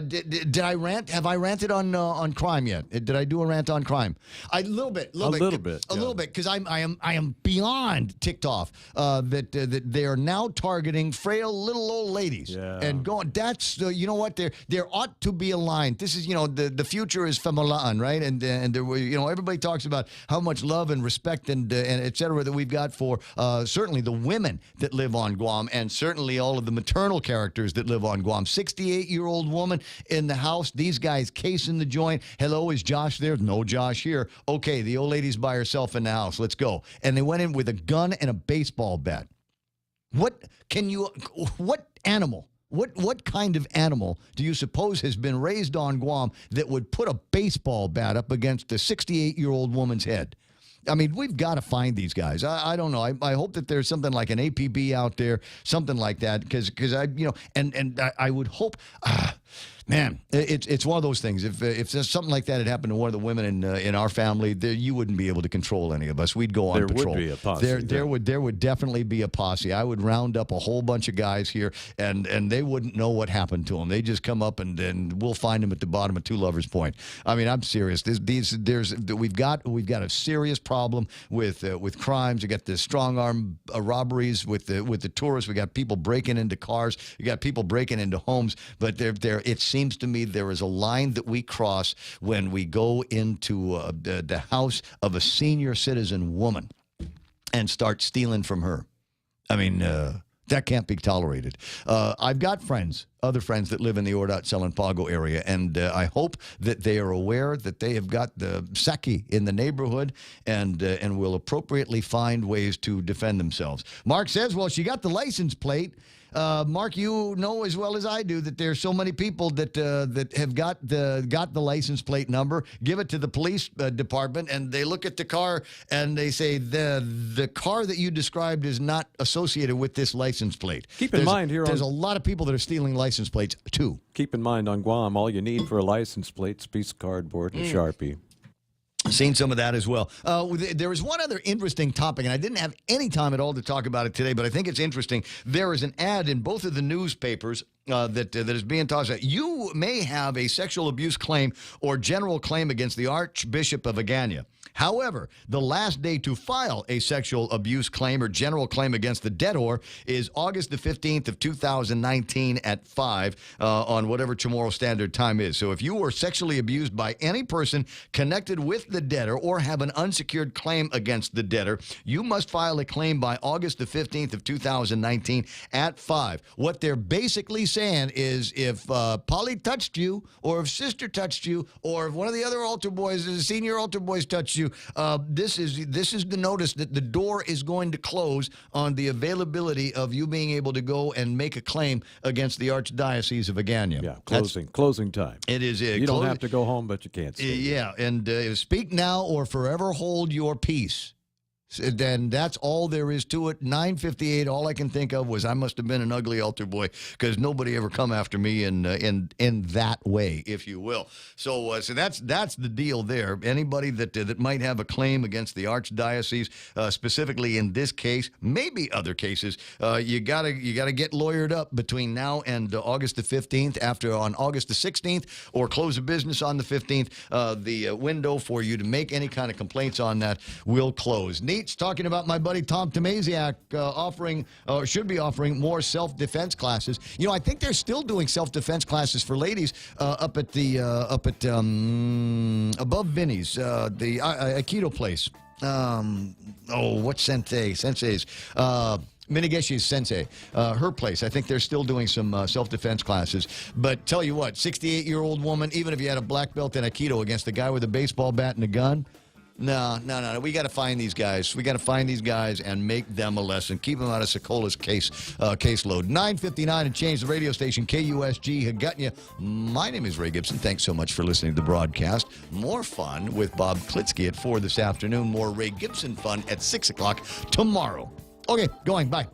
Did I rant? Have I ranted on crime yet? Did I do a rant on crime? A little bit, because I am beyond ticked off that they are now targeting freight frail little old ladies. And going, that's, you know what, there ought to be a line. This is, the future is famalaan, right? And there were, everybody talks about how much love and respect and et cetera that we've got for certainly the women that live on Guam, and certainly all of the maternal characters that live on Guam. 68-year-old woman in the house. These guys casing the joint. Hello, is Josh there? No Josh here. Okay, the old lady's by herself in the house. Let's go. And they went in with a gun and a baseball bat. What animal? What kind of animal do you suppose has been raised on Guam that would put a baseball bat up against a 68-year-old woman's head? I mean, we've got to find these guys. I don't know. I hope that there's something like an APB out there, something like that, because I would hope. Man, it's one of those things. If there's something like that had happened to one of the women in our family, you wouldn't be able to control any of us. We'd go on patrol. There would be a posse. There would definitely be a posse. I would round up a whole bunch of guys here, and they wouldn't know what happened to them. They just come up and we'll find them at the bottom of Two Lovers Point. I mean, I'm serious. We've got a serious problem with crimes. We got the strong arm robberies with the tourists. We got people breaking into cars. We got people breaking into homes. But it seems to me there is a line that we cross when we go into the house of a senior citizen woman and start stealing from her. I mean, that can't be tolerated. I've got other friends that live in the Ordot Pago area, and I hope that they are aware that they have got the Saki in the neighborhood and will appropriately find ways to defend themselves. Mark says, well, she got the license plate. Mark, you know as well as I do that there's so many people that have got the license plate number. Give it to the police department, and they look at the car and they say the car that you described is not associated with this license plate. Keep in mind there's a lot of people that are stealing license plates too. Keep in mind on Guam, all you need for a license plate is a piece of cardboard and a Sharpie. Seen some of that as well. There is one other interesting topic, and I didn't have any time at all to talk about it today, but I think it's interesting. There is an ad in both of the newspapers that is being tossed out. You may have a sexual abuse claim or general claim against the Archbishop of Agana. However, the last day to file a sexual abuse claim or general claim against the debtor is August the 15th of 2019 at 5 on whatever Chamorro Standard Time is. So if you were sexually abused by any person connected with the debtor or have an unsecured claim against the debtor, you must file a claim by August the 15th of 2019 at 5. What they're basically saying is if Polly touched you, or if Sister touched you, or if one of the other altar boys, the senior altar boys touched you, this is the notice that the door is going to close on the availability of you being able to go and make a claim against the Archdiocese of Agana. Yeah, closing time. It is. You don't have to go home, but you can't stay. Yeah, and speak now or forever hold your peace. Then that's all there is to it. 9:58. All I can think of was I must have been an ugly altar boy because nobody ever come after me in that way, if you will. So that's the deal there. Anybody that might have a claim against the Archdiocese, specifically in this case, maybe other cases, you gotta get lawyered up between now and August the 15th. On August the 16th, or close of business on the 15th, the window for you to make any kind of complaints on that will close. Neat's talking about my buddy Tom Tomasiak should be offering more self-defense classes. You know, I think they're still doing self-defense classes for ladies up at above Vinny's, the Aikido place. What's Sensei's? Minigeshi's Sensei, her place. I think they're still doing some self-defense classes. But tell you what, 68-year-old woman, even if you had a black belt in Aikido against a guy with a baseball bat and a gun, no. We got to find these guys. We got to find these guys and make them a lesson. Keep them out of Sokola's caseload. 9:59 and change the radio station, KUSG Hagutnya. My name is Ray Gibson. Thanks so much for listening to the broadcast. More fun with Bob Klitsky at 4 this afternoon. More Ray Gibson fun at 6 o'clock tomorrow. Okay, going. Bye.